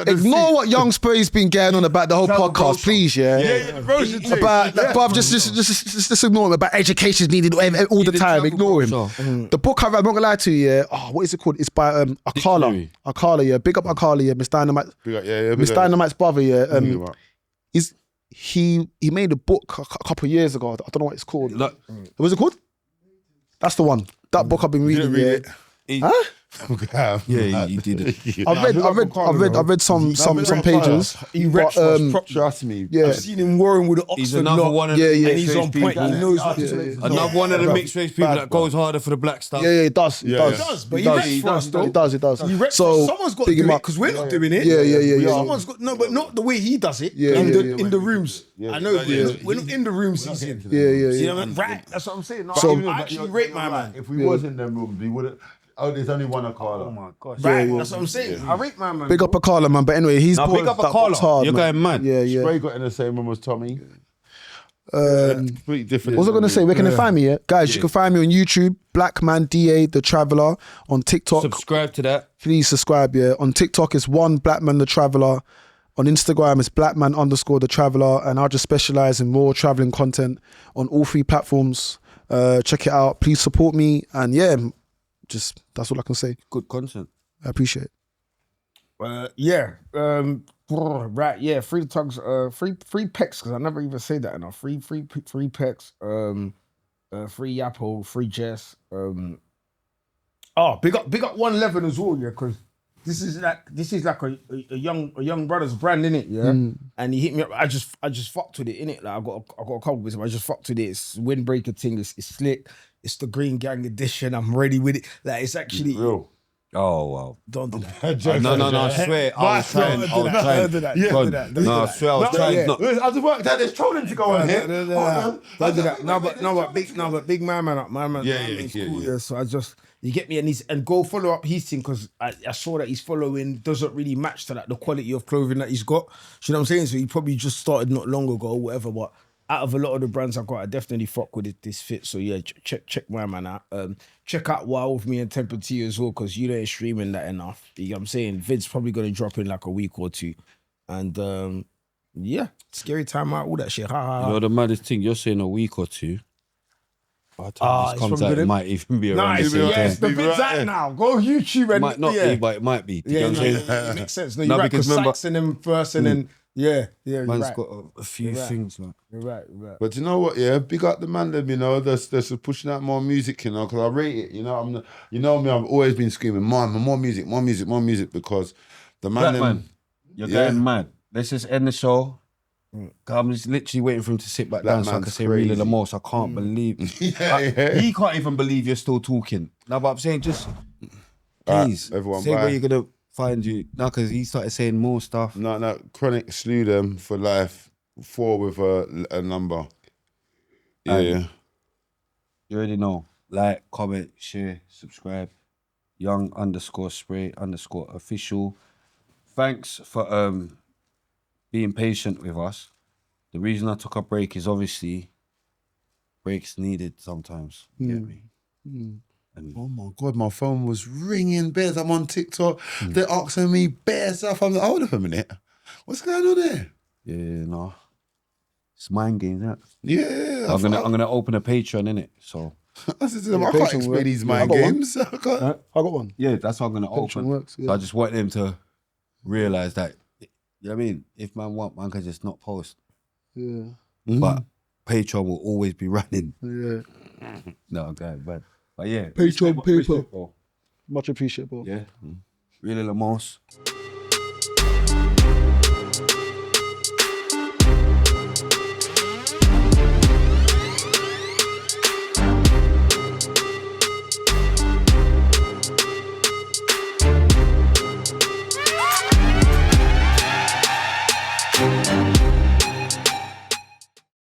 Ignore what Young Spray's been getting on about the whole podcast, please, yeah? About, bruv, just ignore him. About education is needed all the time. Ignore him. The book I'm not gonna lie to you, yeah. Oh, what is it called? It's by Akala. Akala, yeah. Big up Akala, yeah. Miss Dynamite. Miss Dynamite's brother, yeah. He made a book a couple of years ago. I don't know what it's called. What was it called? That's the one. That book I've been reading. Yeah, you did it. I read some pages. He read trust me. Yeah. I've seen him warring with the Oxford He's another lot. one of Yeah, the yeah. And he's on point. He knows what to do. Another one of the mixed race people that goes harder for the black stuff. Yeah, it does. It Yeah, does. But he reps for us, though. It does. He reps So someone's got to big him do it up. because we're not doing it. Yeah. Someone's got but not the way he does it. Yeah, in the rooms. Yeah. I know. We're not in the rooms. He's in. Yeah. You know what I mean? Right. That's what I'm saying. No, So- I actually rate my man. If we was in them rooms, we wouldn't. Oh, there's only one Akala. Oh my gosh. Right. That's what I'm saying. I rate my man. Big up Akala, man. But anyway, he's Now, big up that book's Akala. hard, You're man. going mad. Yeah. Spray got in the same room as Tommy. Completely different. What was I going to say? Where can they find me? Yeah, guys, you can find me on YouTube, Blackman Da Traveller. On TikTok, Subscribe to that. please subscribe. Yeah, on TikTok it's Blackman Da Traveller. On Instagram it's Blackman_Da Traveller, and I just specialize in raw traveling content on all three platforms. Check it out. Please support me, and yeah, just that's all I can say. Good content. I appreciate it. Right, yeah, free tugs, free pecs, because I never even say that enough. Free pecs, free Yappo, free Jess. Big up 111 as well, yeah, because this is like a young brother's brand, innit, yeah. And he hit me up. I just fucked with it, innit. Like I got a couple bits, but I just fucked with it. It's windbreaker thing. It's slick. It's the Green Gang edition. I'm ready with it. Like it's actually Real. Oh wow! Don't do that. No, I swear I was trying. Don't do that. No, I swear I was trying. No, I just worked out there's trolling to go on here. Don't do that. No, but big my man up. My man. Yeah. Cool, yeah. So I just you get me and go follow up his thing because I saw that he's following doesn't really match to like the quality of clothing that he's got. You know what I'm saying? So he probably just started not long ago or whatever, but. Out of a lot of the brands I got, I definitely fuck with this fit. So yeah, check my man out. Check out Wild with me and Temper T as well, because you ain't streaming that enough. You know what I'm saying? Vid's probably gonna drop in like a week or two. And yeah, scary time out, all that shit. you know the maddest thing, you're saying a week or two. By the time it's this comes probably out, gonna- it might even be around Nice, the same yes, time. the Vid's out now. Go YouTube and It might not be, but it might be. yeah, You know what I'm no, saying? it makes sense. No, No, you're right, because because remember- Sykes and them first and then yeah, you're Man's right. got a few You're right. things. Like. You're right. But you know what? Yeah, big up the man. Them, you know, that's pushing out more music. You know, because I rate it. You know, you know me. I've always been screaming, more music, because the man. Blackman, you're going mad. Let's just end the show. I'm just literally waiting for him to sit back down so I can Blackman's say really the crazy. most. I can't believe. Yeah. He can't even believe you're still talking. No, but I'm saying just please everyone, say bye. where you're gonna find you. No, because he started saying more stuff. No, Chronic slew them for life. 4 with a number. Yeah. You already know. Like, comment, share, subscribe. Young_Spray_official. Thanks for being patient with us. The reason I took a break is obviously breaks needed sometimes. You get me? And Oh my God, my phone was ringing bears. I'm on TikTok. They're asking me bare stuff. I'm like, hold up a minute. What's going on there? yeah, no. It's mind games, innit? Yeah. I'm gonna open a Patreon, innit? So I said to them, Yeah, I can't Patreon explain works. these Yeah, I mind got one. games. I can't. I got one. Yeah, that's how I'm gonna Patreon open. works, So yeah. I just want them to realize that. You know what I mean? If man can just not post. Yeah. But Patreon will always be running. Yeah. No, okay, but yeah. Patreon people. respect, bro. Much appreciated, bro. Yeah. Really, Lamos.